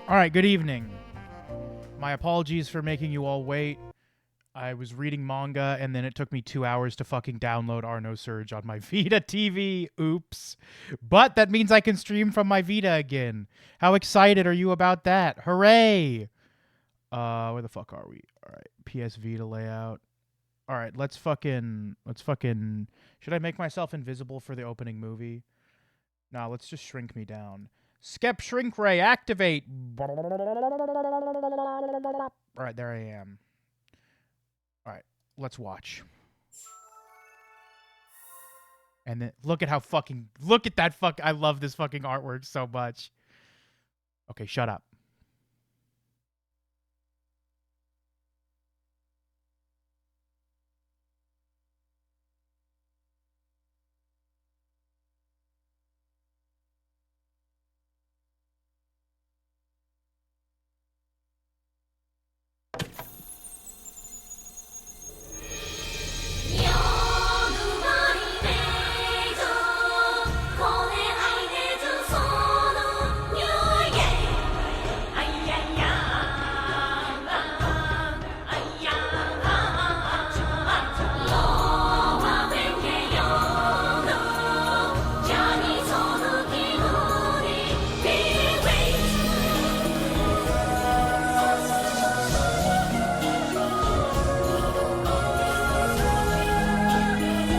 All right, good evening. My apologies for making you all wait. I was reading manga, and then it took me 2 hours to fucking download Arno Surge on my Vita TV. Oops. But that means I can stream from my Vita again. How excited are you about that? Hooray! Where the fuck are we? All right, PS Vita layout. All right, let's fucking... Should I make myself invisible for the opening movie? Nah, let's just shrink me down. Skep Shrink Ray, activate! Alright, there I am. Alright, let's watch. And then, look at that I love this fucking artwork so much. Okay, shut up.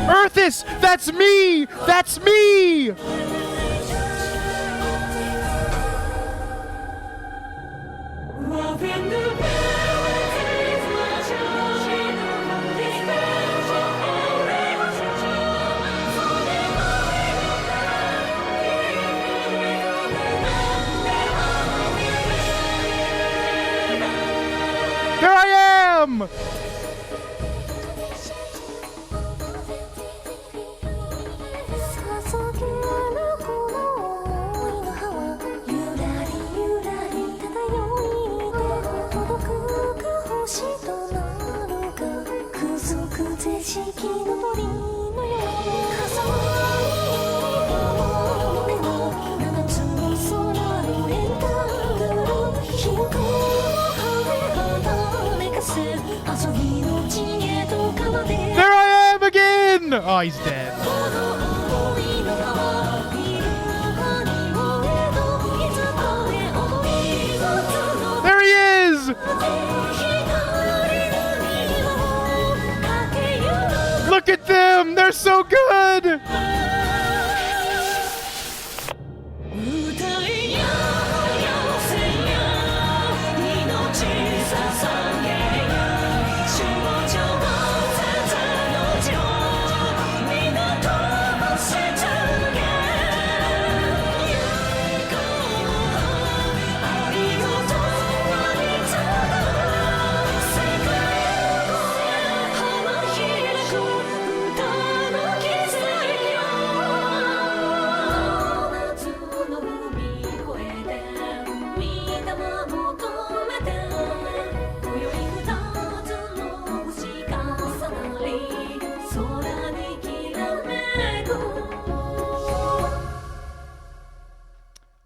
Earthis! That's me! That's me! There I am! There I am again! Oh, he's dead. There he is! Look at them! They're so good!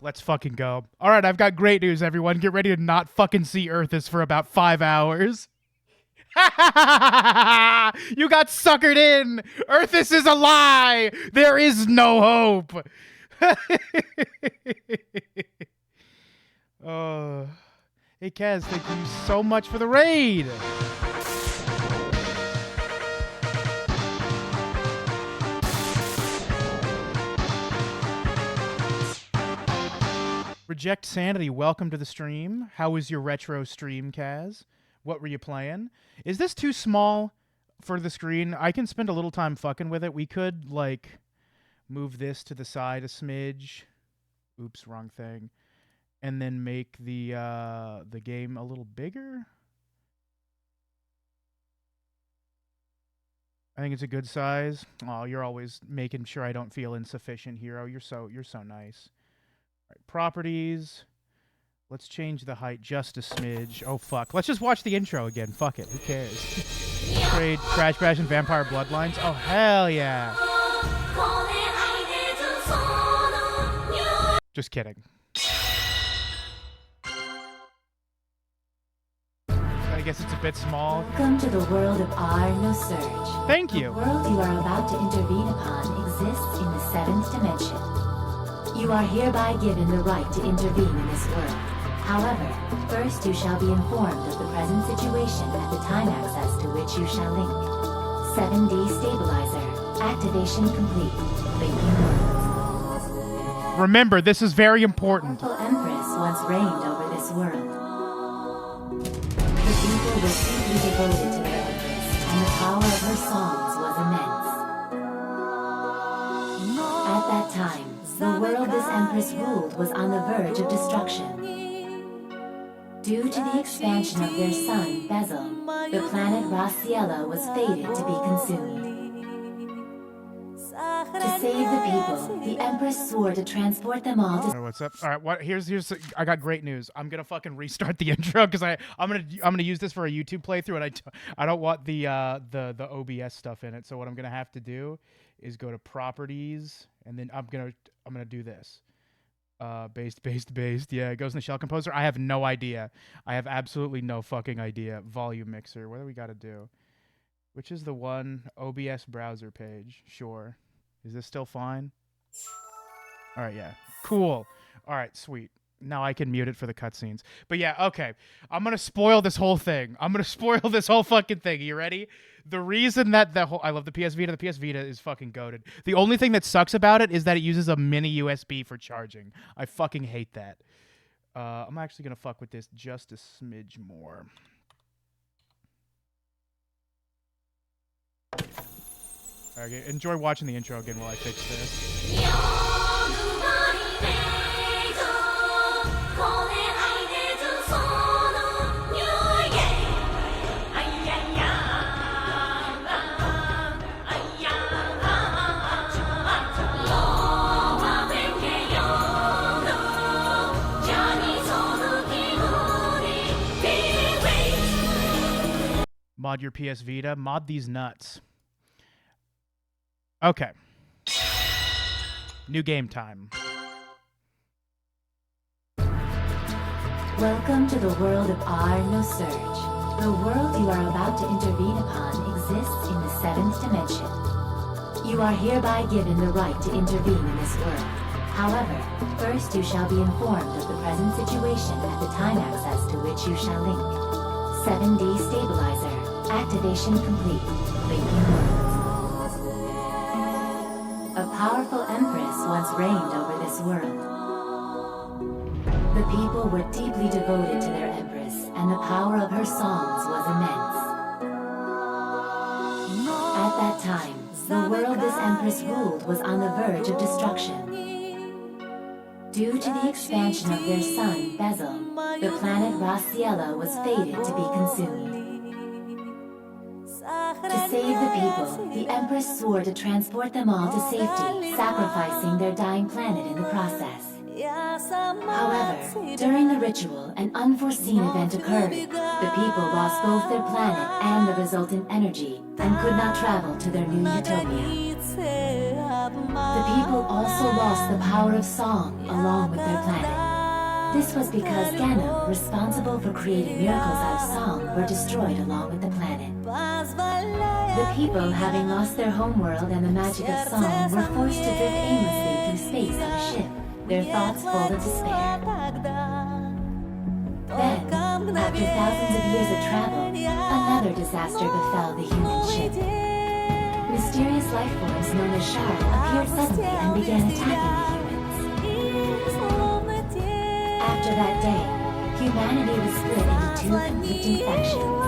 Let's fucking go. All right, I've got great news, everyone. Get ready to not fucking see Earthis for about 5 hours. You got suckered in. Earthis is a lie. There is no hope. Hey, Kaz, thank you so much for the raid. Reject Sanity, welcome to the stream. How was your retro stream, Kaz? What were you playing? Is this too small for the screen? I can spend a little time fucking with it. We could, like, move this to the side a smidge. Oops, wrong thing. And then make the game a little bigger. I think it's a good size. Oh, you're always making sure I don't feel insufficient, Hero. You're so nice. All right, properties. Let's change the height just a smidge. Oh, fuck. Let's just watch the intro again. Fuck it. Who cares? Trade Crash Bash and Vampire Bloodlines. Oh, hell yeah. Just kidding. guess it's a bit small. Welcome to the world of Arno Surge. Thank you. The world you are about to intervene upon exists in the 7th dimension. You are hereby given the right to intervene in this world. However, first you shall be informed of the present situation at the time access to which you shall link. 7D stabilizer. Activation complete. Linking worlds. Remember, this is very important. The Empress once reigned over this world. The people were deeply devoted to their Empress, and the power of her songs was immense. At that time, the world this Empress ruled was on the verge of destruction. Due to the expansion of their sun, Bezel, the planet Raciela was fated to be consumed. To save the people, the Empress swore to transport them all to... All right, what's up? All right, what? Here's. I got great news. I'm gonna fucking restart the intro because I'm gonna use this for a YouTube playthrough, and I don't want the OBS stuff in it. So what I'm gonna have to do is go to properties, and then I'm gonna do this. Based. Yeah, it goes in the shell composer. I have no idea. I have absolutely no fucking idea. Volume mixer. What do we gotta do? Which is the one? OBS browser page. Sure. Is this still fine? All right, yeah. Cool. All right, sweet. Now I can mute it for the cutscenes. But yeah, okay. I'm going to spoil this whole thing. I'm going to spoil this whole fucking thing. You ready? The reason that I love the PS Vita. The PS Vita is fucking goated. The only thing that sucks about it is that it uses a mini USB for charging. I fucking hate that. I'm actually going to fuck with this just a smidge more. Okay, enjoy watching the intro again while I fix this. Mod your PS Vita. Mod these nuts. Okay. New game time. Welcome to the world of Arno Surge. The world you are about to intervene upon exists in the 7th dimension. You are hereby given the right to intervene in this world. However, first you shall be informed of the present situation at the time access to which you shall link. 7D stabilizer. Activation complete. Linking worlds. A powerful Empress once reigned over this world. The people were deeply devoted to their Empress, and the power of her songs was immense. At that time, the world this Empress ruled was on the verge of destruction. Due to the expansion of their sun, Bezel, the planet Raciela was fated to be consumed. To save the people, the Empress swore to transport them all to safety, sacrificing their dying planet in the process. However, during the ritual, an unforeseen event occurred. The people lost both their planet and the resultant energy, and could not travel to their new utopia. The people also lost the power of song along with their planet. This was because Ganem, responsible for creating miracles out of song, were destroyed along with the planet. The people, having lost their homeworld and the magic of song, were forced to drift aimlessly through space on a ship, their thoughts full of despair. Then, after thousands of years of travel, another disaster befell the human ship. Mysterious life forms known as Shard appeared suddenly and began attacking the humans. After that day, humanity was split into two conflicting factions.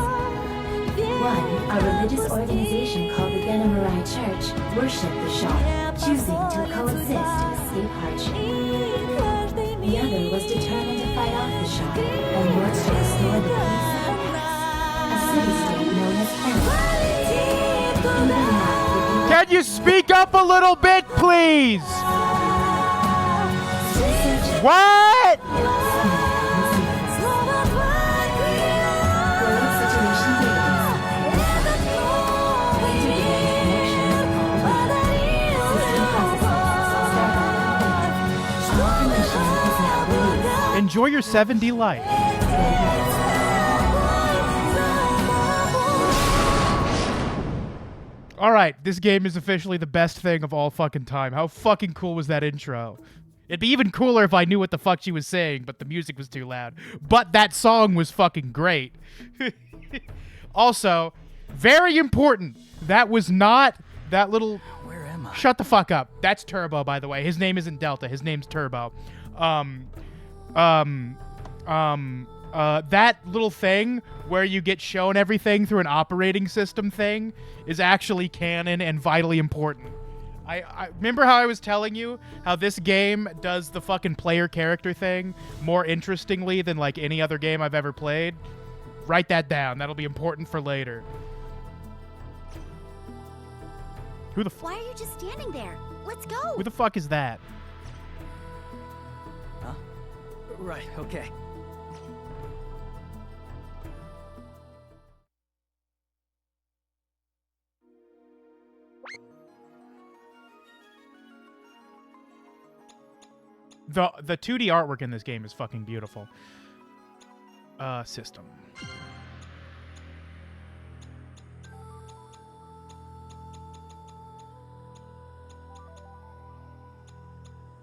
One, a religious organization called the Genemurai Church, worshipped the Shard, choosing to coexist to escape hardship. The other was determined to fight off the Shard and work to restore the peace of the past, a city-state known as Fener. Can you speak up a little bit, please? What? Enjoy your 7D life. All right, this game is officially the best thing of all fucking time. How fucking cool was that intro? It'd be even cooler if I knew what the fuck she was saying, but the music was too loud. But that song was fucking great. Also, very important. That was not that little... Where am I? Shut the fuck up. That's Turbo, by the way. His name isn't Delta. His name's Turbo. That little thing where you get shown everything through an operating system thing is actually canon and vitally important. I remember how I was telling you how this game does the fucking player character thing more interestingly than like any other game I've ever played? Write that down. That'll be important for later. Who the Why are you just standing there? Let's go. Who the fuck is that? Huh? Right, okay. The 2D artwork in this game is fucking beautiful. System.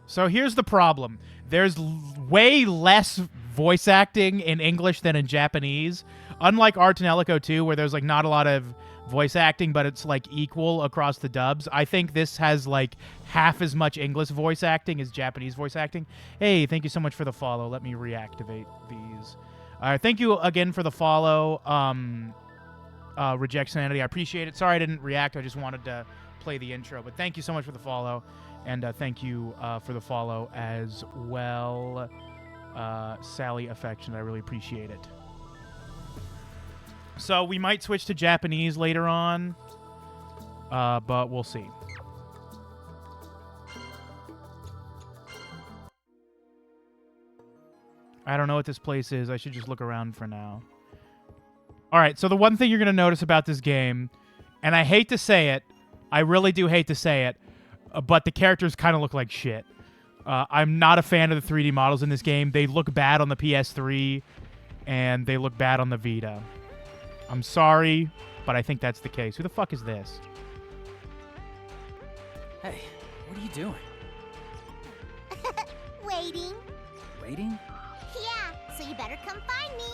So here's the problem. There's way less voice acting in English than in Japanese. Unlike Art and Ellico 2, where there's like not a lot of voice acting, but it's like equal across the dubs. I think this has like half as much English voice acting as Japanese voice acting. Hey, thank you so much for the follow. Let me reactivate these. Thank you again for the follow. Reject Sanity. I appreciate it. Sorry I didn't react. I just wanted to play the intro. But thank you so much for the follow. And thank you for the follow as well, Sally Affection. I really appreciate it. So we might switch to Japanese later on, but we'll see. I don't know what this place is. I should just look around for now. All right, so the one thing you're going to notice about this game, and I hate to say it, I really do hate to say it, but the characters kind of look like shit. I'm not a fan of the 3D models in this game. They look bad on the PS3, and they look bad on the Vita. I'm sorry, but I think that's the case. Who the fuck is this? Hey, what are you doing? Waiting. Waiting? Yeah, so you better come find me.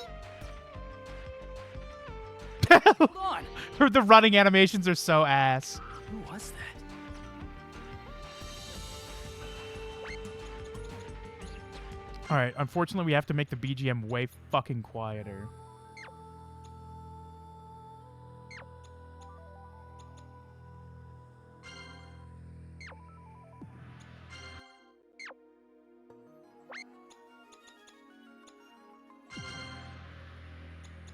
Hold on! The running animations are so ass. Who was that? All right, unfortunately, we have to make the BGM way fucking quieter.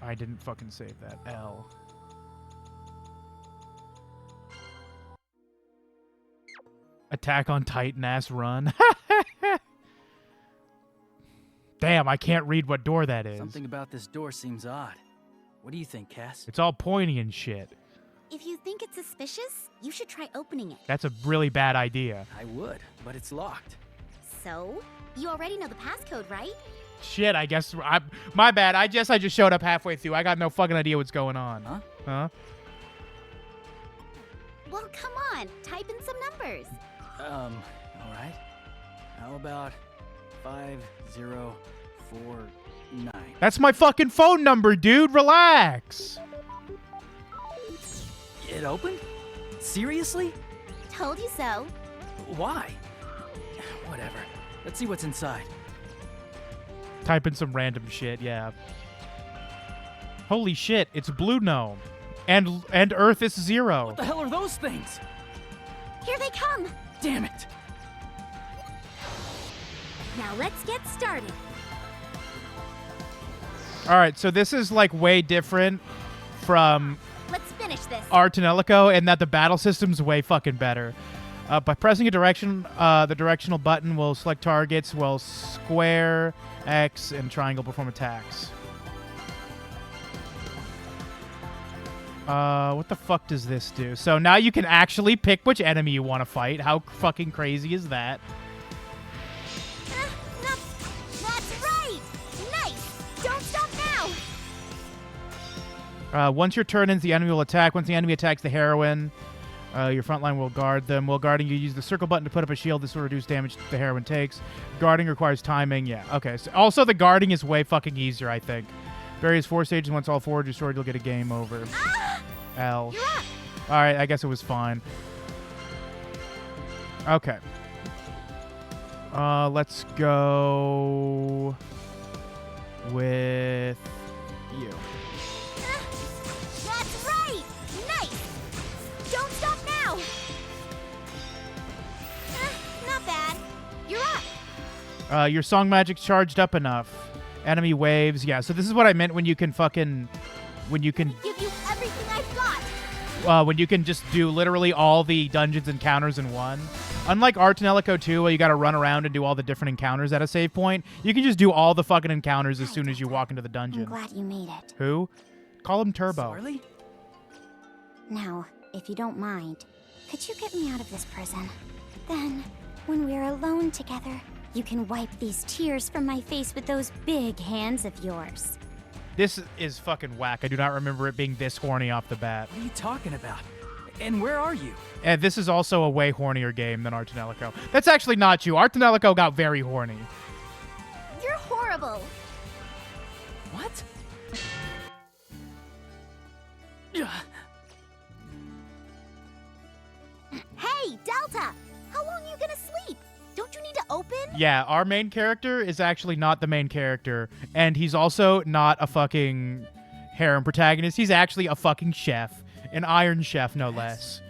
I didn't fucking save that. L. Attack on Titan ass run. Damn, I can't read what door that is. Something about this door seems odd. What do you think, Cass? It's all pointy and shit. If you think it's suspicious, you should try opening it. That's a really bad idea. I would, but it's locked. So? You already know the passcode, right? Shit, I guess. My bad. I just showed up halfway through. I got no fucking idea what's going on. Huh? Huh? Well, come on. Type in some numbers. Alright. How about 5049? That's my fucking phone number, dude. Relax. It opened? Seriously? Told you so. Why? Whatever. Let's see what's inside. Type in some random shit, yeah. Holy shit, it's Blue Gnome. And Earth is 0. What the hell are those things? Here they come. Damn it! Now let's get started. Alright, so this is like way different from Let's finish this. Art and Ellico, and that the battle system's way fucking better. By pressing a direction, the directional button will select targets, while square, X, and triangle perform attacks. What the fuck does this do? So now you can actually pick which enemy you want to fight. How fucking crazy is that? That's right. Nice. Don't stop now. Once your turn ends, the enemy will attack. Once the enemy attacks the heroine, Your front line will guard them. While guarding, you use the circle button to put up a shield. This will reduce damage the heroine takes. Guarding requires timing. Yeah, okay. So also, the guarding is way fucking easier, I think. Various 4 stages. Once all 4 are destroyed, you'll get a game over. L. You're up. All right, I guess it was fine. Okay. Let's go with you. That's right. Nice. Don't stop now. Not bad. You're up. Your song magic's charged up enough. Enemy waves. Yeah, so this is what I meant when you can fucking... When you can... Give you everything I've got. When you can just do literally all the dungeons encounters in one. Unlike Art and Ellico 2, where you gotta run around and do all the different encounters at a save point, you can just do all the fucking encounters as soon as you walk into the I'm dungeon. glad you made it. Who? Call him Turbo. Sorely? Now, if you don't mind, could you get me out of this prison? Then, when we're alone together, you can wipe these tears from my face with those big hands of yours. This is fucking whack. I do not remember it being this horny off the bat. What are you talking about? And where are you? And this is also a way hornier game than Art and Ellico. That's actually not true. Art and Ellico got very horny. You're horrible. What? Hey, Delta! How long are you gonna sleep? Don't you need to open? Yeah, our main character is actually not the main character, and he's also not a fucking harem protagonist. He's actually a fucking chef, an iron chef, no less,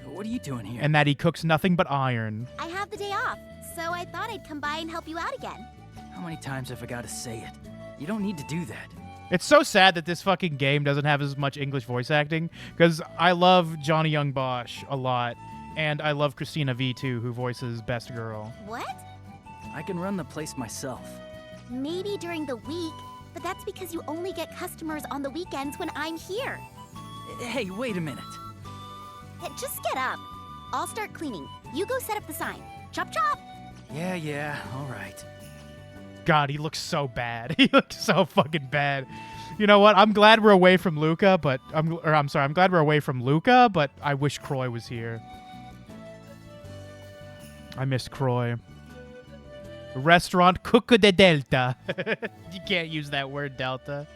What are you doing here? and that he cooks nothing but iron. I have the day off, so I thought I'd come by and help you out again. How many times have I got to say it? You don't need to do that. It's so sad that this fucking game doesn't have as much English voice acting, because I love Johnny Young Bosch a lot, and I love Christina V too, who voices Best Girl. What? I can run the place myself. Maybe during the week, but that's because you only get customers on the weekends when I'm here. Hey, wait a minute. Hey, just get up. I'll start cleaning. You go set up the sign. Chop chop! Yeah, all right. God, he looks so bad. He looks so fucking bad. You know what? I'm glad we're away from Luca, but I'm glad we're away from Luca, but I wish Croy was here. I miss Croy. Restaurant Cucco de Delta. You can't use that word, Delta.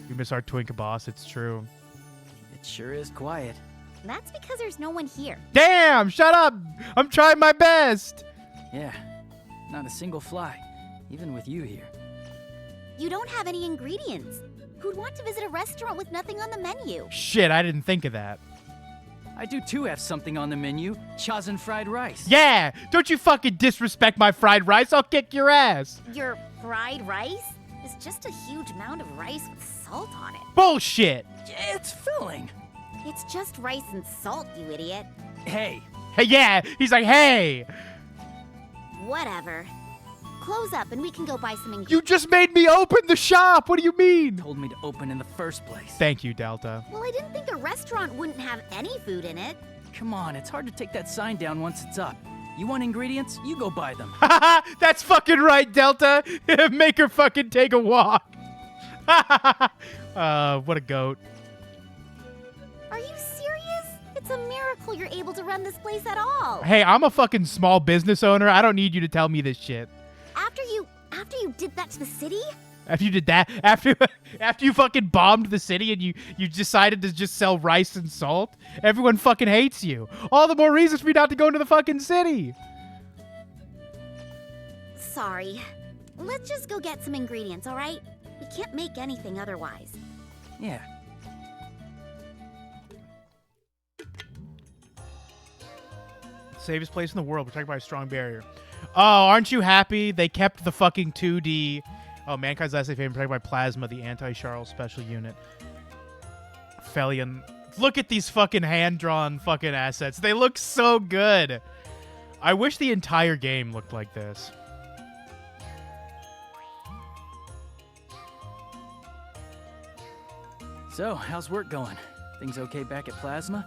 We miss our Twink boss, it's true. It sure is quiet. That's because there's no one here. Damn, shut up! I'm trying my best! Yeah, not a single fly, even with you here. You don't have any ingredients. Who'd want to visit a restaurant with nothing on the menu? Shit, I didn't think of that. I do too have something on the menu, Chazen fried rice. Yeah! Don't you fucking disrespect my fried rice, I'll kick your ass! Your fried rice is just a huge mound of rice with salt on it. Bullshit! It's filling. It's just rice and salt, you idiot. Hey, Hey, yeah! He's like, hey! Whatever. Close up and we can go buy some ingredients. You just made me open the shop! What do you mean? told me to open in the first place. Thank you, Delta. Well, I didn't think a restaurant wouldn't have any food in it. Come on, it's hard to take that sign down once it's up. You want ingredients? You go buy them. That's fucking right, Delta! Make her fucking take a walk! What a goat. Are you serious? It's a miracle you're able to run this place at all. Hey, I'm a fucking small business owner. I don't need you to tell me this shit. After you did that to the city? After you did that, after you fucking bombed the city and you decided to just sell rice and salt, everyone fucking hates you. All the more reasons for me not to go into the fucking city. Sorry. Let's just go get some ingredients, all right? We can't make anything otherwise. Yeah. Safest place in the world, protected by a strong barrier. Oh, aren't you happy they kept the fucking 2D... Oh, Mankind's last favorite protected by Plasma, the anti-Charles special unit. Felion. Look at these fucking hand-drawn fucking assets. They look so good. I wish the entire game looked like this. So, how's work going? Things okay back at Plasma?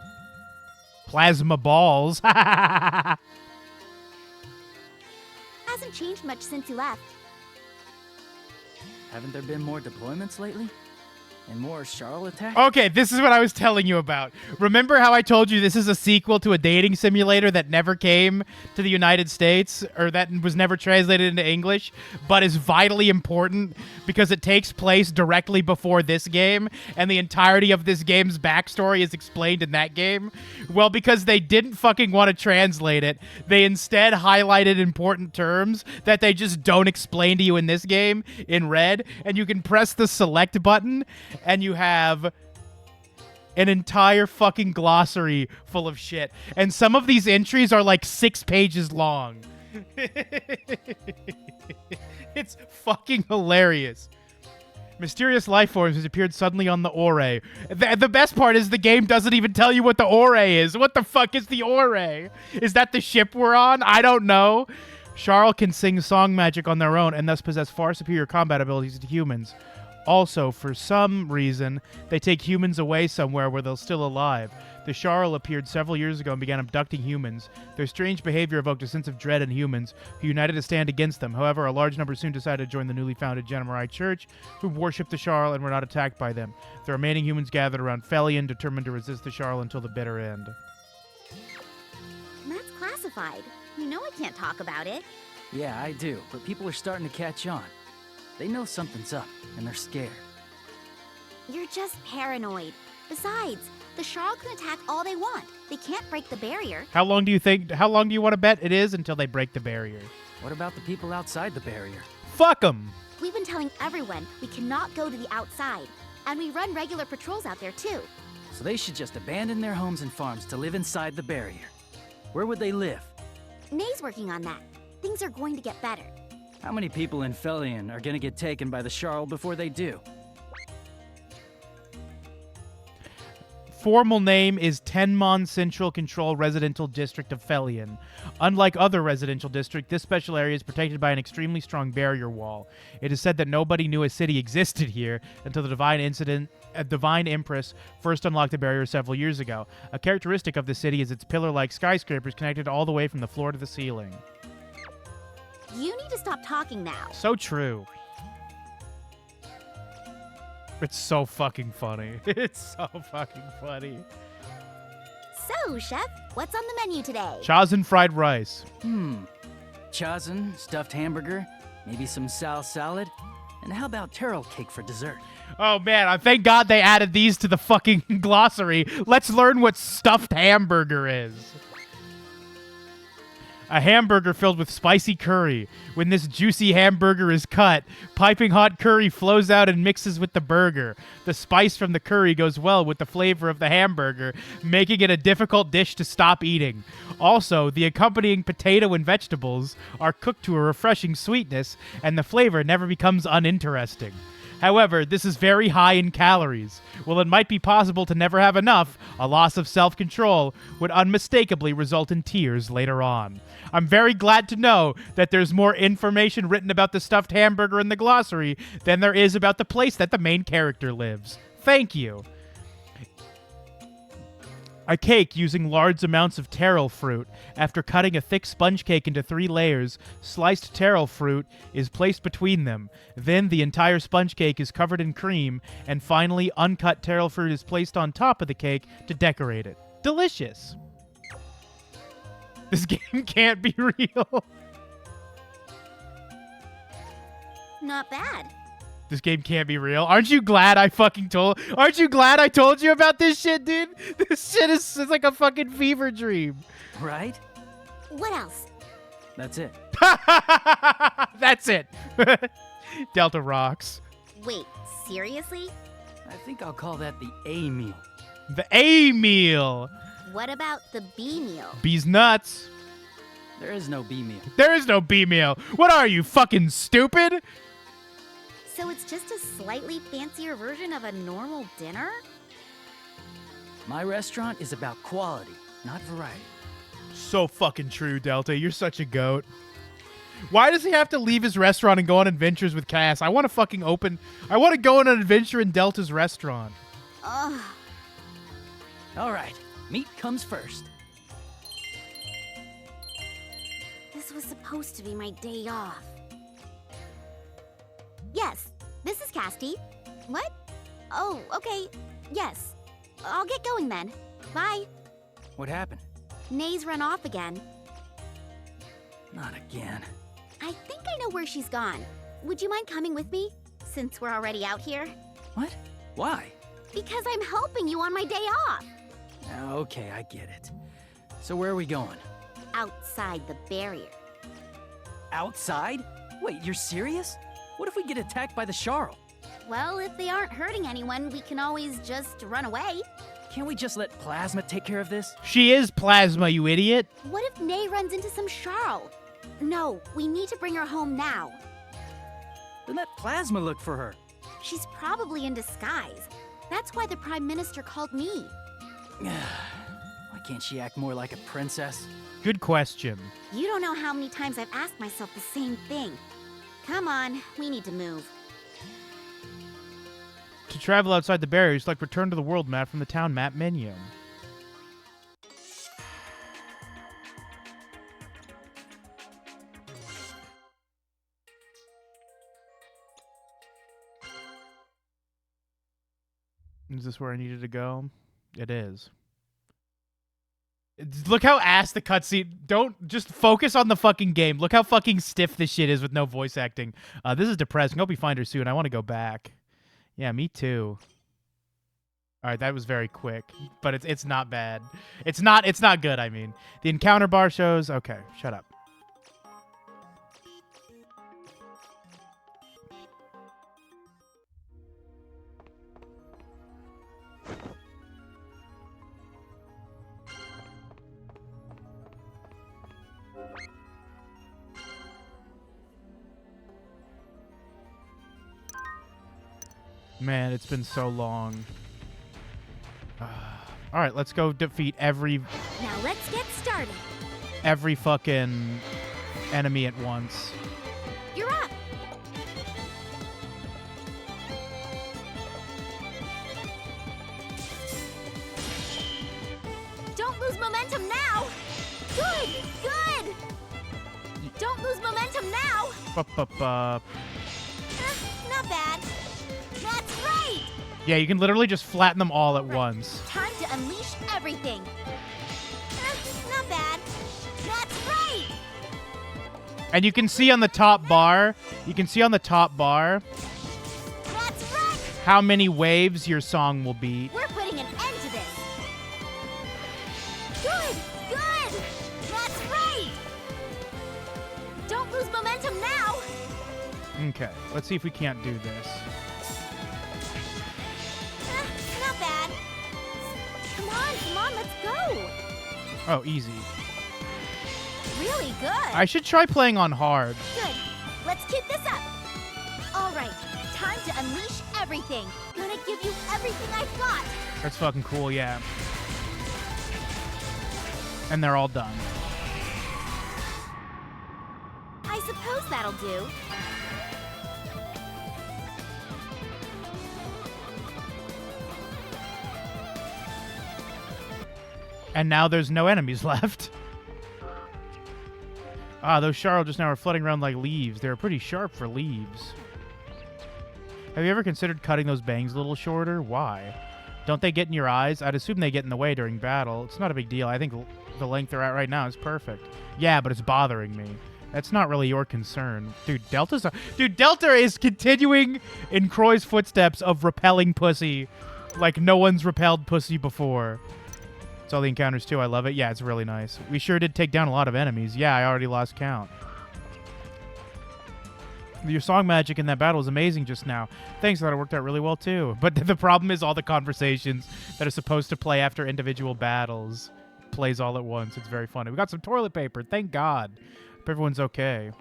Plasma balls. Hasn't changed much since you left. Haven't there been more deployments lately? And more Charl attack? Okay, this is what I was telling you about. Remember how I told you this is a sequel to a dating simulator that never came to the United States, or that was never translated into English, but is vitally important because it takes place directly before this game, and the entirety of this game's backstory is explained in that game? Well, because they didn't fucking want to translate it, they instead highlighted important terms that they just don't explain to you in this game in red, and you can press the select button, and you have an entire fucking glossary full of shit. And some of these entries are like 6 pages long. It's fucking hilarious. Mysterious life forms has appeared suddenly on the Ore. The best part is the game doesn't even tell you what the Ore is. What the fuck is the Ore? Is that the ship we're on? I don't know. Charl can sing song magic on their own and thus possess far superior combat abilities to humans. Also, for some reason, they take humans away somewhere where they're still alive. The Charl appeared several years ago and began abducting humans. Their strange behavior evoked a sense of dread in humans, who united to stand against them. However, a large number soon decided to join the newly founded Genemarai Church, who worshipped the Charl and were not attacked by them. The remaining humans gathered around Felion, determined to resist the Charl until the bitter end. That's classified. You know I can't talk about it. Yeah, I do, but people are starting to catch on. They know something's up, and they're scared. You're just paranoid. Besides, the Charl can attack all they want. They can't break the barrier. How long do you want to bet it is until they break the barrier? What about the people outside the barrier? Fuck them! We've been telling everyone we cannot go to the outside. And we run regular patrols out there too. So they should just abandon their homes and farms to live inside the barrier. Where would they live? Nay's working on that. Things are going to get better. How many people in Felion are gonna get taken by the Charl before they do? Formal name is Tenmon Central Control Residential District of Felion. Unlike other residential districts, this special area is protected by an extremely strong barrier wall. It is said that nobody knew a city existed here until the Divine Empress first unlocked the barrier several years ago. A characteristic of the city is its pillar-like skyscrapers connected all the way from the floor to the ceiling. You need to stop talking now. So true. It's so fucking funny. It's so fucking funny. So, Chef, what's on the menu today? Chazen fried rice. Chazen, stuffed hamburger, maybe some sal salad, and how about taro cake for dessert? Oh man, thank God they added these to the fucking glossary. Let's learn what stuffed hamburger is. A hamburger filled with spicy curry. When this juicy hamburger is cut, piping hot curry flows out and mixes with the burger. The spice from the curry goes well with the flavor of the hamburger, making it a difficult dish to stop eating. Also, the accompanying potato and vegetables are cooked to a refreshing sweetness, and the flavor never becomes uninteresting. However, this is very high in calories. While it might be possible to never have enough, a loss of self-control would unmistakably result in tears later on. I'm very glad to know that there's more information written about the stuffed hamburger in the glossary than there is about the place that the main character lives. Thank you. A cake using large amounts of taro fruit. After cutting a thick sponge cake into 3 layers, sliced taro fruit is placed between them. Then the entire sponge cake is covered in cream, and finally uncut taro fruit is placed on top of the cake to decorate it. Delicious. This game can't be real. Not bad. This game can't be real. Aren't you glad I told you about this shit, dude? This shit is like a fucking fever dream. Right? What else? That's it. That's it. Delta rocks. Wait, seriously? I think I'll call that the A meal. The A meal. What about the B meal? B's nuts. There is no B meal. There is no B meal. What are you, fucking stupid? So it's just a slightly fancier version of a normal dinner? My restaurant is about quality, not variety. So fucking true, Delta. You're such a goat. Why does he have to leave his restaurant and go on adventures with Cass? I want to go on an adventure in Delta's restaurant. Ugh. All right, meat comes first. This was supposed to be my day off. Yes, this is Casti. What? Oh, okay. Yes. I'll get going then. Bye. What happened? Nay's run off again. Not again. I think I know where she's gone. Would you mind coming with me? Since we're already out here. What? Why? Because I'm helping you on my day off. Okay, I get it. So where are we going? Outside the barrier. Outside? Wait, you're serious? What if we get attacked by the Sharl? Well, if they aren't hurting anyone, we can always just run away. Can't we just let Plasma take care of this? She is Plasma, you idiot. What if Nay runs into some Sharl? No, we need to bring her home now. Then let Plasma look for her. She's probably in disguise. That's why the Prime Minister called me. Why can't she act more like a princess? Good question. You don't know how many times I've asked myself the same thing. Come on, we need to move. To travel outside the barrier, select Return to the World map from the town map menu. Is this where I needed to go? It is. Look how ass the cutscene. Don't just focus on the fucking game. Look how fucking stiff this shit is with no voice acting. This is depressing. Hope we find her soon. I want to go back. Yeah, me too. All right, that was very quick, but it's not bad. It's not good. I mean, the encounter bar shows. Okay, shut up. Man, it's been so long. All right, let's go defeat every Now let's get started. fucking enemy at once. You're up. Don't lose momentum now. Good, good. Don't lose momentum now. Ba-ba-ba. Not bad. That's right. Yeah, you can literally just flatten them all at once. Time to unleash everything. Not bad. That's right. And you can see on the top bar, That's right. how many waves your song will beat. We're putting an end to this. Good, good. That's right. Don't lose momentum now. Okay, let's see if we can't do this. Not bad. Come on, let's go. Oh, easy. Really good. I should try playing on hard. Good. Let's keep this up. All right, time to unleash everything. Gonna give you everything I've got. That's fucking cool, yeah. And they're all done. I suppose that'll do. And now there's no enemies left. Ah, those Sharl just now are floating around like leaves. They're pretty sharp for leaves. Have you ever considered cutting those bangs a little shorter? Why? Don't they get in your eyes? I'd assume they get in the way during battle. It's not a big deal. I think the length they're at right now is perfect. Yeah, but it's bothering me. That's not really your concern. Dude, Delta is continuing in Croy's footsteps of repelling pussy like no one's repelled pussy before. It's all the encounters too. I love it. Yeah, it's really nice. We sure did take down a lot of enemies. Yeah, I already lost count. Your song magic in that battle was amazing just now. Thanks, that it worked out really well too. But the problem is all the conversations that are supposed to play after individual battles plays all at once. It's very funny. We got some toilet paper. Thank God. Hope everyone's okay.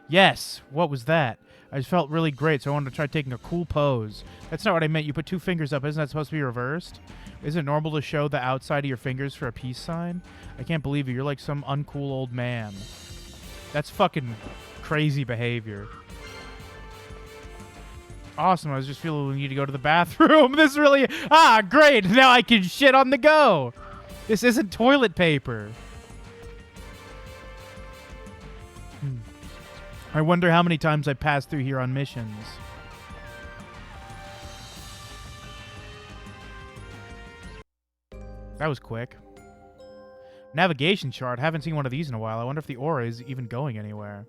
Yes. What was that? I just felt really great, so I wanted to try taking a cool pose. That's not what I meant. You put two fingers up. Isn't that supposed to be reversed? Is it normal to show the outside of your fingers for a peace sign? I can't believe you. You're like some uncool old man. That's fucking crazy behavior. Awesome. I was just feeling we need to go to the bathroom. This really... Ah, great. Now I can shit on the go. This isn't toilet paper. I wonder how many times I passed through here on missions. That was quick. Navigation chart. Haven't seen one of these in a while. I wonder if the aura is even going anywhere.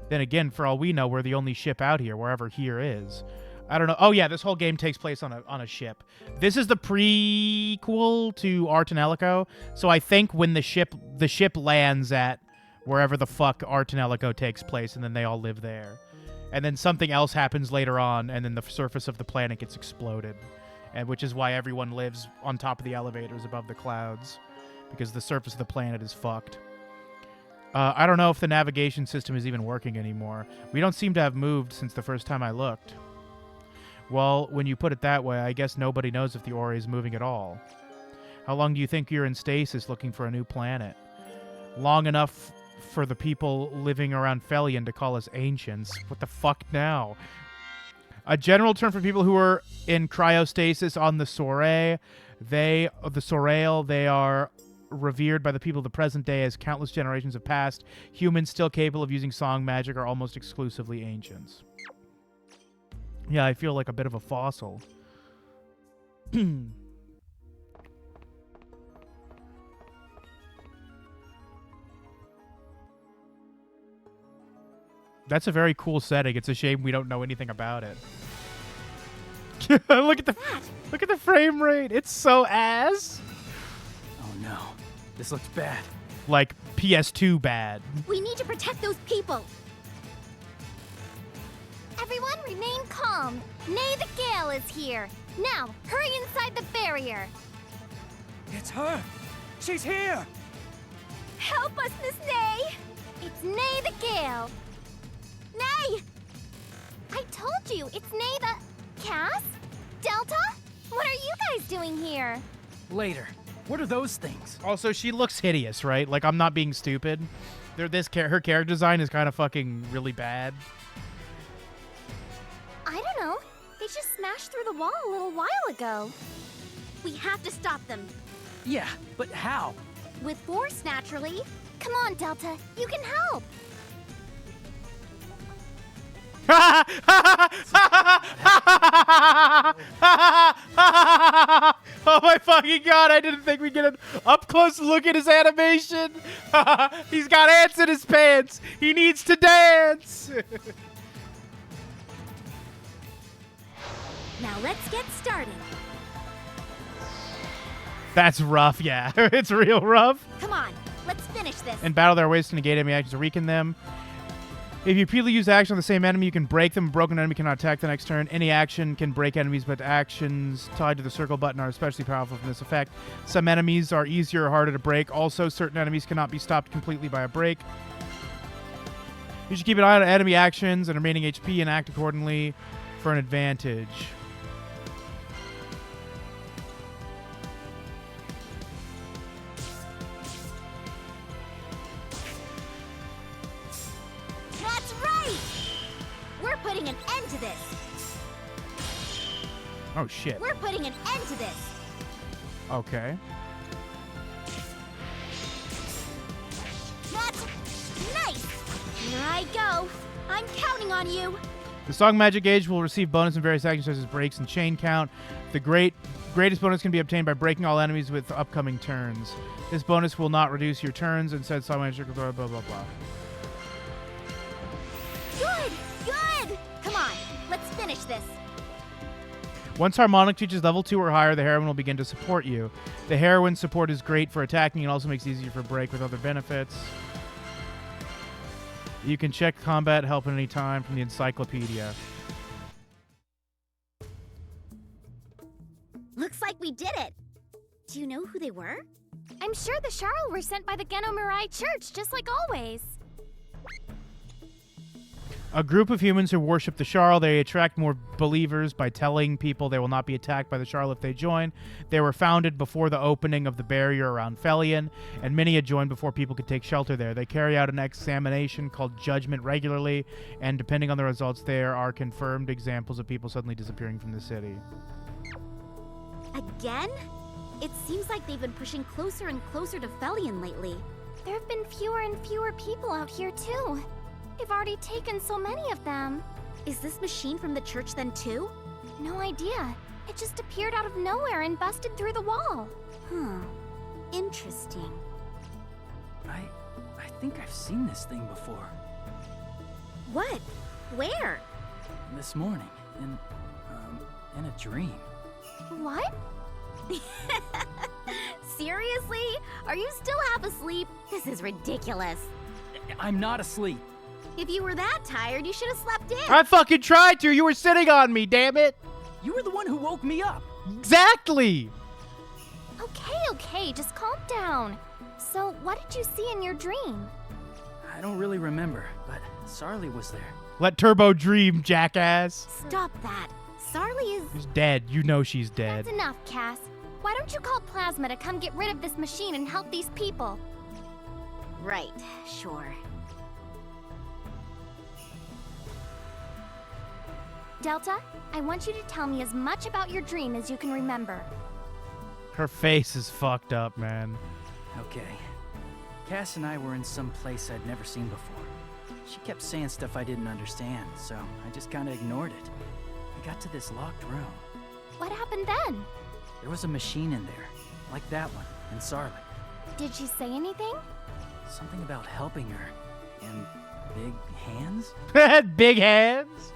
Then again, for all we know, we're the only ship out here, wherever here is. I don't know. Oh yeah, this whole game takes place on a ship. This is the prequel to Art and Ellico. So I think when the ship lands at wherever the fuck Art and Ellico takes place, and then they all live there. And then something else happens later on, and then the surface of the planet gets exploded. And which is why everyone lives on top of the elevators above the clouds. Because the surface of the planet is fucked. I don't know if the navigation system is even working anymore. We don't seem to have moved since the first time I looked. Well, when you put it that way, I guess nobody knows if the aura is moving at all. How long do you think you're in stasis looking for a new planet? Long enough for the people living around Felion to call us ancients. What the fuck now? A general term for people who are in cryostasis on the Sorail. They are revered by the people of the present day as countless generations have passed. Humans still capable of using song magic are almost exclusively ancients. Yeah, I feel like a bit of a fossil. That's a very cool setting. It's a shame we don't know anything about it. Look at the frame rate. It's so ass. Oh no, this looks bad. Like PS2 bad. We need to protect those people. Everyone remain calm. Nay the Gale is here. Now, hurry inside the barrier. It's her! She's here! Help us, Miss Nay! It's Nay the Gale. Nay! I told you, it's Nay the... Cass? Delta? What are you guys doing here? Later. What are those things? Also, she looks hideous, right? Like, I'm not being stupid. Her character design is kind of fucking really bad. I don't know. They just smashed through the wall a little while ago. We have to stop them. Yeah, but how? With force, naturally. Come on, Delta. You can help. Oh my fucking god, I didn't think we'd get an up close look at his animation. He's got ants in his pants. He needs to dance. Now let's get started. That's rough, yeah. It's real rough. Come on, let's finish this. In battle, there are ways to negate enemy actions or weaken them. If you repeatedly use action on the same enemy, you can break them. A broken enemy cannot attack the next turn. Any action can break enemies, but actions tied to the circle button are especially powerful from this effect. Some enemies are easier or harder to break. Also, certain enemies cannot be stopped completely by a break. You should keep an eye on enemy actions and remaining HP and act accordingly for an advantage. That's right! We're putting an end to this. Oh, shit. We're putting an end to this. Okay. That's nice. Here I go. I'm counting on you. The Song Magic Gauge will receive bonus in various actions such as breaks and chain count. The greatest bonus can be obtained by breaking all enemies with upcoming turns. This bonus will not reduce your turns. Instead, Song Magic blah blah blah blah. Good, good. Come on, let's finish this. Once Harmonic reaches level 2 or higher, the Heroine will begin to support you. The Heroine's support is great for attacking and also makes it easier for break with other benefits. You can check combat help at any time from the encyclopedia. Looks like we did it. Do you know who they were? I'm sure the Sharl were sent by the Geno Mirai Church, just like always. A group of humans who worship the Sharl. They attract more believers by telling people they will not be attacked by the Sharl if they join. They were founded before the opening of the barrier around Felion, and many had joined before people could take shelter there. They carry out an examination called Judgment regularly, and depending on the results, there are confirmed examples of people suddenly disappearing from the city. Again? It seems like they've been pushing closer and closer to Felion lately. There have been fewer and fewer people out here, too. They've already taken so many of them. Is this machine from the church then, too? No idea. It just appeared out of nowhere and busted through the wall. Huh. Interesting. I think I've seen this thing before. What? Where? This morning, in a dream. What? Seriously? Are you still half asleep? This is ridiculous. I'm not asleep. If you were that tired, you should have slept in. I fucking tried to. You were sitting on me, damn it. You were the one who woke me up. Exactly. Okay, just calm down. So, what did you see in your dream? I don't really remember, but Sarli was there. Let Turbo dream, jackass. Stop that. Sarli is... She's dead. You know she's dead. That's enough, Cass. Why don't you call Plasma to come get rid of this machine and help these people? Right, sure. Delta, I want you to tell me as much about your dream as you can remember. Her face is fucked up, man. Okay. Cass and I were in some place I'd never seen before. She kept saying stuff I didn't understand, so I just kind of ignored it. We got to this locked room. What happened then? There was a machine in there, like that one, in Sarli. Did she say anything? Something about helping her, and big hands? Big hands.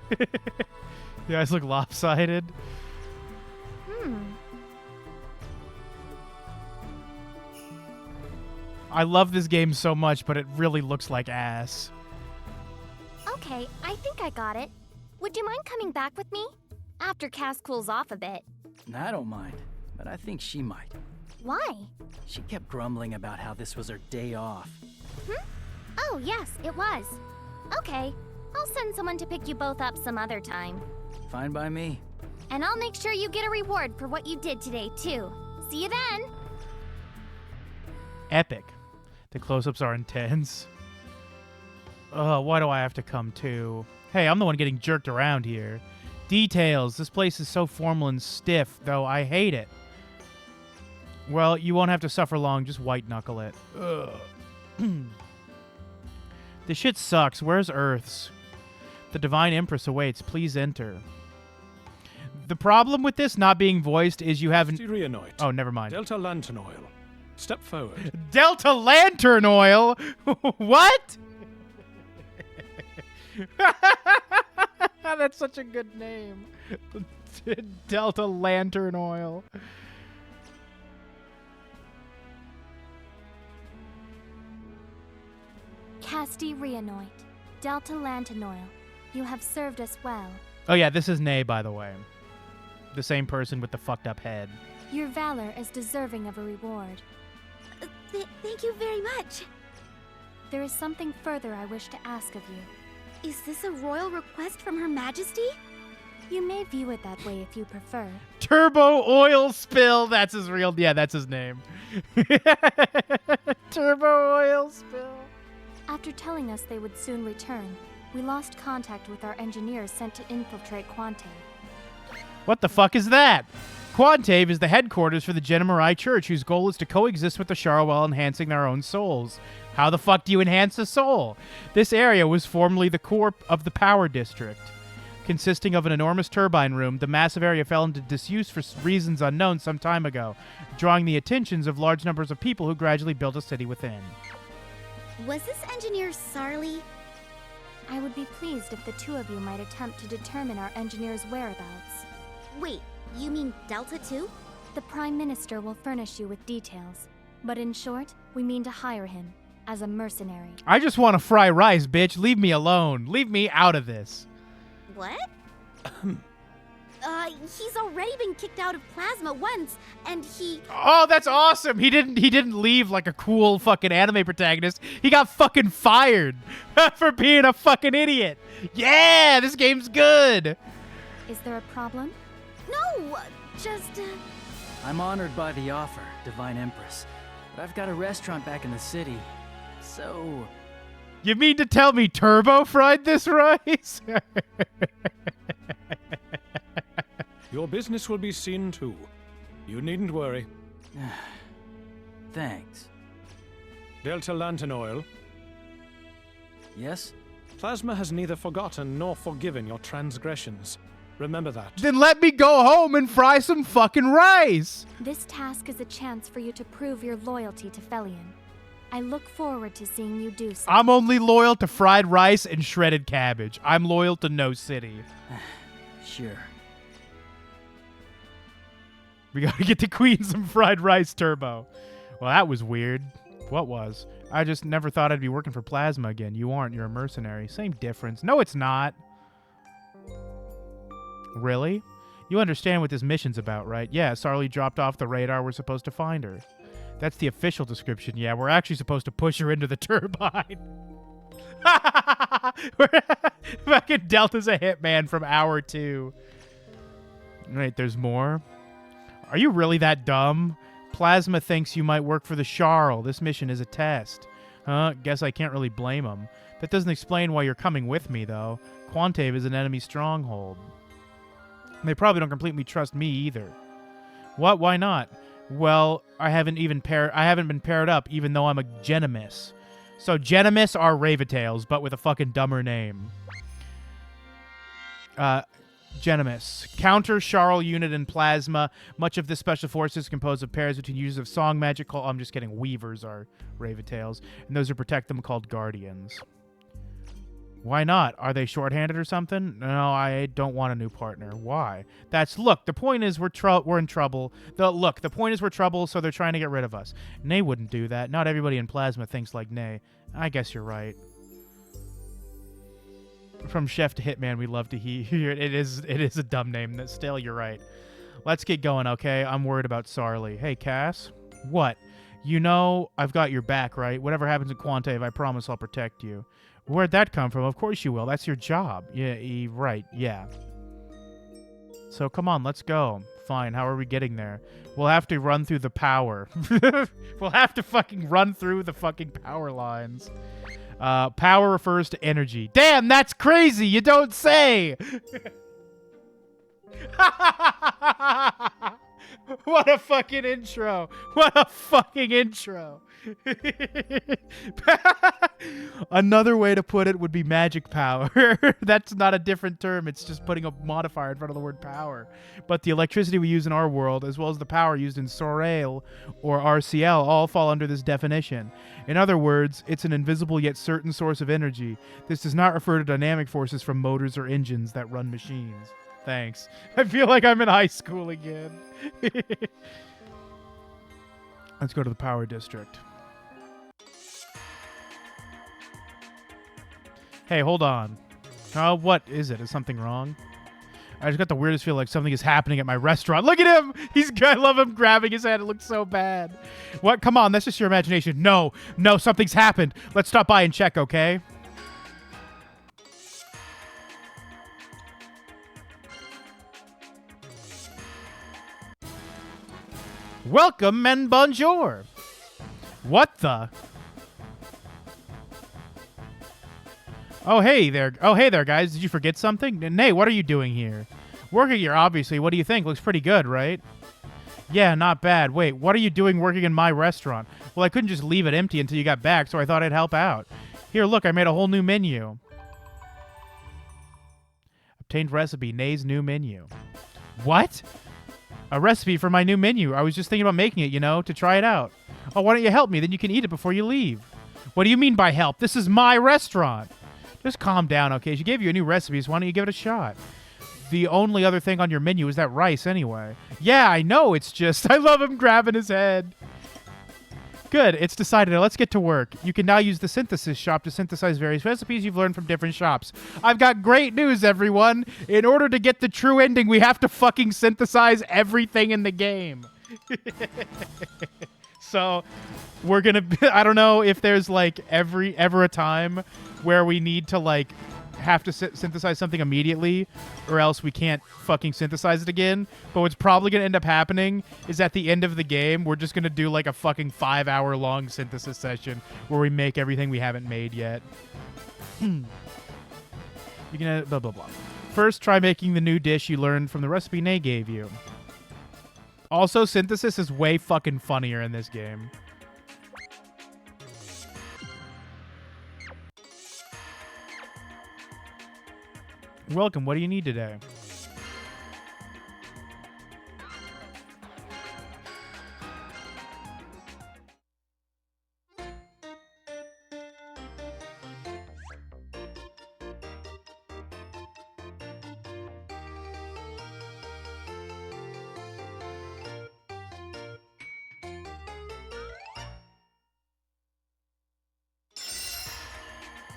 You guys look lopsided. I love this game so much, but it really looks like ass. Okay, I think I got it. Would you mind coming back with me? After Cass cools off a bit. I don't mind, but I think she might. Why? She kept grumbling about how this was her day off. Oh, yes, it was. Okay, I'll send someone to pick you both up some other time. Fine by me. And I'll make sure you get a reward for what you did today, too. See you then! Epic. The close-ups are intense. Why do I have to come too? Hey, I'm the one getting jerked around here. Details. This place is so formal and stiff, though I hate it. Well, you won't have to suffer long. Just white-knuckle it. Ugh. This shit sucks. Where's Earth's? The Divine Empress awaits. Please enter. The problem with this not being voiced is you haven't... Stereonoid. Oh, never mind. Delta Lantern Oil. Step forward. Delta Lantern Oil? What? That's such a good name. Delta Lantern Oil. Casti Reanoid, Delta Lantanoil, you have served us well. Oh yeah, this is Nay, by the way. The same person with the fucked up head. Your valor is deserving of a reward. Thank you very much. There is something further I wish to ask of you. Is this a royal request from Her Majesty? You may view it that way if you prefer. Turbo Oil Spill. That's his real... Yeah, that's his name. Turbo Oil Spill. After telling us they would soon return, we lost contact with our engineers sent to infiltrate Quantave. What the fuck is that? Quantave is the headquarters for the Genemarai Church, whose goal is to coexist with the Shara while enhancing their own souls. How the fuck do you enhance a soul? This area was formerly the core of the power district. Consisting of an enormous turbine room, the massive area fell into disuse for reasons unknown some time ago, drawing the attentions of large numbers of people who gradually built a city within. Was this engineer Sarli? I would be pleased if the two of you might attempt to determine our engineer's whereabouts. Wait, you mean Delta too? The Prime Minister will furnish you with details, but in short, we mean to hire him as a mercenary. I just want to fry rice, bitch. Leave me alone. Leave me out of this. What? He's already been kicked out of Plasma once, and he... Oh, that's awesome. He didn't leave like a cool fucking anime protagonist. He got fucking fired for being a fucking idiot. Yeah, this game's good. Is there a problem? No, just... I'm honored by the offer, Divine Empress, but I've got a restaurant back in the city, so... You mean to tell me Turbo fried this rice? Your business will be seen too. You needn't worry. Thanks. Delta Lantern Oil. Yes? Plasma has neither forgotten nor forgiven your transgressions. Remember that. Then let me go home and fry some fucking rice. This task is a chance for you to prove your loyalty to Felion. I look forward to seeing you do so. I'm only loyal to fried rice and shredded cabbage. I'm loyal to no city. Sure. We gotta get the queen some fried rice, Turbo. Well, that was weird. What was? I just never thought I'd be working for Plasma again. You aren't. You're a mercenary. Same difference. No, it's not. Really? You understand what this mission's about, right? Yeah, Sarli dropped off the radar. We're supposed to find her. That's the official description. Yeah, we're actually supposed to push her into the turbine. Fucking Delta's a hitman from hour 2. Wait, there's more? Are you really that dumb? Plasma thinks you might work for the Sharl. This mission is a test. Huh? Guess I can't really blame him. That doesn't explain why you're coming with me, though. Quantave is an enemy stronghold. They probably don't completely trust me either. What? Why not? Well, I haven't been paired up, even though I'm a Genimus. So Genimus are Ravitails, but with a fucking dumber name. Genimus. Counter Sharl unit in Plasma. Much of this special force is composed of pairs between users of song magic called... I'm just kidding. Weavers are Ravitails. And those who protect them called Guardians. Why not? Are they shorthanded or something? No, I don't want a new partner. Why? Look, the point is we're in trouble. The point is we're trouble, so they're trying to get rid of us. Nay wouldn't do that. Not everybody in Plasma thinks like Nay. I guess you're right. From Chef to Hitman, we love to hear it. It is a dumb name. That still, you're right. Let's get going, okay? I'm worried about Sarli. Hey, Cass? What? You know I've got your back, right? Whatever happens in Quantave, I promise I'll protect you. Where'd that come from? Of course you will. That's your job. Yeah, right. Yeah. So come on, let's go. Fine. How are we getting there? We'll have to run through the power. We'll have to fucking run through the fucking power lines. Power refers to energy. Damn, that's crazy. You don't say. What a fucking intro. What a fucking intro. Another way to put it would be magic power. That's not a different term. It's just putting a modifier in front of the word power. But the electricity we use in our world, as well as the power used in Sorail or RCL, all fall under this definition. In other words, it's an invisible yet certain source of energy. This does not refer to dynamic forces from motors or engines that run machines. Thanks. I feel like I'm in high school again. Let's go to the power district. Hey, hold on. What is it? Is something wrong? I just got the weirdest feel like something is happening at my restaurant. Look at him! I love him grabbing his head. It looks so bad. What? Come on, that's just your imagination. No, something's happened. Let's stop by and check, okay? Welcome and bonjour. What the? Oh, hey there, guys. Did you forget something? Nay, what are you doing here? Working here, obviously. What do you think? Looks pretty good, right? Yeah, not bad. Wait, what are you doing working in my restaurant? Well, I couldn't just leave it empty until you got back, so I thought I'd help out. Here, look, I made a whole new menu. Obtained recipe, Nay's new menu. What? A recipe for my new menu. I was just thinking about making it, to try it out. Oh, why don't you help me? Then you can eat it before you leave. What do you mean by help? This is my restaurant. Just calm down, okay? She gave you a new recipe, so why don't you give it a shot? The only other thing on your menu is that rice anyway. Yeah, I know. It's just... I love him grabbing his head. Good. It's decided. Now let's get to work. You can now use the synthesis shop to synthesize various recipes you've learned from different shops. I've got great news, everyone. In order to get the true ending, we have to fucking synthesize everything in the game. So we're going to... I don't know if there's ever a time where we need to have to synthesize something immediately or else we can't fucking synthesize it again. But what's probably going to end up happening is at the end of the game, we're just going to do a fucking 5-hour-long synthesis session where we make everything we haven't made yet. You can blah, blah, blah. First, try making the new dish you learned from the recipe Nay gave you. Also, synthesis is way fucking funnier in this game. Welcome. What do you need today?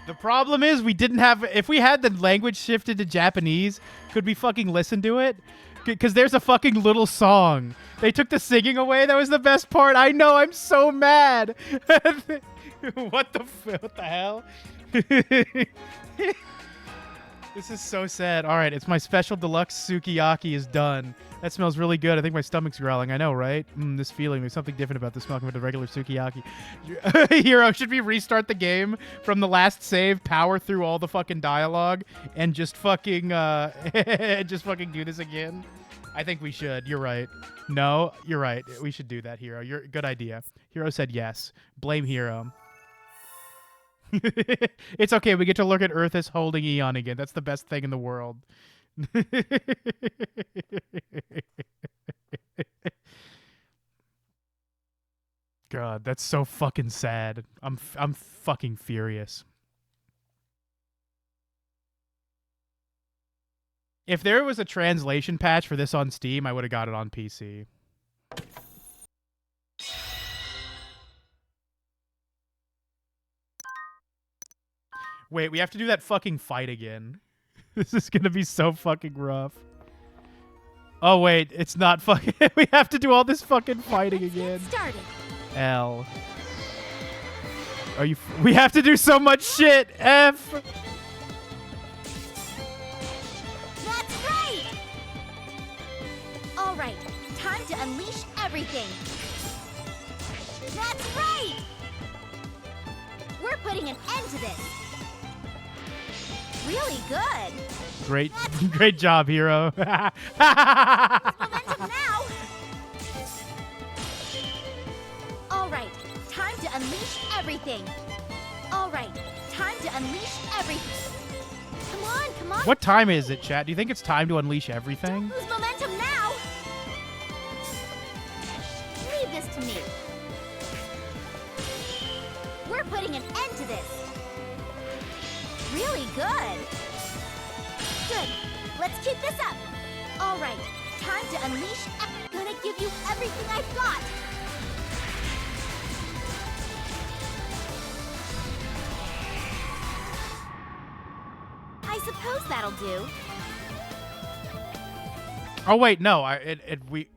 The problem is we didn't have... If we had the language shifted to Japanese, could we fucking listen to it? Because there's a fucking little song. They took the singing away. That was the best part. I know. I'm so mad. What the hell? This is so sad. All right, it's my special deluxe sukiyaki is done. That smells really good. I think my stomach's growling. I know, right? This feeling. There's something different about the smell compared to regular sukiyaki. Hero, should we restart the game from the last save, power through all the fucking dialogue, and just fucking do this again? I think we should. You're right. No, you're right. We should do that, Hero. Good idea. Hero said yes. Blame Hero. It's okay. We get to look at Earthus holding Eon again. That's the best thing in the world. God, that's so fucking sad. I'm fucking furious. If there was a translation patch for this on Steam, I would have got it on PC. Wait, we have to do that fucking fight again. This is gonna be so fucking rough. Oh wait, it's not fucking... We have to do all this fucking fighting again. L. Are you... We have to do so much shit! F! That's right! Alright, time to unleash everything. That's right! We're putting an end to this. Really good. Great job, Hero. Momentum now. All right, time to unleash everything. All right, time to unleash everything. Come on. What time is it, chat? Do you think it's time to unleash everything? Lose momentum now. Leave this to me. We're putting an end to this. Really good. Good. Let's keep this up. All right. Time to unleash. I'm gonna give you everything I've got. I suppose that'll do. Oh wait, no.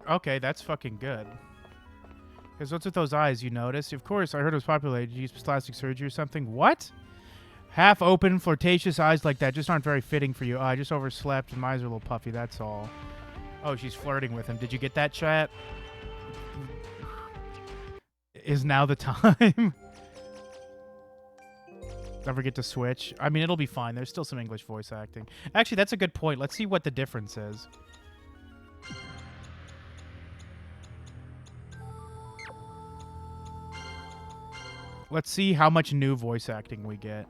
Okay, that's fucking good. Because what's with those eyes? You noticed? Of course, I heard it was popular. Did you use plastic surgery or something? What? Half open, flirtatious eyes like that just aren't very fitting for you. Oh, I just overslept and my eyes are a little puffy, that's all. Oh, she's flirting with him. Did you get that, chat? Is now the time? Don't forget to switch. I mean, it'll be fine. There's still some English voice acting. Actually, that's a good point. Let's see what the difference is. Let's see how much new voice acting we get.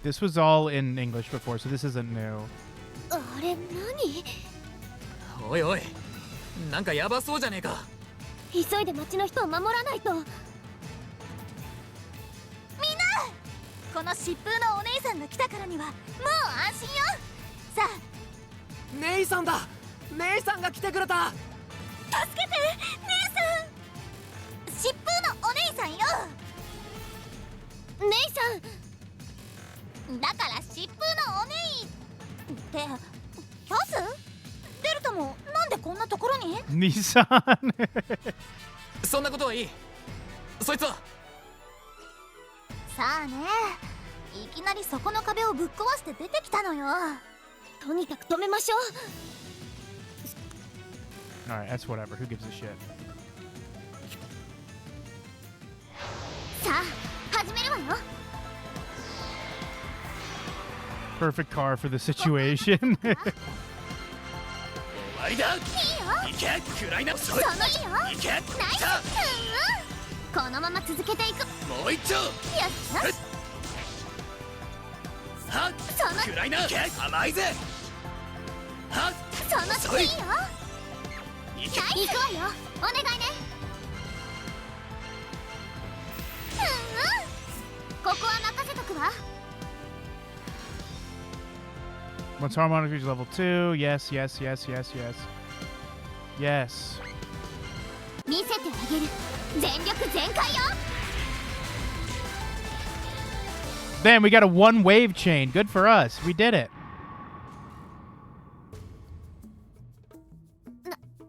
This was all in English before, so this isn't new. あれ何？おいおい、なんかヤバそうじゃねえか。急いで町の人を守らないと。みんな！この疾風のお姉さんが来たからにはもう安心よ。さあ。姉さんだ。姉さんが来てくれた。助けて、姉さん。疾風のお姉さんよ。姉さん。だから疾風のお姉ってパス？デルタもなんでこんなところに？兄さん。そんなことはいい。そいつは。さあね。いきなりそこの壁をぶっ壊して出てきたのよ。とにかく止めましょう。Alright, that's whatever. Who gives a shit? さあ、始めるわよ。Perfect car for the situation. 終わりだ。いいよ。行け、食らいな。そのいいよ。行け。ナイス。このまま続けていく。もう一丁。よし。はっ。その食らいな。行け。甘いぜ。はっ。そのいいよ。行くわよ。お願いね。ここは任せとくわ。Once harmonic reaches level 2, yes, yes, yes, yes, yes. Yes. 見せてあげる。全力全開よ。 Damn, we got a one wave chain. Good for us. We did it.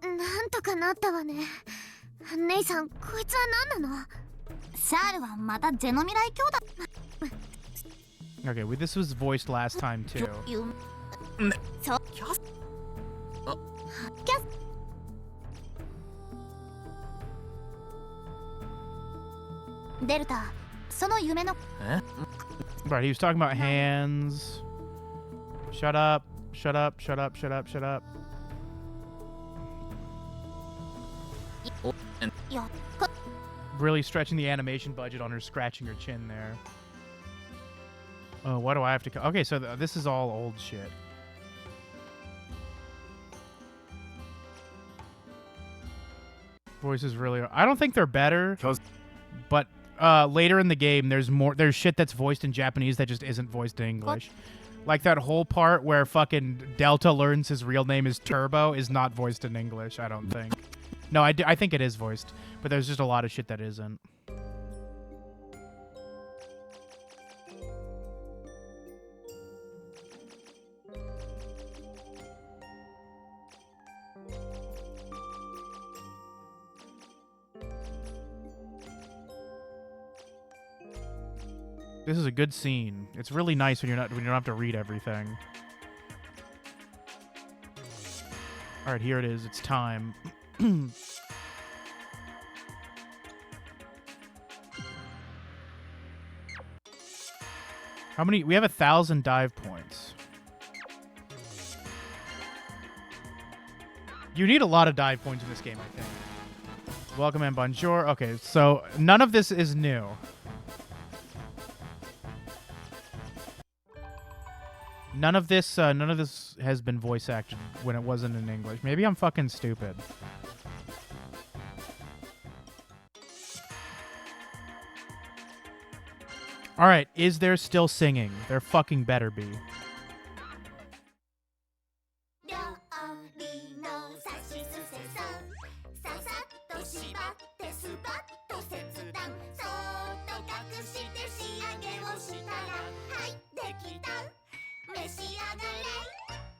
なんとかなったわね。姉さん、こいつは何なの？シャールはまたゼノミライ兄弟。 Okay, well, this was voiced last time too. そう。キャス。デルタ、その夢の。Right, he was talking about hands. Shut up. Shut up. Shut up. Shut up. Shut up. いや、 Really stretching the animation budget on her scratching her chin there. Oh, what do I have to... Okay, so this is all old shit. Voices really... I don't think they're better, but later in the game, there's shit that's voiced in Japanese that just isn't voiced in English. Like that whole part where fucking Delta learns his real name is Turbo is not voiced in English, I don't think. No, I think it is voiced, but there's just a lot of shit that isn't. This is a good scene. It's really nice when you don't have to read everything. All right, here it is. It's time. How many? We have 1,000 dive points. You need a lot of dive points in this game, I think. Welcome and bonjour. Okay, so none of this is new. None of this has been voice acted when it wasn't in English. Maybe I'm fucking stupid. All right, is there still singing? There fucking better be.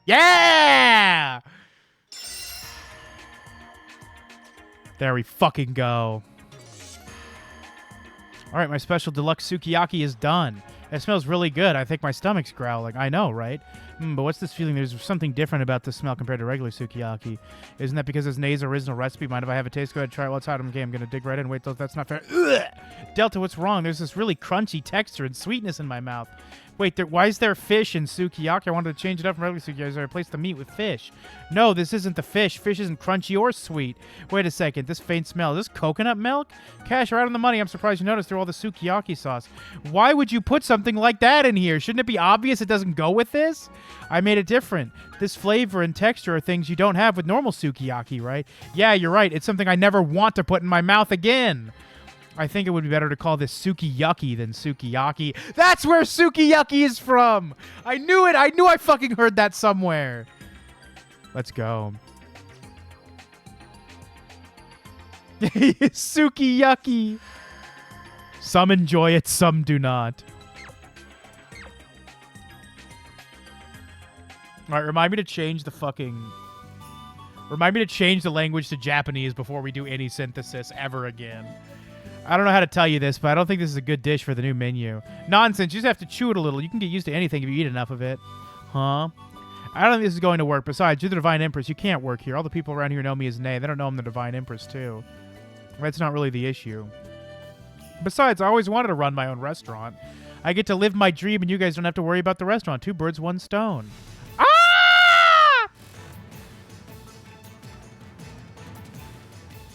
Yeah! There we fucking go. All right, my special deluxe sukiyaki is done. It smells really good. I think my stomach's growling. I know, right? But what's this feeling? There's something different about the smell compared to regular sukiyaki. Isn't that because it's Nei's original recipe? Mind if I have a taste? Go ahead, try it. What's hot? Okay, I'm going to dig right in. Wait, that's not fair. Ugh! Delta, what's wrong? There's this really crunchy texture and sweetness in my mouth. Wait, why is there fish in sukiyaki? I wanted to change it up from regular sukiyaki. I replaced the meat with fish. No, this isn't the fish. Fish isn't crunchy or sweet. Wait a second. This faint smell. Is this coconut milk? Cash, you're right on the money. I'm surprised you noticed through all the sukiyaki sauce. Why would you put something like that in here? Shouldn't it be obvious it doesn't go with this? I made it different. This flavor and texture are things you don't have with normal sukiyaki, right? Yeah, you're right. It's something I never want to put in my mouth again. I think it would be better to call this sukiyaki than sukiyaki. That's where sukiyaki is from! I knew it! I knew I fucking heard that somewhere. Let's go. Sukiyaki. Some enjoy it, some do not. Alright, remind me to change the language to Japanese before we do any synthesis ever again. I don't know how to tell you this, but I don't think this is a good dish for the new menu. Nonsense. You just have to chew it a little. You can get used to anything if you eat enough of it. Huh? I don't think this is going to work. Besides, you're the Divine Empress. You can't work here. All the people around here know me as Nei. They don't know I'm the Divine Empress, too. That's not really the issue. Besides, I always wanted to run my own restaurant. I get to live my dream, and you guys don't have to worry about the restaurant. 2 birds, 1 stone. Ah!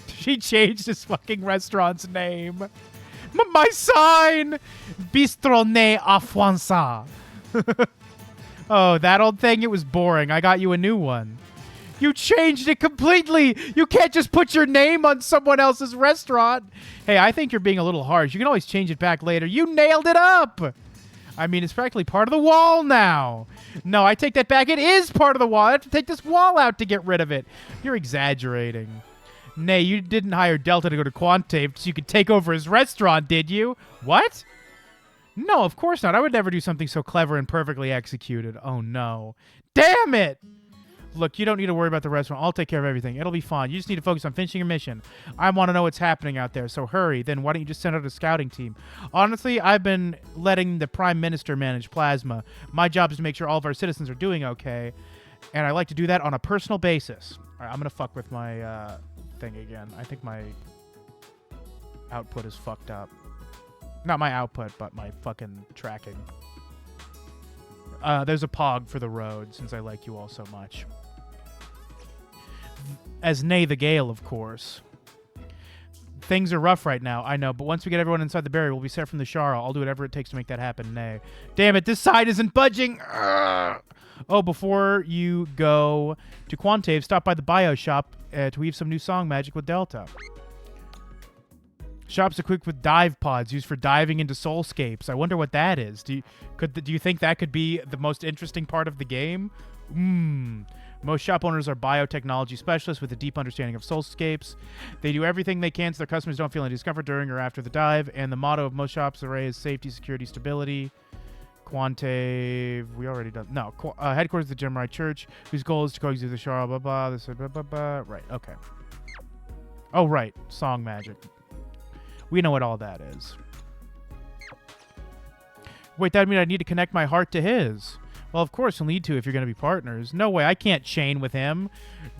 She changed his fucking restaurant's name. My sign! Bistro Nei Afwansa. Oh, that old thing? It was boring. I got you a new one. You changed it completely! You can't just put your name on someone else's restaurant! Hey, I think you're being a little harsh. You can always change it back later. You nailed it up! I mean, it's practically part of the wall now. No, I take that back. It is part of the wall. I have to take this wall out to get rid of it. You're exaggerating. Nay, you didn't hire Delta to go to Quantave so you could take over his restaurant, did you? What? No, of course not. I would never do something so clever and perfectly executed. Oh, no. Damn it! Look, you don't need to worry about the restaurant. I'll take care of everything. It'll be fine. You just need to focus on finishing your mission. I want to know what's happening out there, so hurry. Then why don't you just send out a scouting team? Honestly, I've been letting the Prime Minister manage Plasma. My job is to make sure all of our citizens are doing okay, and I like to do that on a personal basis. All right, I'm going to fuck with my thing again. I think my output is fucked up. Not my output, but my fucking tracking. There's a pog for the road, since I like you all so much. As Nay the Gale, of course. Things are rough right now, I know, but once we get everyone inside the barrier, we'll be set from the Shara. I'll do whatever it takes to make that happen, Nay. Damn it, this side isn't budging! Urgh. Oh, before you go to Quantave, stop by the Bio Shop to weave some new song magic with Delta. Shop's equipped with dive pods used for diving into soulscapes. I wonder what that is. Do you think that could be the most interesting part of the game? Most shop owners are biotechnology specialists with a deep understanding of soulscapes. They do everything they can so their customers don't feel any discomfort during or after the dive. And the motto of most shops array is safety, security, stability. Quantave, we already done. No, headquarters of the Gemini Church, whose goal is to coexist with the Shara. Blah blah. This blah blah blah. Right. Okay. Oh right, song magic. We know what all that is. Wait, that would mean I need to connect my heart to his. Well, of course you'll need to if you're going to be partners. No way, I can't chain with him.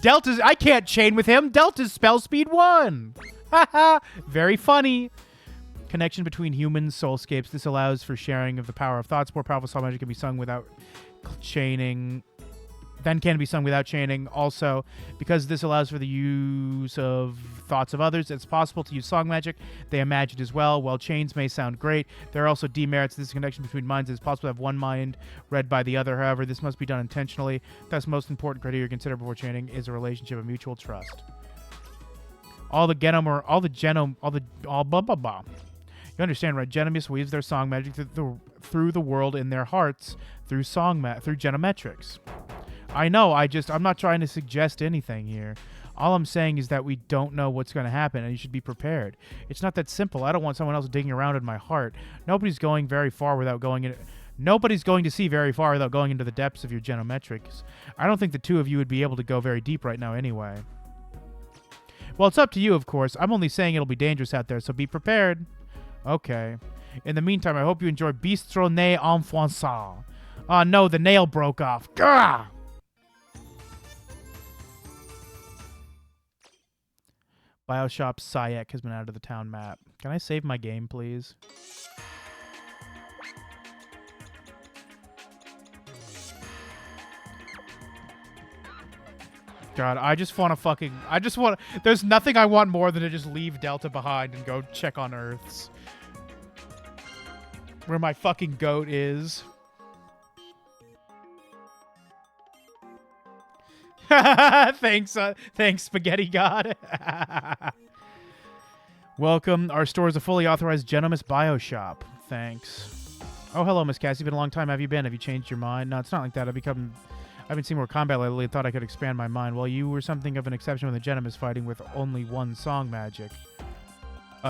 I can't chain with him. Delta's spell speed 1. Haha, very funny. Connection between humans, soulscapes. This allows for sharing of the power of thoughts. More powerful soul magic can be sung without chaining. Then can be sung without chaining. Also, because this allows for the use of thoughts of others, it's possible to use song magic they imagined as well. While chains may sound great, there are also demerits to this connection between minds. It's possible to have one mind read by the other. However, this must be done intentionally. Thus, most important criteria to consider before chaining is a relationship of mutual trust. All blah blah blah. You understand, right? Genomus weaves their song magic through the world in their hearts through through genometrics. I know, I'm not trying to suggest anything here. All I'm saying is that we don't know what's going to happen, and you should be prepared. It's not that simple. I don't want someone else digging around in my heart. Nobody's going to see very far without going into the depths of your genometrics. I don't think the two of you would be able to go very deep right now anyway. Well, it's up to you, of course. I'm only saying it'll be dangerous out there, so be prepared. Okay. In the meantime, I hope you enjoy Bistro Nez Enfoncé. Oh, no, the nail broke off. Gah! Bioshop Sayek has been added to the town map. Can I save my game, please? God, there's nothing I want more than to just leave Delta behind and go check on Earths. Where my fucking goat is. Thanks, Spaghetti God. Welcome. Our store is a fully authorized Genomus Bioshop. Thanks. Oh, hello, Miss Cassie. Been a long time. Have you been? Have you changed your mind? No, it's not like that. I've been seeing more combat lately and thought I could expand my mind. Well, you were something of an exception when the Genomus fighting with only one song magic.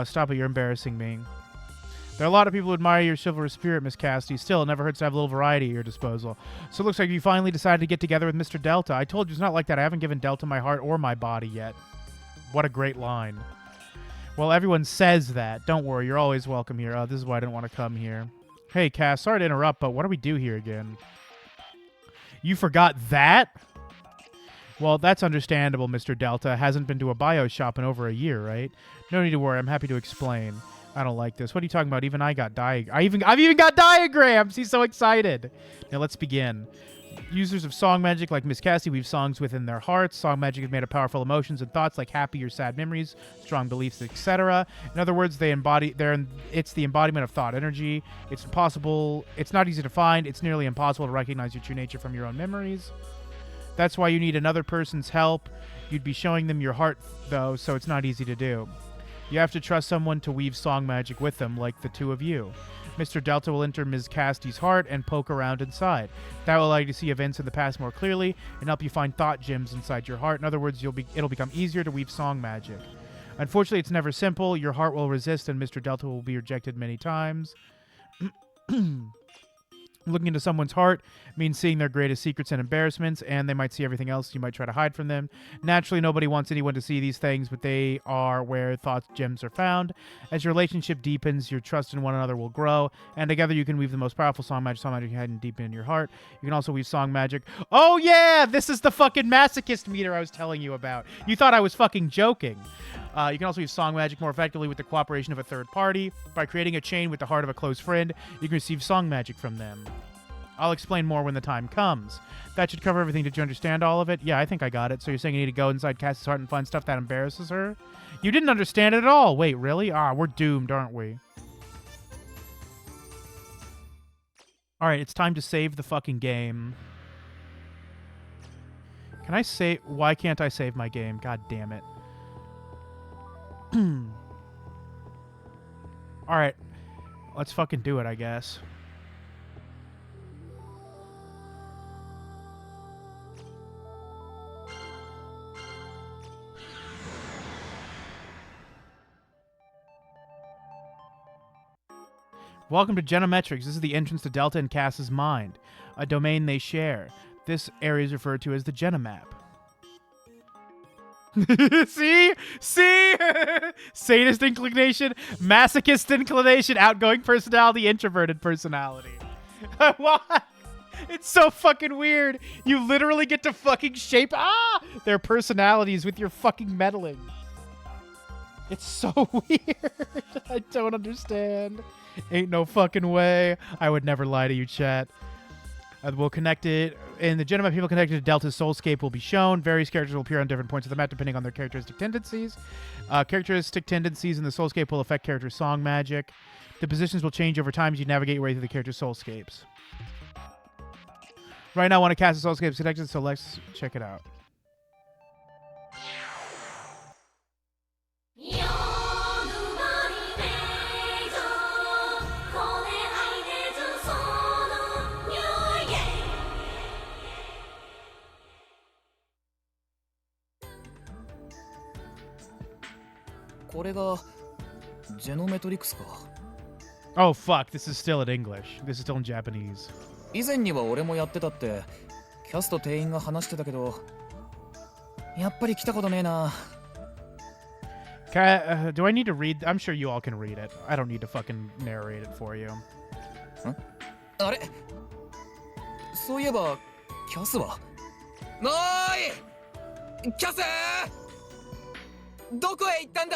Stop it. You're embarrassing me. There are a lot of people who admire your chivalrous spirit, Miss Cassidy. Still, it never hurts to have a little variety at your disposal. So it looks like you finally decided to get together with Mr. Delta. I told you it's not like that. I haven't given Delta my heart or my body yet. What a great line. Well, everyone says that. Don't worry, you're always welcome here. This is why I didn't want to come here. Hey, Cass, sorry to interrupt, but what do we do here again? You forgot that? Well, that's understandable, Mr. Delta. Hasn't been to a bio shop in over a year, right? No need to worry. I'm happy to explain. I don't like this. What are you talking about? Even I got I've even got diagrams. He's so excited. Now let's begin. Users of song magic like Miss Cassie weave songs within their hearts. Song magic is made of powerful emotions and thoughts like happy or sad memories, strong beliefs, etc. In other words, it's the embodiment of thought energy. It's not easy to find. It's nearly impossible to recognize your true nature from your own memories. That's why you need another person's help. You'd be showing them your heart, though, so it's not easy to do. You have to trust someone to weave song magic with them, like the two of you. Mr. Delta will enter Ms. Casty's heart and poke around inside. That will allow you to see events in the past more clearly and help you find thought gems inside your heart. In other words, it'll become easier to weave song magic. Unfortunately, it's never simple. Your heart will resist and Mr. Delta will be rejected many times. Looking into someone's heart means seeing their greatest secrets and embarrassments, and they might see everything else you might try to hide from them. Naturally, nobody wants anyone to see these things, but they are where thought gems are found. As your relationship deepens, your trust in one another will grow, and together you can weave the most powerful song magic hidden deep in your heart. You can also weave song magic. Oh yeah, this is the fucking masochist meter I was telling you about. You thought I was fucking joking. You can also use song magic more effectively with the cooperation of a third party. By creating a chain with the heart of a close friend, you can receive song magic from them. I'll explain more when the time comes. That should cover everything. Did you understand all of it? Yeah, I think I got it. So you're saying you need to go inside Cassie's heart and find stuff that embarrasses her? You didn't understand it at all. Wait, really? We're doomed, aren't we? Alright, it's time to save the fucking game. Can I save? Why can't I save my game? God damn it. Alright. Let's fucking do it, I guess. Welcome to Genometrics. This is the entrance to Delta and Cass's mind, a domain they share. This area is referred to as the Genomap. See? Sadist inclination, masochist inclination, outgoing personality, introverted personality. What? It's so fucking weird. You literally get to fucking shape their personalities with your fucking meddling. It's so weird. I don't understand. Ain't no fucking way. I would never lie to you, chat. We'll connect it. In the Genomap, people connected to Delta's Soulscape will be shown. Various characters will appear on different points of the map depending on their characteristic tendencies. Characteristic tendencies in the Soulscape will affect character song magic. The positions will change over time as you navigate your way through the character Soulscapes. Right now, one of Cass's Soulscapes connected, so let's check it out. Oh fuck, this is still in English. This is still in Japanese. 以前には俺もやってたってキャスト店員が話してたけどやっぱり来たことねえな。Do I need to read? I'm sure you all can read it. I don't need to fucking narrate it for you. あれそういえばキャスはなーいキャスどこへ行ったんだ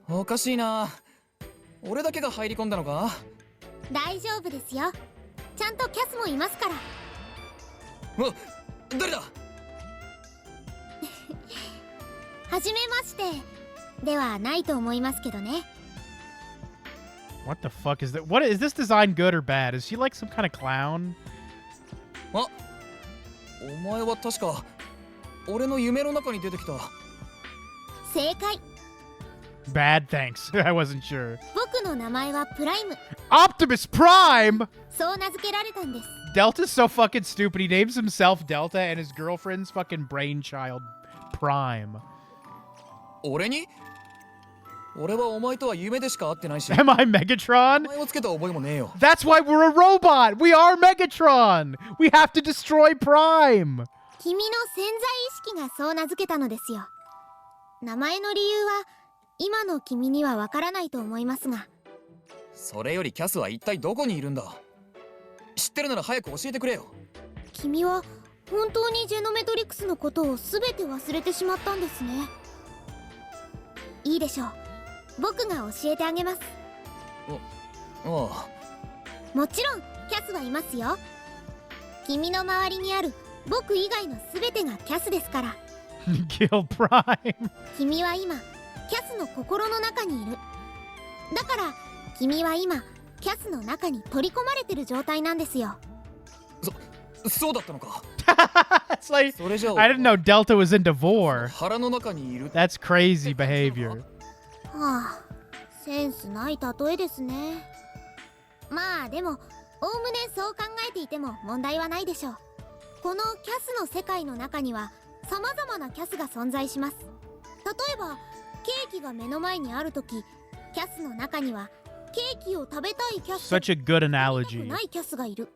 おかしいな俺だけが入り込んだのか大丈夫ですよちゃんとキャスもいますから誰だはじめましてではないと思いますけどね What the fuck is that? What is this design good or bad? Is she like some kind of clown? あお前は確か俺の夢の中に出てきた正解 Bad, thanks. I wasn't sure. 僕の名前はプライム Optimus Prime! そう名付けられたんです Delta's so fucking stupid. He names himself Delta and his girlfriend's fucking brainchild Prime. 俺に俺はお前とは夢でしか会ってないし Am I Megatron? お前をつけた覚えもねえよ That's why we're a robot! We are Megatron! We have to destroy Prime! 君の潜在意識がそう名付けたのですよ名前の理由は今の君にはわからないと思いますがそれよりキャスは一体どこにいるんだ知ってるなら早く教えてくれよ君は本当にジェノメトリクスのことを全て忘れてしまったんですねいいでしょう僕が教えてあげますあもちろんキャスはいますよ君の周りにある僕以外の全てがキャスですから Kill Prime! 君は今キャスの心の中にいるだから君は今キャスの中に取り込まれてる状態なんですよそうだったのか It's like, それじゃ I didn't know Delta was into vor. 腹の中にいる That's crazy behavior. はあセンスない例えですね。まあでもおおむねそう考えていても問題はないでしょう。このキャスの世界の中には様々なキャスが存在します。例えばケーキが目の前にあるとき、キャスの中にはケーキを食べたいキャスと Such a good 食べたく analogy. ないキャスがいる。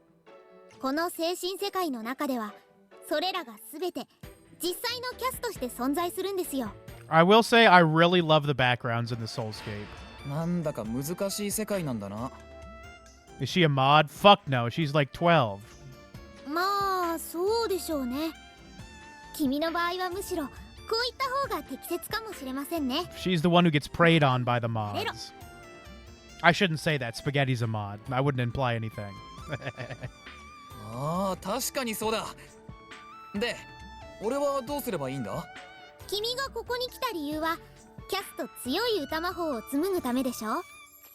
この精神世界の中ではそれらが全て実際のキャスとして存在するんですよ。 I will say I really love the backgrounds in the Soulscape. なんだか難しい世界なんだな。 Is she a mod? Fuck no, she's like 12. まあそうでしょうね。君の場合はむしろこういった方が適切かもしれませんね。 She's the one who gets preyed on by the mods. I shouldn't say that. Spaghetti's a mod. I wouldn't imply anything. ああ、確かにそうだ。で、俺はどうすればいいんだ？君がここに来た理由はキャスと強い歌魔法を紡ぐためでしょ。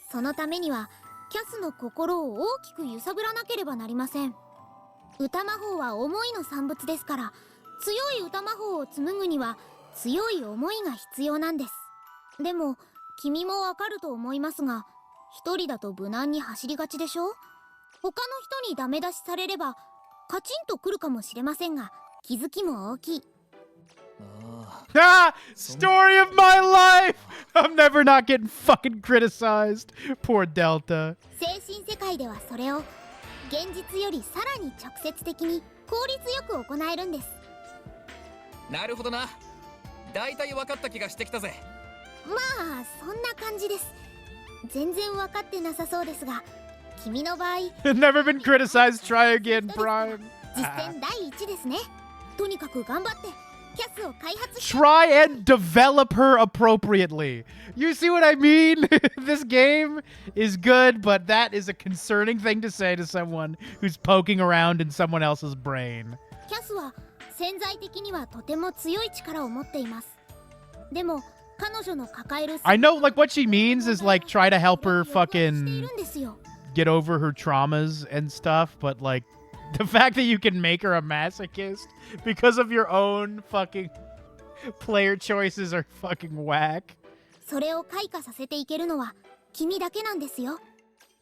そのためにはキャスの心を大きく揺さぶらなければなりません。歌魔法は思いの産物ですから、強い歌魔法を紡ぐには強い思いが必要なんです。でも君もわかると思いますが、一人だと無難に走りがちでしょ。他の人にダメ出しされればカチンとくるかもしれませんが、気づきも大きい。Ah! Story of my life! I'm never not getting fucking criticized. Poor Delta. 精神世界ではそれを現実よりさらに直接的に効率よく行えるんです。なるほどな。大体分かった気がしてきたぜ。まあそんな感じです。全然分かってなさそうですが、君の場合 Never been criticized. Try again, Prime. 実践第一ですね。とにかく頑張ってキャスを開発し Try and develop her appropriately. You see what I mean? This game is good, but that is a concerning thing to say to someone who's poking around in someone else's brain. キャスは潜在的にはとても強い力を持っています。でも彼女の抱える I know, like, what she means is, like, try to help her してい fucking るんですよ。 get over her traumas and stuff, but, like, the fact that you can make her a masochist because of your own fucking player choices are fucking whack. それを開花させていけるのは君だけなんですよ。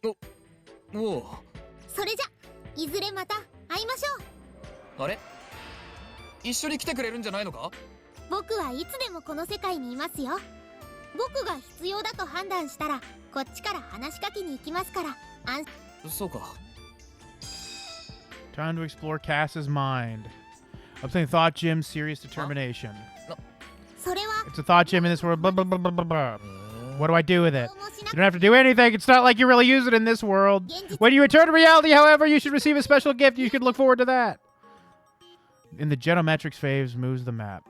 おう。それじゃいずれまた会いましょう。あれ？一緒に来てくれるんじゃないのか？僕はいつでもこの世界にいますよ。僕が必要だと判断したらこっちから話しかけに行きますから。そうか。Time to explore Cass's mind. Obtain thought gem, serious determination. それは It's a thought gem in this world. Blah, blah, blah, blah, blah, blah. What do I do with it? You don't have to do anything. It's not like you really use it in this world. When you return to reality, however, you should receive a special gift. You should look forward to that. In the Genometrics phase, moves the map.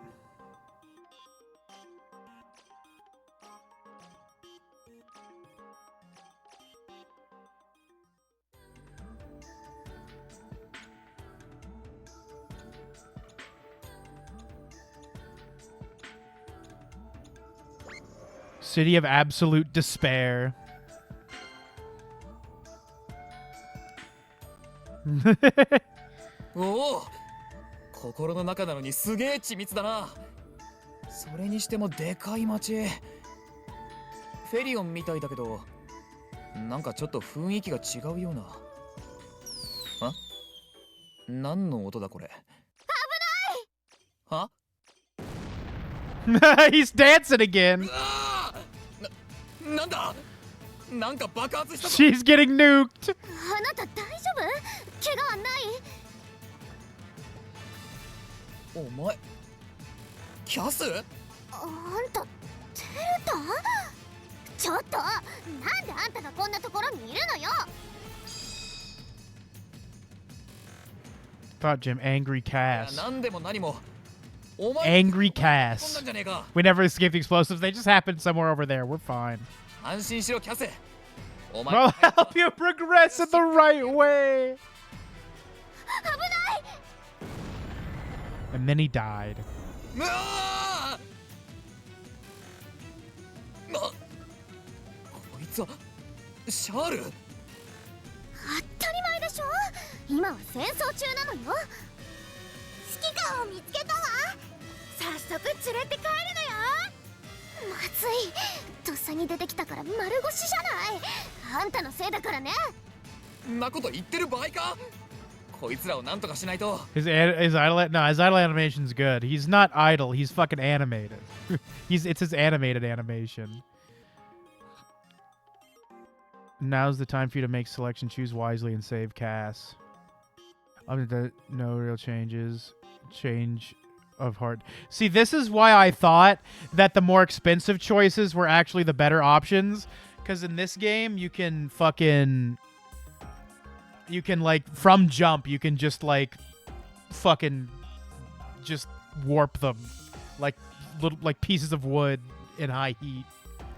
City of Absolute Despair. おお、心の中なのにすげえ緻密だな。それにしてもでかい街。フェリオンみたいだけど、なんかちょっと雰囲気が違うような。あ？何の音だこれ？危ない！は？ He's dancing again. なんだ？なんか爆発したぞ。 She's getting nuked. あなた大丈夫？怪我はない？お前、キャス？あんたテルタ？ちょっとなんであんたがこんなところにいるのよ。 Thought Jim, angry Cass. なんでも何も。お前 Angry こんなん Cass. じゃねえか。 We never escaped the explosives. They just happened somewhere over there. We're fine. 安心しろキャス。お前 I'll help you progress in the right way. 危ない。 And then he died. うわー！こいつはシャール？当たり前でしょ。今は戦争中なのよ。指揮官を見つけたわ。早速連れて帰るのよ。まずい。と戦に出てきたから丸腰じゃない。あんたのせいだからね。んなこと言ってる場合か。こいつらをなんとかしないと。His idle animation's good. He's not idle. He's fucking animated. It's his animated animation. Now's the time for you to make selection. Choose wisely and save Cass. No real changes. Change of heart. See, this is why I thought that the more expensive choices were actually the better options. Because in this game, you can fucking... You can, like, from jump, you can just, like, fucking just warp them. Like, little, like, pieces of wood in high heat.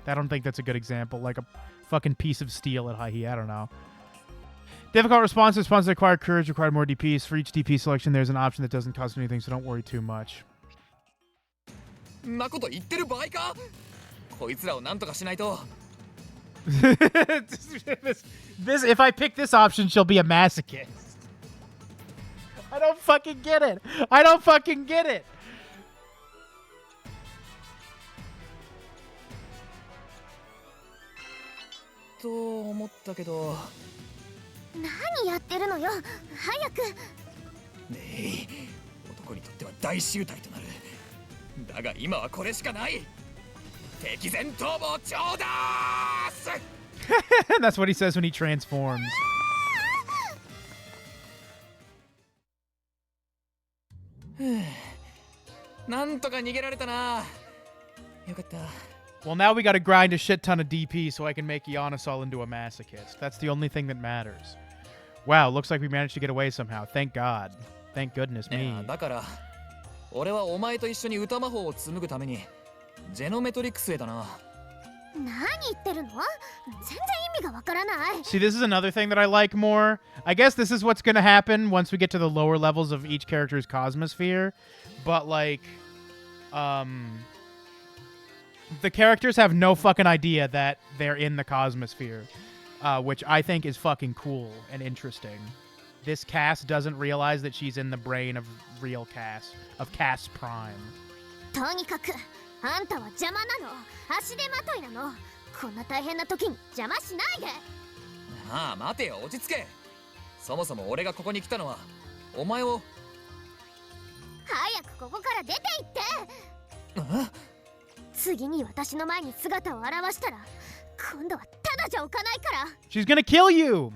I don't think that's a good example. Like a fucking piece of steel at high heat. I don't know. Difficult responses. Responses that require courage require more DPs. For each DP selection, there's an option that doesn't cost anything, so don't worry too much. んなこと言ってる場合か。こいつらをなんとかしないと。this if I pick this option, she'll be a masochist. I don't fucking get it. I don't fucking get it. と思ったけど。何やってるのよ。早く。ねえ、男にとっては大醜態となる。だが今はこれしかない。敵前逃亡ちょうだーす。That's what he says when he transforms. なんとか逃げられたな。よかった。Well, now we gotta grind a shit ton of DP so I can make Yanasol into a masochist. That's the only thing that matters. Wow, looks like we managed to get away somehow. Thank God. Thank goodness me. だから、俺はお前と一緒に歌魔法を紡ぐためにジェノメトリクスへだな。何言ってるの？全然意味がわからない。 See, this is another thing that I like more. I guess this is what's gonna happen once we get to the lower levels of each character's Cosmosphere. But, like, the characters have no fucking idea that they're in the Cosmosphere, which I think is fucking cool and interesting. This Cass doesn't realize that she's in the brain of real Cass, of Cass Prime. とにかく、あんたは邪魔なの。足手まといなの。こんな大変な時に邪魔しないで。ああ、待てよ、落ち着け。そもそも俺がここに来たのは、お前を。早くここから出て行って。次に私の前に姿を現したら、今度はただじゃおかないから。She's gonna kill you!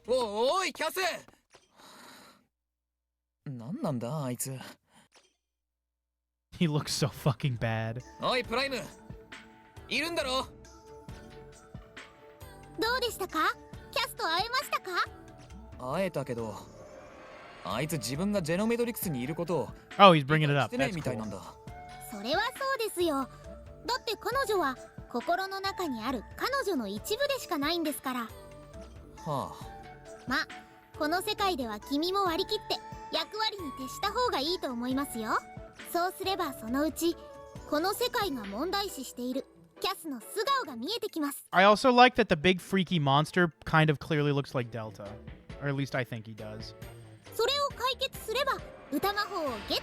おい、キャス。なんなんだ、あいつ。He looks so fucking bad. おい、プライム。いるんだろ。どうでしたか？キャスと会えましたか？会えたけど、あいつ自分がジェノメトリクスにいることを。Oh, he's bringing it up. してねえみたいなんだ。それはそうですよ。だって彼女は心の中にある彼女の一部でしかないんですから。はあ。ま、この世界では君も割り切って役割に徹した方がいいと思いますよ。そうすればそのうちこの世界が問題視しているキャスの素顔が見えてきます。I also like that the big freaky monster kind of clearly looks like Delta. Or at least I think he does. それを解決すれば歌魔法をゲッ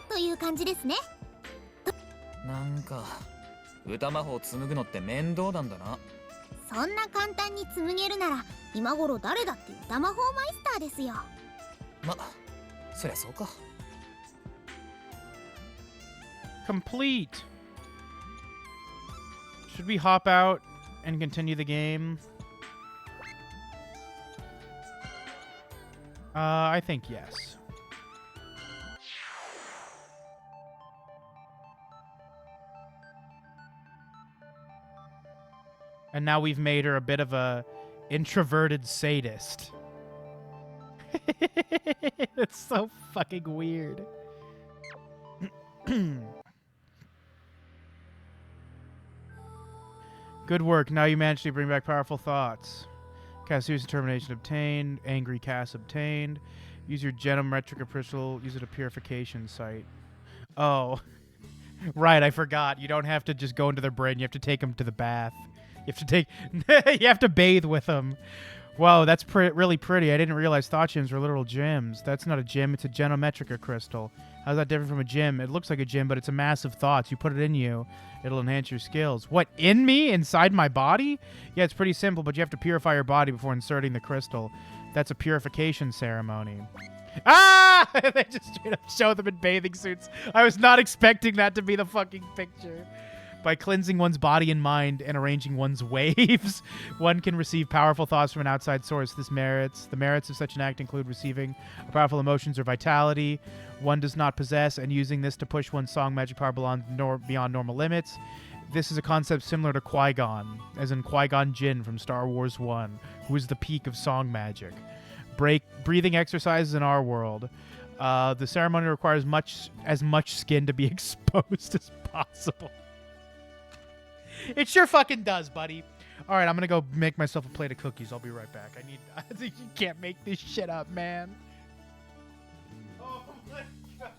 トという感じですね。なんか歌魔法紡ぐのって面倒なんだな。そんな簡単に紡げるなら今頃誰だって歌魔法マイスターですよ。ま、そりゃそうか。Complete. Should we hop out and continue the game? I think yes. And now we've made her a bit of a introverted sadist. It's so fucking weird. Good work. Now you managed to bring back powerful thoughts. Cass's determination obtained. Angry Cass obtained. Use your Genometric Crystal. Use it a purification site. Oh. Right, I forgot. You don't have to just go into their brain. You have to take them to the bath. You have to take... you have to bathe with them. Whoa, that's really pretty. I didn't realize thought gems were literal gems. That's not a gem, it's a genometrica crystal. How's that different from a gem? It looks like a gem, but it's a mass of thoughts. You put it in you, it'll enhance your skills. What, in me? Inside my body? Yeah, it's pretty simple, but you have to purify your body before inserting the crystal. That's a purification ceremony. Ah! They just straight up show them in bathing suits. I was not expecting that to be the fucking picture. By cleansing one's body and mind and arranging one's waves, one can receive powerful thoughts from an outside source. The merits of such an act include receiving powerful emotions or vitality one does not possess, and using this to push one's song magic power beyond normal limits. This is a concept similar to Qui-Gon, as in Qui-Gon Jinn from Star Wars 1, who is the peak of song magic. Breathing exercises in our world. The ceremony requires as much skin to be exposed as possible. It sure fucking does, buddy. All right, I'm gonna go make myself a plate of cookies. I'll be right back. I think you can't make this shit up, man. Oh my god.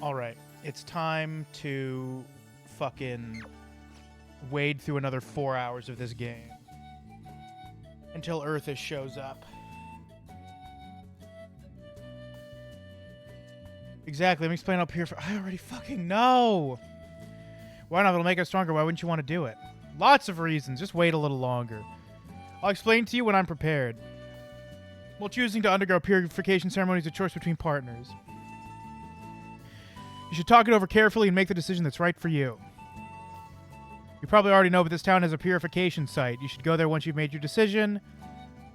Alright, it's time to fucking wade through another 4 hours of this game. Until Earthus shows up. Exactly, let me explain up here for— I already fucking know! Why not? It'll make us stronger. Why wouldn't you want to do it? Lots of reasons. Just wait a little longer. I'll explain to you when I'm prepared. While choosing to undergo purification ceremonies, a choice between partners. You should talk it over carefully and make the decision that's right for you. You probably already know, but this town has a purification site. You should go there once you've made your decision.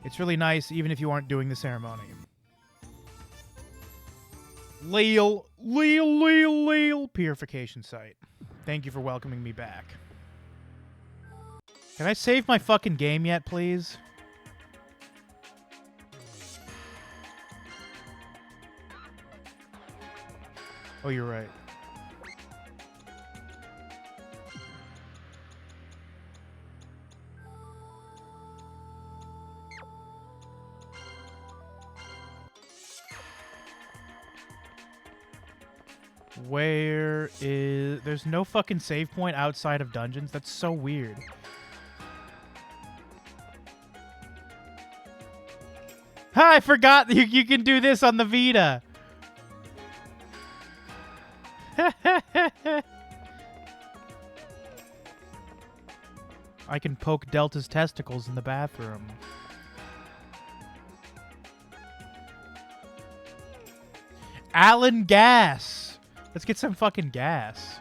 It's really nice, even if you aren't doing the ceremony. Leal. Purification site. Thank you for welcoming me back. Can I save my fucking game yet, please? Oh, you're right. Where is... There's no fucking save point outside of dungeons? That's so weird. Ha! I forgot that you can do this on the Vita! I can poke Delta's testicles in the bathroom. Alan gas! Let's get some fucking gas.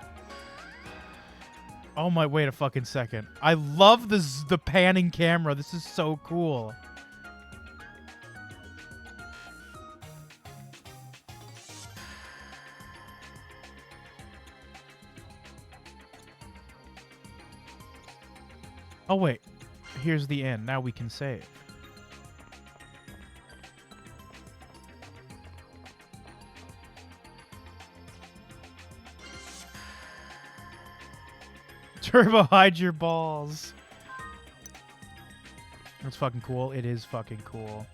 Oh my, wait a fucking second. I love the panning camera. This is so cool. Oh wait, here's the end. Now we can save. Turbo, hide your balls. That's fucking cool. It is fucking cool.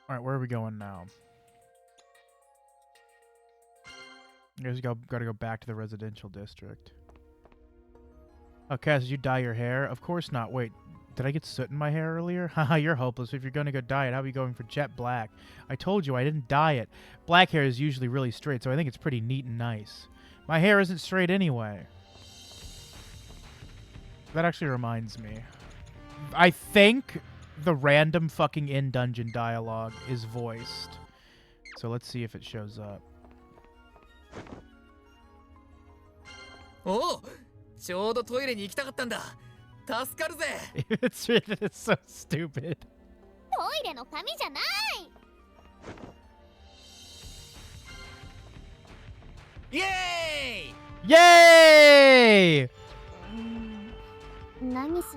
Alright, where are we going now? I guess gotta go back to the residential district. Oh, Cass, did you dye your hair? Of course not. Wait, did I get soot in my hair earlier? Haha, you're hopeless. If you're gonna go dye it, how are you going for jet black? I told you I didn't dye it. Black hair is usually really straight, so I think it's pretty neat and nice. My hair isn't straight anyway. That actually reminds me. I think the random fucking in-dungeon dialogue is voiced. So let's see if it shows up. Oh, ちょうどトイレに行きたかったんだ。助かるぜ。It's so stupid. トイレの紙じゃない。イエーイ。イエーイ。何そ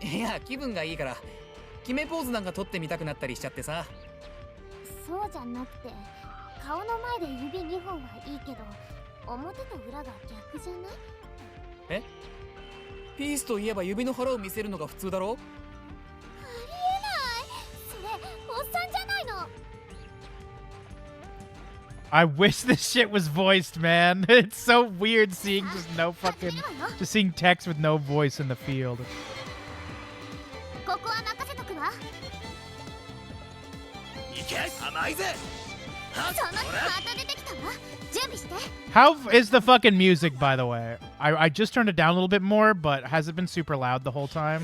れ。いや、気分がいいから決めポーズなんか撮ってみたくなったりしちゃってさ。そうじゃなくて、顔の前で指2本はいいけど、表と裏が逆じゃない？え？ピースといえば指の腹を見せるのが普通だろ？ありえない。それおっさんじゃないの。I wish this shit was voiced, man. It's so weird seeing just seeing text with no voice in the field. ここは任せとくわ。行け、甘いぜ。そのまた出てきたわ。準備して。How is the fucking music, by the way? I just turned it down a little bit more, but has it been super loud the whole time?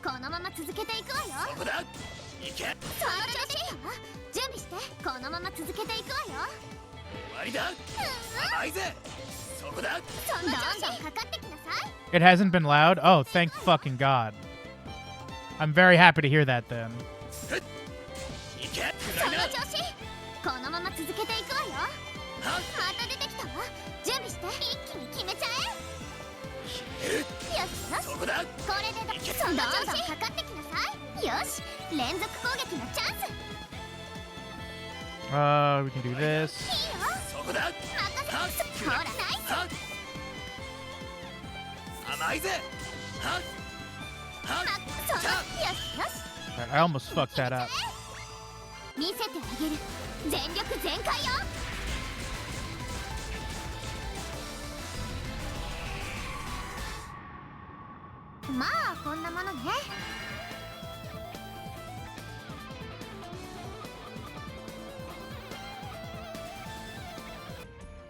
このまま続けていくわよ。そこだ。行け。その調子。準備して。このまま続けていくわよ。終わりだ。甘いぜ。そこだ。その調子。どんどんかかってきなさい。It hasn't been loud? Oh, thank fucking God. I'm very happy to hear that then. 行け。その調子。このまま続けていくわよ。また出てきたわ。準備して。一気に決めちゃえ。よしよし。そこだ。これでどんどんかかってきなさい。よし。連続攻撃のチャンス。We can do this. いいよ。そこだ。任せて。ほらナイス。甘いぜ。そのよしよし。Alright, I almost fucked that up. 見せてあげる。全力全開よ。まあこんなものね。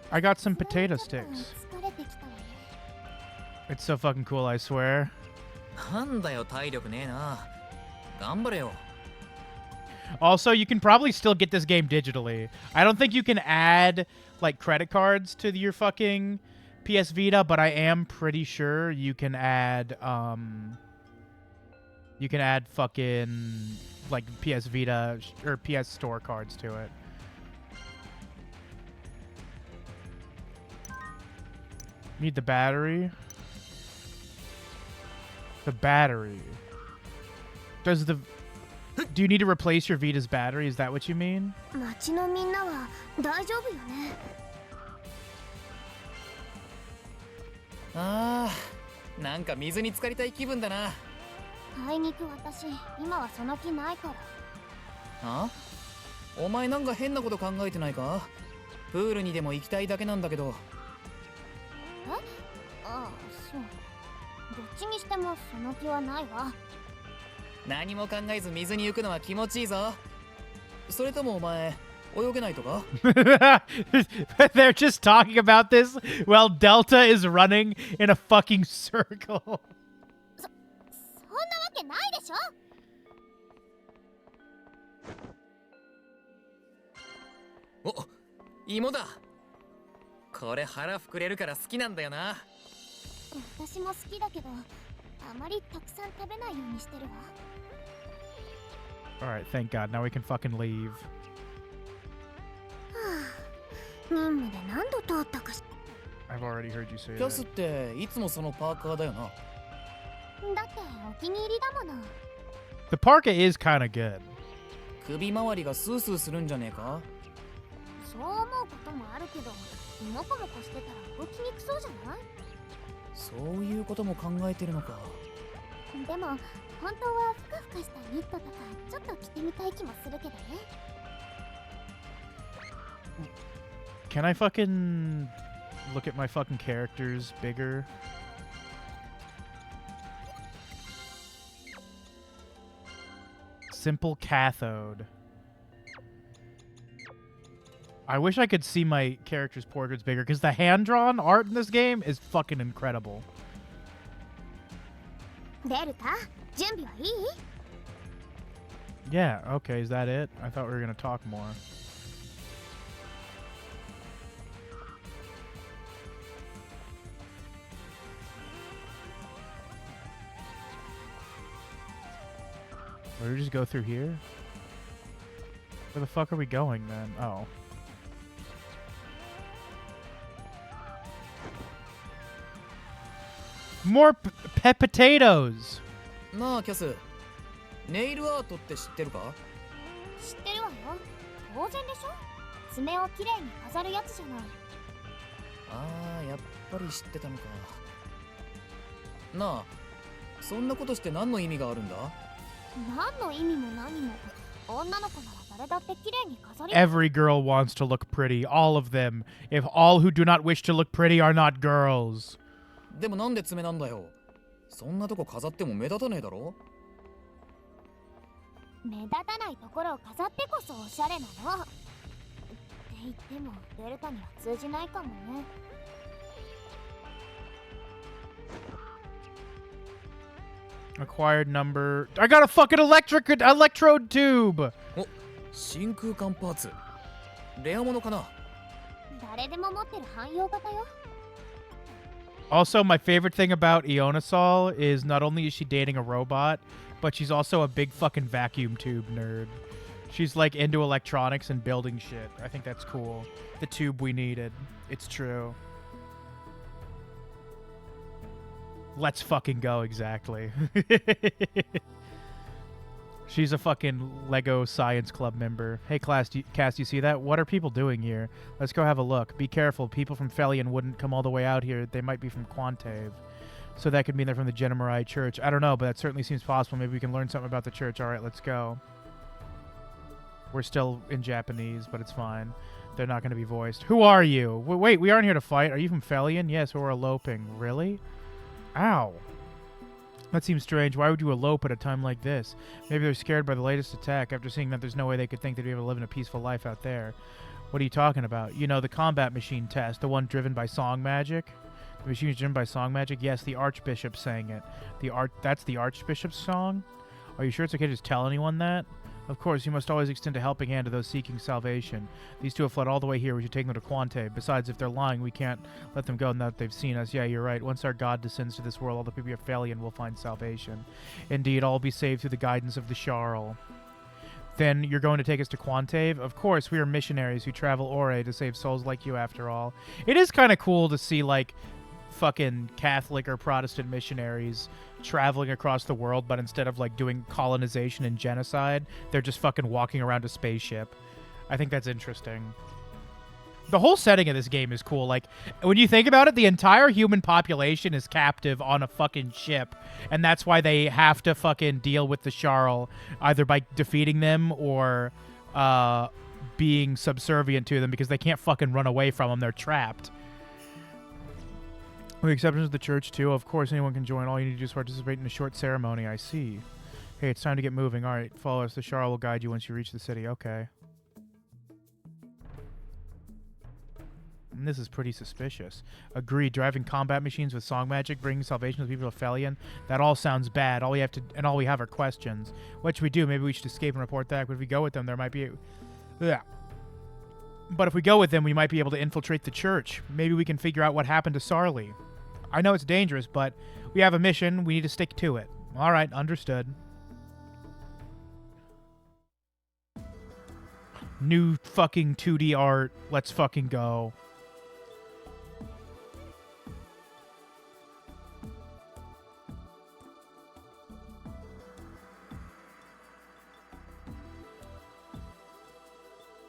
I got some potato sticks. 疲れてきたわね。 It's so fucking cool, I swear. なんだよ体力ねえな。頑張れよ。 Also, you can probably still get this game digitally. I don't think you can add, like, credit cards to your fucking PS Vita, but I am pretty sure you can add, fucking, like, PS Vita or PS Store cards to it. Need the battery. The battery. Does the... Do you need to replace your Vita's battery? Is that what you mean? 町のみんなは大丈夫よね。ああ、なんか水に浸かりたい気分だな。あいにく私、今はその気ないから。あ？お前なんか変なこと考えてないか？プールにでも行きたいだけなんだけど。え？ああ、そう。どっちにしてもその気はないわ。何も考えず水に行くのは気持ちいいぞ。それともお前泳げないとか？ They're just talking about this while Delta is running in a fucking circle. そんなわけないでしょ。お、芋だ。これ腹膨れるから好きなんだよな。私も好きだけど、あまりたくさん食べないようにしてるわ。Alright, thank God. Now we can fucking leave. 任務で何度通ったかし。 I've already heard you say キャスっ that. ていつもそのパーカーだよな。だってお気に入りだもの。The parka is kind of good. 首周りがスースーするんじゃねえか？そう思うこともあるけど、モコモコしてたら動きにくそうじゃない？そういうことも考えてるのか。でも本当はふかふかしたニットとかちょっと着てみたい気もするけどね。 Can I fucking look at my fucking characters bigger? Simple cathode. I wish I could see my characters' portraits bigger because the hand-drawn art in this game is fucking incredible. デルタ、準備はいい？ Yeah, okay, is that it? I thought we were gonna talk more. Did we just go through here? Where the fuck are we going then? Oh. More potatoes! なあキャス、ネイルアートって知ってるか？知ってるわよ。当然でしょ。爪をきれいに飾るやつじゃない。ああ、やっぱり知ってたのか。なあ、そんなことして何の意味があるんだ？何の意味も何も。女の子なら誰だってきれいに飾り。 Every girl wants to look pretty. All of them. If all who do not wish to look pretty are not girls. でもなんで爪なんだよ。そんなとこ飾っても目立たねえだろ。目立たないところを飾ってこそおしゃれなの。って言ってもデルタには通じないかもね。 Acquired number. I got a fucking electrode tube! お、真空管パーツ。レアものかな？誰でも持ってる汎用型よ。 Also, my favorite thing about Ionasol is not only is she dating a robot, but she's also a big fucking vacuum tube nerd. She's like into electronics and building shit. I think that's cool. The tube we needed. It's true. Let's fucking go, exactly. She's a fucking Lego Science Club member. Hey, Cass, do you see that? What are people doing here? Let's go have a look. Be careful. People from Felion wouldn't come all the way out here. They might be from Quantave. So that could mean they're from the Genemarai Church. I don't know, but that certainly seems possible. Maybe we can learn something about the church. All right, let's go. We're still in Japanese, but it's fine. They're not going to be voiced. Who are you? Wait, we aren't here to fight. Are you from Felion? Yes, we're eloping. Really? Ow. That seems strange. Why would you elope at a time like this? Maybe they're scared by the latest attack after seeing that there's no way they could think they'd be able to live in a peaceful life out there. What are you talking about? You know, the combat machine test, the one driven by song magic? The machine is driven by song magic? Yes, the Archbishop sang it. That's the Archbishop's song? Are you sure it's okay to just tell anyone that? Of course, you must always extend a helping hand to those seeking salvation. These two have fled all the way here. We should take them to Quante. Besides, if they're lying, we can't let them go now that they've seen us. Yeah, you're right. Once our God descends to this world, all the people of Felion will find salvation. Indeed, all will be saved through the guidance of the Sharl. Then you're going to take us to Quantave? Of course, we are missionaries who travel Ore to save souls like you after all. It is kind of cool to see, like, fucking Catholic or Protestant missionaries traveling across the world, but instead of like doing colonization and genocide, they're just fucking walking around a spaceship. I think that's interesting. The whole setting of this game is cool. Like, when you think about it, the entire human population is captive on a fucking ship, and that's why they have to fucking deal with the Sharl, either by defeating them or being subservient to them, because they can't fucking run away from them. They're trapped. With the exceptions of the church, too. Of course, anyone can join. All you need to do is participate in a short ceremony. I see. Hey, it's time to get moving. All right, follow us. The Sharl will guide you once you reach the city. Okay. And this is pretty suspicious. Agreed. Driving combat machines with song magic, bringing salvation to the people of Felion. That all sounds bad. All we have are questions. What should we do? Maybe we should escape and report back. But if we go with them, there might be... Yeah. But if we go with them, we might be able to infiltrate the church. Maybe we can figure out what happened to Sarli. I know it's dangerous, but we have a mission. We need to stick to it. All right, understood. New fucking 2D art. Let's fucking go.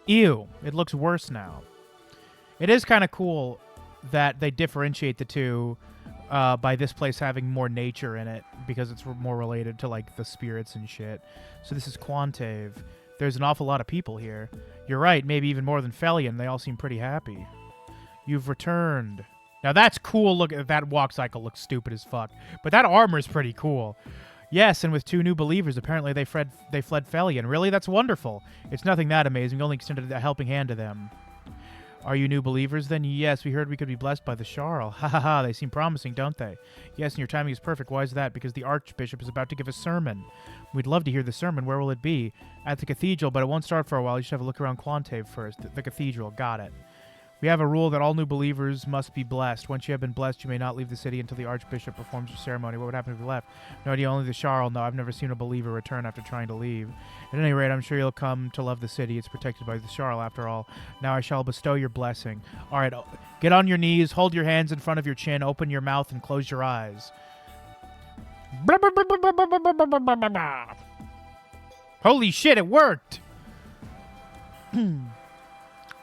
Ew, it looks worse now. It is kind of cool that they differentiate the two by this place having more nature in it, because it's more related to, like, the spirits and shit. So this is Quantave. There's an awful lot of people here. You're right, maybe even more than Felion. They all seem pretty happy. You've returned. Now that's cool. Look, that walk cycle looks stupid as fuck. But that armor's pretty cool. Yes, and with 2 new believers, apparently they fled Felion. Really? That's wonderful. It's nothing that amazing. We only extended a helping hand to them. Are you new believers then? Yes, we heard we could be blessed by the Sharl. Ha ha ha, they seem promising, don't they? Yes, and your timing is perfect. Why is that? Because the Archbishop is about to give a sermon. We'd love to hear the sermon. Where will it be? At the cathedral, but it won't start for a while. You should have a look around Quantave first. The cathedral. Got it. We have a rule that all new believers must be blessed. Once you have been blessed, you may not leave the city until the Archbishop performs the ceremony. What would happen if we left? No idea, only the Sharl know. I've never seen a believer return after trying to leave. At any rate, I'm sure you'll come to love the city. It's protected by the Sharl, after all. Now I shall bestow your blessing. All right, get on your knees, hold your hands in front of your chin, open your mouth, and close your eyes. Holy shit, it worked!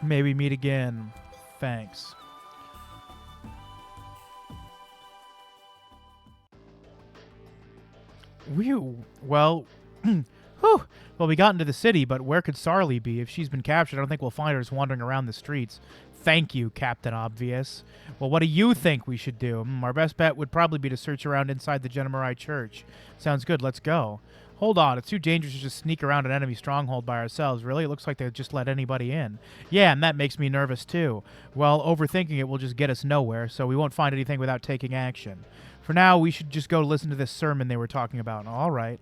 May we meet again. Thanks. Well, whew. Well, we got into the city, but where could Sarli be? If she's been captured, I don't think we'll find her just wandering around the streets. Thank you, Captain Obvious. Well, what do you think we should do? Our best bet would probably be to search around inside the Genemarai Church. Sounds good. Let's go. Hold on, it's too dangerous to just sneak around an enemy stronghold by ourselves. Really? It looks like they'd just let anybody in. Yeah, and that makes me nervous too. Well, overthinking it will just get us nowhere, so we won't find anything without taking action. For now, we should just go listen to this sermon they were talking about. All right.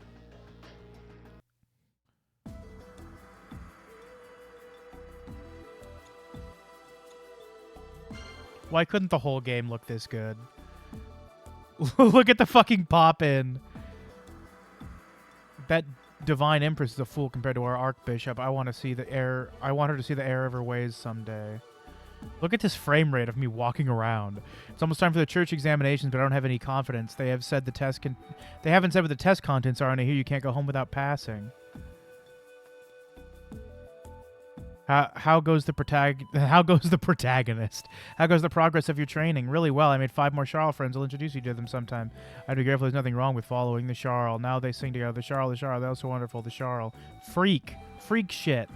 Why couldn't the whole game look this good? Look at the fucking pop-in. That Divine Empress is a fool compared to our Archbishop. I want to see the error. I want her to see the error of her ways someday. Look at this frame rate of me walking around. It's almost time for the church examinations, but I don't have any confidence. They have said the test can. They haven't said what the test contents are, and I hear you can't go home without passing. How goes the protagonist? How goes the progress of your training? Really well. I made 5 more Charl friends. I'll introduce you to them sometime. I'd be careful. There's nothing wrong with following the Charl. Now they sing together. The Charl, the Charl. They're so wonderful. The Charl. Freak shit.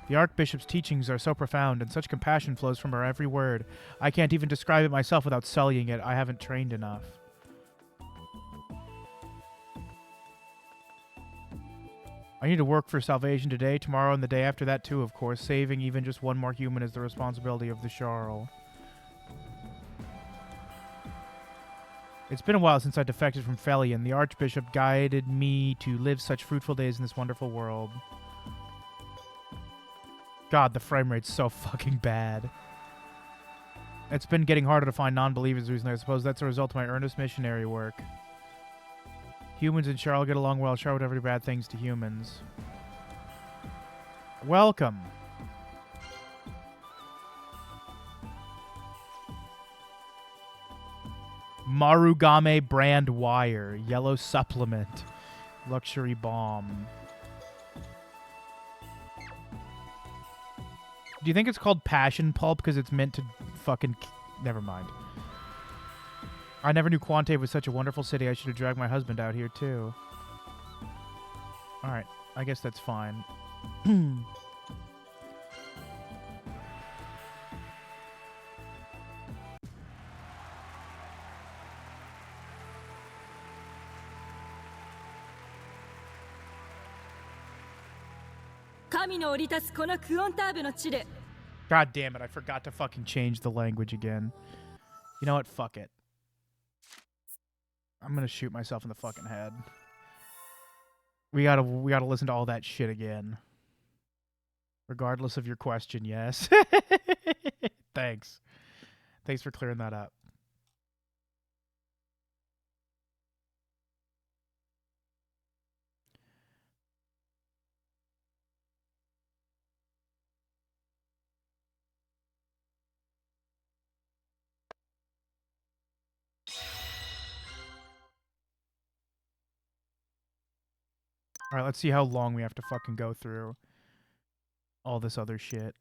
The Archbishop's teachings are so profound, and such compassion flows from her every word. I can't even describe it myself without sullying it. I haven't trained enough. I need to work for salvation today, tomorrow, and the day after that too, of course. Saving even just one more human is the responsibility of the Charl. It's been a while since I defected from Felion. The Archbishop guided me to live such fruitful days in this wonderful world. God, the frame rate's so fucking bad. It's been getting harder to find non-believers recently. I suppose that's a result of my earnest missionary work. Humans and Charl get along well. Charl would never do bad things to humans. Welcome. Marugame brand wire. Yellow supplement. Luxury bomb. Do you think it's called passion pulp because it's meant to fucking... Never mind. I never knew Quante was such a wonderful city. I should have dragged my husband out here, too. Alright. I guess that's fine. God damn it, I forgot to fucking change the language again. You know what? Fuck it. I'm gonna shoot myself in the fucking head. We gotta listen to all that shit again. Regardless of your question, yes. Thanks. Thanks for clearing that up. Alright, let's see how long we have to fucking go through all this other shit.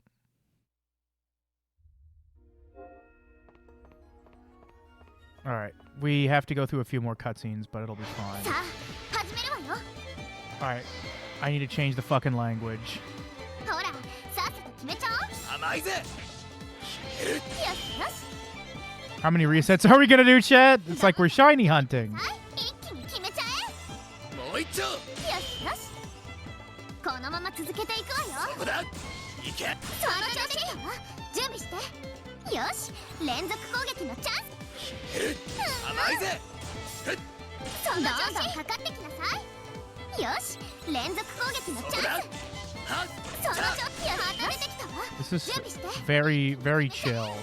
Alright, we have to go through a few more cutscenes, but it'll be fine. Alright, I need to change the fucking language. How many resets are we gonna do, chat? It's like we're shiny hunting. This is very, very chill.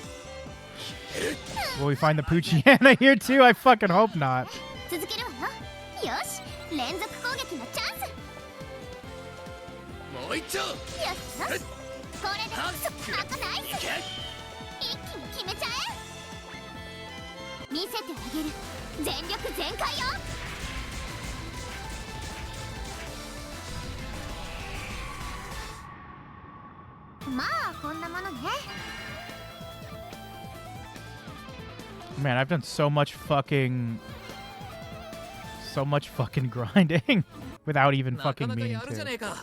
Will we find the Poochyena here too? I fucking hope not. Man, I've done so much fucking grinding without even fucking meaning to.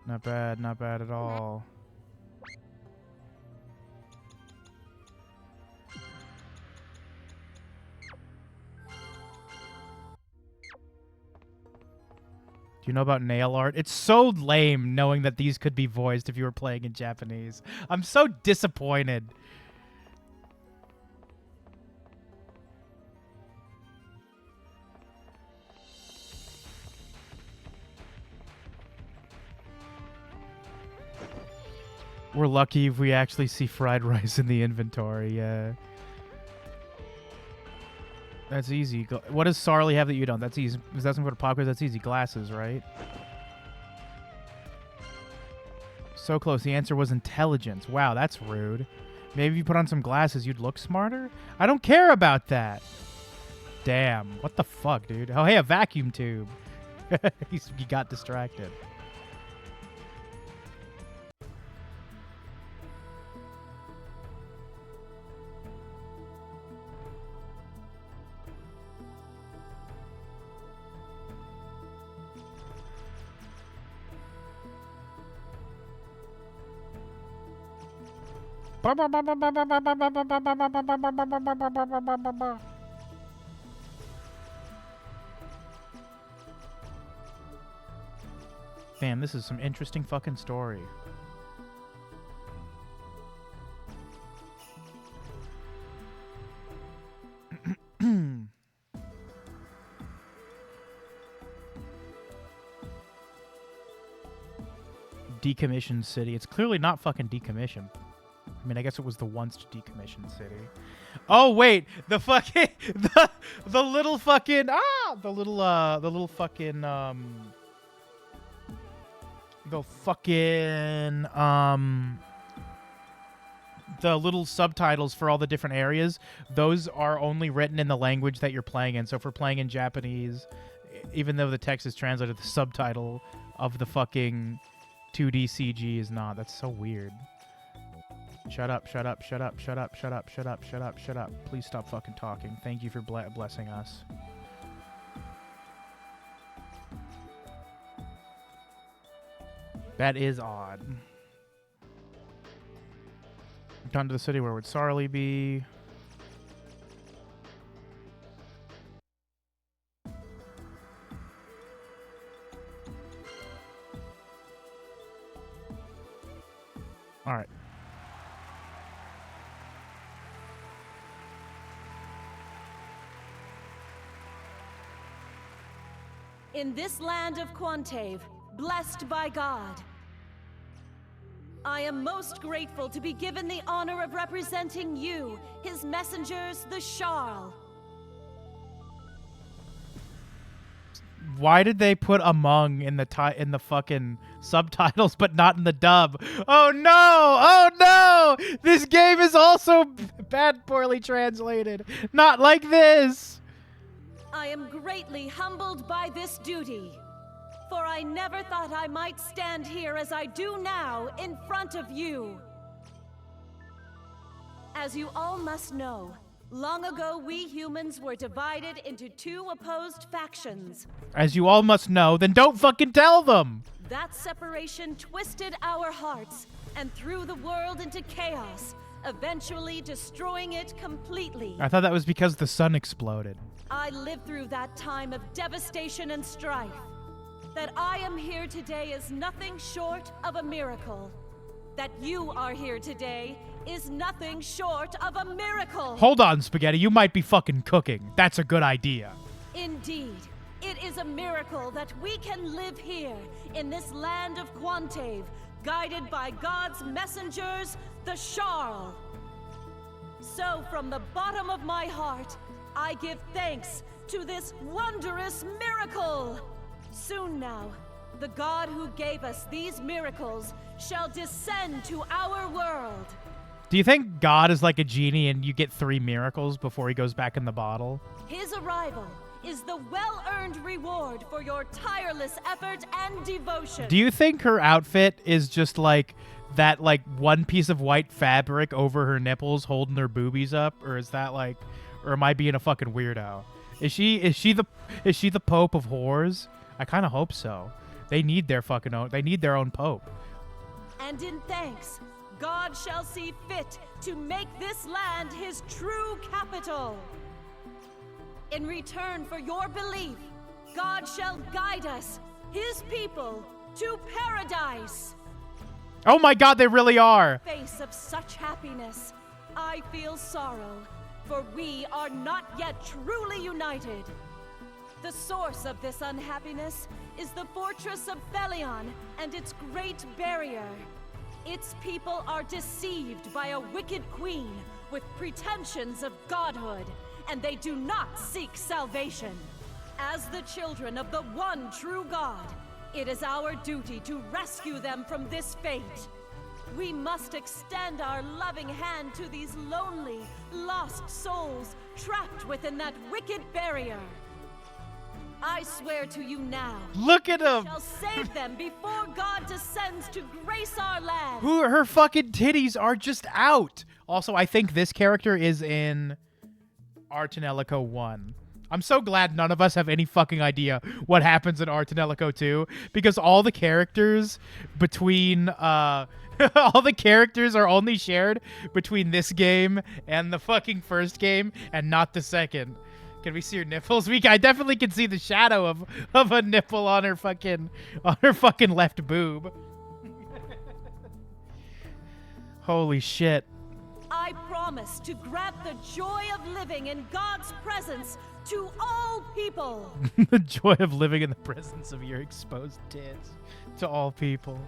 Not bad at all. Do you know about nail art? It's so lame knowing that these could be voiced if you were playing in Japanese. I'm so disappointed. We're lucky if we actually see fried rice in the inventory, yeah. That's easy. What does Sarli have that you don't? That's easy. Is that something for pop quiz? That's easy. Glasses, right? So close. The answer was intelligence. Wow, that's rude. Maybe if you put on some glasses, you'd look smarter? I don't care about that. Damn. What the fuck, dude? Oh, hey, a vacuum tube. He got distracted. Damn, this is some interesting fucking story. Decommissioned city. It's clearly not fucking decommissioned. I mean, I guess it was the once decommissioned city. Oh wait, the fucking the little fucking the little fucking the little subtitles for all the different areas, those are only written in the language that you're playing in. So if we're playing in Japanese, even though the text is translated, the subtitle of the fucking 2D CG is not. That's so weird. Shut up, shut up, shut up, shut up, shut up, shut up, shut up, shut up. Please stop fucking talking. Thank you for blessing us. That is odd. Gone to the city, where would Sarli be? All right. In this land of Quantave, blessed by God, I am most grateful to be given the honor of representing you, his messengers, the Sharl. Why did they put "among" in the fucking subtitles, but not in the dub? Oh no! Oh no! This game is also bad, poorly translated. Not like this. I am greatly humbled by this duty, for I never thought I might stand here as I do now in front of you. As you all must know, long ago we humans were divided into two opposed factions. As you all must know, then don't fucking tell them! That separation twisted our hearts and threw the world into chaos, eventually destroying it completely. I thought that was because the sun exploded. I lived through that time of devastation and strife. That I am here today is nothing short of a miracle. That you are here today is nothing short of a miracle. Hold on, Spaghetti. You might be fucking cooking. That's a good idea. Indeed. It is a miracle that we can live here in this land of Quantave, guided by God's messengers, the Sharl. So from the bottom of my heart, I give thanks to this wondrous miracle. Soon now, the God who gave us these miracles shall descend to our world. Do you think God is like a genie and you get 3 miracles before he goes back in the bottle? His arrival is the well-earned reward for your tireless effort and devotion. Do you think her outfit is just like that, like one piece of white fabric over her nipples holding her boobies up, or is that like, or am I being a fucking weirdo? Is she the Pope of whores? I kind of hope so. They need their fucking own. They need their own pope. And in thanks, God shall see fit to make this land his true capital. In return for your belief, God shall guide us, his people, to paradise. Oh my God, they really are. In the face of such happiness, I feel sorrow, for we are not yet truly united. The source of this unhappiness is the fortress of Felion and its great barrier. Its people are deceived by a wicked queen with pretensions of godhood, and they do not seek salvation. As the children of the one true God, it is our duty to rescue them from this fate. We must extend our loving hand to these lonely, lost souls trapped within that wicked barrier. I swear to you now. Look at him. Shall save them before God descends to grace our land. Her fucking titties are just out. Also, I think this character is in Arch and Ellico 1. I'm so glad none of us have any fucking idea what happens in Artanelico 2, because all the characters between all the characters are only shared between this game and the fucking first game and not the second. Can we see her nipples? I definitely can see the shadow of a nipple on her fucking left boob. Holy shit. I promise to grant the joy of living in God's presence to all people. The joy of living in the presence of your exposed tits to all people.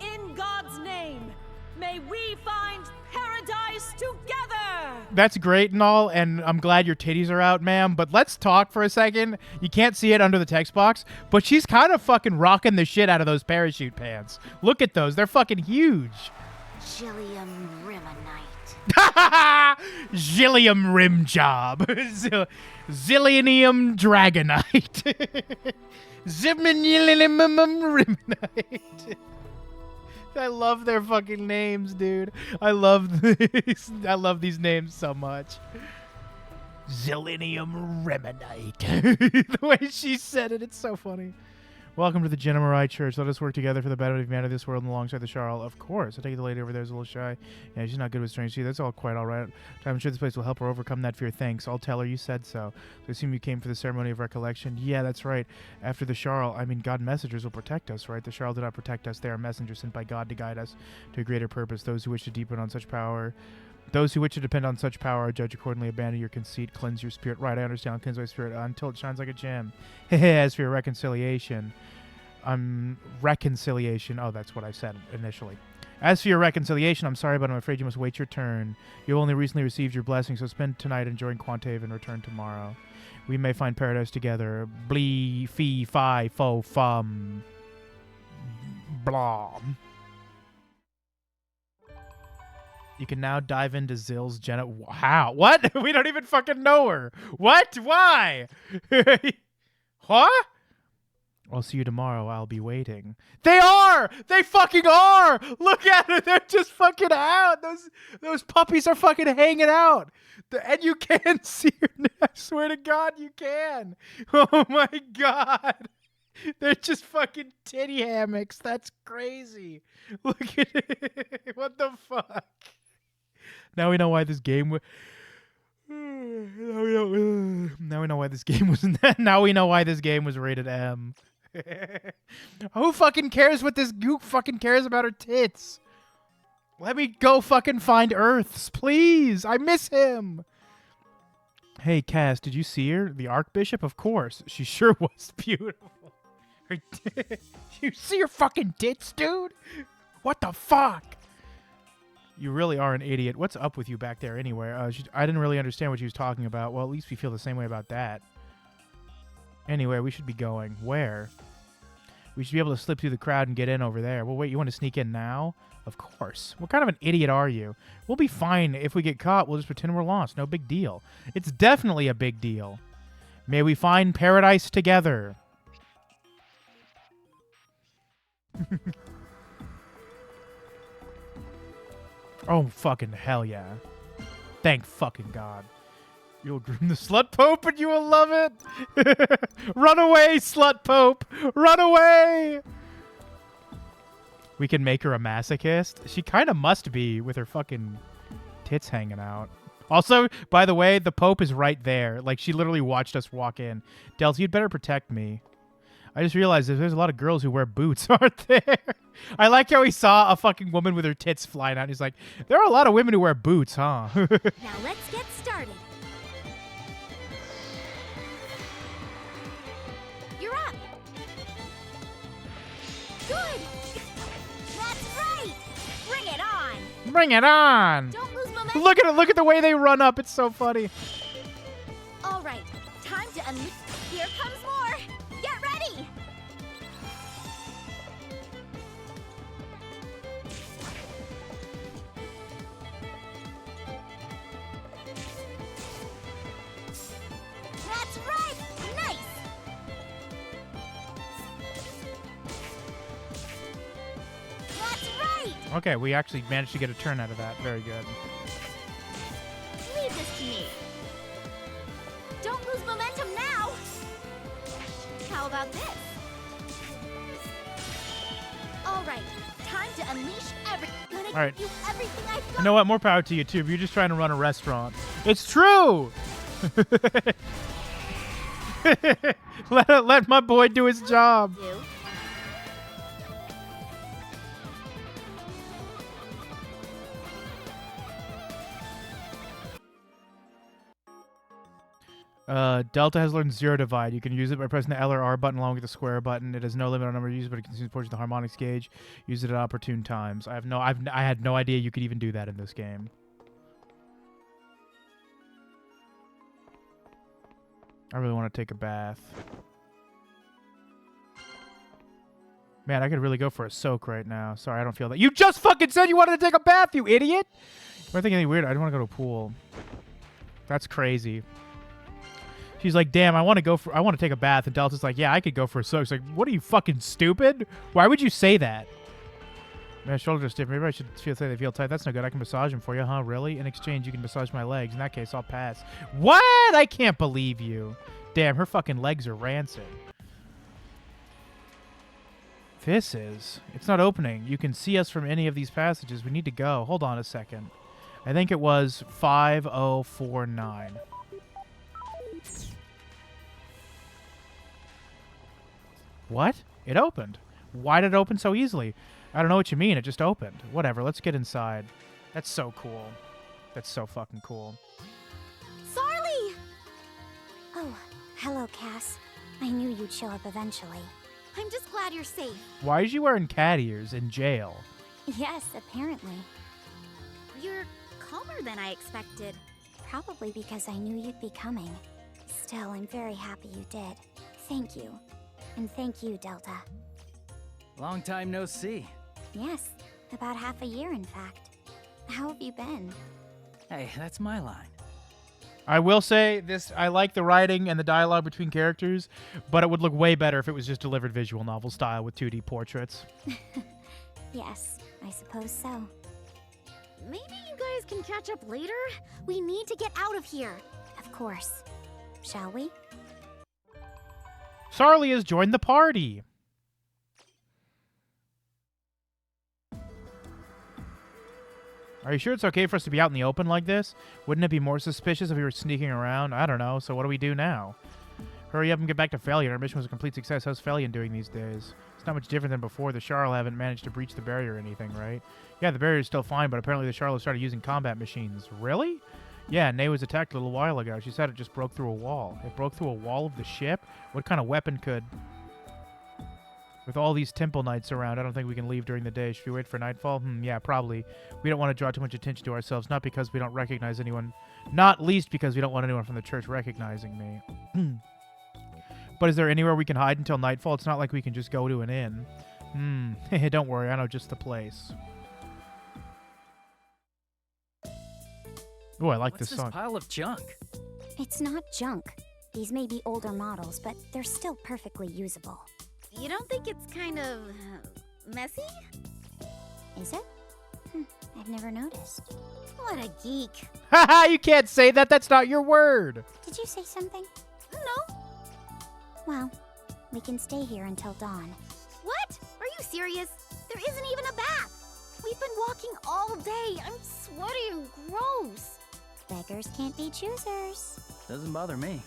In God's name, may we find paradise together. That's great and all, and I'm glad your titties are out, ma'am, but let's talk for a second. You can't see it under the text box, but she's kind of fucking rocking the shit out of those parachute pants. Look at those. They're fucking huge. Gillium Rimonite. Gillium rim job. Zillionium dragonite. Ziminium rimonite. I love their fucking names, dude. I love these names so much. Zillionium remonite. The way she said it, it's so funny. Welcome to the Genemarai Church. Let us work together for the betterment of humanity of this world and alongside the Charl. Of course. I take it the lady over there is a little shy. Yeah, she's not good with strangers. See, that's all quite all right. I'm sure this place will help her overcome that fear. Thanks. I'll tell her you said so. I assume you came for the ceremony of recollection. Yeah, that's right. After the Charl, God messengers will protect us, right? The Charl did not protect us. They are messengers sent by God to guide us to a greater purpose. Those who wish to depend on such power are judged accordingly. Abandon your conceit, cleanse your spirit. Right, I understand. Cleanse my spirit until it shines like a gem. As for your reconciliation, reconciliation. Oh, that's what I said initially. As for your reconciliation, I'm sorry, but I'm afraid you must wait your turn. You only recently received your blessing, so spend tonight enjoying Quantave and return tomorrow. We may find paradise together. Blee, fee, fi, fo, fum. Blah. You can now dive into Zill's How? What? We don't even fucking know her. What? Why? Huh? I'll see you tomorrow. I'll be waiting. They are! They fucking are! Look at it. They're just fucking out. Those puppies are fucking hanging out. And you can see her. I swear to God, you can. Oh my God. They're just fucking titty hammocks. That's crazy. Look at it. What the fuck? Now we know why this game was... Now we know why this game was... Now we know why this game was rated M. Who fucking cares what this gook fucking cares about her tits? Let me go fucking find Earths, please. I miss him. Hey, Cass, did you see her? The Archbishop? Of course. She sure was beautiful. You see her fucking tits, dude? What the fuck? You really are an idiot. What's up with you back there anyway? I didn't really understand what she was talking about. Well, at least we feel the same way about that. Anyway, we should be going. Where? We should be able to slip through the crowd and get in over there. Well, wait, you want to sneak in now? Of course. What kind of an idiot are you? We'll be fine. If we get caught, we'll just pretend we're lost. No big deal. It's definitely a big deal. May we find paradise together. Oh, fucking hell yeah. Thank fucking God. You'll groom the slut pope and you will love it. Run away, slut pope. Run away. We can make her a masochist. She kind of must be with her fucking tits hanging out. Also, by the way, the pope is right there. Like, she literally watched us walk in. Dels, you'd better protect me. I just realized that there's a lot of girls who wear boots, aren't there? I like how he saw a fucking woman with her tits flying out. He's like, there are a lot of women who wear boots, huh? Now let's get started. You're up. Good. That's right. Bring it on. Bring it on. Don't lose momentum. Look at it. Look at the way they run up. It's so funny. All right. Time to unleash. Here comes more. Get ready. That's right. Nice. That's right. Okay, we actually managed to get a turn out of that. Very good. Leave this to me. about this? All right, time to unleash Gonna All right. give you everything I've got. You know what? More power to you, too. You're just trying to run a restaurant. It's true! let my boy do his job. Delta has learned Zero Divide. You can use it by pressing the L or R button along with the square button. It has no limit on number of uses, but it consumes portions of the harmonics gauge. Use it at opportune times. I had no idea you could even do that in this game. I really want to take a bath. Man, I could really go for a soak right now. Sorry, I don't feel that. You just fucking said you wanted to take a bath, you idiot! Am I thinking anything weird? I don't want to go to a pool. That's crazy. She's like, damn, I want to take a bath. And Delta's like, yeah, I could go for a soak. She's like, what are you, fucking stupid? Why would you say that? My shoulders are stiff. Maybe I should say they feel tight. That's no good. I can massage them for you, huh? Really? In exchange, you can massage my legs. In that case, I'll pass. What? I can't believe you. Damn, her fucking legs are rancid. It's not opening. You can see us from any of these passages. We need to go. Hold on a second. I think it was 5049. What? It opened. Why did it open so easily? I don't know what you mean. It just opened. Whatever. Let's get inside. That's so cool. That's so fucking cool. Sarli! Oh, hello, Cass. I knew you'd show up eventually. I'm just glad you're safe. Why is she wearing cat ears in jail? Yes, apparently. You're calmer than I expected. Probably because I knew you'd be coming. Still, I'm very happy you did. Thank you. And thank you, Delta. Long time no see. Yes, about half a year, in fact. How have you been? Hey, that's my line. I will say this, I like the writing and the dialogue between characters, but it would look way better if it was just delivered visual novel style with 2D portraits. Yes, I suppose so. Maybe you guys can catch up later? We need to get out of here. Of course. Shall we? Sarli has joined the party. Are you sure it's okay for us to be out in the open like this? Wouldn't it be more suspicious if we were sneaking around? I don't know, so what do we do now? Hurry up and get back to Felion. Our mission was a complete success. How's Felion doing these days? It's not much different than before. The Sharl haven't managed to breach the barrier or anything, right? Yeah, the barrier's still fine, but apparently the Sharl have started using combat machines. Really? Yeah, Nay was attacked a little while ago. She said it just broke through a wall. It broke through a wall of the ship? What kind of weapon could... With all these temple knights around, I don't think we can leave during the day. Should we wait for nightfall? Yeah, probably. We don't want to draw too much attention to ourselves, not because we don't recognize anyone, not least because we don't want anyone from the church recognizing me. But is there anywhere we can hide until nightfall? It's not like we can just go to an inn. Don't worry, I know just the place. Oh, I like What's this song. This pile of junk? It's not junk. These may be older models, but they're still perfectly usable. You don't think it's kind of... messy? Is it? I've never noticed. What a geek. Haha, you can't say that. That's not your word. Did you say something? No. Well, we can stay here until dawn. What? Are you serious? There isn't even a bath. We've been walking all day. I'm sweaty and gross. Beggars can't be choosers. Doesn't bother me.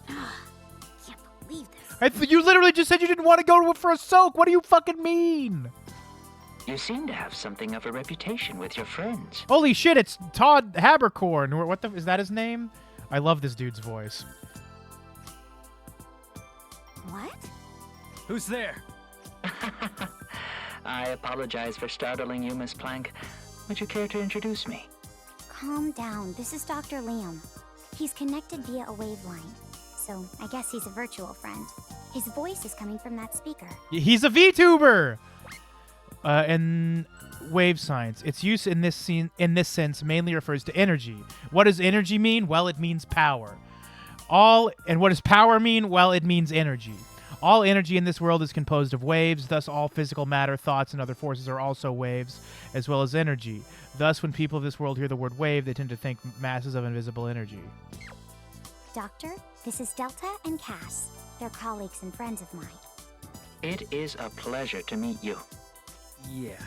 Can't believe this. You literally just said you didn't want to go for a soak. What do you fucking mean? You seem to have something of a reputation with your friends. Holy shit, it's Todd Habercorn. What the... Is that his name? I love this dude's voice. What? Who's there? I apologize for startling you, Miss Plank. Would you care to introduce me? Calm down. This is Dr. Liam. He's connected via a waveline. So I guess he's a virtual friend. His voice is coming from that speaker. He's a VTuber! In wave science, its use in this sense mainly refers to energy. What does energy mean? Well, it means power. And what does power mean? Well, it means energy. All energy in this world is composed of waves, thus all physical matter, thoughts, and other forces are also waves, as well as energy. Thus, when people of this world hear the word wave, they tend to think masses of invisible energy. Doctor, this is Delta and Cass. They're colleagues and friends of mine. It is a pleasure to meet you. Yeah.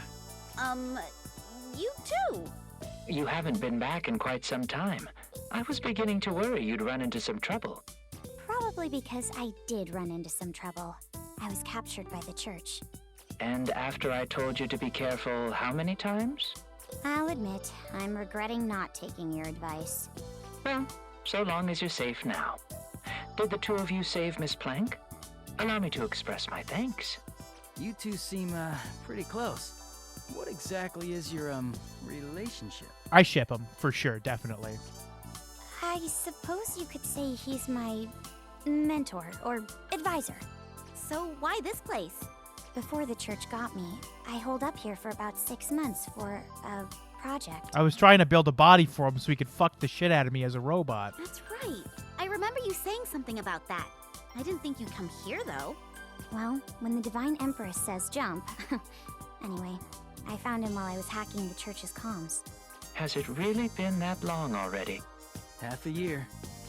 You too. You haven't been back in quite some time. I was beginning to worry you'd run into some trouble. Probably because I did run into some trouble. I was captured by the church. And after I told you to be careful how many times? I'll admit, I'm regretting not taking your advice. Well, so long as you're safe now. Did the two of you save Miss Plank? Allow me to express my thanks. You two seem, pretty close. What exactly is your, relationship? I ship him, for sure, definitely. I suppose you could say he's my mentor or advisor. So why this place? Before the church got me, I holed up here for about 6 months for a project. I was trying to build a body for him so he could fuck the shit out of me as a robot. That's right. I remember you saying something about that. I didn't think you'd come here, though. Well, when the Divine Empress says jump... Anyway, I found him while I was hacking the church's comms. Has it really been that long already? Half a year.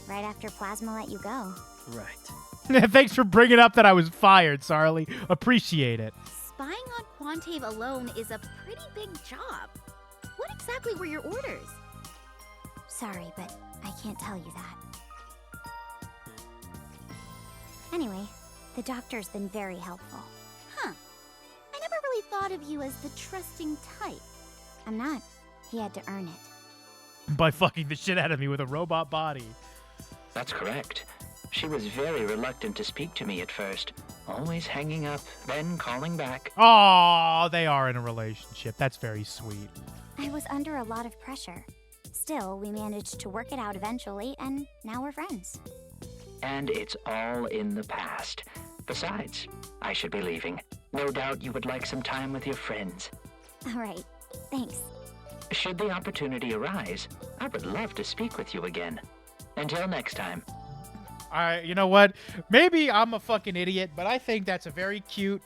Right after Plasma let you go. Right. Thanks for bringing up that I was fired, Sarly. Appreciate it. Spying on Quantave alone is a pretty big job. What exactly were your orders? Sorry, but I can't tell you that. Anyway, the doctor's been very helpful. Huh. I never really thought of you as the trusting type. I'm not. He had to earn it. By fucking the shit out of me with a robot body. That's correct. She was very reluctant to speak to me at first, always hanging up, then calling back. Oh, they are in a relationship. That's very sweet. I was under a lot of pressure. Still, we managed to work it out eventually, and now we're friends. And it's all in the past. Besides, I should be leaving. No doubt you would like some time with your friends. All right. Thanks. Should the opportunity arise, I would love to speak with you again. Until next time. You know what? Maybe I'm a fucking idiot, but I think that's a very cute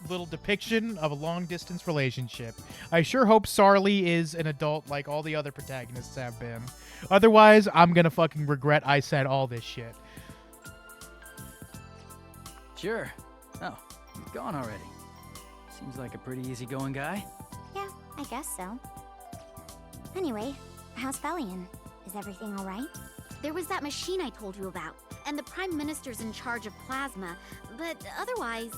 little depiction of a long-distance relationship. I sure hope Sarly is an adult like all the other protagonists have been. Otherwise, I'm gonna fucking regret I said all this shit. Sure. Oh, he's gone already. Seems like a pretty easygoing guy. Yeah, I guess so. Anyway, how's Felion? Is everything all right? There was that machine I told you about, and the Prime Minister's in charge of Plasma, but otherwise...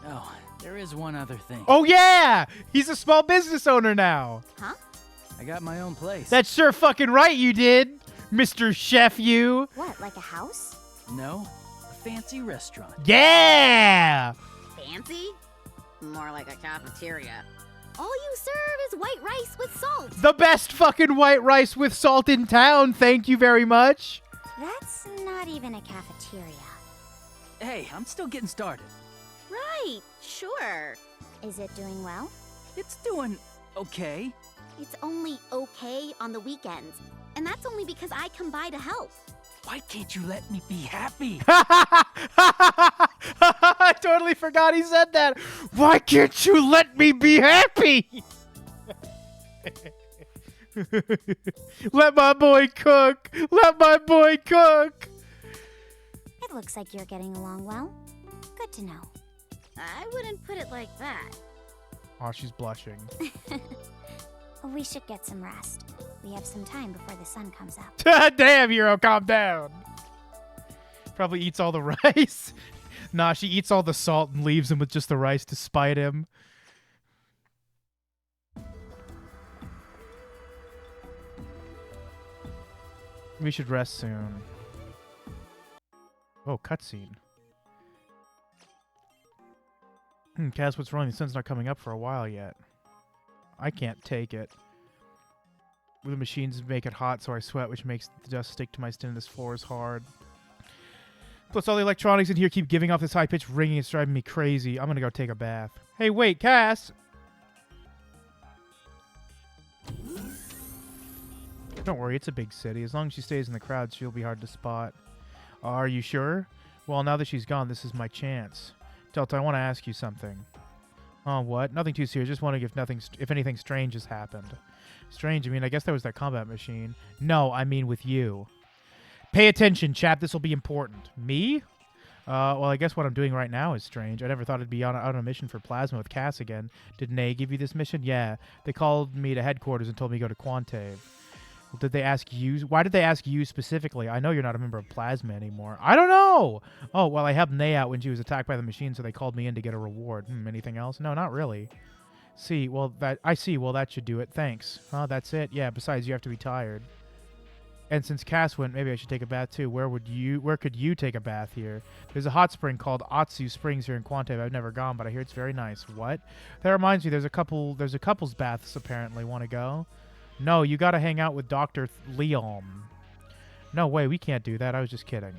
Oh, there is one other thing. Oh yeah! He's a small business owner now. Huh? I got my own place. That's sure fucking right you did, Mr. Chef you. What, like a house? No, a fancy restaurant. Yeah! Fancy? More like a cafeteria. All you serve is white rice with salt. The best fucking white rice with salt in town, thank you very much. That's not even a cafeteria. Hey, I'm still getting started. Right, sure. Is it doing well? It's doing okay. It's only okay on the weekends, and that's only because I come by to help. Why can't you let me be happy? I totally forgot he said that. Why can't you let me be happy? Let my boy cook. Let my boy cook. It looks like you're getting along well. Good to know. I wouldn't put it like that. Oh, she's blushing. We should get some rest. We have some time before the sun comes up. Damn, Hero, calm down. Probably eats all the rice. Nah, she eats all the salt and leaves him with just the rice to spite him. We should rest soon. Oh, cutscene. Cass, what's wrong? The sun's not coming up for a while yet. I can't take it. The machines make it hot, so I sweat, which makes the dust stick to my skin. This floor is hard. Plus, all the electronics in here keep giving off this high-pitched ringing. It's driving me crazy. I'm gonna go take a bath. Hey, wait, Cass! Don't worry, it's a big city. As long as she stays in the crowd, she'll be hard to spot. Are you sure? Well, now that she's gone, this is my chance. Delta, I want to ask you something. Oh, what? Nothing too serious. Just wondering if anything strange has happened. Strange? I mean, I guess that was that combat machine. No, I mean with you. Pay attention, chap. This will be important. Me? Well, I guess what I'm doing right now is strange. I never thought I'd be out on a mission for Plasma with Cass again. Did Nay give you this mission? Yeah. They called me to headquarters and told me to go to Quantave. Did they ask you? Why did they ask you specifically? I know you're not a member of Plasma anymore. I don't know! Oh, well, I helped Nay out when she was attacked by the machine, so they called me in to get a reward. Anything else? No, not really. See, well, I see. Well, that should do it. Thanks. Oh, that's it? Yeah, besides, you have to be tired. And since Cass went, maybe I should take a bath too. Where could you take a bath here? There's a hot spring called Atsu Springs here in Quantave. I've never gone, but I hear it's very nice. What? That reminds me, there's a couple's baths apparently. Want to go? No, you got to hang out with Dr. Leom. No way, we can't do that. I was just kidding.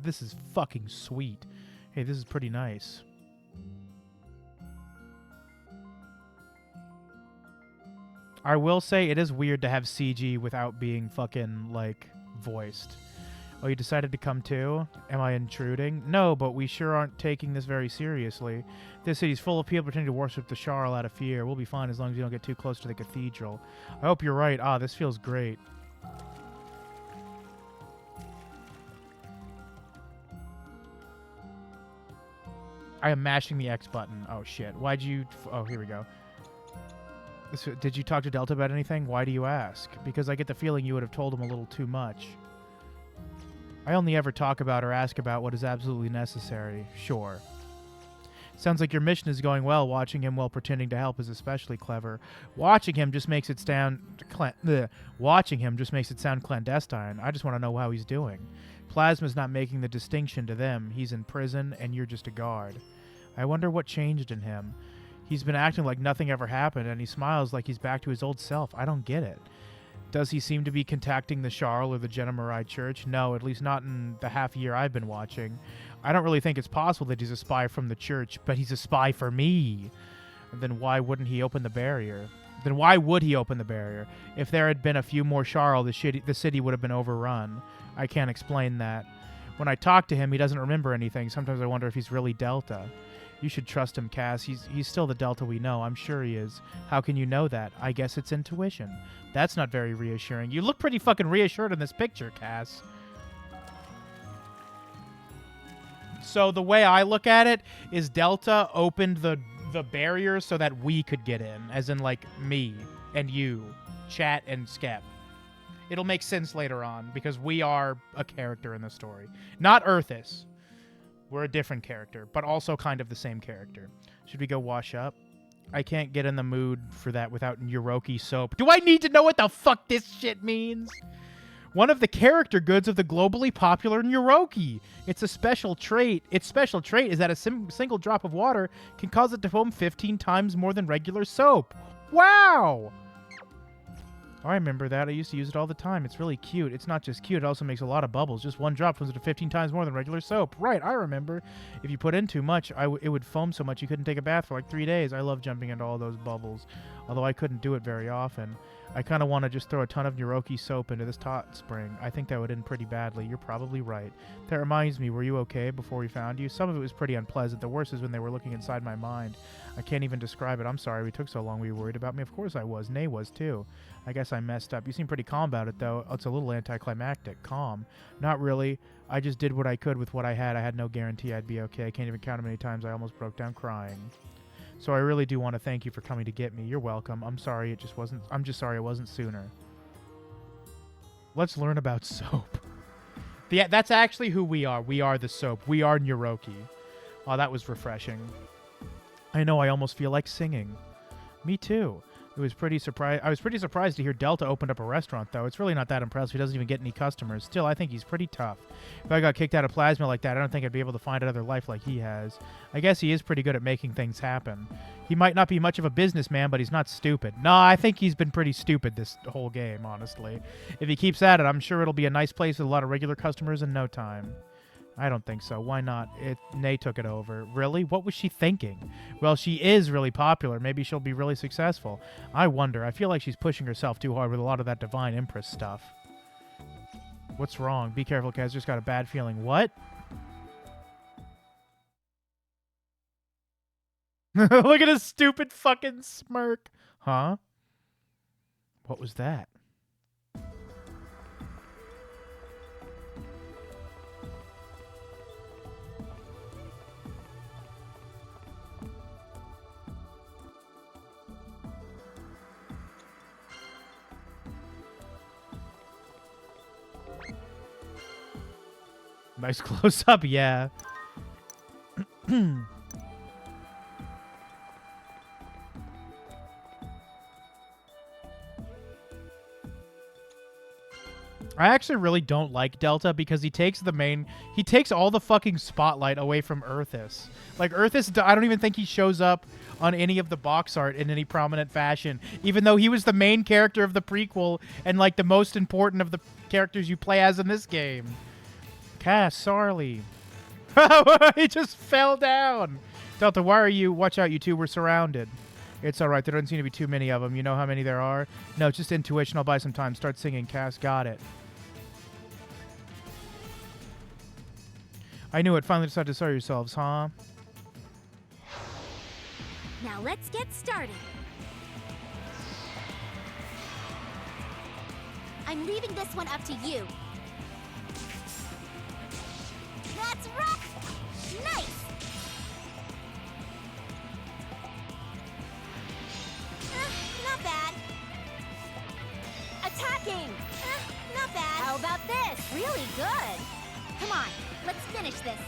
This is fucking sweet. Hey, this is pretty nice. I will say it is weird to have CG without being fucking, like, voiced. Oh, you decided to come too? Am I intruding? No, but we sure aren't taking this very seriously. This city's full of people pretending to worship the Sharl out of fear. We'll be fine as long as you don't get too close to the cathedral. I hope you're right. This feels great. I am mashing the X button. Oh, shit. Why'd you... Oh, here we go. Did you talk to Delta about anything? Why do you ask? Because I get the feeling you would have told him a little too much. I only ever talk about or ask about what is absolutely necessary. Sure. Sounds like your mission is going well. Watching him while pretending to help is especially clever. Watching him just makes it sound clandestine. I just want to know how he's doing. Plasma's not making the distinction to them. He's in prison, and you're just a guard. I wonder what changed in him. He's been acting like nothing ever happened, and he smiles like he's back to his old self. I don't get it. Does he seem to be contacting the Sharl or the Genemarai Church? No, at least not in the half year I've been watching. I don't really think it's possible that he's a spy from the church, but he's a spy for me. Then why wouldn't he open the barrier? Then why would he open the barrier? If there had been a few more Sharl, the city would have been overrun. I can't explain that. When I talk to him, he doesn't remember anything. Sometimes I wonder if he's really Delta. You should trust him, Cass. He's still the Delta we know. I'm sure he is. How can you know that? I guess it's intuition. That's not very reassuring. You look pretty fucking reassured in this picture, Cass. So the way I look at it is Delta opened the barrier so that we could get in. As in, like, me and you. Chat and Skep. It'll make sense later on because we are a character in the story. Not Earthis. We're a different character, but also kind of the same character. Should we go wash up? I can't get in the mood for that without Nyoroki soap. Do I need to know what the fuck this shit means? One of the character goods of the globally popular Nyoroki. It's a special trait. Its special trait is that a single drop of water can cause it to foam 15 times more than regular soap. Wow! Oh, I remember that. I used to use it all the time. It's really cute. It's not just cute. It also makes a lot of bubbles. Just one drop foams it to 15 times more than regular soap. Right, I remember. If you put in too much, it would foam so much you couldn't take a bath for like 3 days. I love jumping into all those bubbles, although I couldn't do it very often. I kind of want to just throw a ton of Nyoroki soap into this hot spring. I think that would end pretty badly. You're probably right. That reminds me, were you okay before we found you? Some of it was pretty unpleasant. The worst is when they were looking inside my mind. I can't even describe it. I'm sorry we took so long. Were you worried about me? Of course I was. Nay was too. I guess I messed up. You seem pretty calm about it, though. It's a little anticlimactic. Calm. Not really. I just did what I could with what I had. I had no guarantee I'd be okay. I can't even count how many times I almost broke down crying. So I really do want to thank you for coming to get me. You're welcome. I'm sorry it just wasn't... I'm just sorry it wasn't sooner. Let's learn about soap. That's actually who we are. We are the soap. We are Nyoroki. Oh, that was refreshing. I know, I almost feel like singing. Me too. I was pretty surprised to hear Delta opened up a restaurant, though. It's really not that impressive. He doesn't even get any customers. Still, I think he's pretty tough. If I got kicked out of Plasma like that, I don't think I'd be able to find another life like he has. I guess he is pretty good at making things happen. He might not be much of a businessman, but he's not stupid. No, I think he's been pretty stupid this whole game, honestly. If he keeps at it, I'm sure it'll be a nice place with a lot of regular customers in no time. I don't think so. Why not? Nay took it over. Really? What was she thinking? Well, she is really popular. Maybe she'll be really successful. I wonder. I feel like she's pushing herself too hard with a lot of that Divine Empress stuff. What's wrong? Be careful, Kaz. Just got a bad feeling. What? Look at his stupid fucking smirk. Huh? What was that? Nice close up, yeah. I actually really don't like Delta because he takes all the fucking spotlight away from Earthis. Like, Earthis, I don't even think he shows up on any of the box art in any prominent fashion, even though he was the main character of the prequel and, like, the most important of the characters you play as in this game. Cass, Sarli. He just fell down. Delta, why are you? Watch out, you two. We're surrounded. It's all right. There doesn't seem to be too many of them. You know how many there are? No, it's just intuition. I'll buy some time. Start singing. Cass, got it. I knew it. Finally decided to sell yourselves, huh? Now let's get started. I'm leaving this one up to you. That's right! Nice! Not bad. Attacking! Not bad. How about this? Really good. Come on, let's finish this.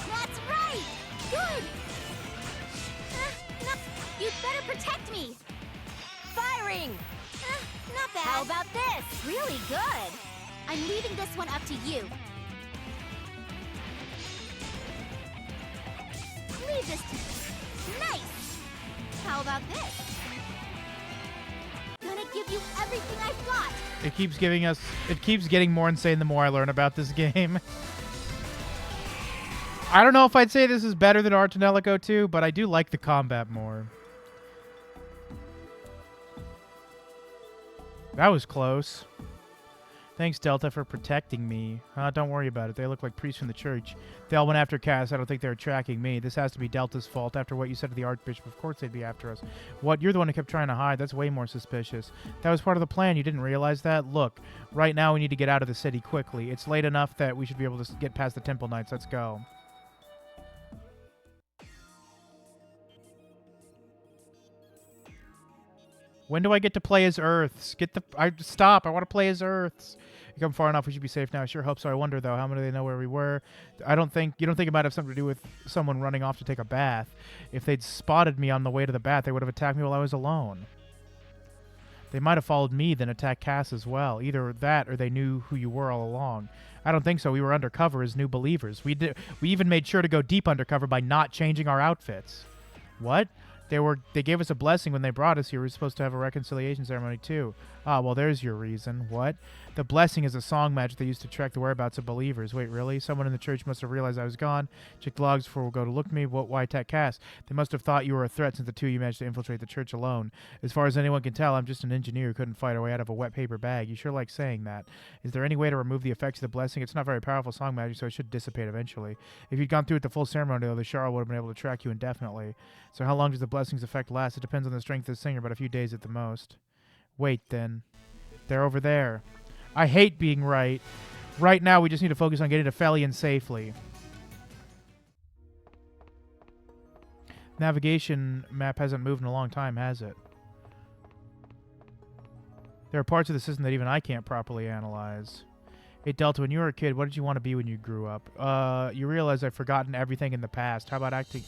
That's right! Good! No, you'd better protect me. Firing! Not bad. How about this? Really good. I'm leaving this one up to you. Leave this to... Nice! How about this? Gonna give you everything I've got. It keeps getting more insane the more I learn about this game. I don't know if I'd say this is better than Artanelico 2, but I do like the combat more. That was close. Thanks, Delta, for protecting me. Don't worry about it. They look like priests from the church. They all went after Cass. I don't think they were tracking me. This has to be Delta's fault. After what you said to the Archbishop, of course they'd be after us. What? You're the one who kept trying to hide. That's way more suspicious. That was part of the plan. You didn't realize that? Look, right now we need to get out of the city quickly. It's late enough that we should be able to get past the Temple Knights. Let's go. When do I get to play as Earths? Stop. I want to play as Earths. You come far enough, we should be safe now. I sure hope so. I wonder, though, how many do they know where we were? You don't think it might have something to do with someone running off to take a bath. If they'd spotted me on the way to the bath, they would have attacked me while I was alone. They might have followed me, then attacked Cass as well. Either that or they knew who you were all along. I don't think so. We were undercover as new believers. We even made sure to go deep undercover by not changing our outfits. What? They gave us a blessing when they brought us here. We were supposed to have a reconciliation ceremony too. Ah, well, there's your reason. What? The blessing is a song magic they used to track the whereabouts of believers. Wait, really? Someone in the church must have realized I was gone. Check the logs before we'll go to look at me. Why attack Cass? They must have thought you were a threat since the two of you managed to infiltrate the church alone. As far as anyone can tell, I'm just an engineer who couldn't fight our way out of a wet paper bag. You sure like saying that. Is there any way to remove the effects of the blessing? It's not very powerful song magic, so it should dissipate eventually. If you'd gone through with the full ceremony, though, the Shara would have been able to track you indefinitely. So how long does the blessing's effect last? It depends on the strength of the singer, but a few days at the most. Wait, then. They're over there. I hate being right. Right now, we just need to focus on getting to Felion safely. Navigation map hasn't moved in a long time, has it? There are parts of the system that even I can't properly analyze. Hey, Delta, when you were a kid, what did you want to be when you grew up? You realize I've forgotten everything in the past. How about asking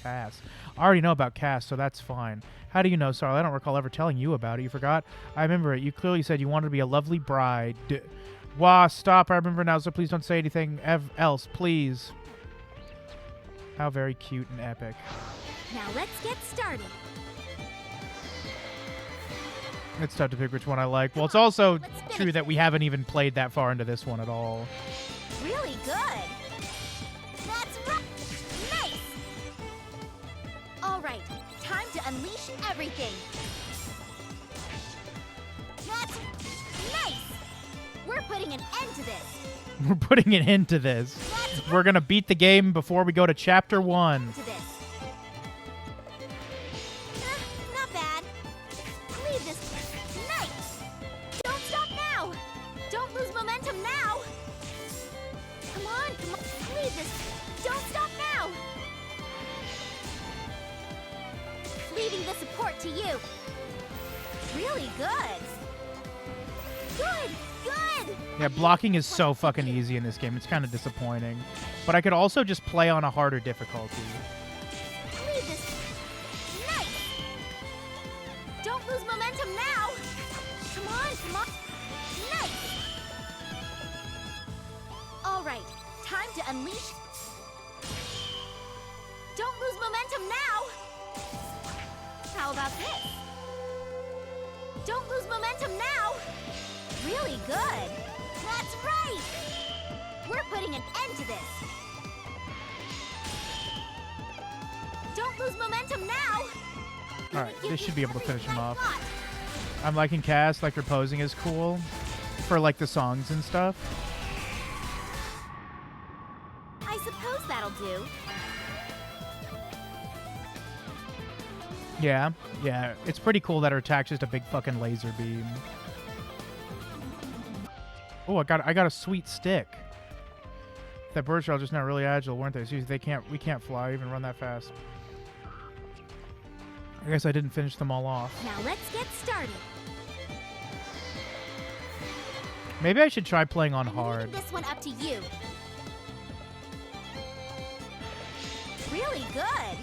Cass? I already know about Cass, so that's fine. How do you know, Sarli? I don't recall ever telling you about it. You forgot? I remember it. You clearly said you wanted to be a lovely bride. Wah, stop. I remember now, so please don't say anything else, please. How very cute and epic. Now let's get started. It's tough to pick which one I like. Well, it's also true that we haven't even played that far into this one at all. Really good. That's right. Nice. All right, time to unleash everything. That's nice. We're putting an end to this. We're putting an end to this. We're going to beat the game before we go to Chapter 1. Not bad. Leave this. Nice. Don't stop now. Don't lose momentum now. Come on. Leave this. Don't stop now. Leaving the support to you. Really good. Good! Good! Yeah, blocking is so fucking easy in this game. It's kind of disappointing. But I could also just play on a harder difficulty. Leave this. Nice! Don't lose momentum now! Come on, come on! Nice! Alright, time to unleash. Don't lose momentum now! How about this? Don't lose momentum now! Really good! That's right! We're putting an end to this! Don't lose momentum now! Alright, this should be able to finish him off. I'm liking Cass, like her posing is cool. For like the songs and stuff. I suppose that'll do. Yeah, yeah. It's pretty cool that her attack's just a big fucking laser beam. Oh, I got a sweet stick. That birds are just not really agile, weren't they? Seriously, we can't fly or even run that fast. I guess I didn't finish them all off. Now let's get started. Maybe I should try playing on I'm hard. leaving this one up to you. Really good.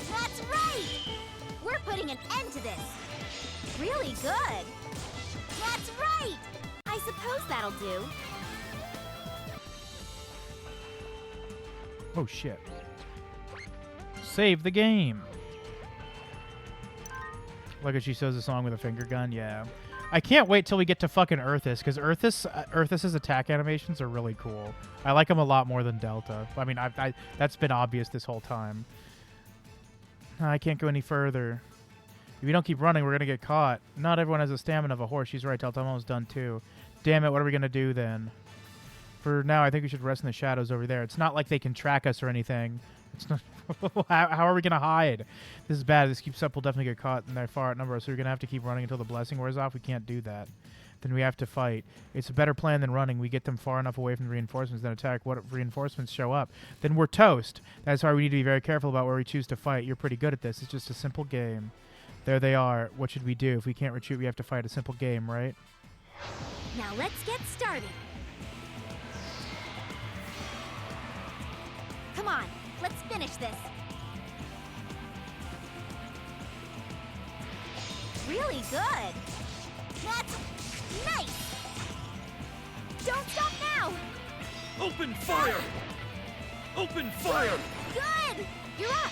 That's right. We're putting an end to this. Really good. That's right. I suppose that'll do. Oh shit. Save the game. Look at she shows a song with a finger gun. Yeah. I can't wait till we get to fucking Earthus, because Earthus's attack animations are really cool. I like them a lot more than Delta. I mean, that's been obvious this whole time. I can't go any further. If we don't keep running, we're going to get caught. Not everyone has the stamina of a horse. She's right, Delta. I'm almost done, too. Damn it, what are we going to do, then? For now, I think we should rest in the shadows over there. It's not like they can track us or anything. It's not... how are we going to hide? This is bad. This keeps up. We'll definitely get caught, and they're far outnumbered, so we're going to have to keep running until the blessing wears off. We can't do that. Then we have to fight. It's a better plan than running. We get them far enough away from the reinforcements, then attack. What if reinforcements show up? Then we're toast. That's why we need to be very careful about where we choose to fight. You're pretty good at this. It's just a simple game. There they are. What should we do? If we can't retreat, we have to fight. A simple game, right? Now let's get started. Come on, let's finish this. Really good. That's nice. Don't stop now. Open fire! Open fire! Good. You're up.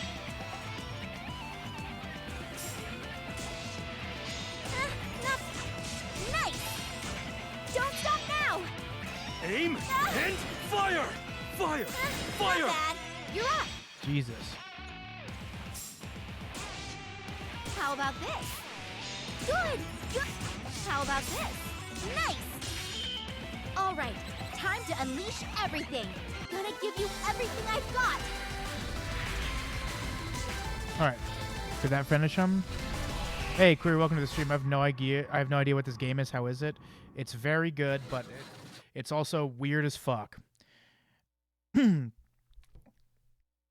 Nice. Don't stop now. Aim and fire! Fire! Fire! Not bad. You're up. Jesus. How about this? Good. Good. How about this? Nice. All right. Time to unleash everything. Gonna give you everything I've got. All right. Did that finish him? Hey, Queer, welcome to the stream. I have no idea what this game is. How is it? It's very good, but it's also weird as fuck.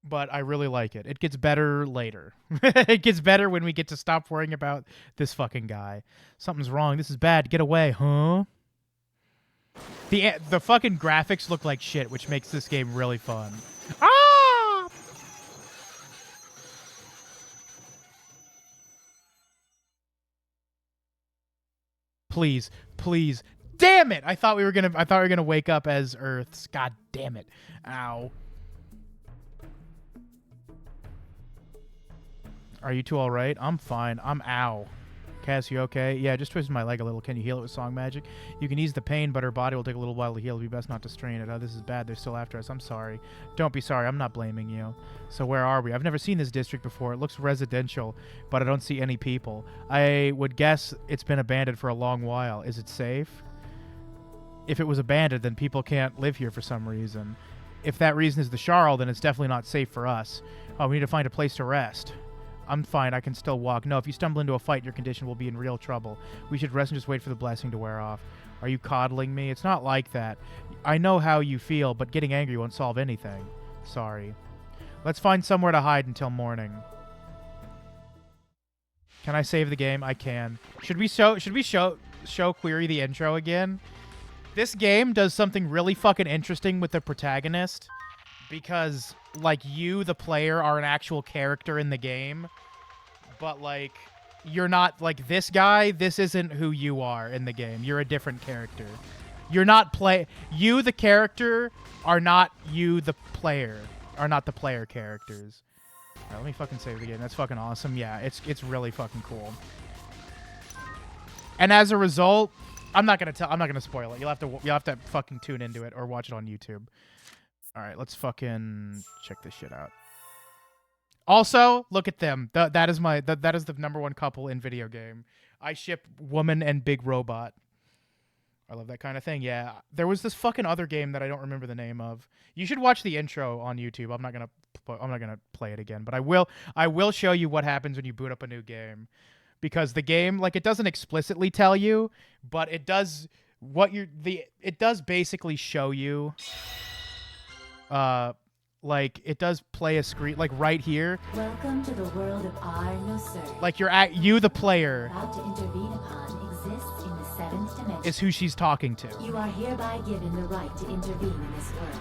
But I really like it. It gets better later. It gets better when we get to stop worrying about this fucking guy. Something's wrong. This is bad. Get away, huh? The fucking graphics look like shit, which makes this game really fun. Ah! Please, please. Damn it! I thought we were gonna wake up as Earths. God damn it. Ow. Are you two alright? I'm fine. I'm ow. Cass, you okay? Yeah, just twisted my leg a little. Can you heal it with song magic? You can ease the pain, but her body will take a little while to heal. It'll be best not to strain it. Oh, this is bad. They're still after us. I'm sorry. Don't be sorry. I'm not blaming you. So where are we? I've never seen this district before. It looks residential, but I don't see any people. I would guess it's been abandoned for a long while. Is it safe? If it was abandoned, then people can't live here for some reason. If that reason is the Sharl, then it's definitely not safe for us. Oh, we need to find a place to rest. I'm fine. I can still walk. No, if you stumble into a fight, your condition will be in real trouble. We should rest and just wait for the blessing to wear off. Are you coddling me? It's not like that. I know how you feel, but getting angry won't solve anything. Sorry. Let's find somewhere to hide until morning. Can I save the game? I can. Should we show show Query the intro again. This game does something really fucking interesting with the protagonist because, like, you, the player, are an actual character in the game, but, like, you're not, like, this guy. This isn't who you are in the game. You're a different character. You're not you, the character, are not you, the player, are not the player characters. All right, let me fucking save the game. That's fucking awesome. Yeah, it's really fucking cool. And as a result, I'm not gonna spoil it. You'll have to fucking tune into it or watch it on YouTube. All right, let's fucking check this shit out. Also, look at them. That is the #1 couple in video game. I ship woman and big robot. I love that kind of thing. Yeah, there was this fucking other game that I don't remember the name of. You should watch the intro on YouTube. I'm not gonna play it again, but I will show you what happens when you boot up a new game, because the game, like, it doesn't explicitly tell you, but it does it does basically show you. Like, it does play a screen, like, right here. Welcome to the world of Ar-Nosur. Like, you, the player, About to intervene upon exists in the 7th dimension. is who she's talking to. You are hereby given the right to intervene in this world.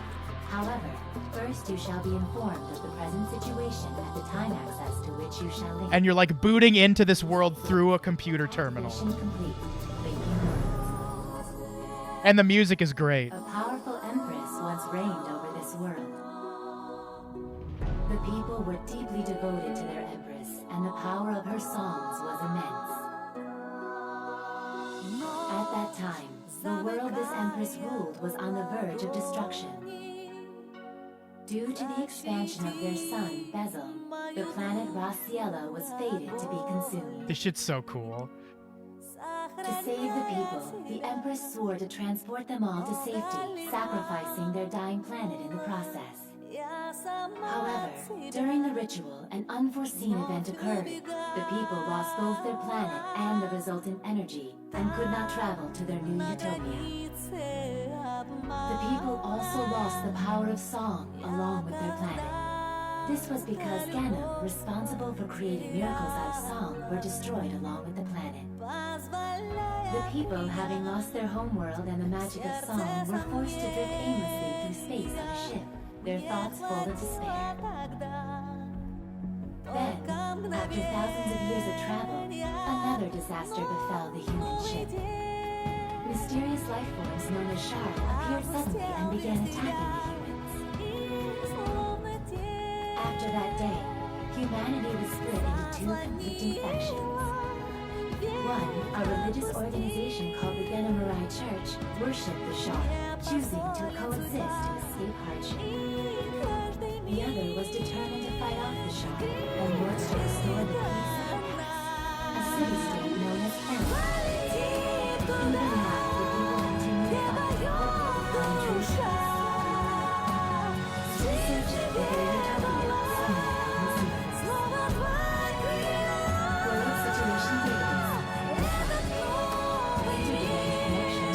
However, first you shall be informed of the present situation at the time access to which you shall link. And you're, like, booting into this world through a computer terminal. Mission complete. Linking worlds. And the music is great. A powerful empress once reigned over this world. The people were deeply devoted to their empress, and the power of her songs was immense. At that time, the world this empress ruled was on the verge of destruction. Due to the expansion of their son, Bezel, the planet Raciela was fated to be consumed. This shit's so cool. To save the people, the Empress swore to transport them all to safety, sacrificing their dying planet in the process. However, during the ritual, an unforeseen event occurred. The people lost both their planet and the resultant energy, and could not travel to their new utopia. The people also lost the power of song along with their planet. This was because Ganem, responsible for creating miracles out of song, were destroyed along with the planet. The people, having lost their homeworld and the magic of song, were forced to drift aimlessly through space on a ship, their thoughts full of despair. Then, after thousands of years of travel, another disaster befell the human ship. Mysterious life forms known as Shard appeared suddenly and began attacking the humans. After that day, humanity was split into two conflicting factions. One, a religious organization called the Genemurai Church, worshipped the Shard, choosing to coexist to escape hardship. The other was determined to fight off the Shard and work to restore the peace of the past, a city-state known as Fenrir. Even now, the people continue to fight for true peace. Research for their utopia somewhere in the secrets. World situation theories.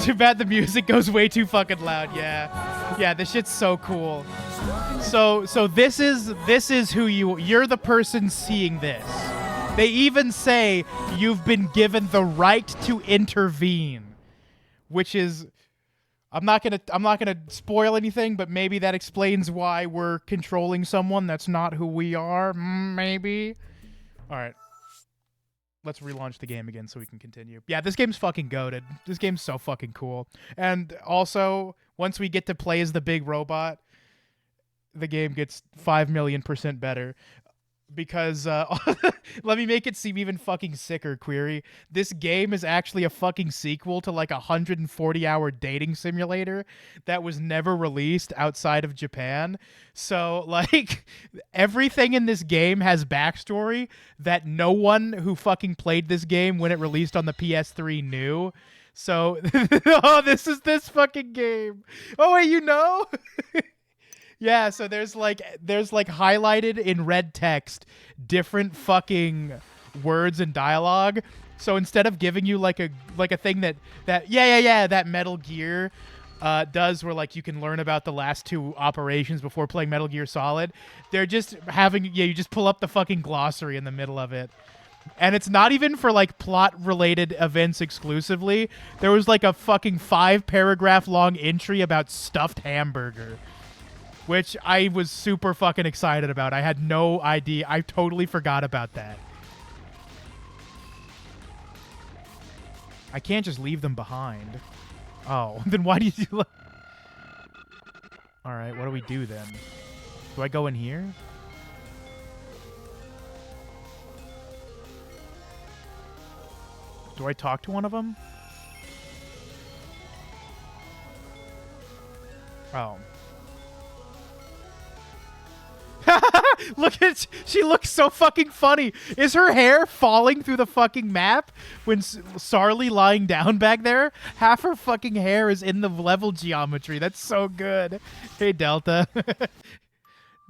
Too bad the music goes way too fucking loud. Yeah, this shit's so cool. So this is who you're the person seeing this. They even say you've been given the right to intervene, which is, I'm not gonna spoil anything, but maybe that explains why we're controlling someone that's not who we are. Maybe. All right. Let's relaunch the game again so we can continue. Yeah, this game's fucking goated. This game's so fucking cool. And also, once we get to play as the big robot, the game gets 5,000,000% better. Because, let me make it seem even fucking sicker, Query. This game is actually a fucking sequel to like a 140-hour dating simulator that was never released outside of Japan. So, like, everything in this game has backstory that no one who fucking played this game when it released on the PS3 knew. So, oh, this is this fucking game. Oh, wait, you know? Yeah, so there's like highlighted in red text different fucking words and dialogue. So instead of giving you like a thing that Metal Gear does, where like you can learn about the last two operations before playing Metal Gear Solid, they're just having you just pull up the fucking glossary in the middle of it. And it's not even for like plot-related events exclusively. There was like a fucking 5-paragraph long entry about stuffed hamburger, which I was super fucking excited about. I had no idea. I totally forgot about that. I can't just leave them behind. Oh, then why do you do... All right, what do we do then? Do I go in here? Do I talk to one of them? Oh. Look at... She looks so fucking funny. Is her hair falling through the fucking map when Sarli lying down back there? Half her fucking hair is in the level geometry. That's so good. Hey, Delta.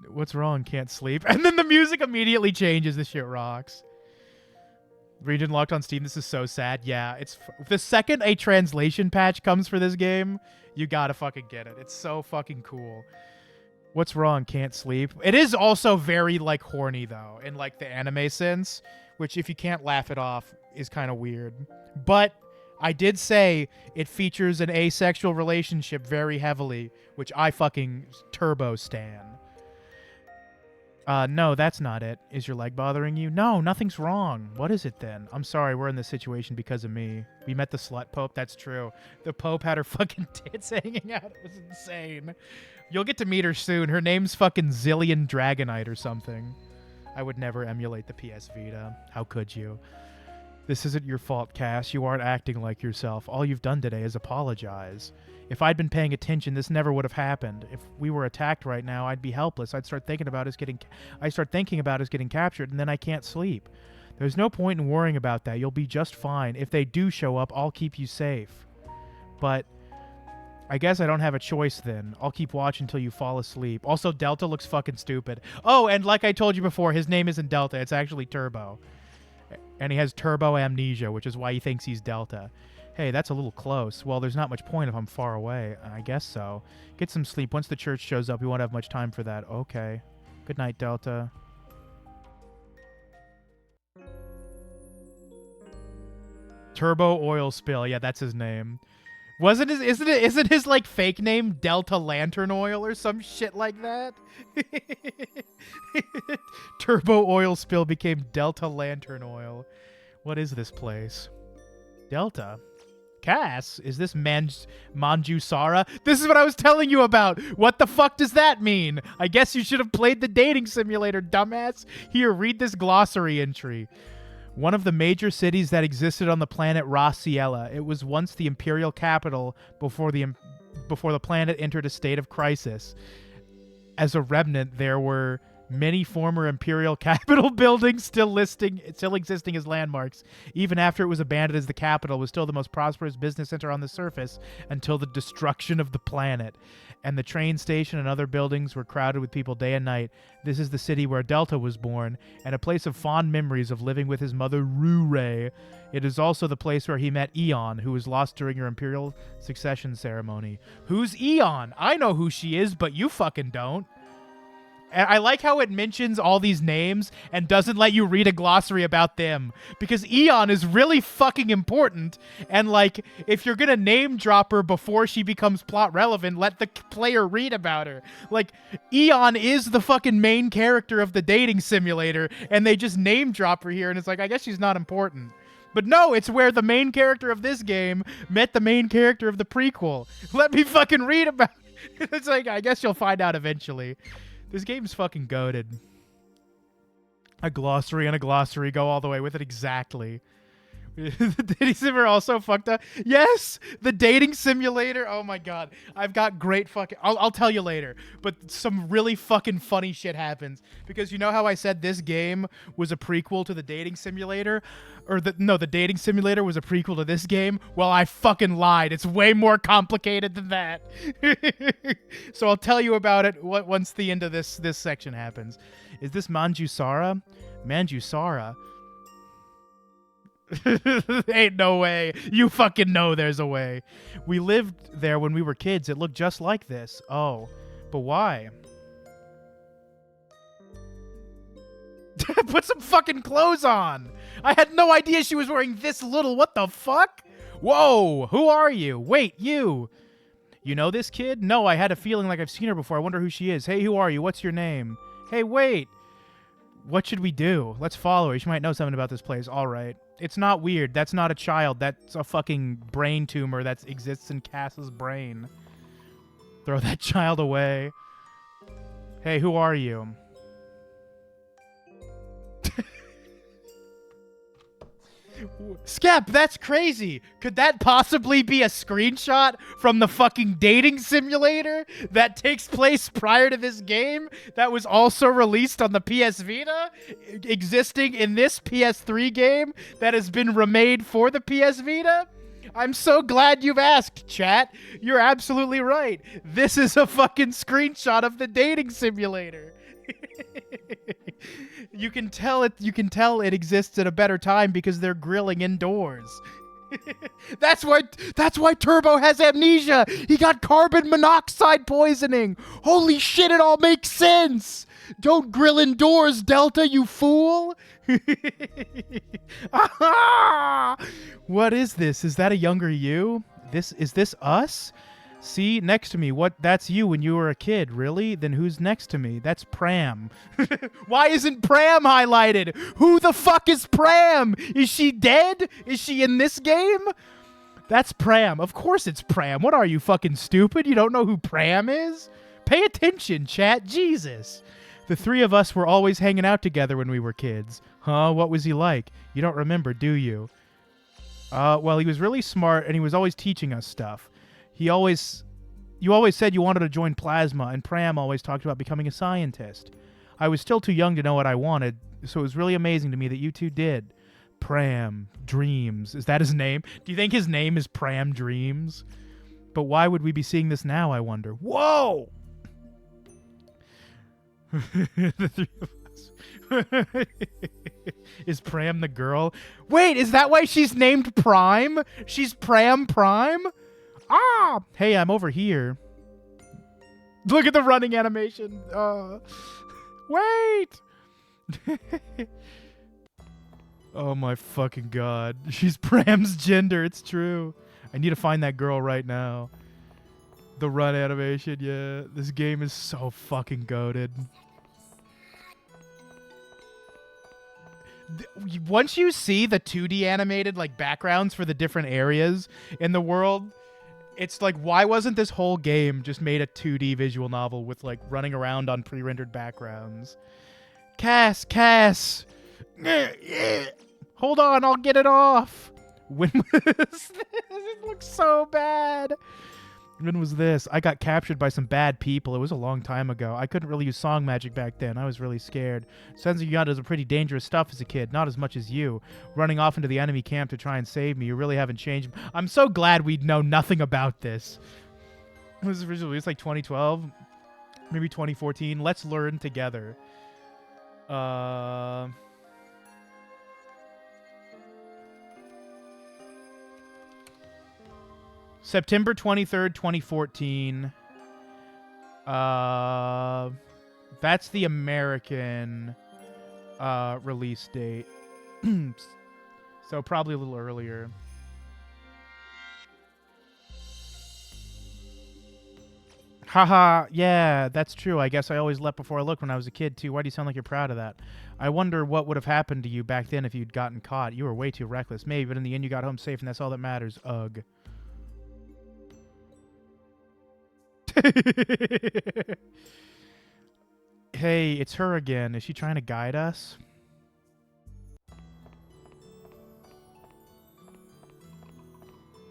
What's wrong? Can't sleep. And then the music immediately changes. This shit rocks. Region locked on Steam. This is so sad. Yeah, it's the second a translation patch comes for this game, you gotta fucking get it. It's so fucking cool. What's wrong? Can't sleep. It is also very like horny though, in like the anime sense, which if you can't laugh it off is kind of weird. But I did say it features an asexual relationship very heavily, which I fucking turbo stan. No, that's not it. Is your leg bothering you? No, nothing's wrong. What is it then? I'm sorry, we're in this situation because of me. We met the slut Pope, that's true. The Pope had her fucking tits hanging out. It was insane. You'll get to meet her soon. Her name's fucking Zillion Dragonite or something. I would never emulate the PS Vita. How could you? This isn't your fault, Cass. You aren't acting like yourself. All you've done today is apologize. If I'd been paying attention, this never would have happened. If we were attacked right now, I'd be helpless. I'd start thinking about us getting captured, and then I can't sleep. There's no point in worrying about that. You'll be just fine. If they do show up, I'll keep you safe. But I guess I don't have a choice then. I'll keep watching until you fall asleep. Also, Delta looks fucking stupid. Oh, and like I told you before, his name isn't Delta. It's actually Turbo. And he has turbo amnesia, which is why he thinks he's Delta. Hey, that's a little close. Well, there's not much point if I'm far away. I guess so. Get some sleep. Once the church shows up, we won't have much time for that. Okay. Good night, Delta. Turbo oil spill. Yeah, that's his name. Isn't his like fake name Delta Lantern Oil or some shit like that? Turbo oil spill became Delta Lantern Oil. What is this place? Delta? Cass? Is this Manjusara? This is what I was telling you about. What the fuck does that mean? I guess you should have played the dating simulator, dumbass. Here, read this glossary entry. One of the major cities that existed on the planet Raciela. It was once the imperial capital before the planet entered a state of crisis. As a remnant, there were many former imperial capital buildings still existing as landmarks. Even after it was abandoned as the capital, it was still the most prosperous business center on the surface until the destruction of the planet. And the train station and other buildings were crowded with people day and night. This is the city where Delta was born, and a place of fond memories of living with his mother, Rure. It is also the place where he met Eon, who was lost during your imperial succession ceremony. Who's Eon? I know who she is, but you fucking don't. And I like how it mentions all these names and doesn't let you read a glossary about them. Because Eon is really fucking important. And, like, if you're gonna name drop her before she becomes plot relevant, let the player read about her. Like, Eon is the fucking main character of the dating simulator, and they just name drop her here, and it's like, I guess she's not important. But no, it's where the main character of this game met the main character of the prequel. Let me fucking read about it. It's like, I guess you'll find out eventually. This game's fucking goated. A glossary and a glossary go all the way with it exactly. The dating simulator also fucked up. Yes, the dating simulator. Oh my god, I've got great fucking. I'll tell you later. But some really fucking funny shit happens because you know how I said this game was a prequel to the dating simulator, or the dating simulator was a prequel to this game. Well, I fucking lied. It's way more complicated than that. So I'll tell you about it once the end of this section happens. Is this Manjusara? Manjusara. Ain't no way. You fucking know there's a way. We lived there when we were kids. It looked just like this. Oh, but why? Put some fucking clothes on. I had no idea she was wearing this little. What the fuck? Whoa, who are you? Wait, you. You know this kid? No, I had a feeling like I've seen her before. I wonder who she is. Hey, who are you? What's your name? Hey, wait. What should we do? Let's follow her. She might know something about this place. All right. It's not weird. That's not a child. That's a fucking brain tumor that exists in Cass's brain. Throw that child away. Hey, who are you? Skep, that's crazy. Could that possibly be a screenshot from the fucking dating simulator that takes place prior to this game that was also released on the PS Vita, existing in this PS3 game that has been remade for the PS Vita? I'm so glad you've asked, chat. You're absolutely right. This is a fucking screenshot of the dating simulator. You can tell it exists at a better time because they're grilling indoors. That's why Turbo has amnesia. He got carbon monoxide poisoning. Holy shit, it all makes sense. Don't grill indoors, Delta, you fool. What is this? Is that a younger you? Is this us? See, next to me. That's you when you were a kid. Really? Then who's next to me? That's Pram. Why isn't Pram highlighted? Who the fuck is Pram? Is she dead? Is she in this game? That's Pram. Of course it's Pram. What are you, fucking stupid? You don't know who Pram is? Pay attention, chat. Jesus. The three of us were always hanging out together when we were kids. Huh? What was he like? You don't remember, do you? Well, he was really smart and he was always teaching us stuff. You always said you wanted to join Plasma, and Pram always talked about becoming a scientist. I was still too young to know what I wanted, so it was really amazing to me that you two did. Pram Dreams. Is that his name? Do you think his name is Pram Dreams? But why would we be seeing this now, I wonder? Whoa! The three of us. Is Pram the girl? Wait, is that why she's named Prime? She's Pram Prime? Ah! Hey, I'm over here. Look at the running animation. Wait! Oh my fucking god. She's Pram's gender, it's true. I need to find that girl right now. The run animation, yeah. This game is so fucking goated. Once you see the 2D animated like backgrounds for the different areas in the world, it's like, why wasn't this whole game just made a 2D visual novel with like running around on pre-rendered backgrounds? Cass! Hold on, I'll get it off. When was this? It looks so bad. When was this? I got captured by some bad people. It was a long time ago. I couldn't really use song magic back then. I was really scared. Senzu Yonda does pretty dangerous stuff as a kid, not as much as you. Running off into the enemy camp to try and save me. You really haven't changed. I'm so glad we know nothing about this. It was originally released like 2012, maybe 2014. Let's learn together. September 23rd, 2014. That's the American release date. So probably a little earlier. Haha, yeah, that's true. I guess I always left before I looked when I was a kid, too. Why do you sound like you're proud of that? I wonder what would have happened to you back then if you'd gotten caught. You were way too reckless. Maybe, but in the end you got home safe, and that's all that matters. Ugh. Hey, it's her again. Is she trying to guide us?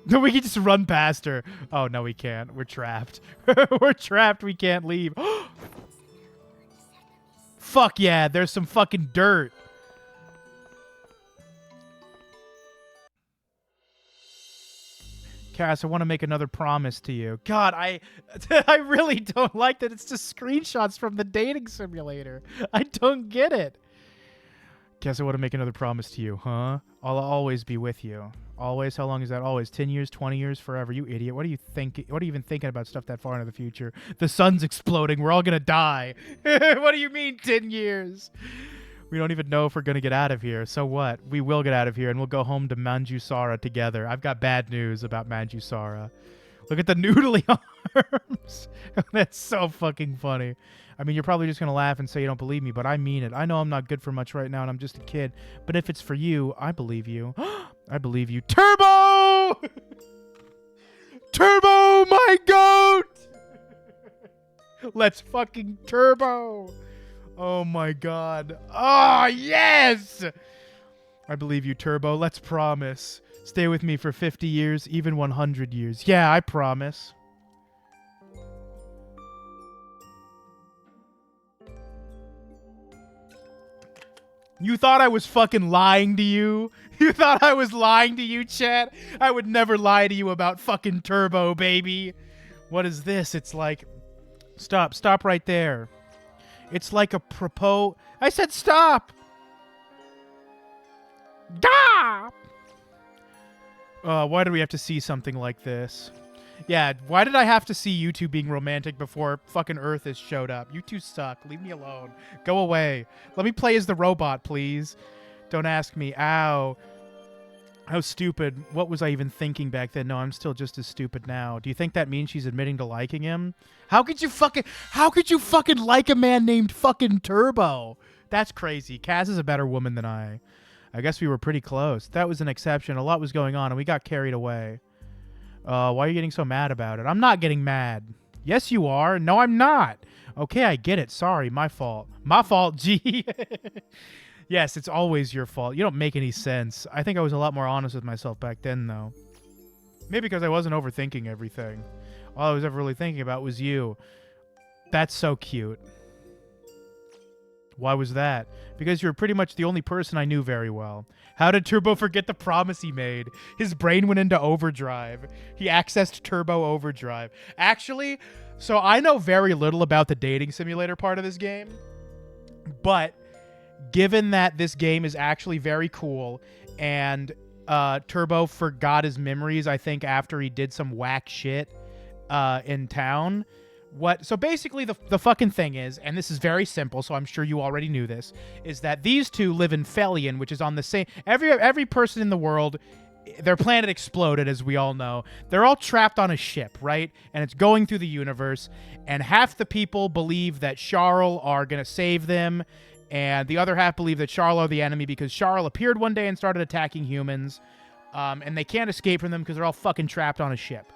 No, we can just run past her. Oh, no, we can't. We're trapped. We're trapped. We can't leave. Fuck yeah, there's some fucking dirt. Cass, I want to make another promise to you. God, I really don't like that it's just screenshots from the dating simulator. I don't get it. Cass, I want to make another promise to you, huh? I'll always be with you. Always? How long is that? Always. 10 years, 20 years, forever. You idiot. What are you thinking? What are you even thinking about stuff that far into the future? The sun's exploding. We're all going to die. What do you mean 10 years? We don't even know if we're going to get out of here. So what? We will get out of here, and we'll go home to Manjusara together. I've got bad news about Manjusara. Look at the noodly arms. That's so fucking funny. I mean, you're probably just going to laugh and say you don't believe me, but I mean it. I know I'm not good for much right now, and I'm just a kid. But if it's for you, I believe you. I believe you. Turbo! Turbo, my goat! Let's fucking turbo. Oh my god. Oh, yes! I believe you, Turbo. Let's promise. Stay with me for 50 years, even 100 years. Yeah, I promise. You thought I was fucking lying to you? You thought I was lying to you, chat? I would never lie to you about fucking Turbo, baby. What is this? It's like... Stop right there. It's like a propos... I said stop! Stop! Why do we have to see something like this? Yeah, why did I have to see you two being romantic before fucking Earth has showed up? You two suck. Leave me alone. Go away. Let me play as the robot, please. Don't ask me. Ow. How stupid. What was I even thinking back then? No, I'm still just as stupid now. Do you think that means she's admitting to liking him? How could you fucking like a man named fucking Turbo? That's crazy. Cass is a better woman than I. I guess we were pretty close. That was an exception. A lot was going on, and we got carried away. Why are you getting so mad about it? I'm not getting mad. Yes, you are. No, I'm not. Okay, I get it. Sorry, my fault. My fault, G. Yes, it's always your fault. You don't make any sense. I think I was a lot more honest with myself back then, though. Maybe because I wasn't overthinking everything. All I was ever really thinking about was you. That's so cute. Why was that? Because you're pretty much the only person I knew very well. How did Turbo forget the promise he made? His brain went into overdrive. He accessed Turbo Overdrive. Actually, so I know very little about the dating simulator part of this game, but given that this game is actually very cool and Turbo forgot his memories, I think, after he did some whack shit in town. So basically the fucking thing is, and this is very simple, so I'm sure you already knew this, is that these two live in Felion, which is on the same... Every person in the world, their planet exploded, as we all know. They're all trapped on a ship, right? And it's going through the universe, and half the people believe that Charles are going to save them, and the other half believe that Charles are the enemy because Charles appeared one day and started attacking humans, and they can't escape from them because they're all fucking trapped on a ship.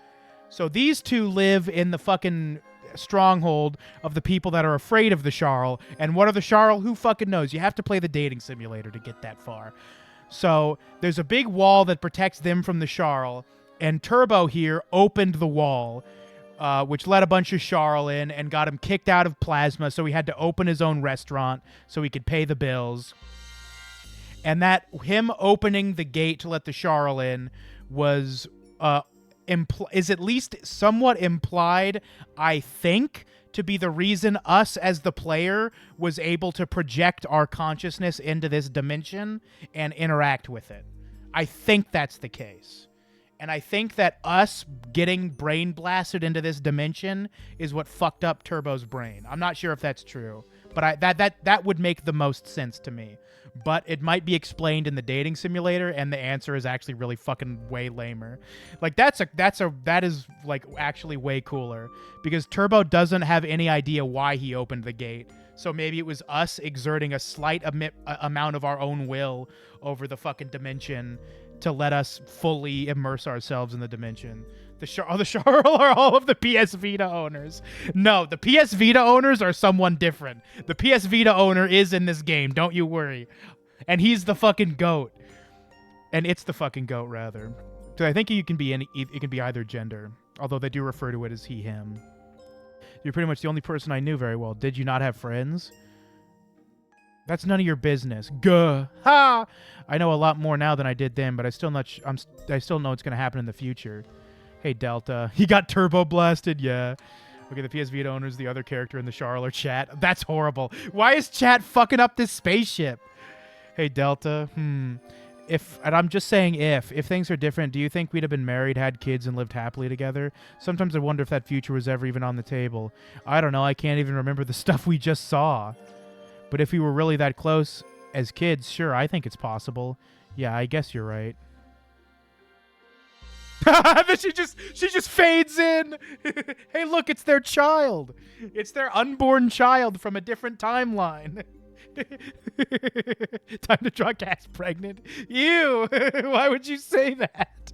So these two live in the fucking stronghold of the people that are afraid of the Charles. And what are the Charles? Who fucking knows? You have to play the dating simulator to get that far. So there's a big wall that protects them from the Charles, and Turbo here opened the wall, which let a bunch of Charles in and got him kicked out of Plasma, so he had to open his own restaurant so he could pay the bills. And that him opening the gate to let the Charles in was is at least somewhat implied, I think, to be the reason us as the player was able to project our consciousness into this dimension and interact with it. I think that's the case. And I think that us getting brain blasted into this dimension is what fucked up Turbo's brain. I'm not sure if that's true, but that would make the most sense to me. But it might be explained in the dating simulator, and the answer is actually really fucking way lamer. Like that is like actually way cooler because Turbo doesn't have any idea why he opened the gate. So maybe it was us exerting a slight amount of our own will over the fucking dimension to let us fully immerse ourselves in the dimension. The Charles are all of the PS Vita owners. No, the PS Vita owners are someone different. The PS Vita owner is in this game, don't you worry. And he's the fucking goat. And it's the fucking goat, rather. So I think it can be either gender, although they do refer to it as he, him. You're pretty much the only person I knew very well. Did you not have friends? That's none of your business. Gah. Ha! I know a lot more now than I did then, but I still know it's going to happen in the future. Hey, Delta. He got turbo blasted? Yeah. Okay, the PS Vita owner's the other character in the Charlotte chat. That's horrible. Why is chat fucking up this spaceship? Hey, Delta. And I'm just saying if things are different, do you think we'd have been married, had kids, and lived happily together? Sometimes I wonder if that future was ever even on the table. I don't know. I can't even remember the stuff we just saw. But if we were really that close as kids, sure, I think it's possible. Yeah, I guess you're right. Then she just fades in. Hey, look, it's their child. It's their unborn child from a different timeline. Time to draw Cass pregnant. Ew. Why would you say that?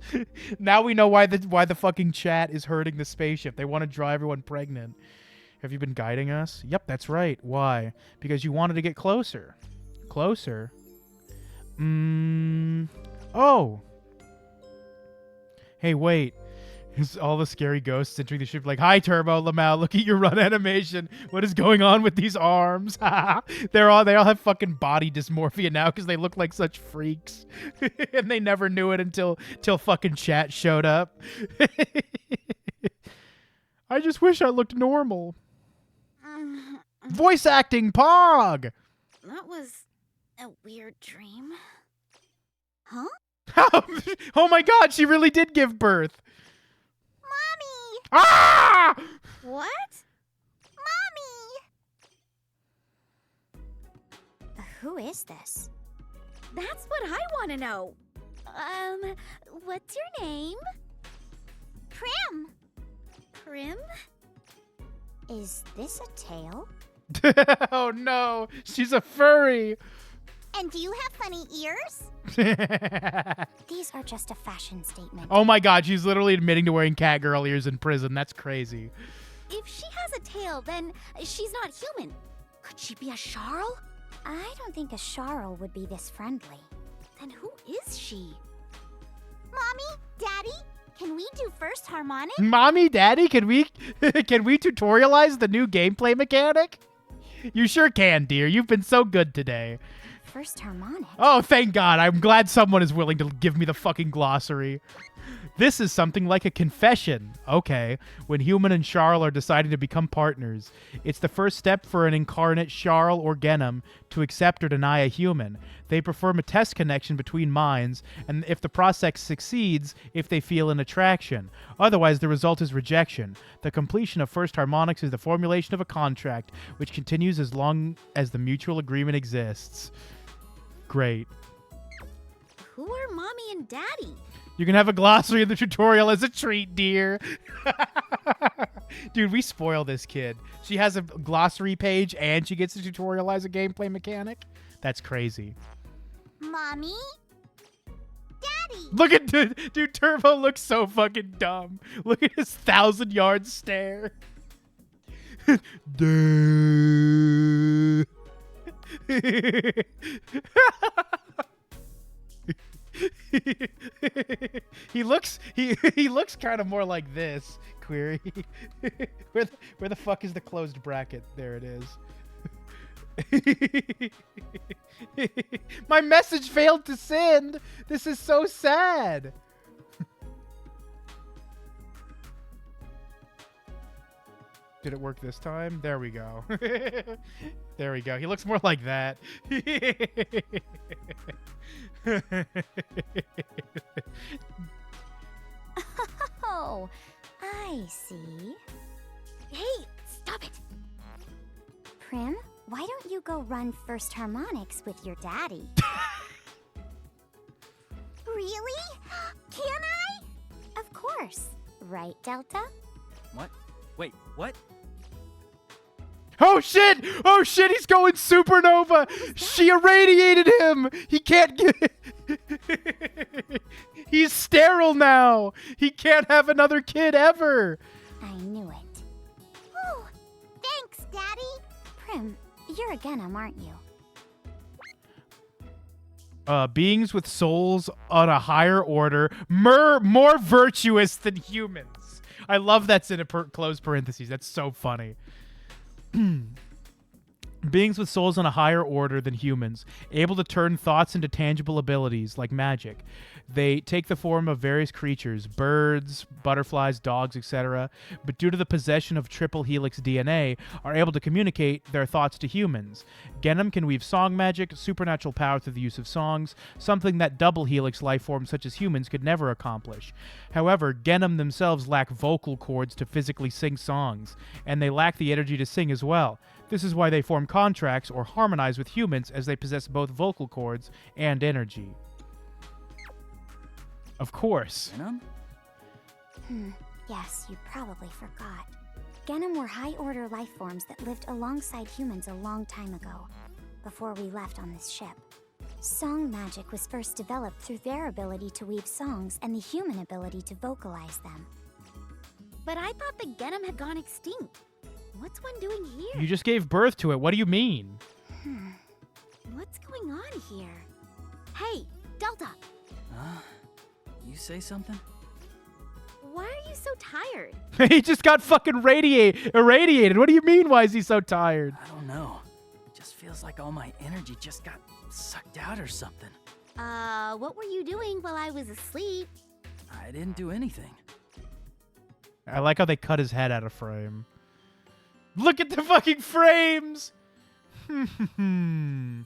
Now we know why the fucking chat is hurting the spaceship. They want to draw everyone pregnant. Have you been guiding us? Yep, that's right. Why? Because you wanted to get closer. Closer? Oh. Hey, wait. Is all the scary ghosts entering the ship like, hi, Turbo, Lamau, look at your run animation. What is going on with these arms? They all have fucking body dysmorphia now because they look like such freaks. And they never knew it until fucking chat showed up. I just wish I looked normal. Voice acting, Pog! That was a weird dream. Huh? Oh my god, she really did give birth. Mommy! Ah! What? Mommy! Who is this? That's what I want to know. What's your name? Prim! Prim? Is this a tail? Oh no, she's a furry. And do you have funny ears? These are just a fashion statement. Oh my god, she's literally admitting to wearing catgirl ears in prison. That's crazy. If she has a tail, then she's not human. Could she be a Sharl? I don't think a Sharl would be this friendly. Then who is she? Mommy? Daddy? Can we do first harmonic? Mommy, Daddy, can we tutorialize the new gameplay mechanic? You sure can, dear. You've been so good today. First harmonic? Oh, thank God. I'm glad someone is willing to give me the fucking glossary. This is something like a confession. Okay, when Human and Sharl are deciding to become partners. It's the first step for an incarnate Sharl or Genom to accept or deny a human. They perform a test connection between minds, and if the process succeeds, if they feel an attraction. Otherwise, the result is rejection. The completion of first harmonics is the formulation of a contract, which continues as long as the mutual agreement exists. Great. Who are Mommy and Daddy? You can have a glossary in the tutorial as a treat, dear. Dude, we spoil this kid. She has a glossary page and she gets to tutorialize a gameplay mechanic. That's crazy. Mommy? Daddy? Look at dude, Turbo looks so fucking dumb. Look at his 1,000-yard stare. Duh. he looks kind of more like this. Query. where the fuck is the closed bracket? There it is. My message failed to send. This is so sad. Did it work this time? There we go. There we go. He looks more like that. Oh, I see. Hey, stop it. Prim, why don't you go run first harmonics with your daddy? Really? Can I? Of course. Right, Delta? What? Wait, what? Oh shit! Oh shit, he's going supernova! She irradiated him! He can't get... He's sterile now! He can't have another kid ever! I knew it. Oh, thanks, Daddy! Prim, you're a Genom, aren't you? Beings with souls on a higher order, more virtuous than humans. I love that's in a closed parentheses. That's so funny. Beings with souls on a higher order than humans, able to turn thoughts into tangible abilities like magic. They take the form of various creatures, birds, butterflies, dogs, etc., but due to the possession of triple helix DNA, are able to communicate their thoughts to humans. Genom can weave song magic, supernatural power through the use of songs, something that double helix life forms such as humans could never accomplish. However, Genom themselves lack vocal cords to physically sing songs, and they lack the energy to sing as well. This is why they form contracts or harmonize with humans, as they possess both vocal cords and energy. Of course. Genom? Yes, you probably forgot. Genom were high-order life forms that lived alongside humans a long time ago, before we left on this ship. Song magic was first developed through their ability to weave songs and the human ability to vocalize them. But I thought the Genom had gone extinct. What's one doing here? You just gave birth to it. What do you mean? What's going on here? Hey, Delta! You say something? Why are you so tired? He just got fucking irradiated. What do you mean, why is he so tired? I don't know. It just feels like all my energy just got sucked out or something. What were you doing while I was asleep? I didn't do anything. I like how they cut his head out of frame. Look at the fucking frames! An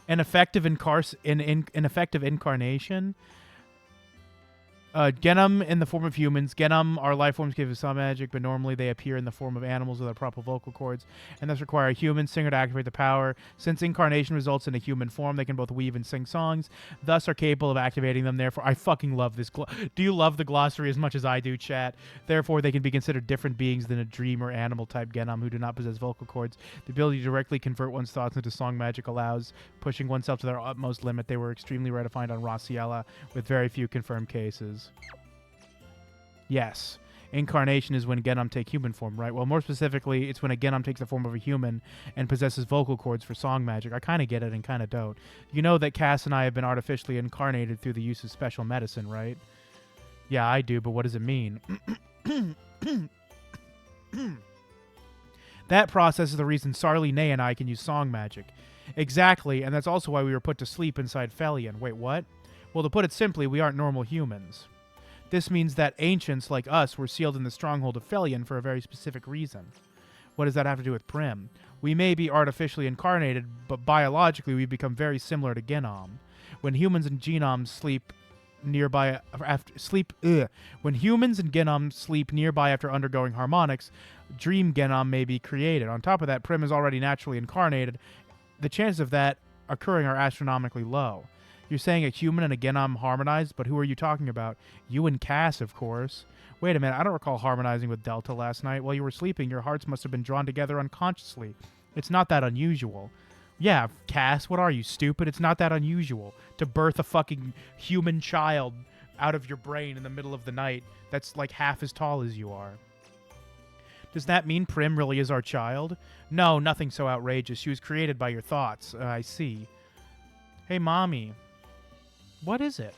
effective incarnation. Genom in the form of humans. Genom are life forms capable of some magic, but normally they appear in the form of animals with their proper vocal cords, and thus require a human singer to activate the power. Since incarnation results in a human form, they can both weave and sing songs, thus are capable of activating them. Therefore, I fucking love this. Do you love the glossary as much as I do, chat? Therefore, they can be considered different beings than a dream or animal-type Genom who do not possess vocal cords. The ability to directly convert one's thoughts into song magic allows pushing oneself to their utmost limit. They were extremely rare to find on Raciela, with very few confirmed cases. Yes. Incarnation is when Genom take human form, right? Well, more specifically, it's when a Genom takes the form of a human and possesses vocal cords for song magic. I kind of get it and kind of don't. You know that Cass and I have been artificially incarnated through the use of special medicine, right? Yeah, I do, but what does it mean? That process is the reason Sarli, Nay, and I can use song magic. Exactly, and that's also why we were put to sleep inside Felion. Wait, what? Well, to put it simply, we aren't normal humans. This means that ancients like us were sealed in the stronghold of Felion for a very specific reason. What does that have to do with Prim? We may be artificially incarnated, but biologically we become very similar to Genom. When humans and Genoms sleep nearby when humans and Genom sleep nearby after undergoing harmonics, Dream Genom may be created. On top of that, Prim is already naturally incarnated. The chances of that occurring are astronomically low. You're saying a human and a Genom harmonized, but who are you talking about? You and Cass, of course. Wait a minute, I don't recall harmonizing with Delta last night. While you were sleeping, your hearts must have been drawn together unconsciously. It's not that unusual. Yeah, Cass, what are you, stupid? It's not that unusual to birth a fucking human child out of your brain in the middle of the night that's like half as tall as you are. Does that mean Prim really is our child? No, nothing so outrageous. She was created by your thoughts. I see. Hey, Mommy. What is it?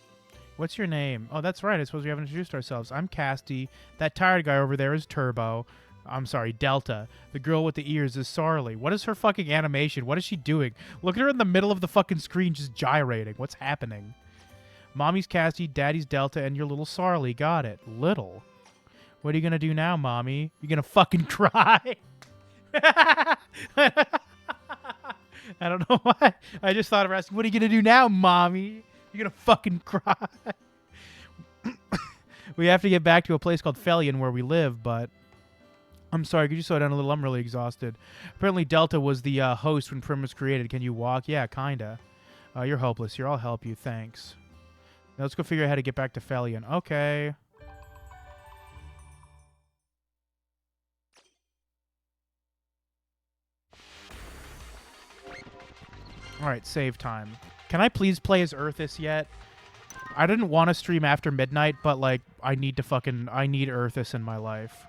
What's your name? Oh, that's right. I suppose we haven't introduced ourselves. I'm Casty. That tired guy over there is Turbo. I'm sorry, Delta. The girl with the ears is Sarli. What is her fucking animation? What is she doing? Look at her in the middle of the fucking screen just gyrating. What's happening? Mommy's Casty, Daddy's Delta, and your little Sarli. Got it. Little. What are you gonna do now, Mommy? You gonna fucking cry? I don't know why. I just thought of asking, what are you gonna do now, Mommy? You're gonna fucking cry. We have to get back to a place called Felion where we live, but... I'm sorry, could you slow down a little? I'm really exhausted. Apparently Delta was the host when Prim was created. Can you walk? Yeah, kinda. You're hopeless here. I'll help you. Thanks. Now let's go figure out how to get back to Felion. Okay. Alright, save time. Can I please play as Earthis yet? I didn't want to stream after midnight, but, like, I need Earthis in my life.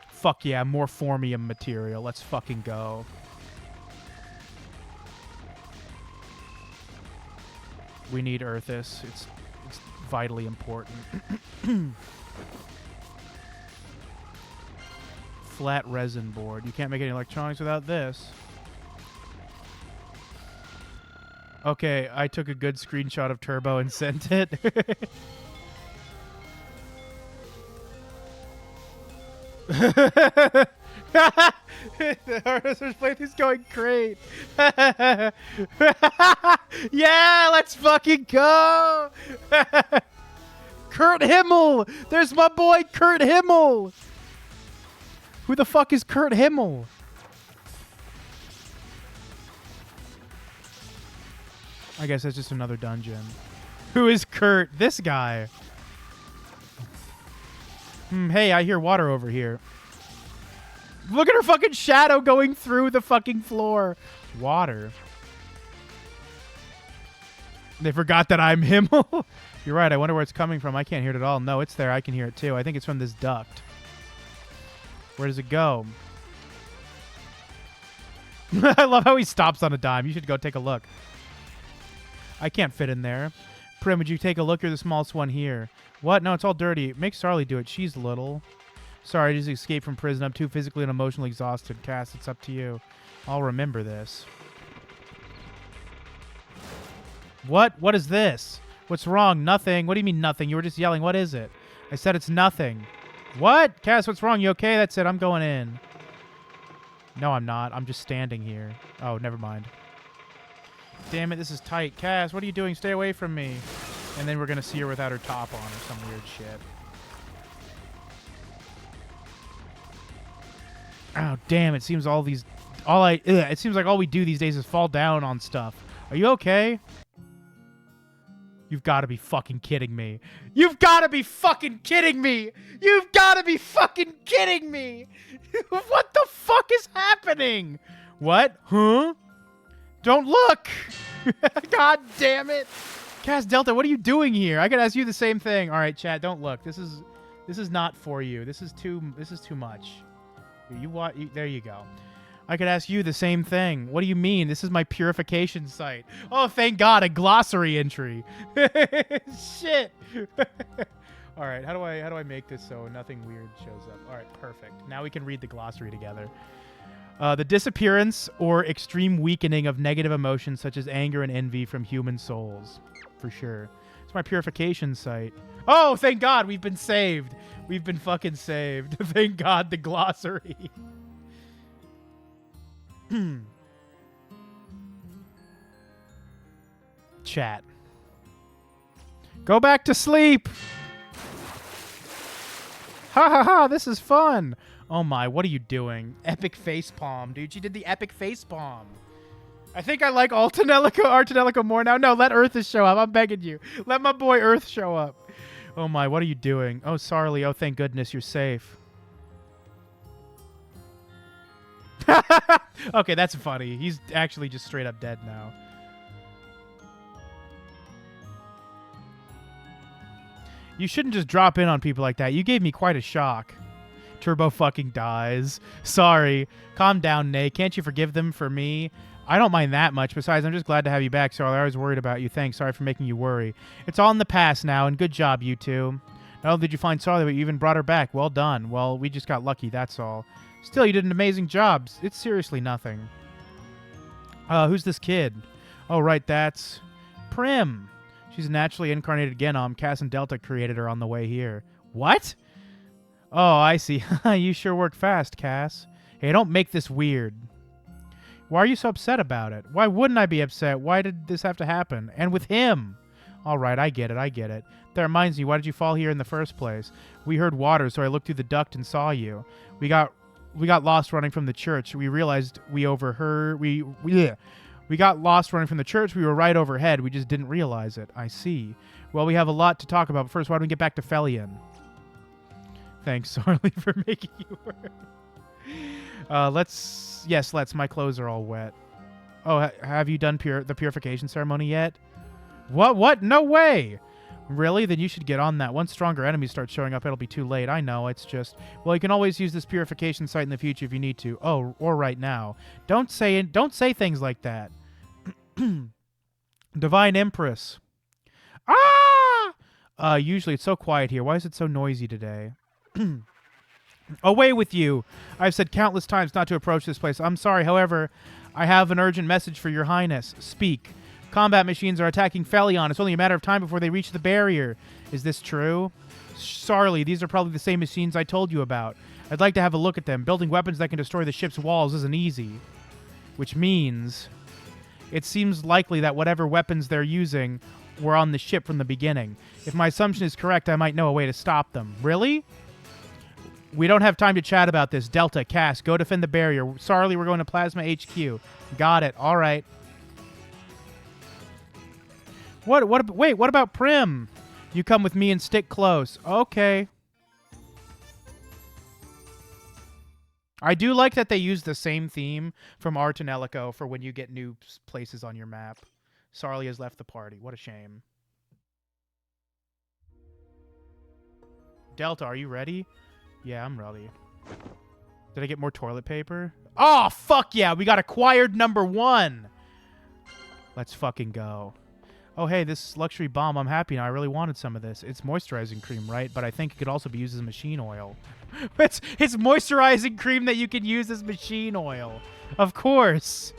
Fuck yeah, more Formium material. Let's fucking go. We need Earthis. It's vitally important. Flat resin board. You can't make any electronics without this. Okay, I took a good screenshot of Turbo and sent it. The Artists playthrough's going great. Yeah, let's fucking go. Kurt Himmel! There's my boy Kurt Himmel! Who the fuck is Kurt Himmel? I guess that's just another dungeon. Who is Kurt? This guy. Hey, I hear water over here. Look at her fucking shadow going through the fucking floor. Water. They forgot that I'm Himmel. You're right. I wonder where it's coming from. I can't hear it at all. No, it's there. I can hear it too. I think it's from this duct. Where does it go? I love how he stops on a dime. You should go take a look. I can't fit in there. Prim, would you take a look? You're the smallest one here. What? No, it's all dirty. Make Sarli do it. She's little. Sorry, I just escaped from prison. I'm too physically and emotionally exhausted. Cass, it's up to you. I'll remember this. What? What is this? What's wrong? Nothing. What do you mean nothing? You were just yelling. What is it? I said it's nothing. What? Cass, what's wrong? You okay? That's it. I'm going in. No, I'm not. I'm just standing here. Oh, never mind. Damn it, this is tight. Cass, what are you doing? Stay away from me. And then we're going to see her without her top on or some weird shit. Oh, damn. It seems it seems like all we do these days is fall down on stuff. Are you okay? You've got to be fucking kidding me. You've got to be fucking kidding me. You've got to be fucking kidding me. What the fuck is happening? What? Huh? Don't look. God damn it. Cass Delta, what are you doing here? I could ask you the same thing. All right, chat, don't look. This is not for you. This is too much. There you go. I could ask you the same thing. What do you mean? This is my purification site. Oh, thank God, a glossary entry. Shit. All right, how do I make this so nothing weird shows up? All right, perfect. Now we can read the glossary together. The disappearance or extreme weakening of negative emotions such as anger and envy from human souls. For sure. It's my purification site. Oh, thank God, we've been saved. We've been fucking saved. Thank God, the glossary. Chat. Go back to sleep. Ha ha ha, this is fun. Oh my, what are you doing? Epic facepalm, dude. She did the epic facepalm. I think I like Artanelica more now. No, let Earthus show up. I'm begging you. Let my boy Earth show up. Oh my, what are you doing? Oh, Sarli. Oh, thank goodness you're safe. Okay, that's funny. He's actually just straight up dead now. You shouldn't just drop in on people like that. You gave me quite a shock. Turbo fucking dies. Sorry. Calm down, Nay. Can't you forgive them for me? I don't mind that much. Besides, I'm just glad to have you back, Sarli. I was worried about you. Thanks. Sorry for making you worry. It's all in the past now, and good job, you two. Not only did you find Sarli, but you even brought her back. Well done. Well, we just got lucky, that's all. Still, you did an amazing job. It's seriously nothing. Who's this kid? Oh, right, that's Prim. She's a naturally incarnated Genom. Cass and Delta created her on the way here. What? Oh, I see. You sure work fast, Cass. Hey, don't make this weird. Why are you so upset about it? Why wouldn't I be upset? Why did this have to happen? And with him. All right, I get it. That reminds me, why did you fall here in the first place? We heard water, so I looked through the duct and saw you. We got lost running from the church. We realized we overheard... We got lost running from the church. We were right overhead. We just didn't realize it. I see. Well, we have a lot to talk about. But first, why don't we get back to Felion? Thanks, Sarli, for making you work. Let's. My clothes are all wet. Oh, have you done the purification ceremony yet? What? No way! Really? Then you should get on that. Once stronger enemies start showing up, it'll be too late. I know, it's just... Well, you can always use this purification site in the future if you need to. Oh, or right now. Don't say things like that. Divine Empress. Ah! Usually it's so quiet here. Why is it so noisy today? Away with you! I've said countless times not to approach this place. I'm sorry, however, I have an urgent message for your highness. Speak. Combat machines are attacking Felion. It's only a matter of time before they reach the barrier. Is this true? Sarli, these are probably the same machines I told you about. I'd like to have a look at them. Building weapons that can destroy the ship's walls isn't easy. Which means... It seems likely that whatever weapons they're using were on the ship from the beginning. If my assumption is correct, I might know a way to stop them. Really? We don't have time to chat about this. Delta, Cass, go defend the barrier. Sorry, we're going to Plasma HQ. Got it. All right. Wait, what about Prim? You come with me and stick close. Okay. I do like that they use the same theme from Art and Elico for when you get new places on your map. Sarli has left the party. What a shame. Delta, are you ready? Yeah, I'm ready. Did I get more toilet paper? Oh, fuck yeah. We got acquired number 1. Let's fucking go. Oh, hey, this luxury bomb. I'm happy now. I really wanted some of this. It's moisturizing cream, right? But I think it could also be used as machine oil. it's moisturizing cream that you can use as machine oil. Of course.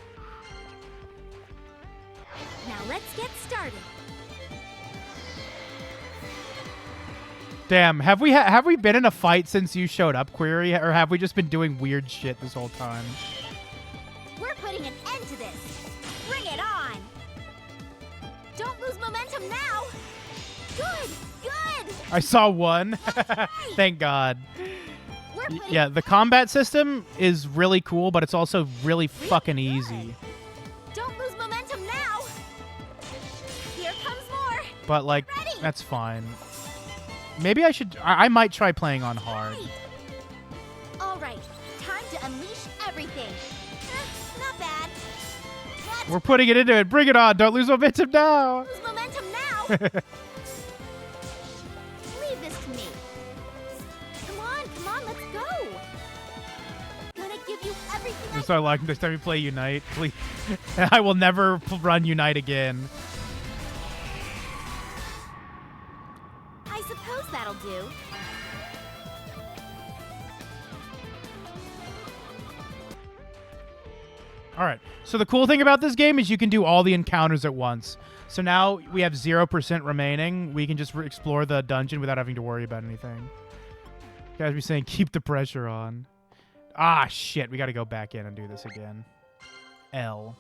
Now let's get started. Damn, have we been in a fight since you showed up, Query? Or have we just been doing weird shit this whole time? We're putting an end to this. Bring it on. Don't lose momentum now. Good. I saw one. Thank God. Yeah, the combat system is really cool, but it's also really fucking easy. Don't lose momentum now. Here comes more. But, like, that's fine. Maybe I should... I might try playing on hard. All right. Time to unleash everything. Not bad. We're putting it into it. Bring it on. Don't lose momentum now. Lose momentum now. Leave this to me. Come on, let's go. Gonna give you everything. I'm so like next time we play Unite, please. I will never run Unite again. I suppose that'll do. All right. So the cool thing about this game is you can do all the encounters at once. So now we have 0% remaining. We can just explore the dungeon without having to worry about anything. You guys be saying, keep the pressure on. Ah, shit. We got to go back in and do this again. L.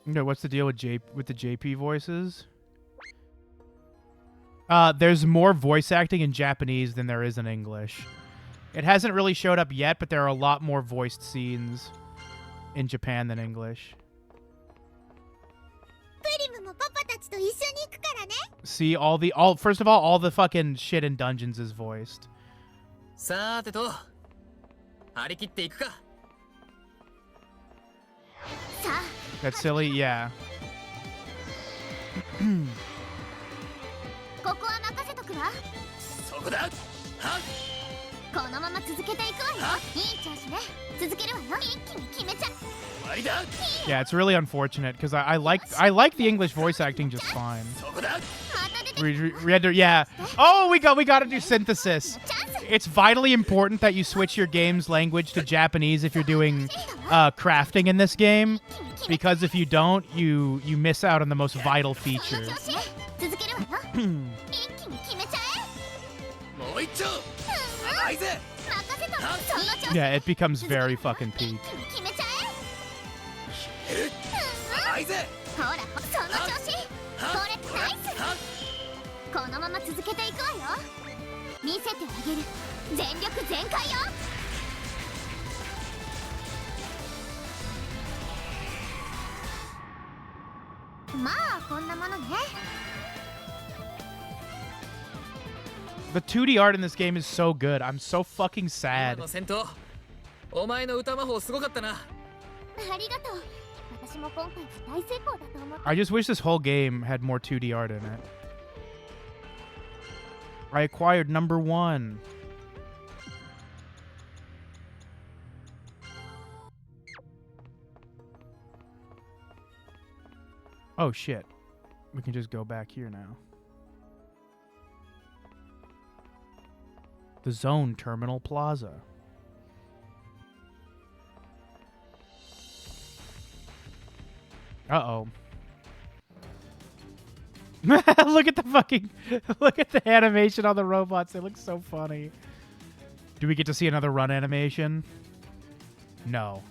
Okay, what's the deal with the JP voices? There's more voice acting in Japanese than there is in English. It hasn't really showed up yet, but there are a lot more voiced scenes in Japan than English. See, first of all the fucking shit in dungeons is voiced. That's silly, yeah. ここは任せとくわ。そこだ。はっ。このまま続けていくわよ。いい調子ね。続けるわよ。一気に決めちゃ。終わりだ。Yeah, it's really unfortunate because I like the English voice acting just fine. そこだ。 We had to, yeah. Oh, we got to do synthesis. It's vitally important that you switch your game's language to Japanese if you're doing crafting in this game, because if you don't, you miss out on the most vital features. Yeah, it becomes very fucking peak. このまま続けていくわよ。見せてあげる。全力全開よ。まあこんなものね。The 2D art in this game is so good. I'm so fucking sad. お前の歌魔法すごかったな。ありがとう。私も今回大成功だと思う。 I just wish this whole game had more 2D art in it. I acquired number 1. Oh shit. We can just go back here now. The Zone Terminal Plaza. Uh-oh. Look at the animation on the robots. They look so funny. Do we get to see another run animation? No.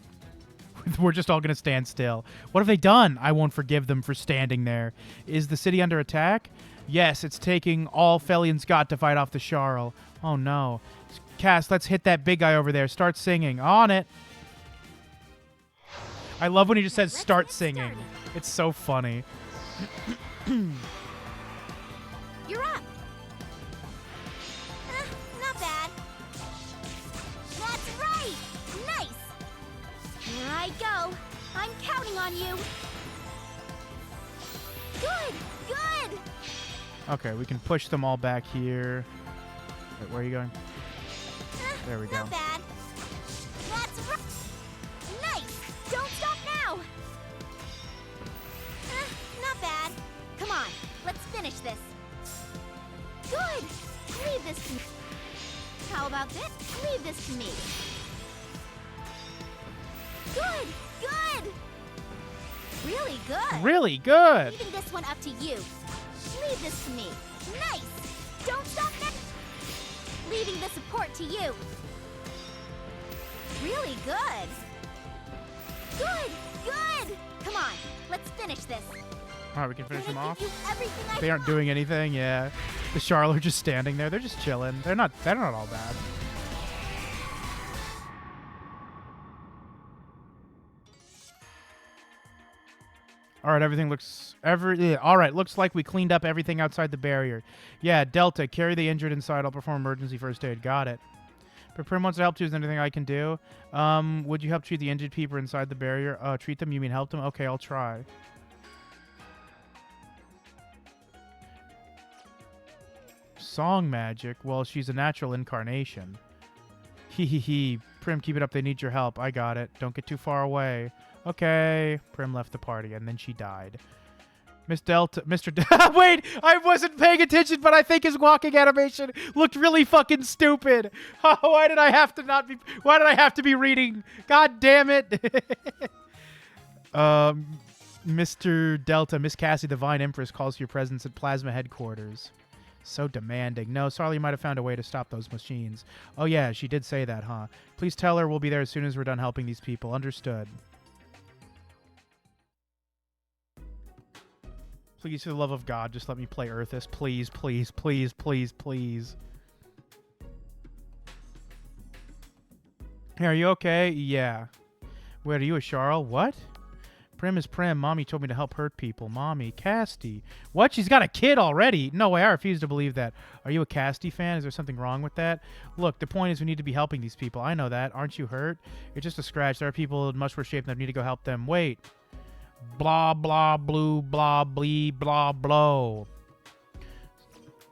We're just all going to stand still. What have they done? I won't forgive them for standing there. Is the city under attack? Yes, it's taking all Felian's got to fight off the Sharl. Oh, no. Cass, let's hit that big guy over there. Start singing. On it. I love when he just says start singing. It's so funny. You're up. Not bad. That's right. Nice. Here I go. I'm counting on you. Good. Good. Okay, we can push them all back here. Wait, where are you going? There we go. Not bad. That's right. Nice. Don't stop now. Not bad. Come on. Let's finish this. Good. Leave this to me. How about this? Leave this to me. Good. Good. Really good. Really good. Leaving this one up to you. Leave this to me. Nice. Don't stop now. Leaving the support to you. Really good. Good. Good. Come on. Let's finish this. All right, we can finish them off. Everything I They aren't doing anything. Yeah, the Sharl are just standing there. They're just chilling. They're not all bad. All right, everything looks all right. Looks like we cleaned up everything outside the barrier. Yeah, Delta, carry the injured inside. I'll perform emergency first aid. Got it. But Prim wants to help too. Is there anything I can do? Would you help treat the injured people inside the barrier? Treat them? You mean help them? Okay, I'll try. Song magic? Well, she's a natural incarnation. Hee hee hee. Prim, keep it up. They need your help. I got it. Don't get too far away. Okay. Prim left the party, and then she died. Mr. Wait, I wasn't paying attention, but I think his walking animation looked really fucking stupid. Oh, why did I have to be reading? God damn it. Mr. Delta, Miss Cassie, the Vine Empress, calls for your presence at Plasma headquarters. So demanding. No, Sarli might have found a way to stop those machines. Oh yeah, she did say that, huh? Please tell her we'll be there as soon as we're done helping these people. Understood. Please, for the love of God, just let me play Earthus. Please, please, please, please, please. Hey, are you okay? Yeah. Wait, are you a Sharl? What? Prim is Prim. Mommy told me to help hurt people. Mommy. Casti. What? She's got a kid already? No way. I refuse to believe that. Are you a Casti fan? Is there something wrong with that? Look, the point is we need to be helping these people. I know that. Aren't you hurt? It's just a scratch. There are people in much worse shape than I need to go help them. Wait. Blah, blah, blue, blah, blee, blah, blow.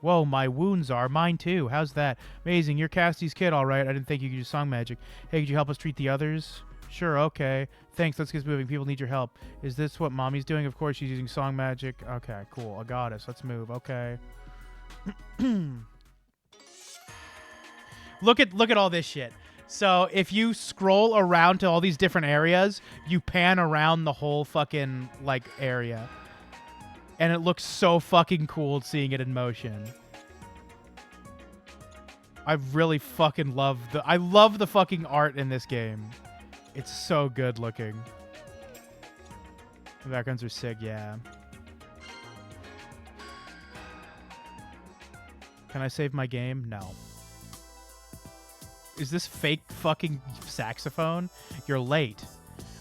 Whoa, my wounds are. Mine too. How's that? Amazing. You're Casti's kid, all right. I didn't think you could use song magic. Hey, could you help us treat the others? Sure, okay. Thanks, let's get moving. People need your help. Is this what Mommy's doing? Of course, she's using song magic. Okay, cool. I got us. Let's move. Okay. Look at all this shit. So if you scroll around to all these different areas, you pan around the whole fucking, like, area. And it looks so fucking cool seeing it in motion. I really fucking love I love the fucking art in this game. It's so good looking. The backgrounds are sick, yeah. Can I save my game? No. Is this fake fucking saxophone? You're late.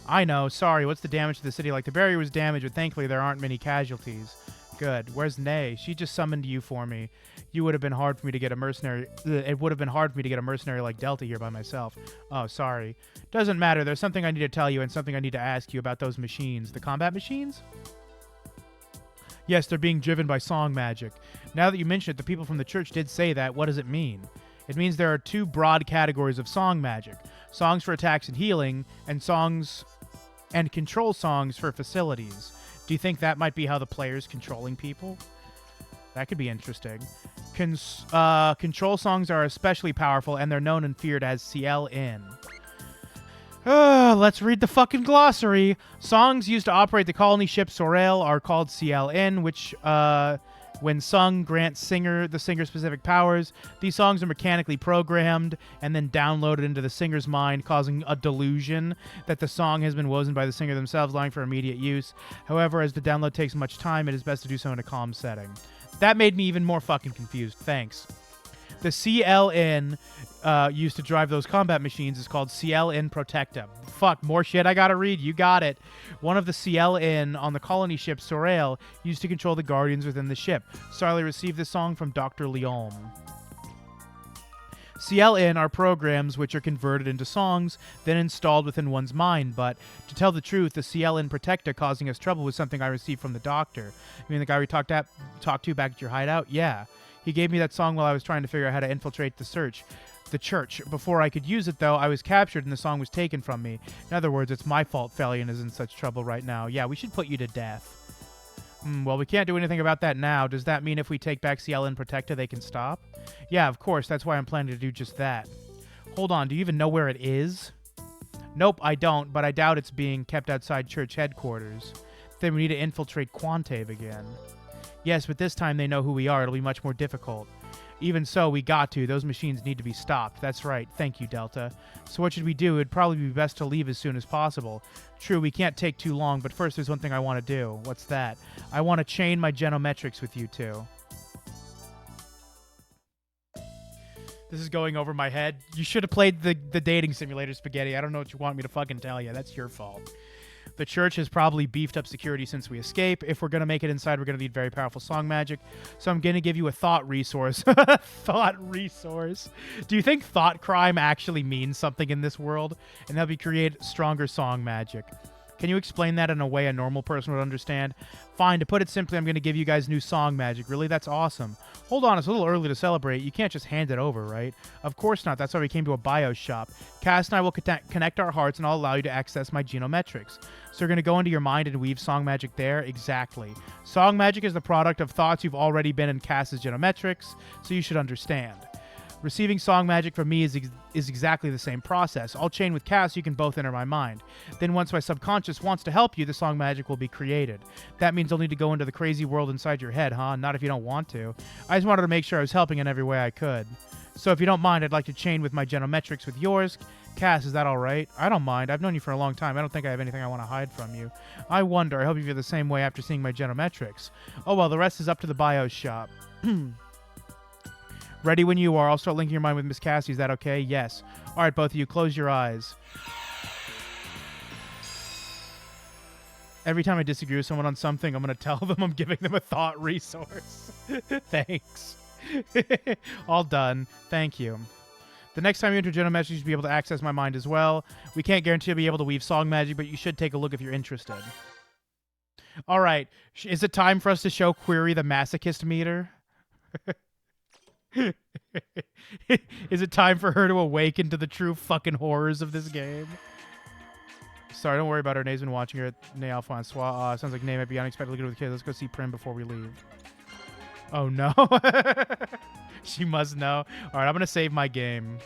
I know, sorry. What's the damage to the city? Like, the barrier was damaged, but thankfully there aren't many casualties. Good. Where's Nay? She just summoned you for me. You would have been hard for me to get a mercenary. It would have been hard for me to get a mercenary like Delta here by myself. Oh, sorry. Doesn't matter. There's something I need to tell you and something I need to ask you about those machines. The combat machines? Yes, they're being driven by song magic. Now that you mention it, the people from the church did say that. What does it mean? It means there are two broad categories of song magic. Songs for attacks and healing, and songs and control songs for facilities. Do you think that might be how the player's controlling people? That could be interesting. Control songs are especially powerful, and they're known and feared as CLN. Let's read the fucking glossary. Songs used to operate the colony ship Sorel are called CLN, which When sung, grants the singer specific powers. These songs are mechanically programmed and then downloaded into the singer's mind, causing a delusion that the song has been woven by the singer themselves, allowing for immediate use. However, as the download takes much time, it is best to do so in a calm setting. That made me even more fucking confused. Thanks. The CLN used to drive those combat machines is called CLN Protecta. Fuck, more shit I gotta read. You got it. One of the CLN on the colony ship Sorel used to control the guardians within the ship. Sarley received this song from Dr. Leon. CLN are programs which are converted into songs, then installed within one's mind, but to tell the truth, the CLN Protecta causing us trouble was something I received from the doctor. I mean, the guy we talked to back at your hideout? Yeah. He gave me that song while I was trying to figure out how to infiltrate the church. Before I could use it, though, I was captured and the song was taken from me. In other words, it's my fault Felion is in such trouble right now. Yeah, we should put you to death. Well, we can't do anything about that now. Does that mean if we take back CLN Protecta, they can stop? Yeah, of course. That's why I'm planning to do just that. Hold on. Do you even know where it is? Nope, I don't, but I doubt it's being kept outside church headquarters. Then we need to infiltrate Quantave again. Yes, but this time they know who we are. It'll be much more difficult. Even so, we got to. Those machines need to be stopped. That's right. Thank you, Delta. So what should we do? It'd probably be best to leave as soon as possible. True, we can't take too long, but first there's one thing I want to do. What's that? I want to chain my genometrics with you two. This is going over my head. You should have played the dating simulator, Spaghetti. I don't know what you want me to fucking tell you. That's your fault. The church has probably beefed up security since we escape. If we're going to make it inside, we're going to need very powerful song magic. So I'm going to give you a thought resource. Thought resource. Do you think thought crime actually means something in this world? And that'll be create stronger song magic. Can you explain that in a way a normal person would understand? Fine, to put it simply, I'm going to give you guys new song magic. Really? That's awesome. Hold on, it's a little early to celebrate. You can't just hand it over, right? Of course not. That's why we came to a BIOS shop. Cass and I will connect our hearts, and I'll allow you to access my genometrics. So you're going to go into your mind and weave song magic there? Exactly. Song magic is the product of thoughts you've already been in Cass's genometrics, so you should understand. Receiving song magic from me is exactly the same process. I'll chain with Cass, you can both enter my mind. Then once my subconscious wants to help you, the song magic will be created. That means I'll need to go into the crazy world inside your head, huh? Not if you don't want to. I just wanted to make sure I was helping in every way I could. So if you don't mind, I'd like to chain with my genometrics with yours. Cass, is that all right? I don't mind. I've known you for a long time. I don't think I have anything I want to hide from you. I wonder. I hope you feel the same way after seeing my genometrics. Oh, well, the rest is up to the BIOS shop. Ready when you are. I'll start linking your mind with Miss Cassie. Is that okay? Yes. All right, both of you, close your eyes. Every time I disagree with someone on something, I'm going to tell them I'm giving them a thought resource. Thanks. All done. Thank you. The next time you enter Genometrics, you should be able to access my mind as well. We can't guarantee you'll be able to weave song magic, but you should take a look if you're interested. All right. Is it time for us to show Query the masochist meter? Is it time for her to awaken to the true fucking horrors of this game? Sorry, don't worry about her. Nae's been watching her at Nae Alpha on Swa. Sounds like Nae might be unexpectedly good with the kids. Let's go see Prim before we leave. Oh no. She must know. Alright, I'm gonna save my game.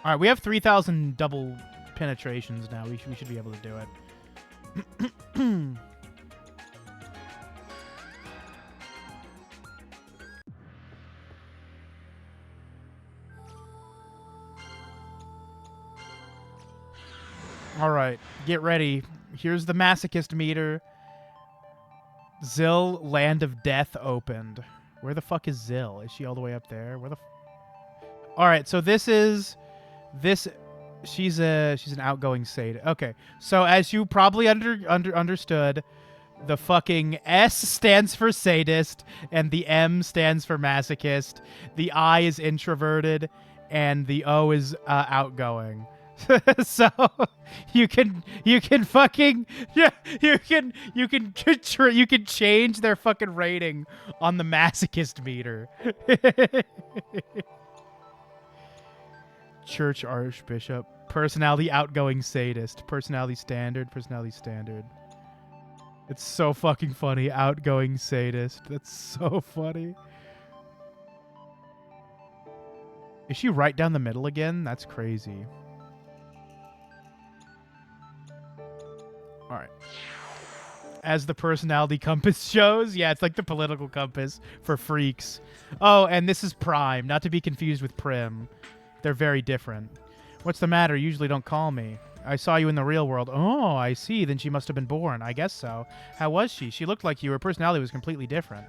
Alright, we have 3,000 double penetrations now. We should be able to do it. Alright, get ready. Here's the masochist meter. Zill, Land of Death opened. Where the fuck is Zill? Is she all the way up there? Where the Alright, so she's an outgoing sadist. Okay, so as you probably understood, the fucking S stands for sadist, and the M stands for masochist. The I is introverted, and the O is outgoing. So you can fucking you can change their fucking rating on the masochist meter. Church Archbishop. Personality outgoing sadist. Personality standard. Personality standard. It's so fucking funny. Outgoing sadist. That's so funny. Is she right down the middle again? That's crazy. All right. As the personality compass shows. Yeah, it's like the political compass for freaks. Oh, and this is Prime, not to be confused with Prim. They're very different. What's the matter? You usually don't call me. I saw you in the real world. Oh, I see. Then she must have been born. I guess so. How was she? She looked like you. Her personality was completely different.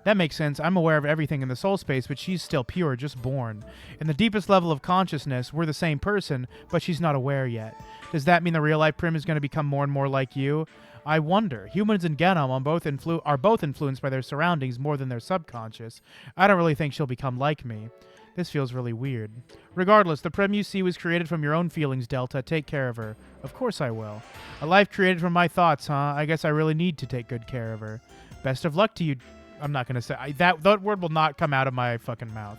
That makes sense. I'm aware of everything in the soul space, but she's still pure, just born. In the deepest level of consciousness, we're the same person, but she's not aware yet. Does that mean the real-life Prim is going to become more and more like you? I wonder. Humans and Genom are both influenced by their surroundings more than their subconscious. I don't really think she'll become like me. This feels really weird. Regardless, the Prim you see was created from your own feelings, Delta. Take care of her. Of course I will. A life created from my thoughts, huh? I guess I really need to take good care of her. Best of luck to you. I'm not going to say... that word will not come out of my fucking mouth.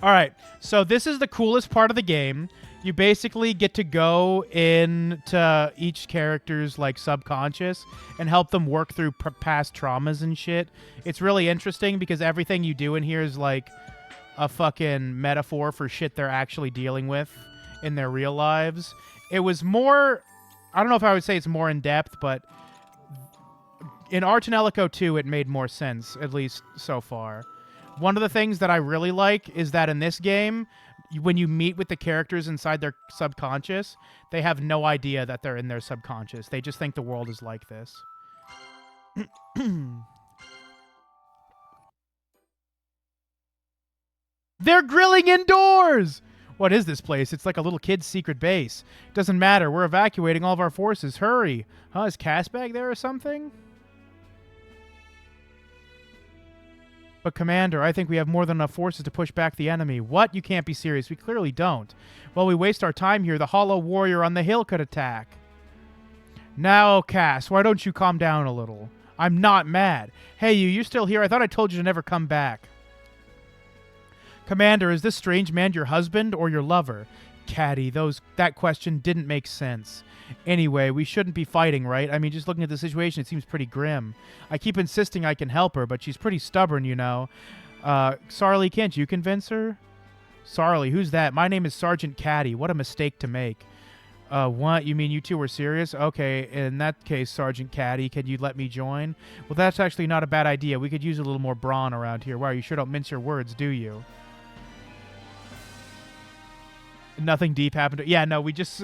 Alright, so this is the coolest part of the game. You basically get to go into each character's like subconscious and help them work through past traumas and shit. It's really interesting because everything you do in here is like a fucking metaphor for shit they're actually dealing with in their real lives. It was more... I don't know if I would say it's more in depth, but in Arch and Ellico 2, it made more sense, at least so far. One of the things that I really like is that in this game, when you meet with the characters inside their subconscious, they have no idea that they're in their subconscious. They just think the world is like this. They're grilling indoors! What is this place? It's like a little kid's secret base. Doesn't matter. We're evacuating all of our forces. Hurry. Huh? Is Cass back there or something? But Commander, I think we have more than enough forces to push back the enemy. What? You can't be serious. We clearly don't. While we waste our time here, the Hollow Warrior on the hill could attack. Now, Cass, why don't you calm down a little? I'm not mad. Hey, you're still here? I thought I told you to never come back. Commander, is this strange man your husband or your lover? Caddy, that question didn't make sense. Anyway, we shouldn't be fighting, right? I mean, just looking at the situation, it seems pretty grim. I keep insisting I can help her, but she's pretty stubborn, you know. Sarly, can't you convince her? Sarly, who's that? My name is Sergeant Caddy. What a mistake to make. What? You mean you two were serious? Okay, in that case, Sergeant Caddy, can you let me join? Well, that's actually not a bad idea. We could use a little more brawn around here. Wow, you sure don't mince your words, do you? Nothing deep happened. Yeah, no, we just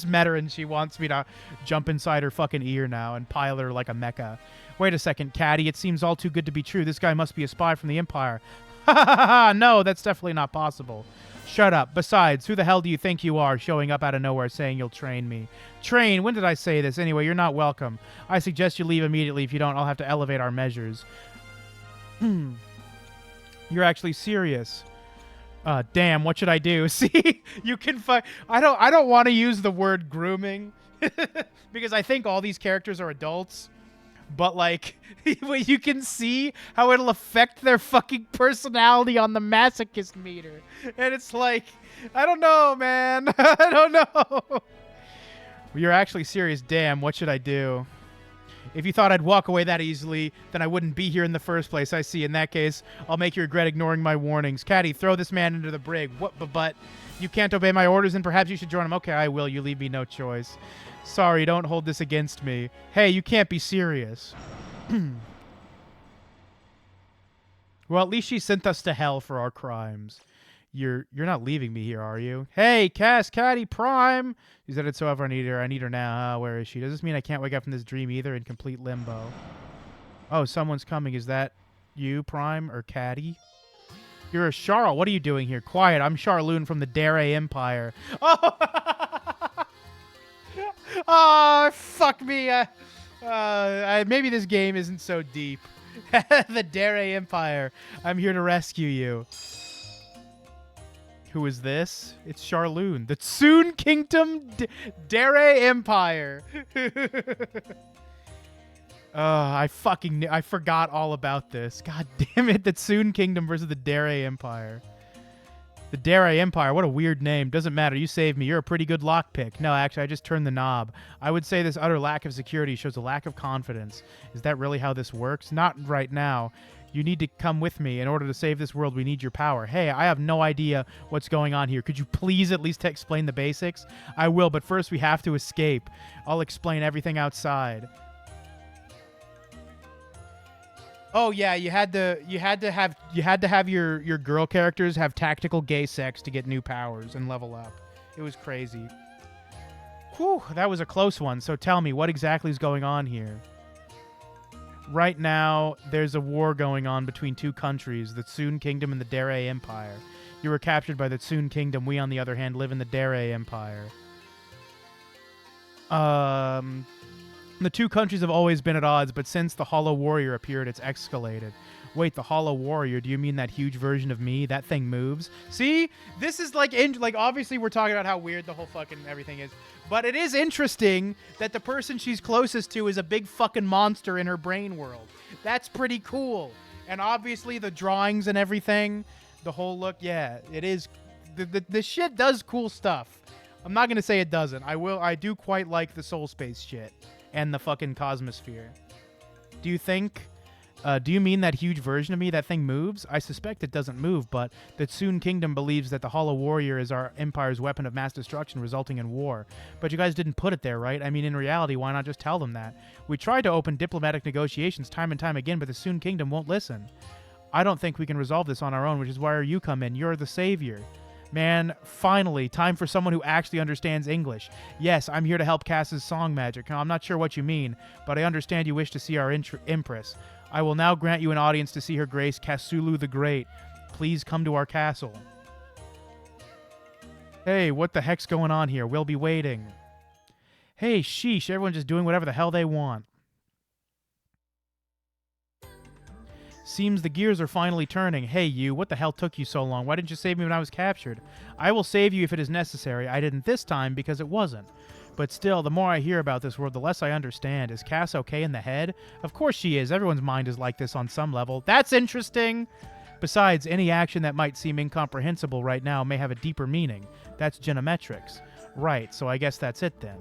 met her and she wants me to jump inside her fucking ear now and pile her like a mecha. Wait a second, Caddy. It seems all too good to be true. This guy must be a spy from the Empire. Ha ha ha ha! No, that's definitely not possible. Shut up. Besides, who the hell do you think you are, showing up out of nowhere saying you'll train me? Train? When did I say this? Anyway, you're not welcome. I suggest you leave immediately. If you don't, I'll have to elevate our measures. You're actually serious. Damn, what should I do? See, you can find... I don't want to use the word grooming because I think all these characters are adults, but like you can see how it'll affect their fucking personality on the masochist meter. And it's like, I don't know, man. I don't know. You're actually serious. Damn, what should I do? If you thought I'd walk away that easily, then I wouldn't be here in the first place. I see. In that case, I'll make you regret ignoring my warnings. Caddy, throw this man into the brig. What? But you can't obey my orders, and perhaps you should join him. Okay, I will. You leave me no choice. Sorry, don't hold this against me. Hey, you can't be serious. Well, at least she sent us to hell for our crimes. You're not leaving me here, are you? Hey, Cass, Caddy, Prime! You said it so ever. I need her now. Where is she? Does this mean I can't wake up from this dream either, in complete limbo? Oh, someone's coming. Is that you, Prime, or Caddy? You're a Charl. What are you doing here? Quiet. I'm Charloon from the Dare Empire. Oh! Oh, fuck me. Maybe this game isn't so deep. The Dare Empire. I'm here to rescue you. Who is this? It's Charloon. The Tsun Kingdom Dare Empire. I forgot all about this. God damn it. The Tsun Kingdom versus the Dare Empire. The Dare Empire. What a weird name. Doesn't matter. You saved me. You're a pretty good lockpick. No, actually, I just turned the knob. I would say this utter lack of security shows a lack of confidence. Is that really how this works? Not right now. You need to come with me. In order to save this world, we need your power. Hey, I have no idea what's going on here. Could you please at least explain the basics? I will, but first we have to escape. I'll explain everything outside. Oh yeah, you had to have your girl characters have tactical gay sex to get new powers and level up. It was crazy. Whew, that was a close one. So tell me, what exactly is going on here? Right now, there's a war going on between two countries, the Tsun Kingdom and the Dare Empire. You were captured by the Tsun Kingdom. We, on the other hand, live in the Dare Empire. The two countries have always been at odds, but since the Hollow Warrior appeared, it's escalated. Wait, the Hollow Warrior, do you mean that huge version of me? That thing moves? See? This is like obviously we're talking about how weird the whole fucking everything is. But it is interesting that the person she's closest to is a big fucking monster in her brain world. That's pretty cool. And obviously the drawings and everything, the whole look, yeah, it is. The shit does cool stuff. I'm not going to say it doesn't. I do quite like the Soul Space shit and the fucking Cosmosphere. Do you mean that huge version of me? That thing moves? I suspect it doesn't move, but the Tsun Kingdom believes that the Hollow Warrior is our empire's weapon of mass destruction resulting in war. But you guys didn't put it there, right? I mean, in reality, why not just tell them that? We tried to open diplomatic negotiations time and time again, but the Tsun Kingdom won't listen. I don't think we can resolve this on our own, which is where you come in. You're the savior. Man, finally, time for someone who actually understands English. Yes, I'm here to help Cass's song magic. Now, I'm not sure what you mean, but I understand you wish to see our Empress. I will now grant you an audience to see Her Grace Kasulu the Great. Please come to our castle. Hey, what the heck's going on here? We'll be waiting. Hey, sheesh, everyone's just doing whatever the hell they want. Seems the gears are finally turning. Hey, you, what the hell took you so long? Why didn't you save me when I was captured? I will save you if it is necessary. I didn't this time because it wasn't. But still, the more I hear about this world, the less I understand. Is Cass okay in the head? Of course she is. Everyone's mind is like this on some level. That's interesting! Besides, any action that might seem incomprehensible right now may have a deeper meaning. That's genometrics. Right, so I guess that's it then.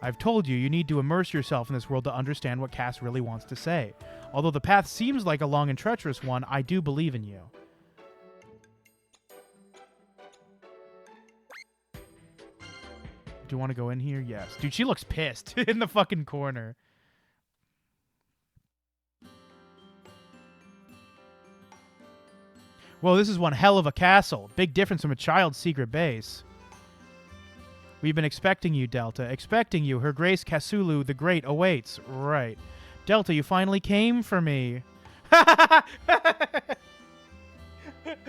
I've told you, you need to immerse yourself in this world to understand what Cass really wants to say. Although the path seems like a long and treacherous one, I do believe in you. Do you want to go in here? Yes. Dude, she looks pissed in the fucking corner. Whoa, this is one hell of a castle. Big difference from a child's secret base. We've been expecting you, Delta. Expecting you. Her Grace Kasulu the Great awaits. Right. Delta, you finally came for me.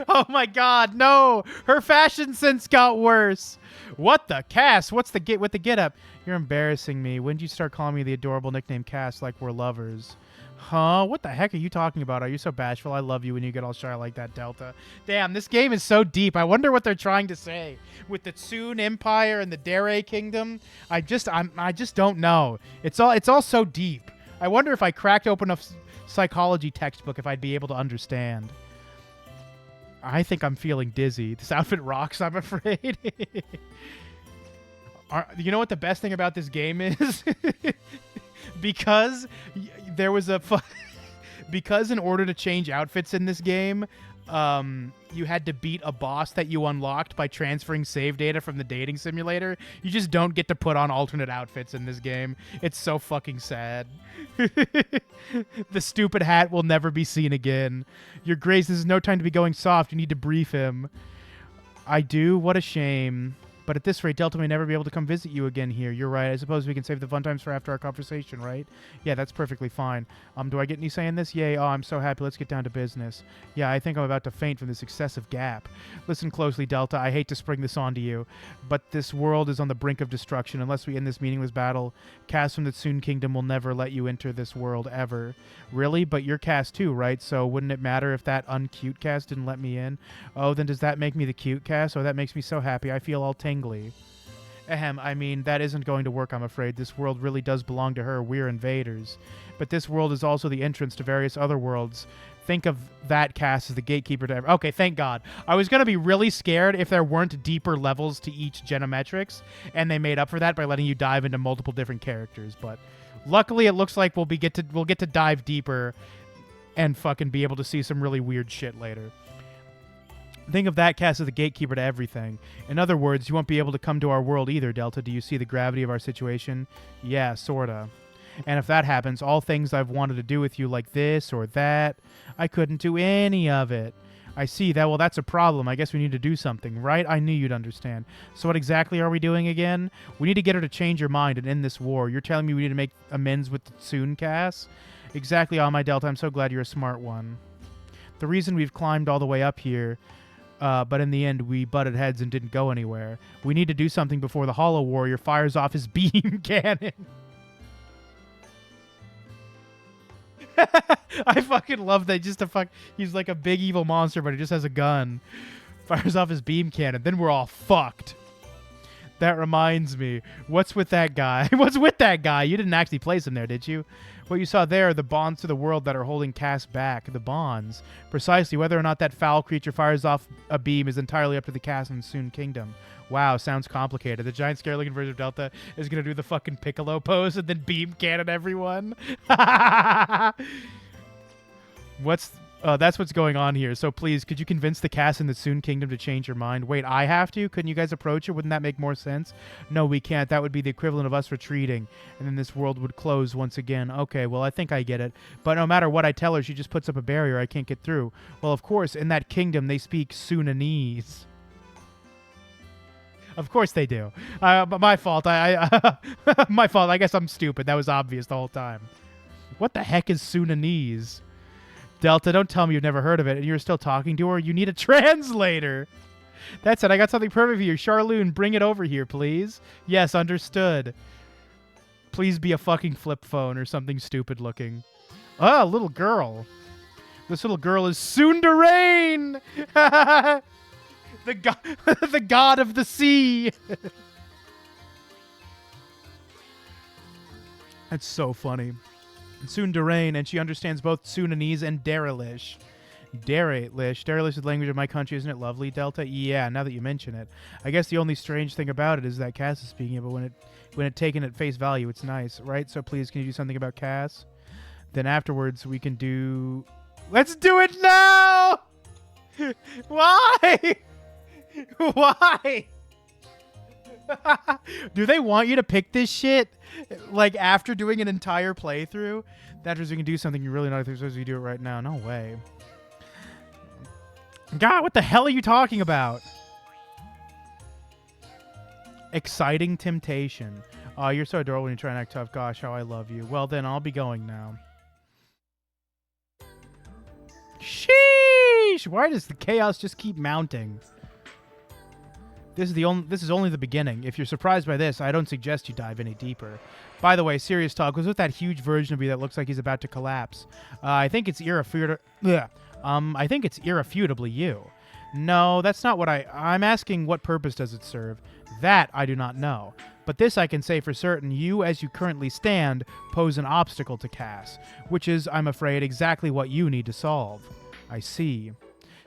Oh my god, no! Her fashion sense got worse. What the Cass? What's the get with the get up? You're embarrassing me. When did you start calling me the adorable nickname Cass like we're lovers? Huh? What the heck are you talking about? Are you so bashful? I love you when you get all shy like that, Delta. Damn, this game is so deep. I wonder what they're trying to say with the Tsun Empire and the Dare Kingdom. I just don't know. It's all so deep. I wonder if I cracked open a psychology textbook if I'd be able to understand. I think I'm feeling dizzy. This outfit rocks, I'm afraid. You know what the best thing about this game is? Because there was because in order to change outfits in this game, you had to beat a boss that you unlocked by transferring save data from the dating simulator. You just don't get to put on alternate outfits in this game. It's so fucking sad. The stupid hat will never be seen again. Your Grace, this is no time to be going soft. You need to brief him. I do? What a shame. But at this rate, Delta may never be able to come visit you again here. You're right. I suppose we can save the fun times for after our conversation, right? Yeah, that's perfectly fine. Do I get any say in this? Yay. Oh, I'm so happy. Let's get down to business. Yeah, I think I'm about to faint from this excessive gap. Listen closely, Delta. I hate to spring this onto you, but this world is on the brink of destruction. Unless we end this meaningless battle, Cass from the Tsun Kingdom will never let you enter this world ever. Really? But you're Cass too, right? So wouldn't it matter if that uncute Cass didn't let me in? Oh, then does that make me the cute Cass? Oh, that makes me so happy. I feel all tingly. Ahem, I mean, that isn't going to work, I'm afraid. This world really does belong to her. We're invaders. But this world is also the entrance to various other worlds. Think of that Cass as the gatekeeper to every... Okay, thank God. I was going to be really scared if there weren't deeper levels to each genometrics, and they made up for that by letting you dive into multiple different characters. But luckily, it looks like we'll get to dive deeper and fucking be able to see some really weird shit later. Think of that Cass as the gatekeeper to everything. In other words, you won't be able to come to our world either, Delta. Do you see the gravity of our situation? Yeah, sorta. And if that happens, all things I've wanted to do with you like this or that, I couldn't do any of it. I see that. Well, that's a problem. I guess we need to do something, right? I knew you'd understand. So what exactly are we doing again? We need to get her to change her mind and end this war. You're telling me we need to make amends with Tsune, Cass? Exactly, all my Delta. I'm so glad you're a smart one. The reason we've climbed all the way up here, but in the end, we butted heads and didn't go anywhere. We need to do something before the Hollow Warrior fires off his beam cannon. I fucking love that. He's like a big evil monster, but he just has a gun. Fires off his beam cannon. Then we're all fucked. That reminds me. What's with that guy? What's with that guy? You didn't actually place him there, did you? What you saw there are the bonds to the world that are holding Cass back. The bonds. Precisely. Whether or not that foul creature fires off a beam is entirely up to the Cass and Tsune Kingdom. Wow, sounds complicated. The giant scary-looking version of Delta is going to do the fucking Piccolo pose and then beam cannon everyone. That's what's going on here. So please, could you convince the Cass and the Tsune Kingdom to change your mind? Wait, I have to? Couldn't you guys approach her? Wouldn't that make more sense? No, we can't. That would be the equivalent of us retreating, and then this world would close once again. Okay, well, I think I get it. But no matter what I tell her, she just puts up a barrier I can't get through. Well, of course, in that kingdom, they speak Sunanese. Of course they do. But my fault. My fault. I guess I'm stupid. That was obvious the whole time. What the heck is Sunanese? Delta, don't tell me you've never heard of it and you're still talking to her. You need a translator. That's it. I got something perfect for you. Charloon, bring it over here, please. Yes, understood. Please be a fucking flip phone or something stupid looking. Oh, little girl. This little girl is Tsunderain! The god of the sea. That's so funny. Tsunderain, and she understands both Sunanese and Derelish. Derelish is the language of my country, isn't it lovely, Delta? Yeah, now that you mention it. I guess the only strange thing about it is that Cass is speaking it, but when it taken at face value, it's nice, right? So please, can you do something about Cass? Then afterwards, we can do... Let's do it now! Why? Why? Do they want you to pick this shit? Like, after doing an entire playthrough? That means we can do something you really not supposed to do it right now. No way. God, what the hell are you talking about? Exciting temptation. Oh, you're so adorable when you try and act tough. Gosh, how I love you. Well, then, I'll be going now. Sheesh! Why does the chaos just keep mounting? This is only the beginning. If you're surprised by this, I don't suggest you dive any deeper. By the way, serious talk. What's with that huge version of you that looks like he's about to collapse? I think it's irrefutably you. No, that's not what I'm asking. What purpose does it serve? That I do not know. But this I can say for certain. You, as you currently stand, pose an obstacle to Cass, which is, I'm afraid, exactly what you need to solve. I see.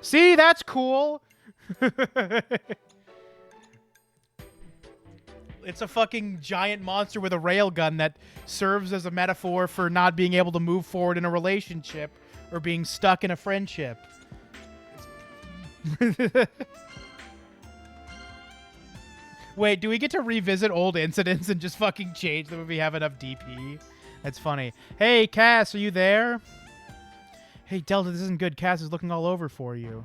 See, that's cool. It's a fucking giant monster with a railgun that serves as a metaphor for not being able to move forward in a relationship or being stuck in a friendship. Wait, do we get to revisit old incidents and just fucking change them if we have enough DP? That's funny. Hey, Cass, are you there? Hey, Delta, this isn't good. Cass is looking all over for you.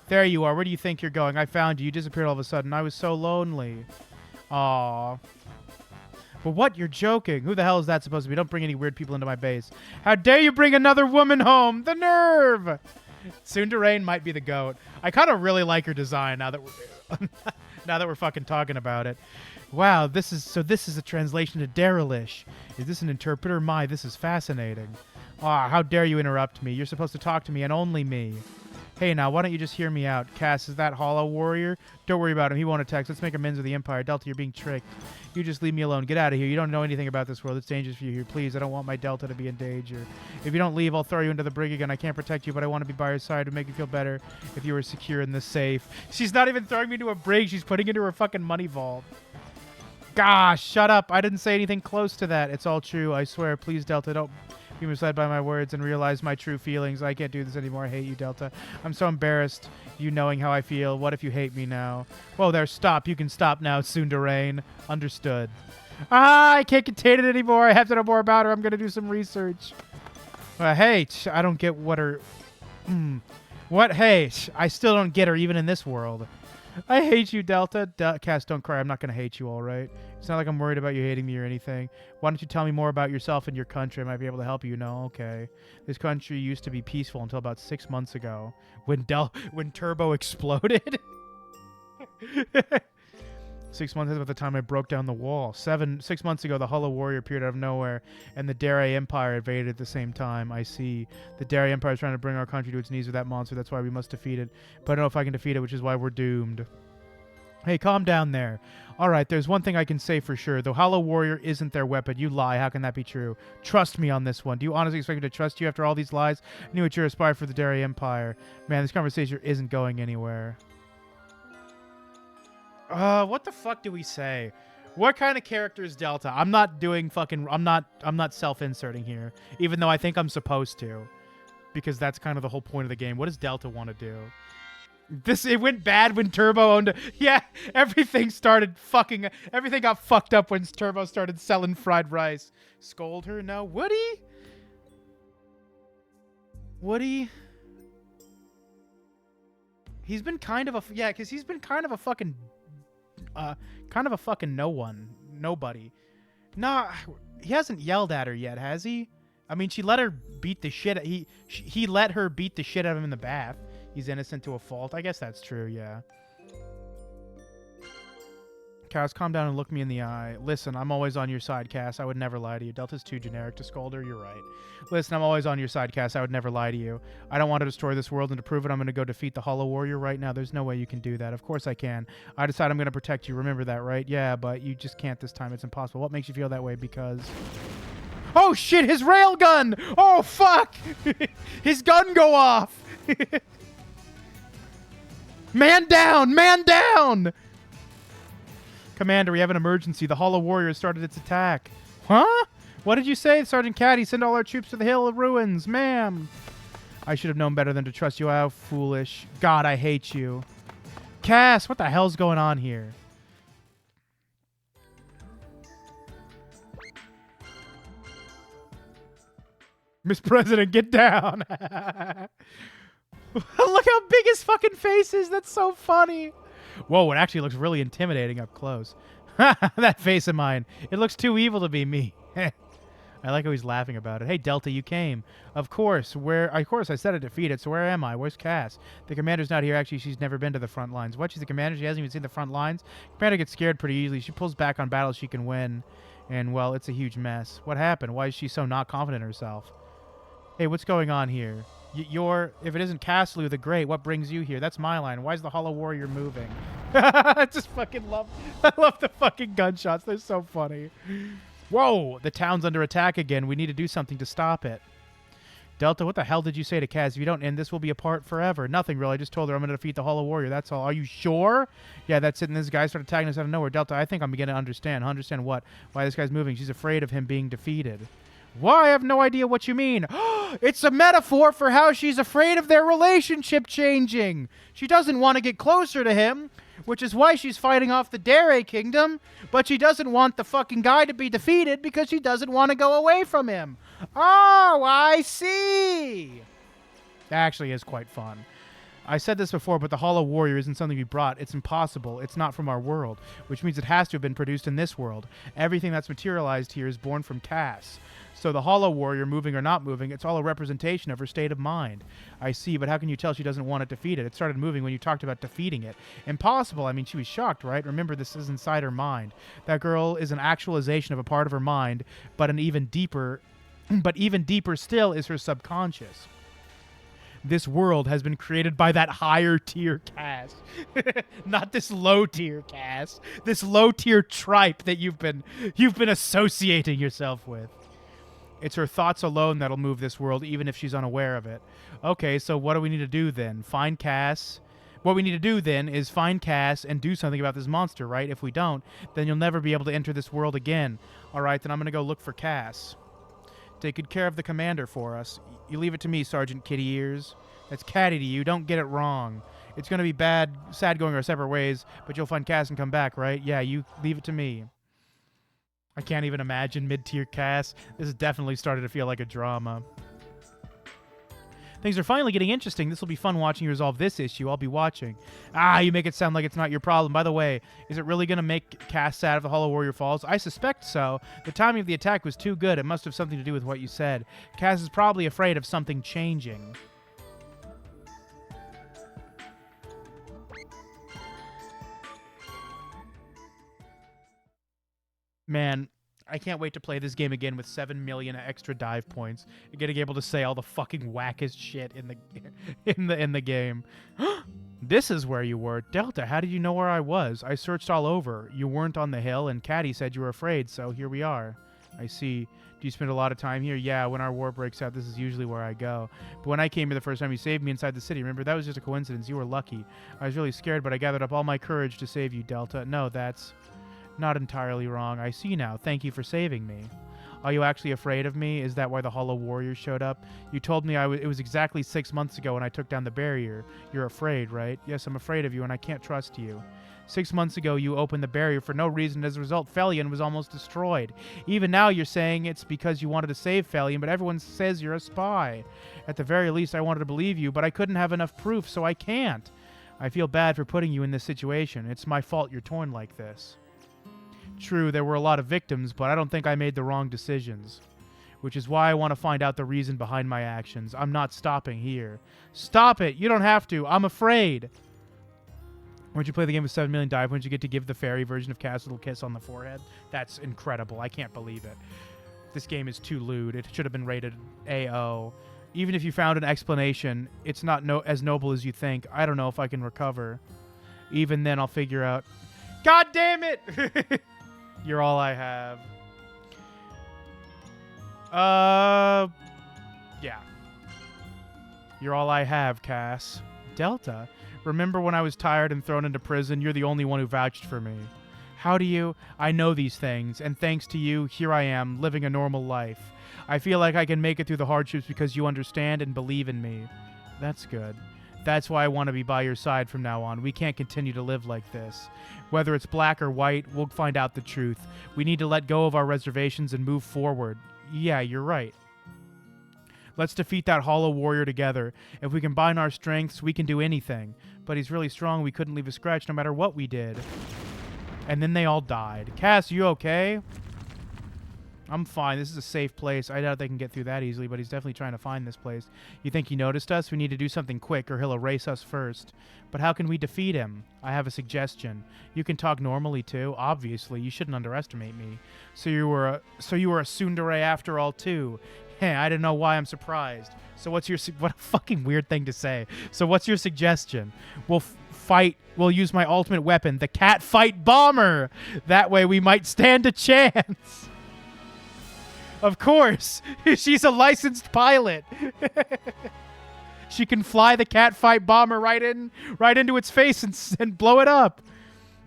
There you are. Where do you think you're going? I found you. You disappeared all of a sudden. I was so lonely. Aww. Well, what? You're joking. Who the hell is that supposed to be? Don't bring any weird people into my base. How dare you bring another woman home? The nerve! Tsunderain might be the GOAT. I kind of really like her design now that we're fucking talking about it. Wow, this is a translation to Derelish. Is this an interpreter? My, this is fascinating. Ah, how dare you interrupt me? You're supposed to talk to me and only me. Hey, now, why don't you just hear me out? Cass, is that Hollow Warrior? Don't worry about him. He won't attack. Let's make amends with the Empire. Delta, you're being tricked. You just leave me alone. Get out of here. You don't know anything about this world. It's dangerous for you here. Please, I don't want my Delta to be in danger. If you don't leave, I'll throw you into the brig again. I can't protect you, but I want to be by your side to make you feel better if you were secure in the safe. She's not even throwing me into a brig. She's putting into her fucking money vault. Gosh, shut up. I didn't say anything close to that. It's all true. I swear. Please, Delta, don't You misled by my words and realized my true feelings. I can't do this anymore. I hate you, Delta. I'm so embarrassed, you knowing how I feel. What if you hate me now? Whoa there, stop. You can stop now, Tsunderain. Understood. I can't contain it anymore. I have to know more about her. I'm going to do some research. Hey, I don't get what her... What? Hey, I still don't get her even in this world. I hate you, Delta. Cass, don't cry. I'm not going to hate you, all right? It's not like I'm worried about you hating me or anything. Why don't you tell me more about yourself and your country? I might be able to help you. No, okay. This country used to be peaceful until about 6 months ago when Turbo exploded. 6 months is about the time I broke down the wall. 6 months ago, the Hollow Warrior appeared out of nowhere, and the Dare Empire invaded at the same time. I see. The Dare Empire is trying to bring our country to its knees with that monster. That's why we must defeat it. But I don't know if I can defeat it, which is why we're doomed. Hey, calm down there. All right, there's one thing I can say for sure. The Hollow Warrior isn't their weapon. You lie. How can that be true? Trust me on this one. Do you honestly expect me to trust you after all these lies? I knew what you're a spy for the Dare Empire. Man, this conversation isn't going anywhere. What the fuck do we say? What kind of character is Delta? I'm not doing fucking... I'm not self-inserting here. Even though I think I'm supposed to. Because that's kind of the whole point of the game. What does Delta want to do? It went bad when Turbo owned... Yeah, everything got fucked up when Turbo started selling fried rice. Scold her? No. Woody? He's been kind of a... Yeah, because he's been kind of a fucking no one. Nobody. Nah, he hasn't yelled at her yet, has he? I mean, she let her beat the shit... He let her beat the shit out of him in the bath. He's innocent to a fault. I guess that's true, yeah. Cass, calm down and look me in the eye. Listen, I'm always on your side, Cass. I would never lie to you. Delta's too generic to scold her. You're right. Listen, I'm always on your side, Cass. I would never lie to you. I don't want to destroy this world, and to prove it, I'm going to go defeat the Hollow Warrior right now. There's no way you can do that. Of course I can. I decide I'm going to protect you. Remember that, right? Yeah, but you just can't this time. It's impossible. What makes you feel that way? Because... Oh, shit! His railgun! Oh, fuck! His gun go off! Man down! Man down! Commander, we have an emergency. The Hollow Warrior has started its attack. Huh? What did you say, Sergeant Caddy? Send all our troops to the Hill of Ruins, ma'am. I should have known better than to trust you. How foolish. God, I hate you. Cass, what the hell's going on here? Miss President, get down. Look how big his fucking face is. That's so funny. Whoa, it actually looks really intimidating up close. That face of mine. It looks too evil to be me. I like how he's laughing about it. Hey, Delta, you came. Of course. Of course, I said I defeated, so where am I? Where's Cass? The commander's not here. Actually, she's never been to the front lines. What? She's the commander? She hasn't even seen the front lines? Commander gets scared pretty easily. She pulls back on battles she can win. And, well, it's a huge mess. What happened? Why is she so not confident in herself? Hey, what's going on here? If it isn't Caslu the Great, what brings you here? That's my line. Why is the Hollow Warrior moving? I just fucking I love the fucking gunshots. They're so funny. Whoa, the town's under attack again. We need to do something to stop it. Delta, what the hell did you say to Kaz? If you don't end this, we'll be apart forever. Nothing, really. I just told her I'm going to defeat the Hollow Warrior. That's all. Are you sure? Yeah, that's it. And this guy started attacking us out of nowhere. Delta, I think I'm beginning to understand. Understand what? Why this guy's moving. She's afraid of him being defeated. Why? I have no idea what you mean. It's a metaphor for how she's afraid of their relationship changing. She doesn't want to get closer to him, which is why she's fighting off the Dare Kingdom, but she doesn't want the fucking guy to be defeated because she doesn't want to go away from him. Oh, I see. That actually is quite fun. I said this before, but the Hollow Warrior isn't something we brought. It's impossible. It's not from our world, which means it has to have been produced in this world. Everything that's materialized here is born from Cass. So the Hollow Warrior, moving or not moving, it's all a representation of her state of mind. I see, but how can you tell she doesn't want it defeated? It started moving when you talked about defeating it. Impossible. I mean, she was shocked, right? Remember, this is inside her mind. That girl is an actualization of a part of her mind, but even deeper still is her subconscious. This world has been created by that higher tier Cass. Not this low tier Cass. This low tier tripe that you've been associating yourself with. It's her thoughts alone that'll move this world, even if she's unaware of it. Okay, so what do we need to do then? Find Cass. What we need to do then is find Cass and do something about this monster, right? If we don't, then you'll never be able to enter this world again. All right, then I'm going to go look for Cass. Take good care of the commander for us. You leave it to me, Sergeant Kitty Ears. That's catty to you. Don't get it wrong. It's going to be sad going our separate ways, but you'll find Cass and come back, right? Yeah, you leave it to me. I can't even imagine mid-tier Cass. This has definitely started to feel like a drama. Things are finally getting interesting. This will be fun watching you resolve this issue. I'll be watching. Ah, you make it sound like it's not your problem. By the way, is it really going to make Cass sad if the Hollow Warrior falls? I suspect so. The timing of the attack was too good. It must have something to do with what you said. Cass is probably afraid of something changing. Man, I can't wait to play this game again with 7 million extra dive points and getting able to say all the fucking wackest shit in the game. This is where you were. Delta, how did you know where I was? I searched all over. You weren't on the hill, and Caddy said you were afraid, so here we are. I see. Do you spend a lot of time here? Yeah, when our war breaks out, this is usually where I go. But when I came here the first time, you saved me inside the city. Remember, that was just a coincidence. You were lucky. I was really scared, but I gathered up all my courage to save you, Delta. No, that's not entirely wrong. I see now. Thank you for saving me. Are you actually afraid of me? Is that why the Hollow Warrior showed up? You told me it was exactly 6 months ago when I took down the barrier. You're afraid, right? Yes, I'm afraid of you, and I can't trust you. 6 months ago, you opened the barrier for no reason. As a result, Felion was almost destroyed. Even now, you're saying it's because you wanted to save Felion, but everyone says you're a spy. At the very least, I wanted to believe you, but I couldn't have enough proof, so I can't. I feel bad for putting you in this situation. It's my fault you're torn like this. True, there were a lot of victims, but I don't think I made the wrong decisions. Which is why I want to find out the reason behind my actions. I'm not stopping here. Stop it! You don't have to. I'm afraid. When'd you play the game with 7 million dive? When'd you get to give the fairy version of Cass a little kiss on the forehead? That's incredible. I can't believe it. This game is too lewd. It should have been rated AO. Even if you found an explanation, it's not as noble as you think. I don't know if I can recover. Even then, I'll figure out... God damn it! You're all I have. Yeah. You're all I have, Cass. Delta? Remember when I was tired and thrown into prison? You're the only one who vouched for me. How do you? I know these things, and thanks to you, here I am, living a normal life. I feel like I can make it through the hardships because you understand and believe in me. That's good. That's why I want to be by your side from now on. We can't continue to live like this. Whether it's black or white, we'll find out the truth. We need to let go of our reservations and move forward. Yeah, you're right. Let's defeat that Hollow Warrior together. If we combine our strengths, we can do anything. But he's really strong. We couldn't leave a scratch no matter what we did. And then they all died. Cass, you okay? I'm fine. This is a safe place. I doubt they can get through that easily, but he's definitely trying to find this place. You think he noticed us? We need to do something quick, or he'll erase us first. But how can we defeat him? I have a suggestion. You can talk normally, too. Obviously, you shouldn't underestimate me. So you were a tsundere after all, too. Hey, I didn't know why I'm surprised. So what's your... What a fucking weird thing to say. So what's your suggestion? We'll use my ultimate weapon, the cat fight bomber. That way we might stand a chance. Of course. She's a licensed pilot. She can fly the catfight bomber right into its face and blow it up.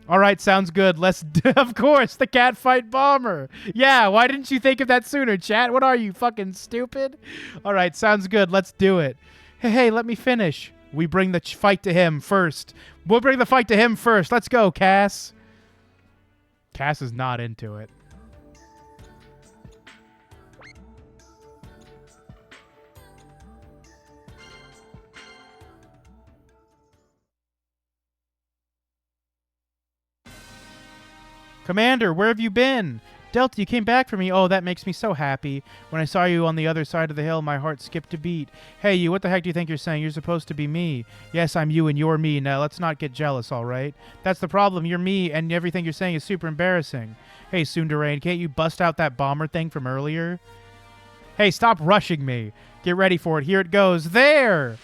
All right, sounds good. Of course, the catfight bomber. Yeah, why didn't you think of that sooner, chat? What are you, fucking stupid? All right, sounds good. Let's do it. Hey, let me finish. We bring the fight to him first. We'll bring the fight to him first. Let's go, Cass. Cass is not into it. Commander, where have you been? Delta, you came back for me. Oh, that makes me so happy. When I saw you on the other side of the hill, my heart skipped a beat. Hey, you, what the heck do you think you're saying? You're supposed to be me. Yes, I'm you and you're me. Now, let's not get jealous, all right? That's the problem. You're me, and everything you're saying is super embarrassing. Hey, Tsundere, can't you bust out that bomber thing from earlier? Hey, stop rushing me. Get ready for it. Here it goes. There!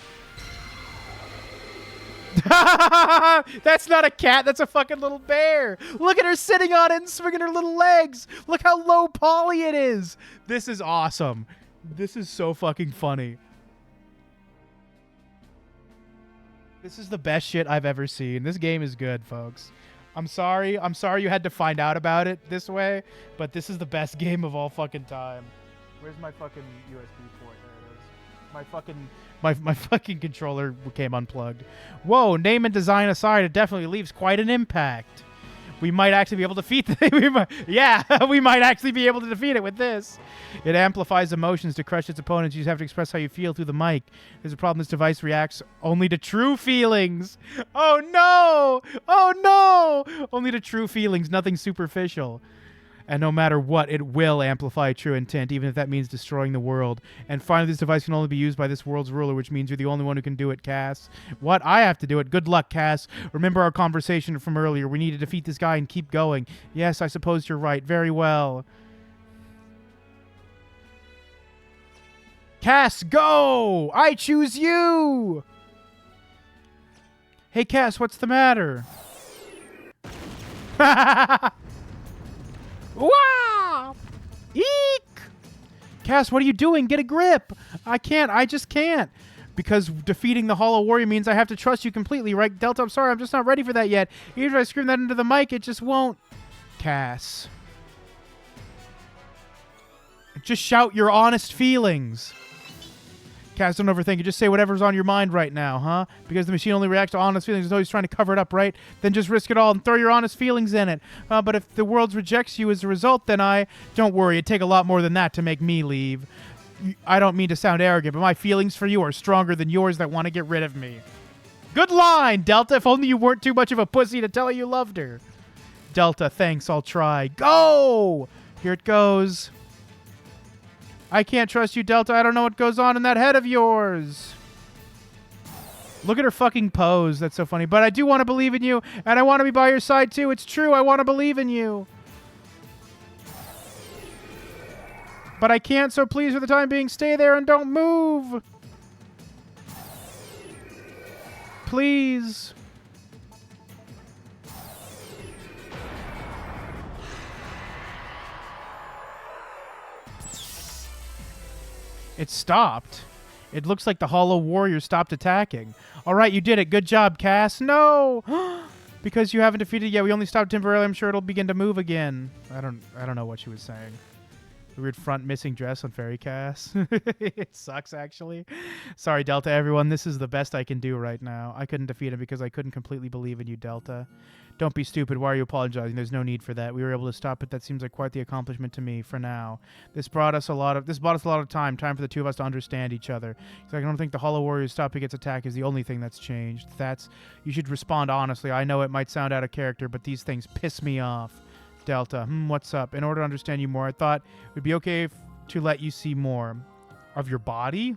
That's not a cat. That's a fucking little bear. Look at her sitting on it and swinging her little legs. Look how low poly it is. This is awesome. This is so fucking funny. This is the best shit I've ever seen. This game is good, folks. I'm sorry you had to find out about it this way, but this is the best game of all fucking time. Where's my fucking USB port? There it is. My fucking controller came unplugged. Whoa, name and design aside, it definitely leaves quite an impact. We might actually be able to defeat we might actually be able to defeat it with this. It amplifies emotions to crush its opponents. You just have to express how you feel through the mic. There's a problem. This device reacts only to true feelings. Oh no! Oh no! Only to true feelings, nothing superficial. And no matter what, it will amplify true intent, even if that means destroying the world. And finally, this device can only be used by this world's ruler, which means you're the only one who can do it, Cass. What? I have to do it. Good luck, Cass. Remember our conversation from earlier. We need to defeat this guy and keep going. Yes, I suppose you're right. Very well. Cass, go! I choose you! Hey, Cass, what's the matter? Wow! Eek! Cass, what are you doing? Get a grip! I can't. I just can't. Because defeating the Hollow Warrior means I have to trust you completely, right? Delta, I'm sorry. I'm just not ready for that yet. Even if I scream that into the mic, it just won't. Cass. Just shout your honest feelings. Cass, don't overthink it. Just say whatever's on your mind right now, huh? Because the machine only reacts to honest feelings. It's always trying to cover it up, right? Then just risk it all and throw your honest feelings in it. But if the world rejects you as a result, then don't worry. It'd take a lot more than that to make me leave. I don't mean to sound arrogant, but my feelings for you are stronger than yours that want to get rid of me. Good line, Delta. If only you weren't too much of a pussy to tell her you loved her. Delta, thanks. I'll try. Go! Here it goes. I can't trust you, Delta. I don't know what goes on in that head of yours. Look at her fucking pose. That's so funny. But I do want to believe in you, and I want to be by your side, too. It's true. I want to believe in you. But I can't, so please, for the time being, stay there and don't move. Please. It stopped. It looks like the Hollow Warrior stopped attacking. All right, you did it. Good job, Cass. No! Because you haven't defeated yet. We only stopped temporarily. I'm sure it'll begin to move again. I don't know what she was saying. The weird front missing dress on Fairy Cass. It sucks, actually. Sorry, Delta, everyone. This is the best I can do right now. I couldn't defeat him because I couldn't completely believe in you, Delta. Don't be stupid. Why are you apologizing? There's no need for that. We were able to stop it. That seems like quite the accomplishment to me for now. This bought us a lot of time for the two of us to understand each other. So I don't think the Hollow Warrior stopping its attack is the only thing that's changed. You should respond honestly. I know it might sound out of character, but these things piss me off. Delta, what's up? In order to understand you more, I thought it would be okay to let you see more of your body.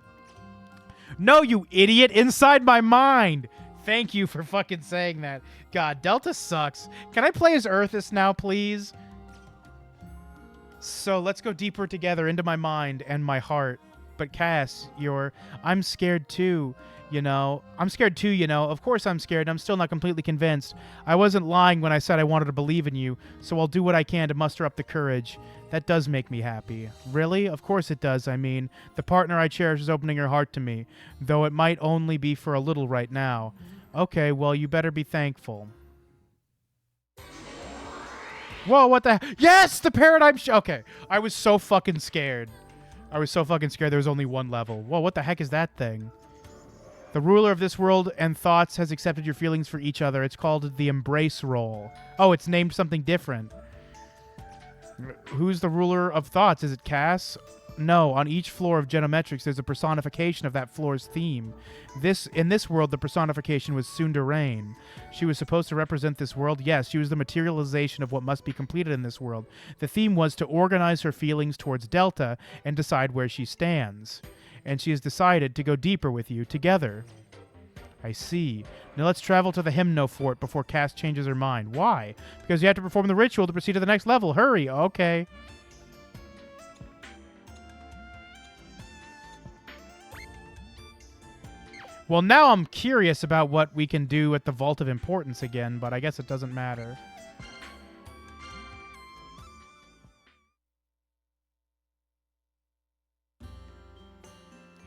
No, you idiot! Inside my mind! Thank you for fucking saying that. God, Delta sucks. Can I play as Earthus now, please? So let's go deeper together into my mind and my heart. But Cass, I'm scared too, you know. I'm scared too, you know. Of course I'm scared. I'm still not completely convinced. I wasn't lying when I said I wanted to believe in you, so I'll do what I can to muster up the courage. That does make me happy. Really? Of course it does. I mean, the partner I cherish is opening her heart to me, though it might only be for a little right now. Okay, well, you better be thankful. Whoa, what the... Yes! The paradigm... Okay, I was so fucking scared. There was only one level. Whoa, what the heck is that thing? The ruler of this world and thoughts has accepted your feelings for each other. It's called the Embrace Roll. Oh, it's named something different. Who's the ruler of thoughts? Is it Cass? No, on each floor of Genometrics, there's a personification of that floor's theme. In this world, the personification was Sunderain. She was supposed to represent this world. Yes, she was the materialization of what must be completed in this world. The theme was to organize her feelings towards Delta and decide where she stands. And she has decided to go deeper with you together. I see. Now let's travel to the Hymno Fort before Cass changes her mind. Why? Because you have to perform the ritual to proceed to the next level. Hurry. Okay. Well, now I'm curious about what we can do at the Vault of Importance again, but I guess it doesn't matter.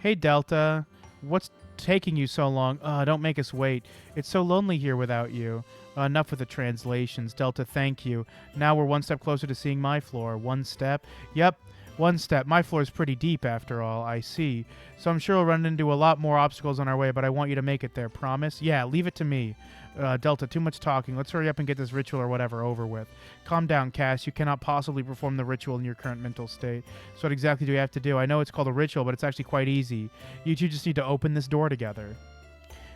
Hey, Delta. What's taking you so long? Don't make us wait. It's so lonely here without you. Enough with the translations. Delta, thank you. Now we're one step closer to seeing my floor. One step? Yep. One step. My floor is pretty deep, after all. I see. So I'm sure we'll run into a lot more obstacles on our way, but I want you to make it there. Promise? Yeah, leave it to me. Delta, too much talking. Let's hurry up and get this ritual or whatever over with. Calm down, Cass. You cannot possibly perform the ritual in your current mental state. So what exactly do we have to do? I know it's called a ritual, but it's actually quite easy. You two just need to open this door together.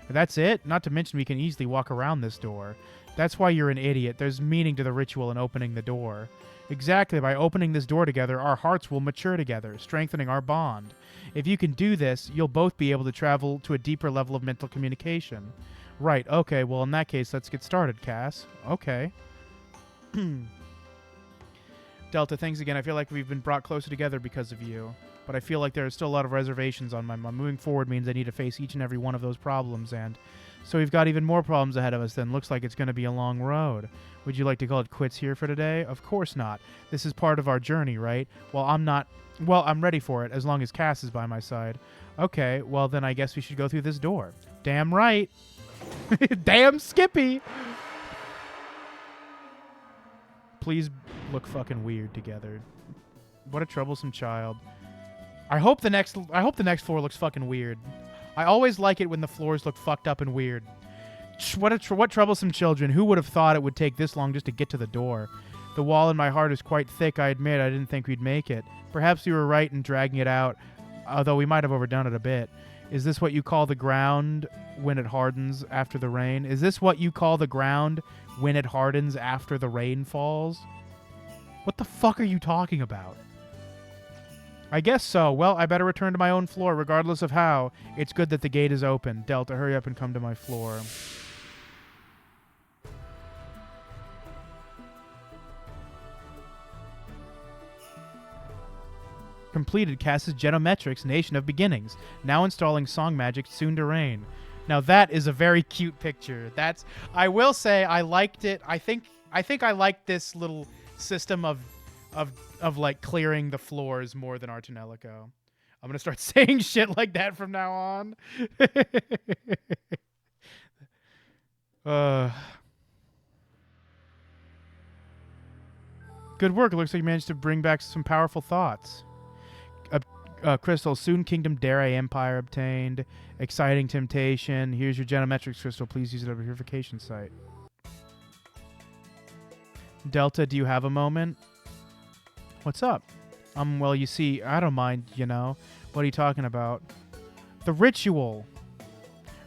That's it? Not to mention we can easily walk around this door. That's why you're an idiot. There's meaning to the ritual in opening the door. Exactly. By opening this door together, our hearts will mature together, strengthening our bond. If you can do this, you'll both be able to travel to a deeper level of mental communication. Right. Okay. Well, in that case, let's get started, Cass. Okay. Delta, thanks again. I feel like we've been brought closer together because of you. But I feel like there are still a lot of reservations on my mind. Moving forward means I need to face each and every one of those problems, and so we've got even more problems ahead of us then. Looks like it's going to be a long road. Would you like to call it quits here for today? Of course not. This is part of our journey, right? Well, I'm ready for it, as long as Cass is by my side. Okay, well then I guess we should go through this door. Damn right. Damn Skippy! Please look fucking weird together. What a troublesome child. I hope the next floor looks fucking weird. I always like it when the floors look fucked up and weird. What troublesome children. Who would have thought it would take this long just to get to the door? The wall in my heart is quite thick, I admit. I didn't think we'd make it. Perhaps you were right in dragging it out, although we might have overdone it a bit. Is this what you call the ground when it hardens after the rain? Is this what you call the ground when it hardens after the rain falls? What the fuck are you talking about? I guess so. Well, I better return to my own floor, regardless of how. It's good that the gate is open. Delta, hurry up and come to my floor. Completed. Cass's Genometrics, Nation of Beginnings. Now installing Song Magic, soon to rain. Now that is a very cute picture. I will say I liked it. I think I liked this little system of like clearing the floors more than Artanelico. I'm gonna start saying shit like that from now on. Good work. It looks like you managed to bring back some powerful thoughts. Crystal, soon Kingdom Dare Empire obtained. Exciting temptation. Here's your Genometrics crystal. Please use it at a purification site. Delta, do you have a moment? What's up? Well, you see, I don't mind, you know. What are you talking about? The ritual.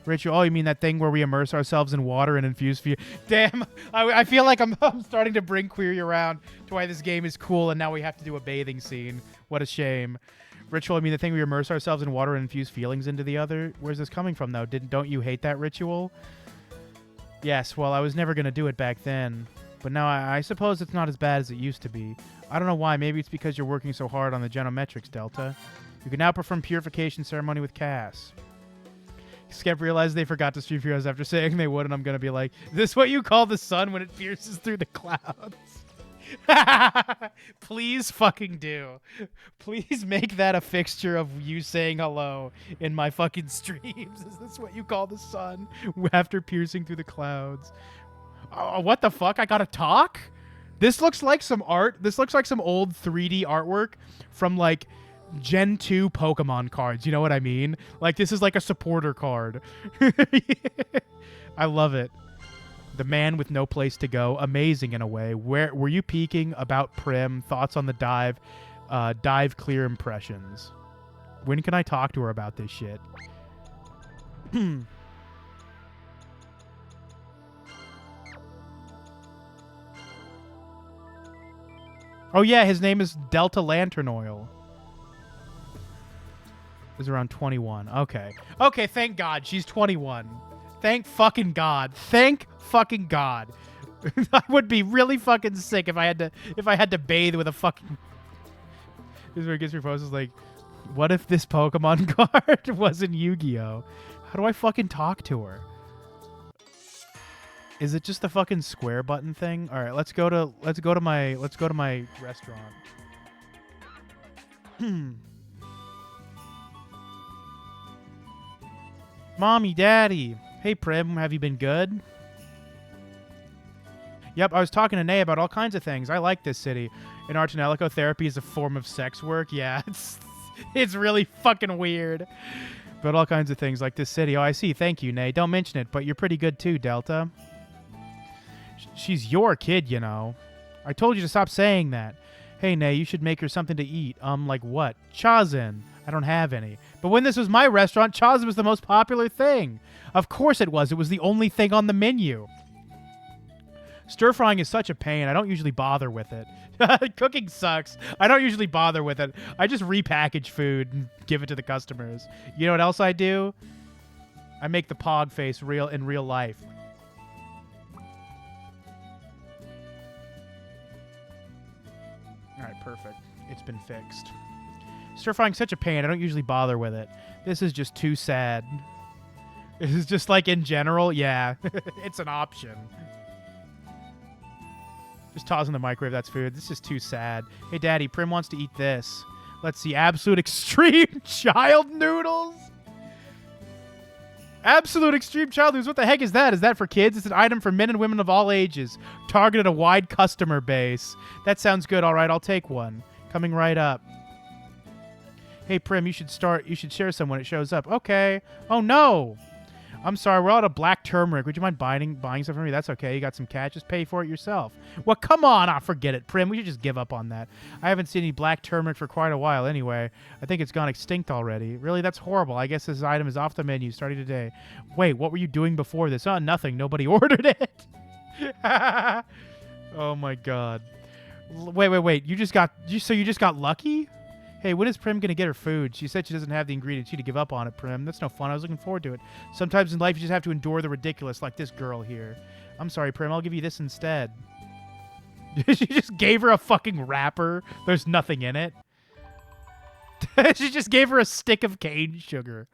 Ritual? Oh, you mean that thing where we immerse ourselves in water and infuse fear? Damn, I feel like I'm starting to bring query around to why this game is cool, and now we have to do a bathing scene. What a shame. Ritual, I mean the thing we immerse ourselves in water and infuse feelings into the other? Where's this coming from, though? Don't you hate that ritual? Yes, well, I was never going to do it back then. But now I suppose it's not as bad as it used to be. I don't know why. Maybe it's because you're working so hard on the Genometrics, Delta. You can now perform purification ceremony with Cass. Skep realized they forgot to stream heroes after saying they would, and I'm going to be like, is this what you call the sun when it pierces through the clouds? Please fucking do. Please make that a fixture of you saying hello in my fucking streams. Is this what you call the sun after piercing through the clouds? Oh, what the fuck? I gotta talk? This looks like some art. This looks like some old 3D artwork from like Gen 2 Pokemon cards. You know what I mean? Like this is like a supporter card. I love it. The man with no place to go. Amazing in a way. Where were you peeking about Prim? Thoughts on the dive? Dive clear impressions. When can I talk to her about this shit? Oh yeah, his name is Delta Lantern Oil. Is around 21. Okay. Okay, thank God. She's 21. Thank fucking God. Thank fucking God. I would be really fucking sick if I had to bathe with a fucking... This is where it gets proposed like, what if this Pokemon card wasn't Yu-Gi-Oh? How do I fucking talk to her? Is it just the fucking square button thing? All right, let's go to my restaurant. Mommy, Daddy. Hey, Prim, have you been good? Yep, I was talking to Nay about all kinds of things. I like this city. In Artanelico, therapy is a form of sex work. Yeah, it's really fucking weird. But all kinds of things like this city. Oh, I see. Thank you, Nay. Don't mention it, but you're pretty good too, Delta. She's your kid, you know. I told you to stop saying that. Hey, Nay, you should make her something to eat. Like what? Chazen. I don't have any. But when this was my restaurant, chazen was the most popular thing. Of course it was. It was the only thing on the menu. Stir frying is such a pain. I don't usually bother with it. Cooking sucks. I don't usually bother with it. I just repackage food and give it to the customers. You know what else I do? I make the pog face in real life. All right, perfect. It's been fixed. Stir frying such a pain. I don't usually bother with it. This is just too sad. This is just like in general. Yeah, it's an option. Just toss in the microwave. That's food. This is too sad. Hey, Daddy, Prim wants to eat this. Let's see. Absolute Extreme Child Noodles. Absolute Extreme Child Noodles. What the heck is that? Is that for kids? It's an item for men and women of all ages. Targeted a wide customer base. That sounds good. All right, I'll take one. Coming right up. Hey, Prim, you should share some when it shows up. Okay. Oh, no. I'm sorry, we're out of black turmeric. Would you mind buying stuff from me? That's okay. You got some cash. Just pay for it yourself. Well, come on. Forget it, Prim. We should just give up on that. I haven't seen any black turmeric for quite a while anyway. I think it's gone extinct already. Really? That's horrible. I guess this item is off the menu starting today. Wait, what were you doing before this? Oh, nothing. Nobody ordered it. Oh, my God. Wait. You just got lucky? Hey, when is Prim going to get her food? She said she doesn't have the ingredients. She had to give up on it, Prim. That's no fun. I was looking forward to it. Sometimes in life, you just have to endure the ridiculous, like this girl here. I'm sorry, Prim. I'll give you this instead. She just gave her a fucking wrapper. There's nothing in it. She just gave her a stick of cane sugar.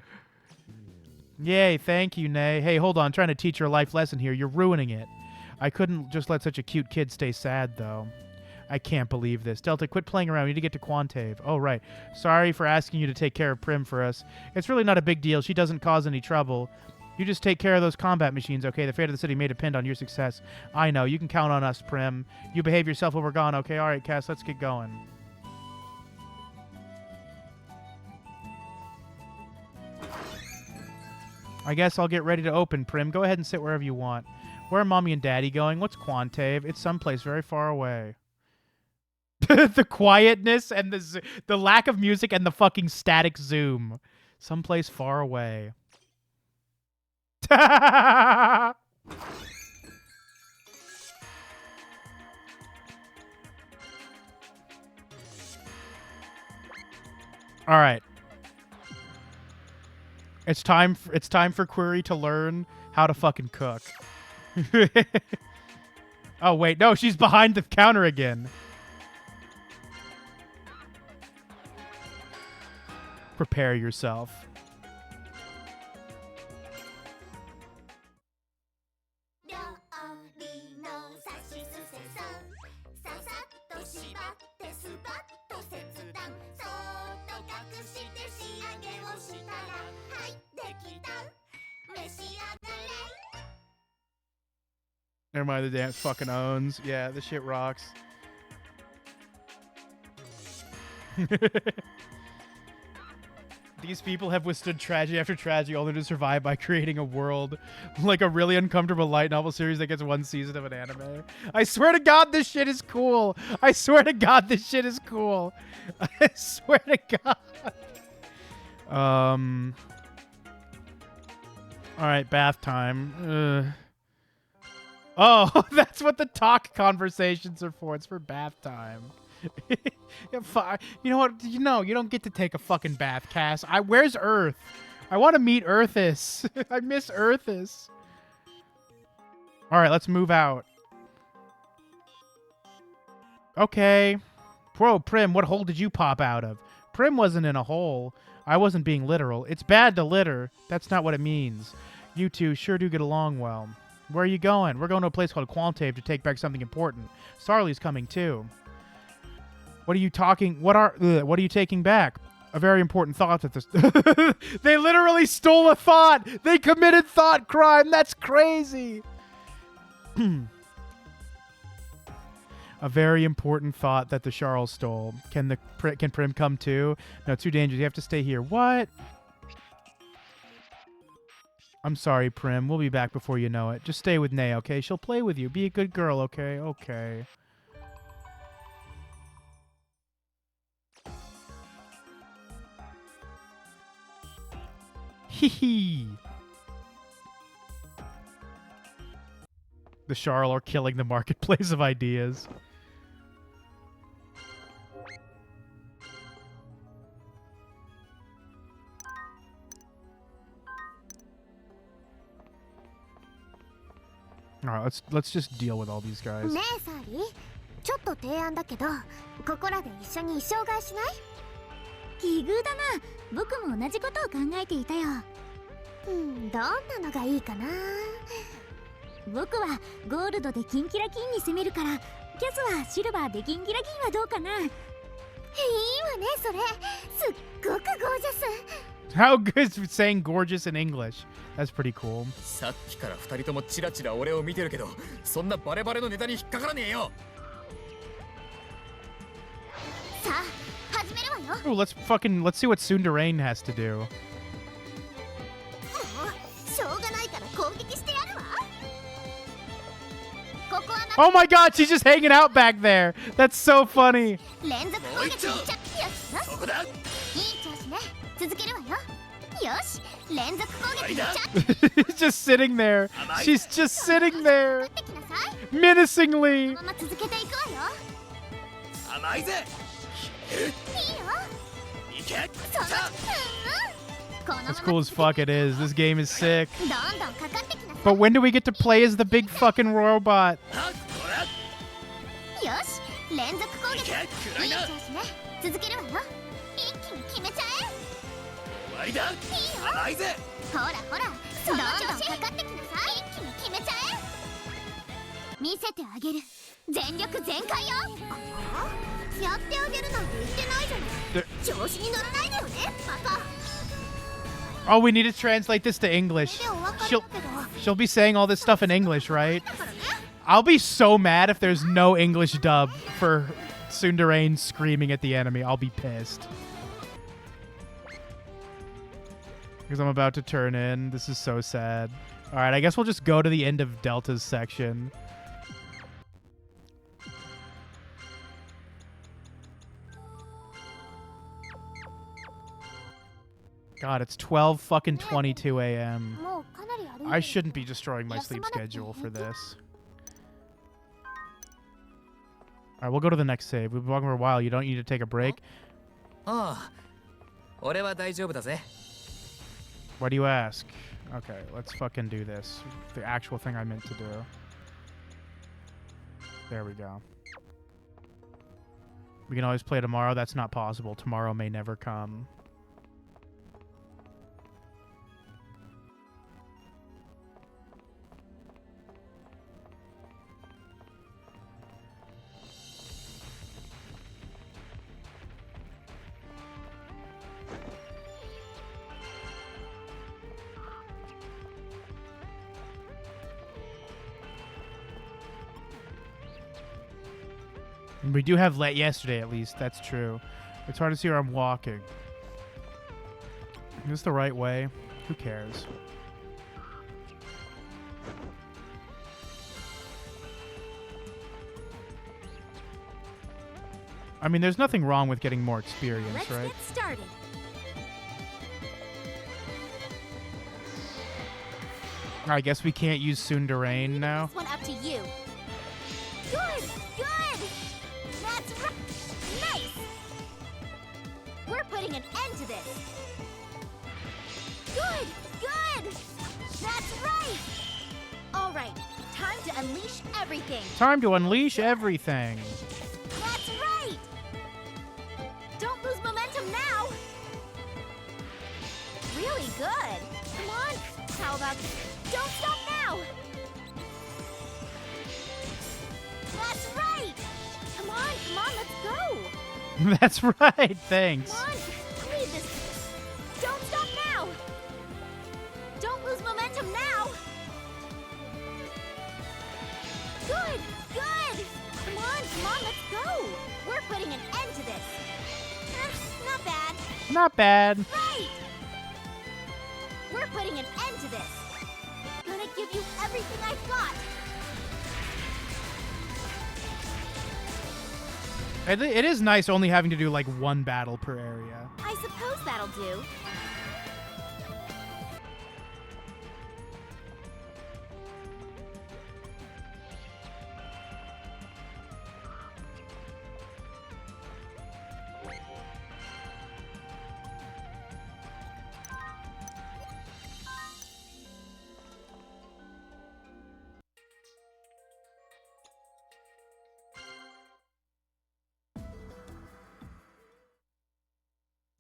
Yay, thank you, Nay. Hey, hold on. I'm trying to teach her a life lesson here. You're ruining it. I couldn't just let such a cute kid stay sad, though. I can't believe this. Delta, quit playing around. We need to get to Quantave. Oh, right. Sorry for asking you to take care of Prim for us. It's really not a big deal. She doesn't cause any trouble. You just take care of those combat machines, okay? The fate of the city may depend on your success. I know. You can count on us, Prim. You behave yourself when we're gone, okay? All right, Cass, let's get going. I guess I'll get ready to open, Prim. Go ahead and sit wherever you want. Where are Mommy and Daddy going? What's Quantave? It's someplace very far away. The quietness and the lack of music and the fucking static zoom. Someplace far away. All right. It's time for Query to learn how to fucking cook. Oh wait, no, she's behind the counter again. Prepare yourself. Never mind, the dance fucking owns. Yeah, this shit rocks. These people have withstood tragedy after tragedy only to survive by creating a world like a really uncomfortable light novel series that gets one season of an anime. I swear to God, this shit is cool. I swear to God, this shit is cool. I swear to God. All right, bath time. Oh, that's what the talk conversations are for. It's for bath time. You know what? You don't get to take a fucking bath, Cass. Where's Earth? I want to meet Earthis. I miss Earthis. All right, let's move out. Okay. Bro, Prim, what hole did you pop out of? Prim wasn't in a hole. I wasn't being literal. It's bad to litter. That's not what it means. You two sure do get along well. Where are you going? We're going to a place called Quantave to take back something important. Sarli's coming too. What are you talking? What are you taking back? A very important thought that this. They literally stole a thought. They committed thought crime. That's crazy. A very important thought that the Charles stole. Can Prim come too? No, too dangerous. You have to stay here. What? I'm sorry, Prim. We'll be back before you know it. Just stay with Nay, okay? She'll play with you. Be a good girl, okay? Okay. Hee hee. The Charl are killing the marketplace of ideas. All right, let's just deal with all these guys. ねえサーリー、ちょっと提案だけど、ここらで一緒に衣装替えしない？奇遇だな。僕も同じことを考えていたよ。どんなのがいいかな。僕はゴールドでキンキラキンに攻めるから、キャスはシルバーでキンキラキンはどうかな。いいわねそれ。すっごくゴージャス。How good is saying gorgeous in English? That's pretty cool. さっきから二人ともチラチラ俺を見てるけど、そんなバレバレのネタに引っかからねえよ。さあ、始めるわよ。Oh, let's see what Sundarain has to do. もうしょうがないから攻撃してやるわ。ここは Oh my god, she's just hanging out back there. That's so funny. 連続攻撃しちゃよしよし。そこだ。いい調子ね。続けるわよ。よし、連続攻撃しちゃ。Just sitting there. She's just sitting there. Menacingly. ママ続けていくわよ。甘いぜ。いいよ。いけ。その。As cool as fuck it is, this game is sick. どんどんかかってきなさい。 But when do we get to play as the big fucking robot? よし、連続攻撃。いい調子ね。続けるわよ。一気に決めちゃえ。終わりだ。いいよ。甘いぜ。ほらほら、どんどんかかってきなさい。一気に決めちゃえ。見せてあげる。全力全開よ。やってあげるなんて言ってないじゃない。調子に乗らないでよね、バカ。 Oh, we need to translate this to English. She'll be saying all this stuff in English, right? I'll be so mad if there's no English dub for Sundarain screaming at the enemy. I'll be pissed. Because I'm about to turn in. This is so sad. All right, I guess we'll just go to the end of Delta's section. God, it's 12:22 a.m. I shouldn't be destroying my sleep schedule for this. Alright, we'll go to the next save. We've been walking for a while. You don't need to take a break? Why do you ask? Okay, let's fucking do this. The actual thing I meant to do. There we go. We can always play tomorrow. That's not possible. Tomorrow may never come. We do have let yesterday, at least. That's true. It's hard to see where I'm walking. Is this the right way? Who cares? I mean, there's nothing wrong with getting more experience, Let's right? get started. I guess we can't use Sundarain now. This one up to you. Good, good. That's right. Nice. We're putting an end to this. Good, good. That's right. All right, time to unleash everything. Time to unleash everything. That's right. Don't lose momentum now. Really good. Come on. How about don't stop now. That's right. Come on, let's go. That's right. Thanks. Come on, lead this. Don't stop now. Don't lose momentum now. Good, good. Come Come on, let's go! We're putting an end to this! Not bad. Not bad. Right! We're putting an end to this! Gonna give you everything I've got! It is nice only having to do like one battle per area. I suppose that'll do.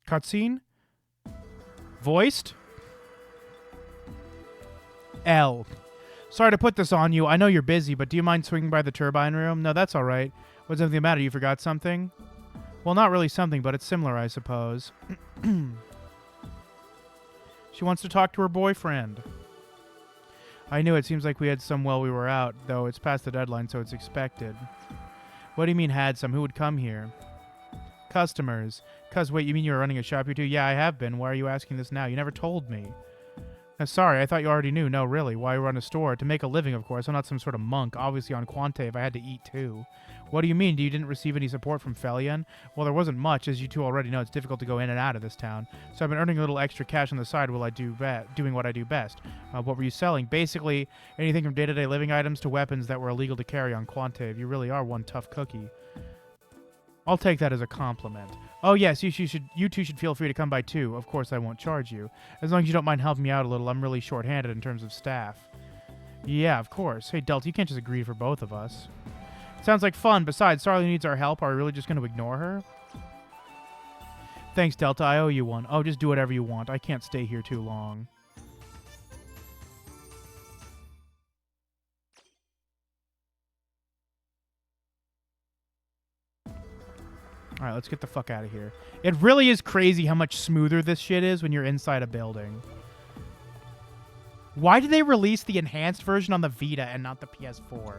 Cutscene? Voiced? L. Sorry to put this on you. I know you're busy, but do you mind swinging by the turbine room? No, that's all right. What's something the matter? You forgot something? Well, not really something, but it's similar, I suppose. She wants to talk to her boyfriend. I knew it. Seems like we had some while we were out, though it's past the deadline, so it's expected. What do you mean had some? Who would come here? Customers. Wait, you mean you were running a shop here too? Yeah, I have been. Why are you asking this now? You never told me. Sorry, I thought you already knew. No, really. Why run a store? To make a living, of course. I'm not some sort of monk. Obviously on Quantave, I had to eat too. What do you mean? You didn't receive any support from Felion? Well, there wasn't much. As you two already know, it's difficult to go in and out of this town. So I've been earning a little extra cash on the side while I doing what I do best. What were you selling? Basically, anything from day-to-day living items to weapons that were illegal to carry on Quantave. You really are one tough cookie. I'll take that as a compliment. Oh yes, you two should feel free to come by too. Of course, I won't charge you. As long as you don't mind helping me out a little, I'm really short-handed in terms of staff. Yeah, of course. Hey, Delta, you can't just agree for both of us. Sounds like fun. Besides, Sarli needs our help. Are we really just going to ignore her? Thanks, Delta. I owe you one. Oh, just do whatever you want. I can't stay here too long. Alright, let's get the fuck out of here. It really is crazy how much smoother this shit is when you're inside a building. Why did they release the enhanced version on the Vita and not the PS4?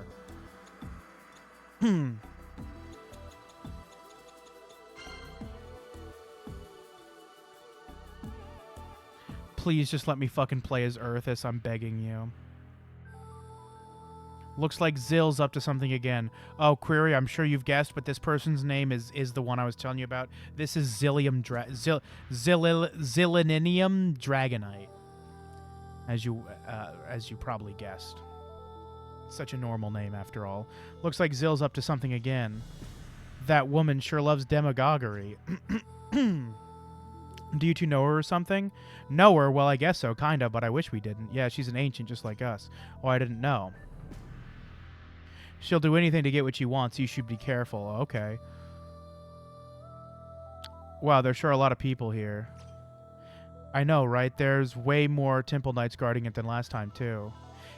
Please just let me fucking play as Earthis, I'm begging you. Looks like Zill's up to something again. Oh, Query, I'm sure you've guessed, but this person's name is the one I was telling you about. This is Zillininium Dragonite. As you probably guessed. Such a normal name, after all. Looks like Zill's up to something again. That woman sure loves demagoguery. Do you two know her or something? Know her? Well, I guess so, kinda, but I wish we didn't. Yeah, she's an ancient just like us. Oh, I didn't know. She'll do anything to get what she wants. You should be careful. Okay. Wow, there's sure a lot of people here. I know, right? There's way more Temple Knights guarding it than last time, too.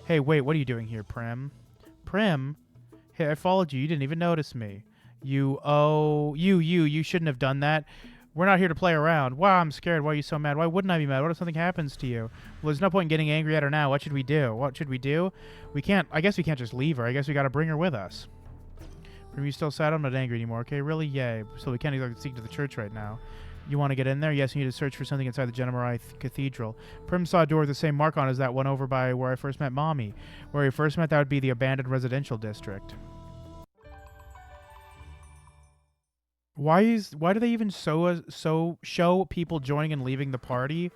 Hey, wait, what are you doing here, Prim? Prim? Hey, I followed you. You didn't even notice me. You shouldn't have done that. We're not here to play around. Wow, I'm scared. Why are you so mad? Why wouldn't I be mad? What if something happens to you? Well, there's no point in getting angry at her now. What should we do? What should we do? I guess we can't just leave her. I guess we gotta bring her with us. Prim, you still sad? I'm not angry anymore, okay? Really? Yay. So we can't even sneak to the church right now. You want to get in there? Yes, you need to search for something inside the Genomarai Cathedral. Prim saw a door with the same mark on as that one over by where I first met Mommy. Where we first met, that would be the abandoned residential district. Why do they even show people joining and leaving the party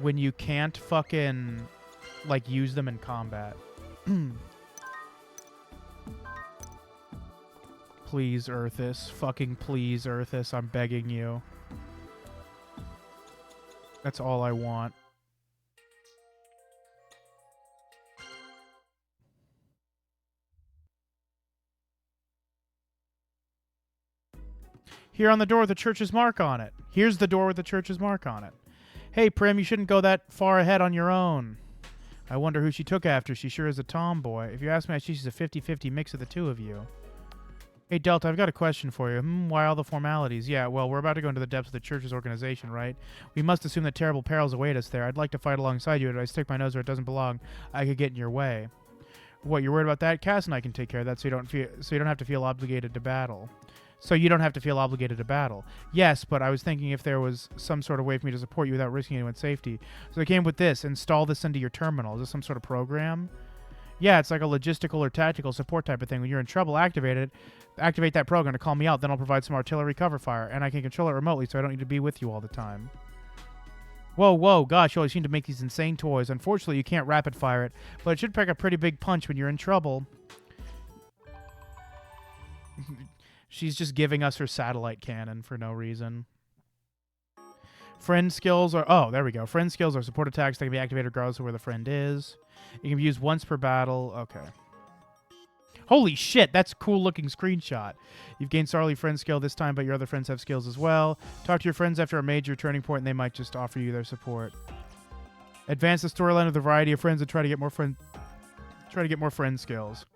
when you can't fucking like use them in combat? Please, Earthis. Fucking please, Earthis. I'm begging you. That's all I want. Here on the door with the church's mark on it. Here's the door with the church's mark on it. Hey, Prim, you shouldn't go that far ahead on your own. I wonder who she took after. She sure is a tomboy. If you ask me, she's a 50-50 mix of the two of you. Hey, Delta, I've got a question for you. Why all the formalities? Yeah, well, we're about to go into the depths of the church's organization, right? We must assume that terrible perils await us there. I'd like to fight alongside you, but if I stick my nose where it doesn't belong, I could get in your way. What, you're worried about that? Cass and I can take care of that, so you don't have to feel obligated to battle. So you don't have to feel obligated to battle. Yes, but I was thinking if there was some sort of way for me to support you without risking anyone's safety. So I came with this. Install this into your terminal. Is this some sort of program? Yeah, it's like a logistical or tactical support type of thing. When you're in trouble, activate that program to call me out. Then I'll provide some artillery cover fire, and I can control it remotely, so I don't need to be with you all the time. Whoa, gosh, you always seem to make these insane toys. Unfortunately, you can't rapid fire it, but it should pack a pretty big punch when you're in trouble. She's just giving us her satellite cannon for no reason. Friend skills are... Oh, there we go. Friend skills are support attacks that can be activated regardless of where the friend is. You can be used once per battle. Okay. Holy shit, that's a cool-looking screenshot. You've gained Sarly friend skill this time, but your other friends have skills as well. Talk to your friends after a major turning point, and they might just offer you their support. Advance the storyline of the variety of friends and try to get more friend skills.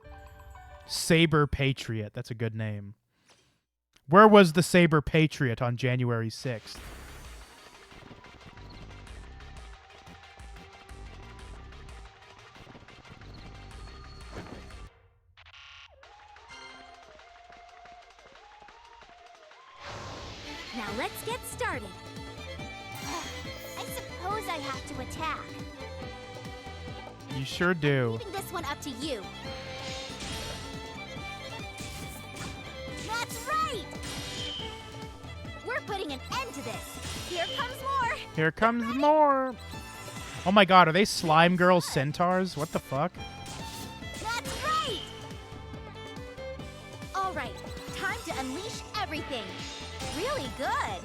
Saber Patriot. That's a good name. Where was the Saber Patriot on January 6th? Now let's get started. I suppose I have to attack. You sure do. Leaving this one up to you. That's right! We're putting an end to this. Here comes more. Here comes more. Oh my god, are they Slime Girl centaurs? What the fuck? That's right! All right, time to unleash everything. Really good.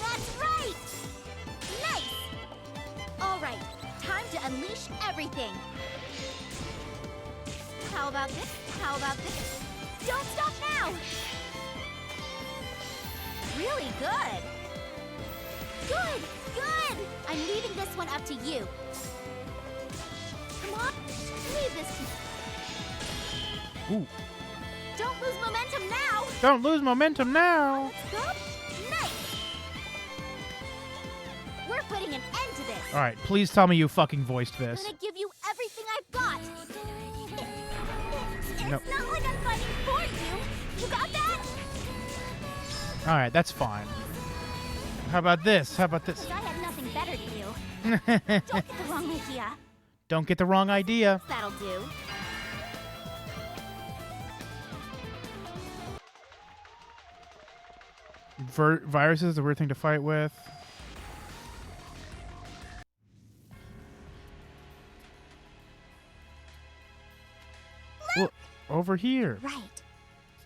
That's right! Nice! All right, time to unleash everything. How about this? How about this? Don't stop now! Really good. Good, good! I'm leaving this one up to you. Come on, leave this to... Ooh. Don't lose momentum now! Don't lose momentum now! Let's go! Nice! We're putting an end to this! Alright, please tell me you fucking voiced this. I'm gonna give you everything I've got! Nope. It's not like I'm fighting for you! You got that? Alright, that's fine. How about this? How about this? 'Cause I had nothing better to do. Don't get the wrong idea. Don't get the wrong idea. That'll do. Viruses, the weird thing to fight with. Look, over here. Right.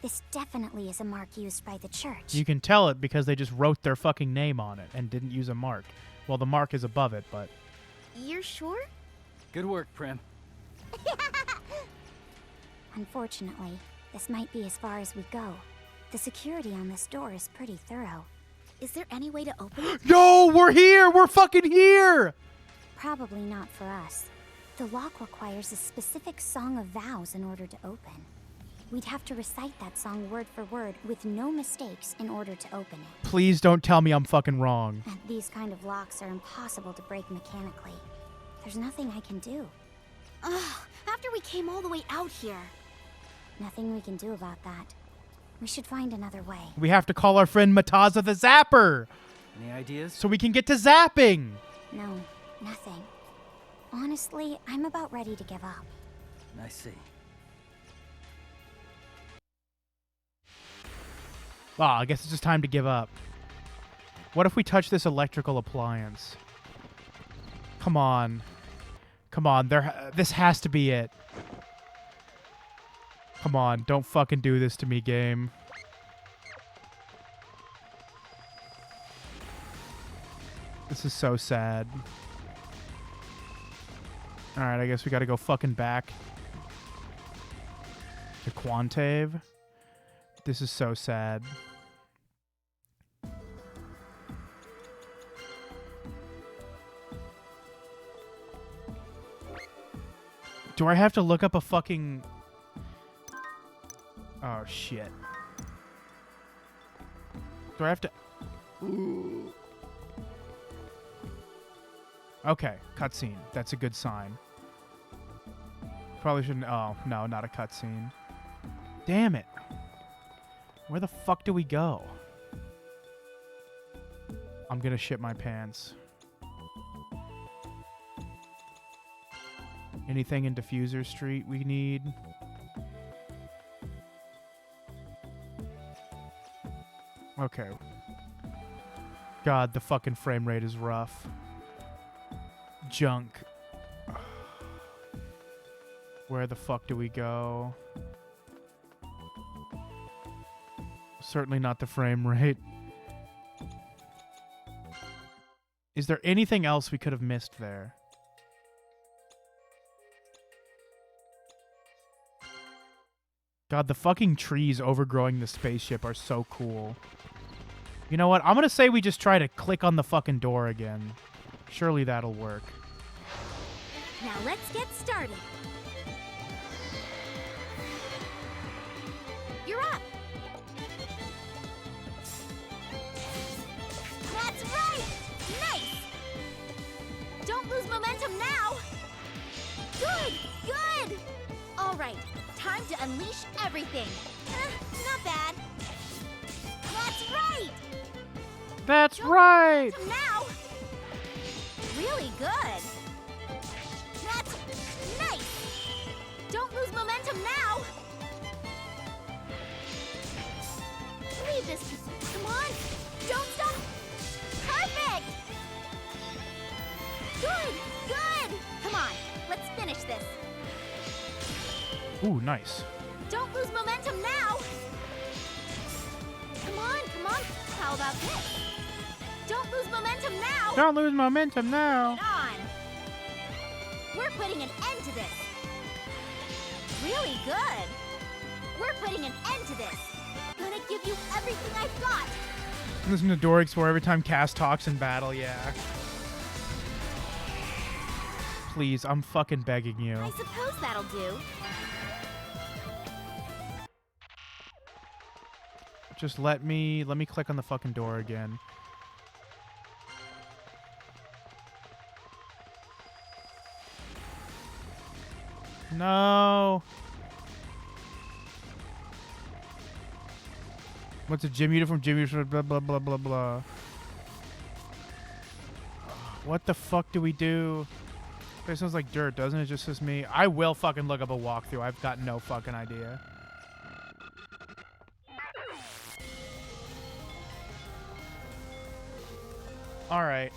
This definitely is a mark used by the church. You can tell it because they just wrote their fucking name on it and didn't use a mark. Well, the mark is above it, but... You're sure? Good work, Prim. Unfortunately, this might be as far as we go. The security on this door is pretty thorough. Is there any way to open it? No, we're here! We're fucking here! Probably not for us. The lock requires a specific song of vows in order to open. We'd have to recite that song word for word with no mistakes in order to open it. Please don't tell me I'm fucking wrong. And these kind of locks are impossible to break mechanically. There's nothing I can do. Ugh, after we came all the way out here. Nothing we can do about that. We should find another way. We have to call our friend Mataza the Zapper! Any ideas? So we can get to zapping! No, nothing. Honestly, I'm about ready to give up. I see. Oh, I guess it's just time to give up. What if we touch this electrical appliance? Come on. Come on, this has to be it. Come on, don't fucking do this to me, game. This is so sad. Alright, I guess we gotta go fucking back to Quantave. This is so sad. Do I have to look up a fucking... Oh, shit. Do I have to... Ooh. Okay, cutscene. That's a good sign. Probably shouldn't. Oh, no, not a cutscene. Damn it. Where the fuck do we go? I'm gonna shit my pants. Anything in Diffuser Street we need? Okay. God, the fucking frame rate is rough. Junk. Where the fuck do we go? Certainly not the frame rate. Is there anything else we could have missed there? God, the fucking trees overgrowing the spaceship are so cool. You know what? I'm gonna say we just try to click on the fucking door again. Surely that'll work. Now let's get started. You're up. That's right. Nice. Don't lose momentum now. Good. Good. All right. Time to unleash everything. Not bad. That's right. That's right. Now. Really good. That's nice. Don't lose momentum now. Leave this. Come on. Don't stop. Perfect. Good. Good. Come on. Let's finish this. Ooh, nice. Don't lose momentum now. Come on. Come on. How about this? Don't lose momentum now. Don't lose momentum now. Get on. We're putting an end to this. Really good. We're putting an end to this. Gonna give you everything I've got. Listen to Dora Explorer every time Cass talks in battle, yeah. Please, I'm fucking begging you. I suppose that'll do. Just let me click on the fucking door again. No. What's a gym uniform? Gym uniform, blah, blah, blah, blah, blah. What the fuck do we do? It sounds like dirt, doesn't it? Just as me. I will fucking look up a walkthrough. I've got no fucking idea. All right.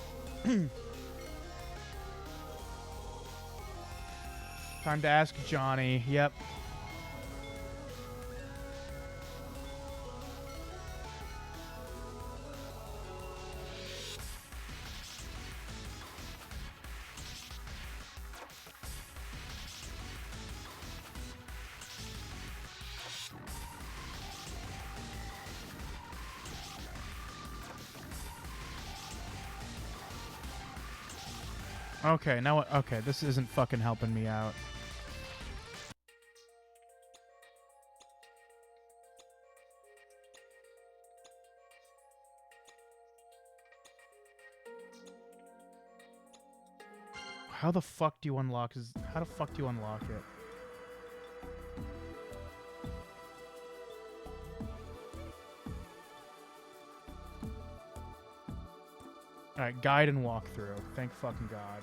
Time to ask Johnny. Yep. Okay, now okay, this isn't fucking helping me out. How the fuck do you unlock how the fuck do you unlock it? Alright, guide and walkthrough. Thank fucking God.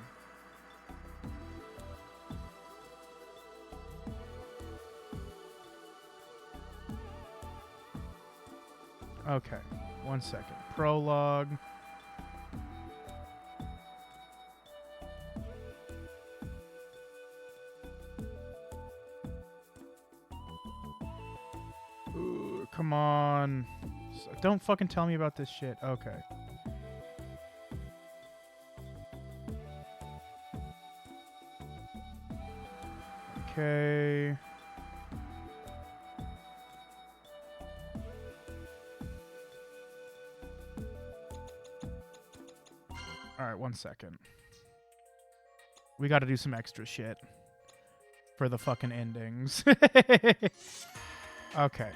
Okay, 1 second. Prologue. Ooh, come on. Don't fucking tell me about this shit. Okay. Okay. Alright, 1 second. We gotta do some extra shit for the fucking endings. Okay.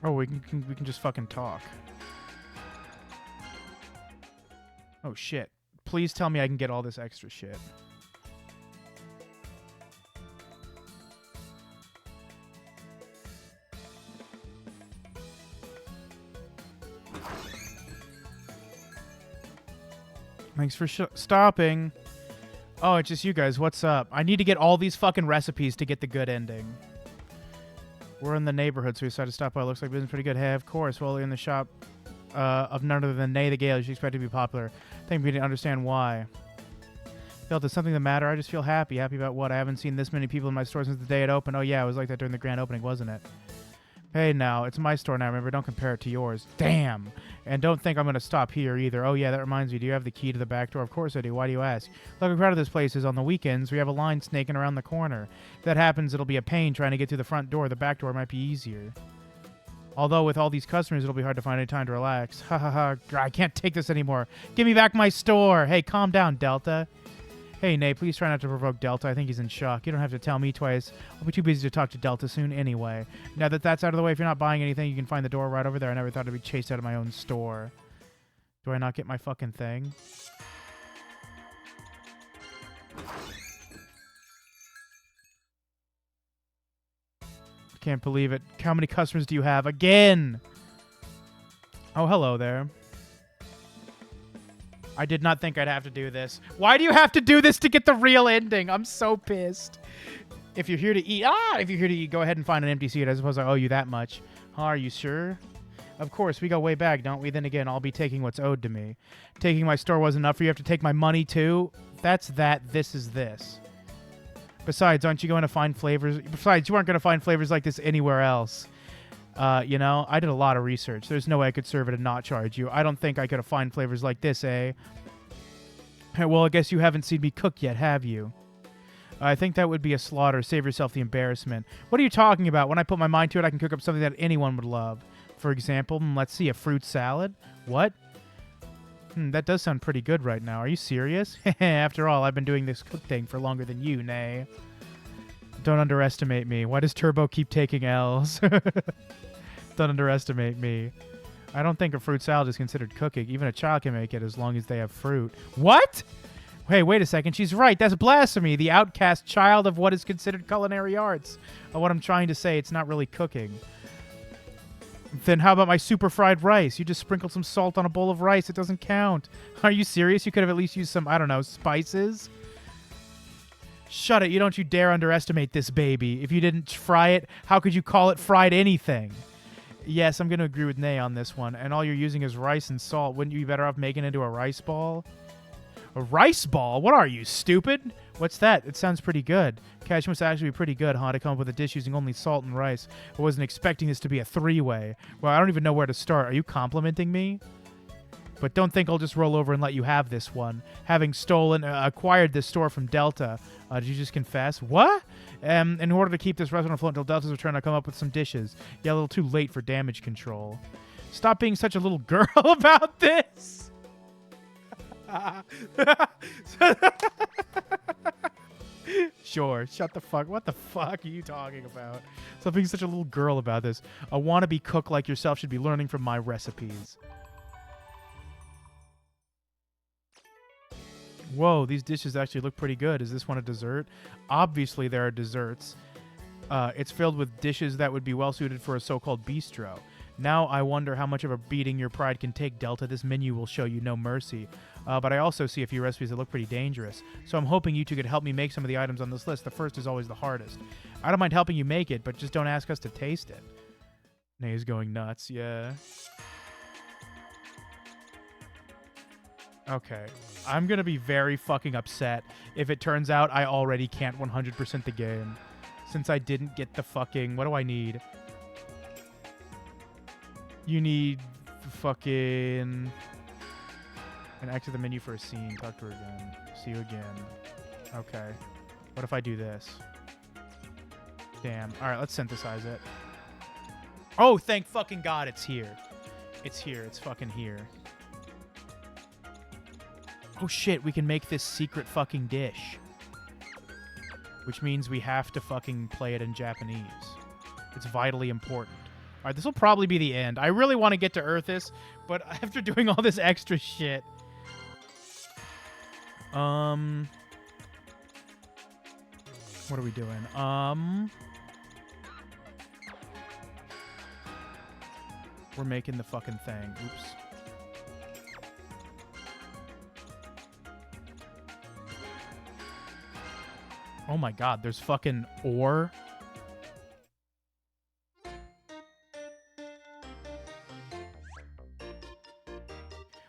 Oh, we can just fucking talk. Oh shit. Please tell me I can get all this extra shit. Thanks for stopping. Oh, it's just you guys. What's up? I need to get all these fucking recipes to get the good ending. We're in the neighborhood, so we decided to stop by. Looks like business pretty good. Hey, of course. Well, in the shop of none other than Nay the Gale, you expect to be popular. I think we didn't understand why. Felt there's something the matter. I just feel happy. Happy about what? I haven't seen this many people in my store since the day it opened. Oh, yeah, it was like that during the grand opening, wasn't it? Hey, now, it's my store now. Remember, don't compare it to yours. Damn. And don't think I'm going to stop here either. Oh, yeah, that reminds me. Do you have the key to the back door? Of course I do. Why do you ask? Look how crowded this place is. On the weekends, we have a line snaking around the corner. If that happens, it'll be a pain trying to get through the front door. The back door might be easier. Although, with all these customers, it'll be hard to find any time to relax. Ha ha ha. I can't take this anymore. Give me back my store. Hey, calm down, Delta. Hey, Nay, please try not to provoke Delta. I think he's in shock. You don't have to tell me twice. I'll be too busy to talk to Delta soon anyway. Now that that's out of the way, if you're not buying anything, you can find the door right over there. I never thought I'd be chased out of my own store. Do I not get my fucking thing? Can't believe it. How many customers do you have? Again! Oh, hello there. I did not think I'd have to do this. Why do you have to do this to get the real ending? I'm so pissed. If you're here to eat, go ahead and find an empty seat. I suppose I owe you that much. Are you sure? Of course, we go way back, don't we? Then again, I'll be taking what's owed to me. Taking my store wasn't enough for you. You have to take my money too? That's that. This is this. Besides, aren't you going to find flavors? Besides, you aren't going to find flavors like this anywhere else. You know, I did a lot of research. There's no way I could serve it and not charge you. I don't think I could have found flavors like this, eh? Well, I guess you haven't seen me cook yet, have you? I think that would be a slaughter. Save yourself the embarrassment. What are you talking about? When I put my mind to it, I can cook up something that anyone would love. For example, let's see, a fruit salad? What? That does sound pretty good right now. Are you serious? After all, I've been doing this cook thing for longer than you, Nay. Don't underestimate me. Why does Turbo keep taking L's? Don't underestimate me. I don't think a fruit salad is considered cooking. Even a child can make it as long as they have fruit. What? Hey, wait a second. She's right. That's blasphemy. The outcast child of what is considered culinary arts. What I'm trying to say, it's not really cooking. Then how about my super fried rice? You just sprinkled some salt on a bowl of rice. It doesn't count. Are you serious? You could have at least used some, I don't know, spices? Shut it. You don't you dare underestimate this baby. If you didn't fry it, how could you call it fried anything? Yes, I'm going to agree with Nay on this one. And all you're using is rice and salt. Wouldn't you be better off making it into a rice ball? A rice ball? What are you, stupid? What's that? It sounds pretty good. Cash must actually be pretty good, huh? To come up with a dish using only salt and rice. I wasn't expecting this to be a three-way. Well, I don't even know where to start. Are you complimenting me? But don't think I'll just roll over and let you have this one. Having acquired this store from Delta. Did you just confess? What? In order to keep this restaurant afloat until Delta's return, I'll come up with some dishes. Yeah, a little too late for damage control. Stop being such a little girl about this. Sure, shut the fuck. What the fuck are you talking about? Stop being such a little girl about this. A wannabe cook like yourself should be learning from my recipes. Whoa, these dishes actually look pretty good. Is this one a dessert? Obviously, there are desserts. It's filled with dishes that would be well suited for a so-called bistro. Now I wonder how much of a beating your pride can take, Delta. This menu will show you no mercy. But I also see a few recipes that look pretty dangerous. So I'm hoping you two could help me make some of the items on this list. The first is always the hardest. I don't mind helping you make it, but just don't ask us to taste it. Nay's going nuts, yeah. Okay. I'm going to be very fucking upset if it turns out I already can't 100% the game. Since I didn't get the fucking... What do I need? You need fucking... And exit the menu for a scene. Talk to her again. See you again. Okay. What if I do this? Damn. Alright, let's synthesize it. Oh, thank fucking God it's here. It's here. It's fucking here. Oh shit, we can make this secret fucking dish. Which means we have to fucking play it in Japanese. It's vitally important. Alright, this will probably be the end. I really want to get to Earthis, but after doing all this extra shit... What are we doing? We're making the fucking thing. Oops. Oh my god, there's fucking ore.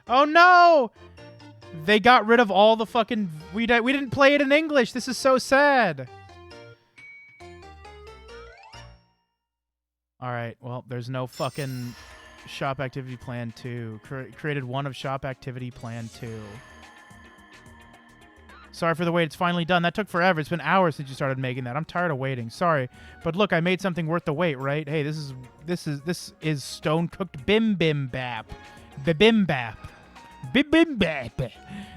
Oh no! They got rid of all the fucking... We didn't play it in English. This is so sad. Alright, well, there's no fucking Shop Activity Plan 2. Created one of Shop Activity Plan 2. Sorry for the wait. It's finally done. That took forever. It's been hours since you started making that. I'm tired of waiting. Sorry. But look, I made something worth the wait, right? Hey, this is stone-cooked bibimbap. Bibimbap. Bibimbap.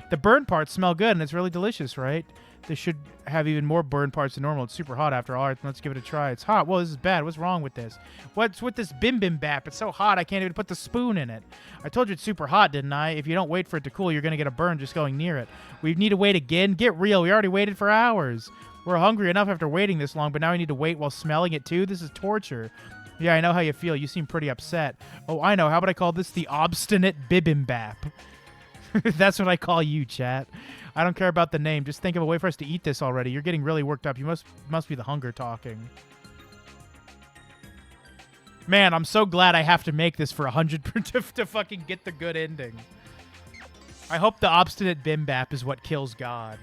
The burn parts smell good, and it's really delicious, right? They should have even more burn parts than normal. It's super hot after all. All right, let's give it a try. It's hot. Whoa, this is bad. What's wrong with this? What's with this bibimbap? It's so hot, I can't even put the spoon in it. I told you it's super hot, didn't I? If you don't wait for it to cool, you're going to get a burn just going near it. We need to wait again? Get real. We already waited for hours. We're hungry enough after waiting this long, but now we need to wait while smelling it too? This is torture. Yeah, I know how you feel. You seem pretty upset. Oh, I know. How about I call this the obstinate bibimbap? That's what I call you, chat. I don't care about the name. Just think of a way for us to eat this already. You're getting really worked up. You must be the hunger talking. Man, I'm so glad I have to make this for 100 to fucking get the good ending. I hope the obstinate bimbap is what kills God.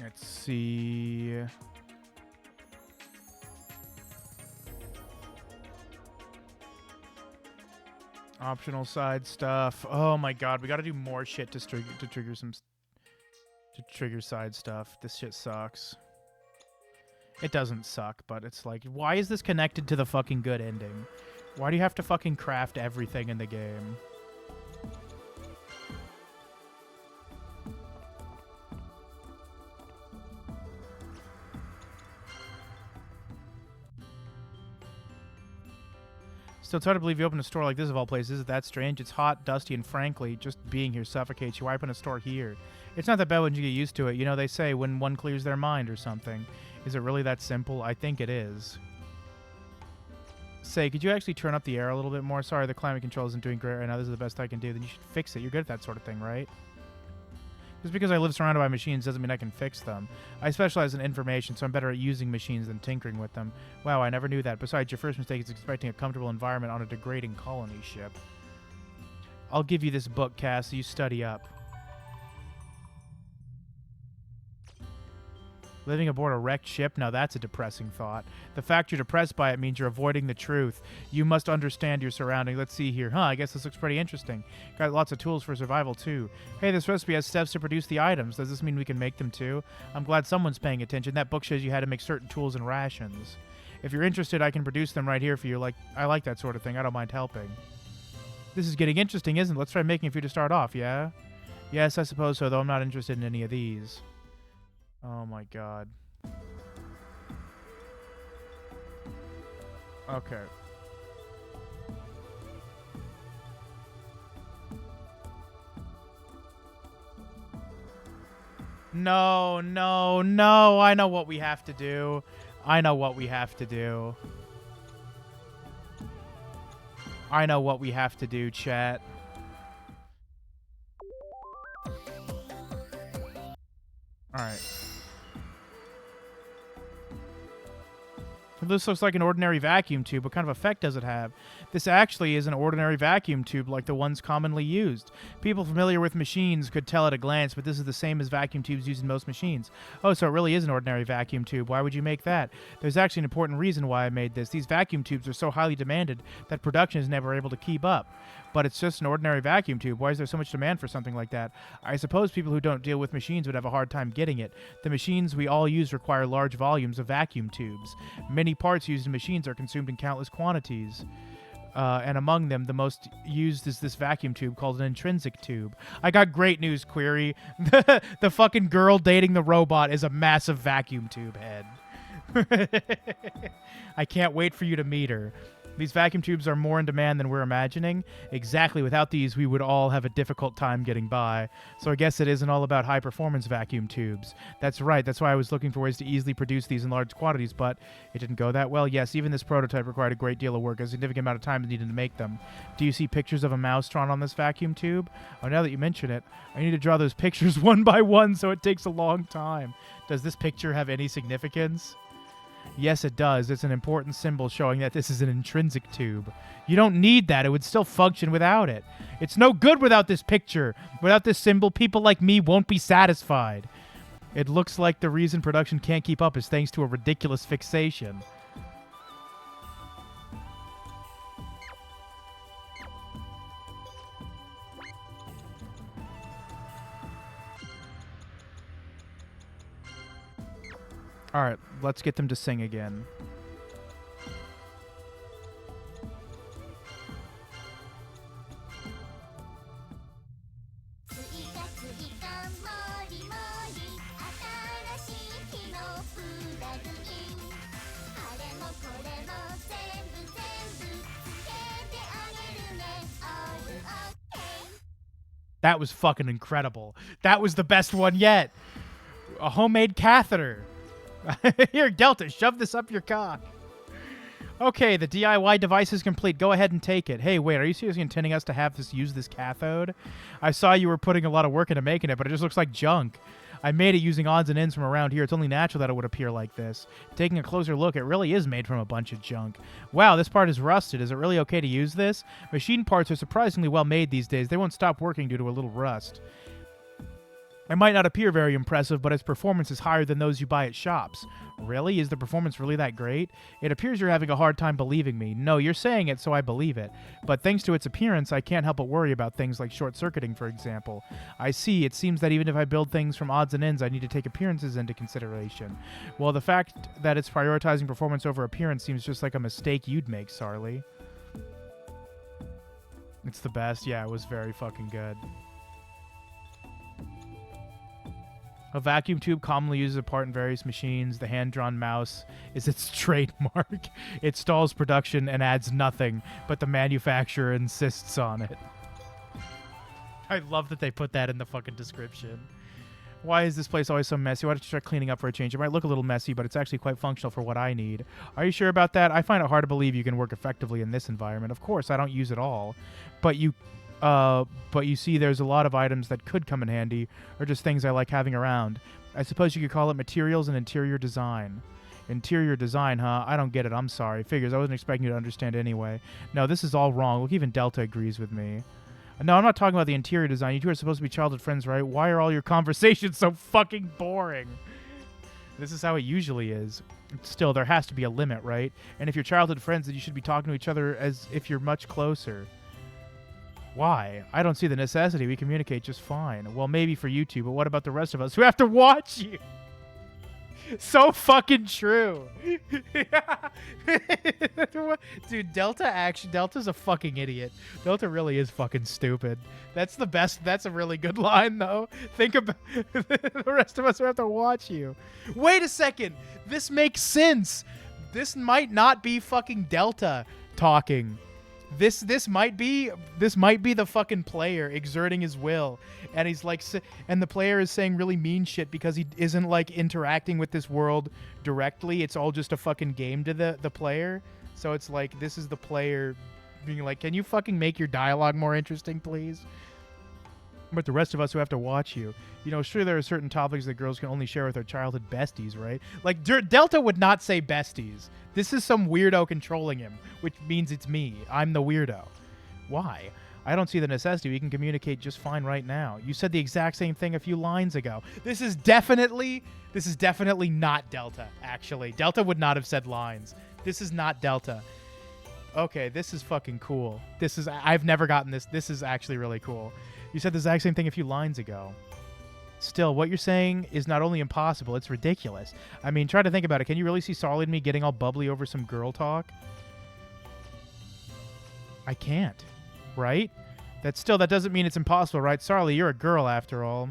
Let's see. Optional side stuff. Oh my god, we gotta do more shit to trigger side stuff. This shit sucks. It doesn't suck, but it's like, why is this connected to the fucking good ending? Why do you have to fucking craft everything in the game? Still, it's hard to believe you open a store like this of all places. Is it that strange? It's hot, dusty, and frankly, just being here suffocates you. Why open a store here? It's not that bad when you get used to it. You know, they say when one clears their mind or something. Is it really that simple? I think it is. Say, could you actually turn up the air a little bit more? Sorry, the climate control isn't doing great right now. This is the best I can do. Then you should fix it. You're good at that sort of thing, right? Just because I live surrounded by machines doesn't mean I can fix them. I specialize in information, so I'm better at using machines than tinkering with them. Wow, I never knew that. Besides, your first mistake is expecting a comfortable environment on a degrading colony ship. I'll give you this book, Cass, so you study up. Living aboard a wrecked ship? Now that's a depressing thought. The fact you're depressed by it means you're avoiding the truth. You must understand your surroundings. Let's see here. I guess this looks pretty interesting. Got lots of tools for survival, too. Hey, this recipe has steps to produce the items. Does this mean we can make them, too? I'm glad someone's paying attention. That book shows you how to make certain tools and rations. If you're interested, I can produce them right here for you. I like that sort of thing. I don't mind helping. This is getting interesting, isn't it? Let's try making a few to start off, yeah? Yes, I suppose so, though I'm not interested in any of these. Oh my god. Okay. No, no, no. I know what we have to do. I know what we have to do. I know what we have to do, chat. Alright. This looks like an ordinary vacuum tube. What kind of effect does it have? This actually is an ordinary vacuum tube like the ones commonly used. People familiar with machines could tell at a glance, but this is the same as vacuum tubes used in most machines. Oh, so it really is an ordinary vacuum tube. Why would you make that? There's actually an important reason why I made this. These vacuum tubes are so highly demanded that production is never able to keep up. But it's just an ordinary vacuum tube. Why is there so much demand for something like that? I suppose people who don't deal with machines would have a hard time getting it. The machines we all use require large volumes of vacuum tubes. Many parts used in machines are consumed in countless quantities. And among them, the most used is this vacuum tube called an intrinsic tube. I got great news, Query. The fucking girl dating the robot is a massive vacuum tube head. I can't wait for you to meet her. These vacuum tubes are more in demand than we're imagining. Exactly. Without these, we would all have a difficult time getting by. So I guess it isn't all about high-performance vacuum tubes. That's right. That's why I was looking for ways to easily produce these in large quantities, but it didn't go that well. Yes, even this prototype required a great deal of work. A significant amount of time is needed to make them. Do you see pictures of a mouse drawn on this vacuum tube? Oh, now that you mention it, I need to draw those pictures one by one, so it takes a long time. Does this picture have any significance? Yes, it does. It's an important symbol showing that this is an intrinsic tube. You don't need that. It would still function without it. It's no good without this picture. Without this symbol, people like me won't be satisfied. It looks like the reason production can't keep up is thanks to a ridiculous fixation. All right, let's get them to sing again. That was fucking incredible. That was the best one yet. A homemade catheter. Here, Delta, shove this up your cock. Okay, the DIY device is complete. Go ahead and take it. Hey, wait, are you seriously intending us to have this use this cathode? I saw you were putting a lot of work into making it, but it just looks like junk. I made it using odds and ends from around here. It's only natural that it would appear like this. Taking a closer look, it really is made from a bunch of junk. Wow, this part is rusted. Is it really okay to use this? Machine parts are surprisingly well made these days. They won't stop working due to a little rust. It might not appear very impressive, but its performance is higher than those you buy at shops. Really? Is the performance really that great? It appears you're having a hard time believing me. No, you're saying it, so I believe it. But thanks to its appearance, I can't help but worry about things like short-circuiting, for example. I see. It seems that even if I build things from odds and ends, I need to take appearances into consideration. Well, the fact that it's prioritizing performance over appearance seems just like a mistake you'd make, Sarly. It's the best. Yeah, it was very fucking good. A vacuum tube commonly uses a part in various machines. The hand-drawn mouse is its trademark. It stalls production and adds nothing, but the manufacturer insists on it. I love that they put that in the fucking description. Why is this place always so messy? Why don't you start cleaning up for a change? It might look a little messy, but it's actually quite functional for what I need. Are you sure about that? I find it hard to believe you can work effectively in this environment. Of course, I don't use it all. But you see there's a lot of items that could come in handy, or just things I like having around. I suppose you could call it materials and interior design. Interior design, huh? I don't get it. I'm sorry. Figures. I wasn't expecting you to understand anyway. No, this is all wrong. Look, even Delta agrees with me. No, I'm not talking about the interior design. You two are supposed to be childhood friends, right? Why are all your conversations so fucking boring? This is how it usually is. Still, there has to be a limit, right? And if you're childhood friends, then you should be talking to each other as if you're much closer. Why? I don't see the necessity. We communicate just fine. Well, maybe for you two, but what about the rest of us who have to watch you? So fucking true. Dude, Delta's a fucking idiot. Delta really is fucking stupid. That's the best. That's a really good line, though. Think about the rest of us who have to watch you. Wait a second. This makes sense. This might not be fucking Delta talking. This might be the fucking player exerting his will, and he's like, and the player is saying really mean shit because he isn't like interacting with this world directly. It's all just a fucking game to the player. So it's like, this is the player being like, can you fucking make your dialogue more interesting, please? But the rest of us who have to watch you, you know, sure, there are certain topics that girls can only share with their childhood besties, right? Like, Delta would not say besties. This is some weirdo controlling him, which means it's me. I'm the weirdo. Why? I don't see the necessity. We can communicate just fine right now. You said the exact same thing a few lines ago. This is definitely not Delta, actually. Delta would not have said lines. This is not Delta. Okay, this is fucking cool. I've never gotten this. This is actually really cool. You said the exact same thing a few lines ago. Still, what you're saying is not only impossible, it's ridiculous. I mean, try to think about it. Can you really see Sarli and me getting all bubbly over some girl talk? I can't, right? That doesn't mean it's impossible, right? Sarli, you're a girl after all.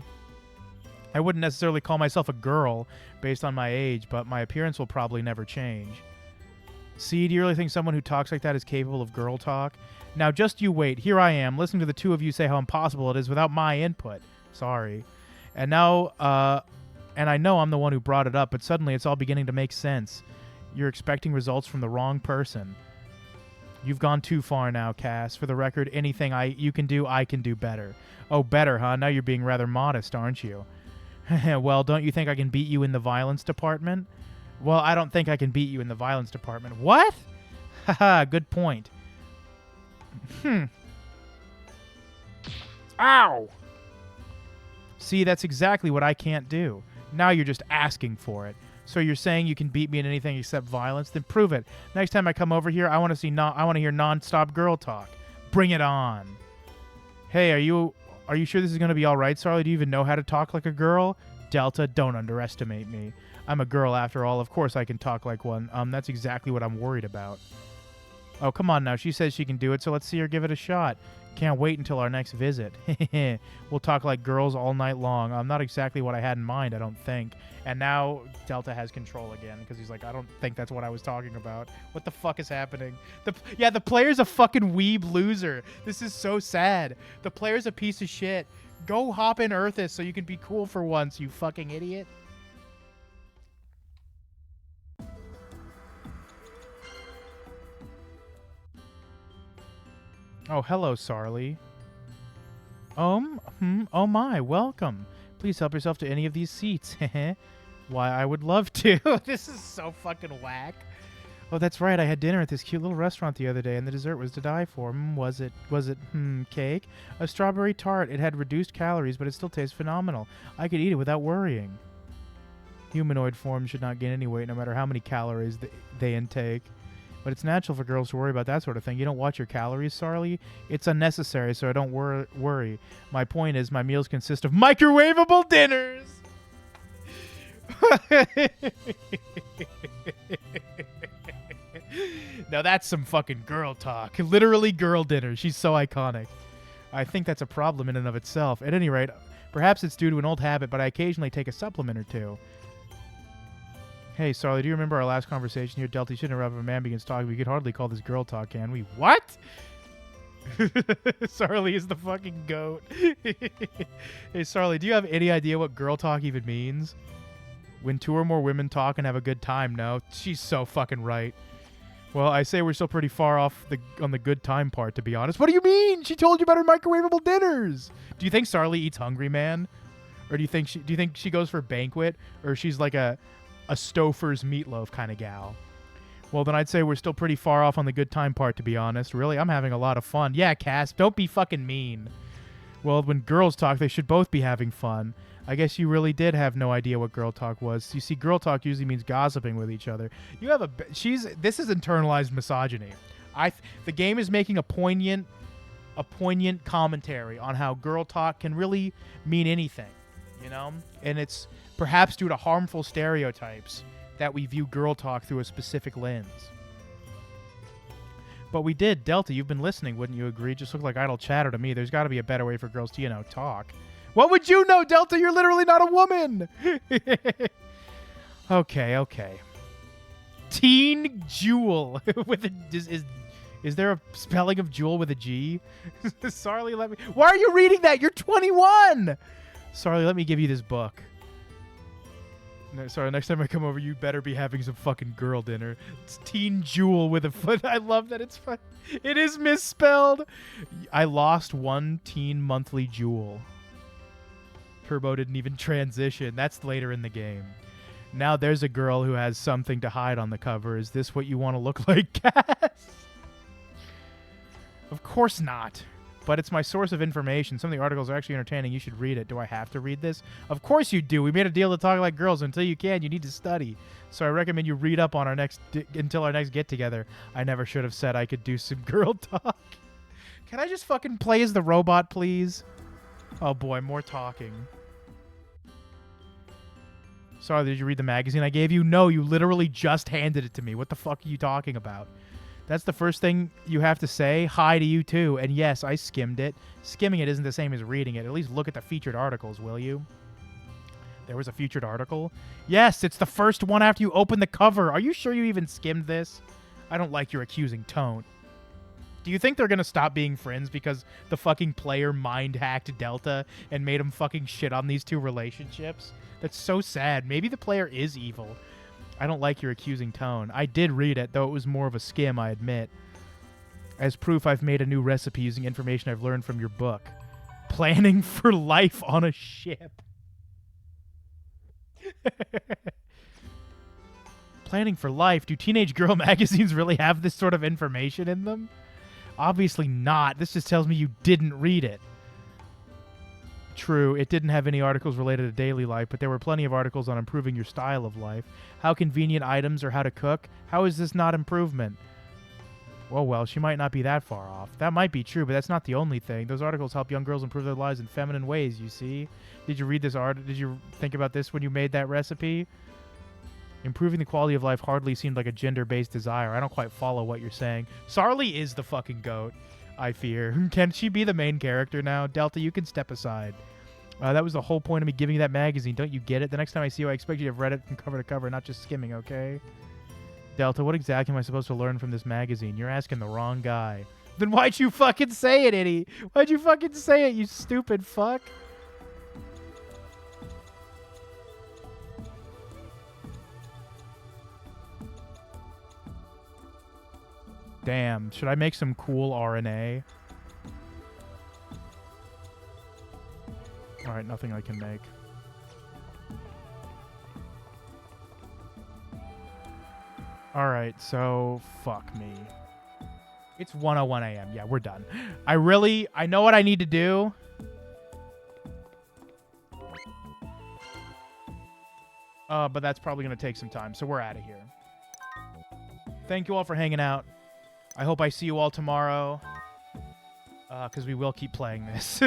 I wouldn't necessarily call myself a girl based on my age, but my appearance will probably never change. See, do you really think someone who talks like that is capable of girl talk? Now, just you wait. Here I am, listening to the two of you say how impossible it is without my input. Sorry. And now, and I know I'm the one who brought it up, but suddenly it's all beginning to make sense. You're expecting results from the wrong person. You've gone too far now, Cass. For the record, anything you can do, I can do better. Oh, better, huh? Now you're being rather modest, aren't you? Well, don't you think I can beat you in the violence department? Well, I don't think I can beat you in the violence department. What? Haha, good point. Ow! See, that's exactly what I can't do. Now you're just asking for it. So you're saying you can beat me in anything except violence? Then prove it. Next time I come over here, I want to hear non-stop girl talk. Bring it on. Hey, are you sure this is going to be all right, Sarli? Do you even know how to talk like a girl? Delta, don't underestimate me. I'm a girl after all. Of course I can talk like one. That's exactly what I'm worried about. Oh, come on now. She says she can do it, so let's see her give it a shot. Can't wait until our next visit. We'll talk like girls all night long. Not exactly what I had in mind, I don't think. And now Delta has control again because he's like, I don't think that's what I was talking about. What the fuck is happening? The player's a fucking weeb loser. This is so sad. The player's a piece of shit. Go hop in Earthis so you can be cool for once, you fucking idiot. Oh, hello, Sarli. Oh my, welcome. Please help yourself to any of these seats. Why, I would love to. This is so fucking whack. Oh, that's right. I had dinner at this cute little restaurant the other day, and the dessert was to die for. Was it cake? A strawberry tart. It had reduced calories, but it still tastes phenomenal. I could eat it without worrying. Humanoid forms should not gain any weight, no matter how many calories they intake. But it's natural for girls to worry about that sort of thing. You don't watch your calories, Sarli? It's unnecessary, so I don't worry. My point is, my meals consist of microwavable dinners! Now that's some fucking girl talk. Literally girl dinner. She's so iconic. I think that's a problem in and of itself. At any rate, perhaps it's due to an old habit, but I occasionally take a supplement or two. Hey, Sarli, do you remember our last conversation here? Delta, you shouldn't interrupt if a man begins talking. We could hardly call this girl talk, can we? What? Sarli is the fucking goat. Hey, Sarli, do you have any idea what girl talk even means? When two or more women talk and have a good time, no? She's so fucking right. Well, I say we're still pretty far off on the good time part, to be honest. What do you mean? She told you about her microwavable dinners. Do you think Sarli eats Hungry Man? Or do you think she goes for banquet? Or she's like a Stouffer's meatloaf kind of gal? Well, then I'd say we're still pretty far off on the good time part, to be honest. Really, I'm having a lot of fun. Yeah, Cass, don't be fucking mean. Well, when girls talk, they should both be having fun. I guess you really did have no idea what girl talk was. You see, girl talk usually means gossiping with each other. This is internalized misogyny. The game is making a poignant commentary on how girl talk can really mean anything, you know? And it's perhaps due to harmful stereotypes that we view girl talk through a specific lens. But we did. Delta, you've been listening, wouldn't you agree? Just looked like idle chatter to me. There's got to be a better way for girls to, talk. What would you know, Delta? You're literally not a woman. Okay. Teen Jewel with a is there a spelling of jewel with a G? Sarli, let me. Why are you reading that? You're 21. Sarli, let me give you this book. No, sorry, next time I come over, you better be having some fucking girl dinner. It's Teen Jewel with a foot. I love that it's fun. It is misspelled. I lost one teen monthly jewel. Turbo didn't even transition. That's later in the game. Now there's a girl who has something to hide on the cover. Is this what you want to look like, Cass? Of course not. but it's my source of information. Some of the articles are actually entertaining. You should read it. Do I have to read this? Of course you do. We made a deal to talk like girls. Until you can, you need to study. So I recommend you read up on our until our next get-together. I never should have said I could do some girl talk. Can I just fucking play as the robot, please? Oh boy, more talking. Sorry, did you read the magazine I gave you? No, you literally just handed it to me. What the fuck are you talking about? That's the first thing you have to say. Hi to you too. And yes, I skimmed it. Skimming it isn't the same as reading it. At least look at the featured articles, will you? There was a featured article? Yes, it's the first one after you open the cover. Are you sure you even skimmed this? I don't like your accusing tone. Do you think they're gonna stop being friends because the fucking player mind-hacked Delta and made him fucking shit on these two relationships? That's so sad. Maybe the player is evil. I don't like your accusing tone. I did read it, though it was more of a skim, I admit. As proof, I've made a new recipe using information I've learned from your book. Planning for life on a ship. Planning for life? Do teenage girl magazines really have this sort of information in them? Obviously not. This just tells me you didn't read it. True, it didn't have any articles related to daily life, but there were plenty of articles on improving your style of life. How convenient items or how to cook? How is this not improvement? Well, she might not be that far off. That might be true, but that's not the only thing. Those articles help young girls improve their lives in feminine ways, you see? Did you read this art? Did you think about this when you made that recipe? Improving the quality of life hardly seemed like a gender-based desire. I don't quite follow what you're saying. Sarli is the fucking goat, I fear. Can she be the main character now? Delta, you can step aside. That was the whole point of me giving you that magazine. Don't you get it? The next time I see you, I expect you to have read it from cover to cover, not just skimming, okay? Delta, what exactly am I supposed to learn from this magazine? You're asking the wrong guy. Then why'd you fucking say it, idiot? Why'd you fucking say it, you stupid fuck? Damn, should I make some cool RNA? Alright, nothing I can make. Alright, so fuck me. It's 1:01 a.m. Yeah, we're done. I know what I need to do. But that's probably going to take some time, so we're out of here. Thank you all for hanging out. I hope I see you all tomorrow. Because we will keep playing this.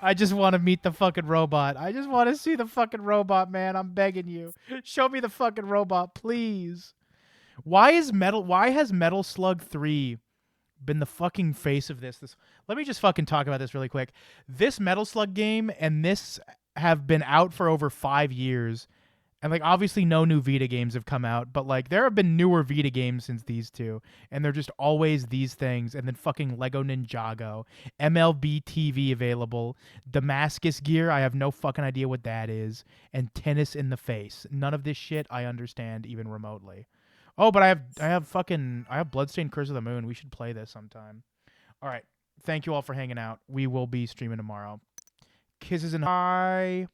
I just want to meet the fucking robot. I just want to see the fucking robot, man. I'm begging you. Show me the fucking robot, please. Why has Metal Slug 3 been the fucking face of this? Let me just fucking talk about this really quick. This Metal Slug game and this have been out for over 5 years. And, like, obviously no new Vita games have come out, but, like, there have been newer Vita games since these two, and they're just always these things, and then fucking Lego Ninjago, MLB TV available, Damascus gear, I have no fucking idea what that is, and Tennis in the Face. None of this shit I understand even remotely. Oh, but I have Bloodstained Curse of the Moon. We should play this sometime. All right. Thank you all for hanging out. We will be streaming tomorrow. Kisses and hi.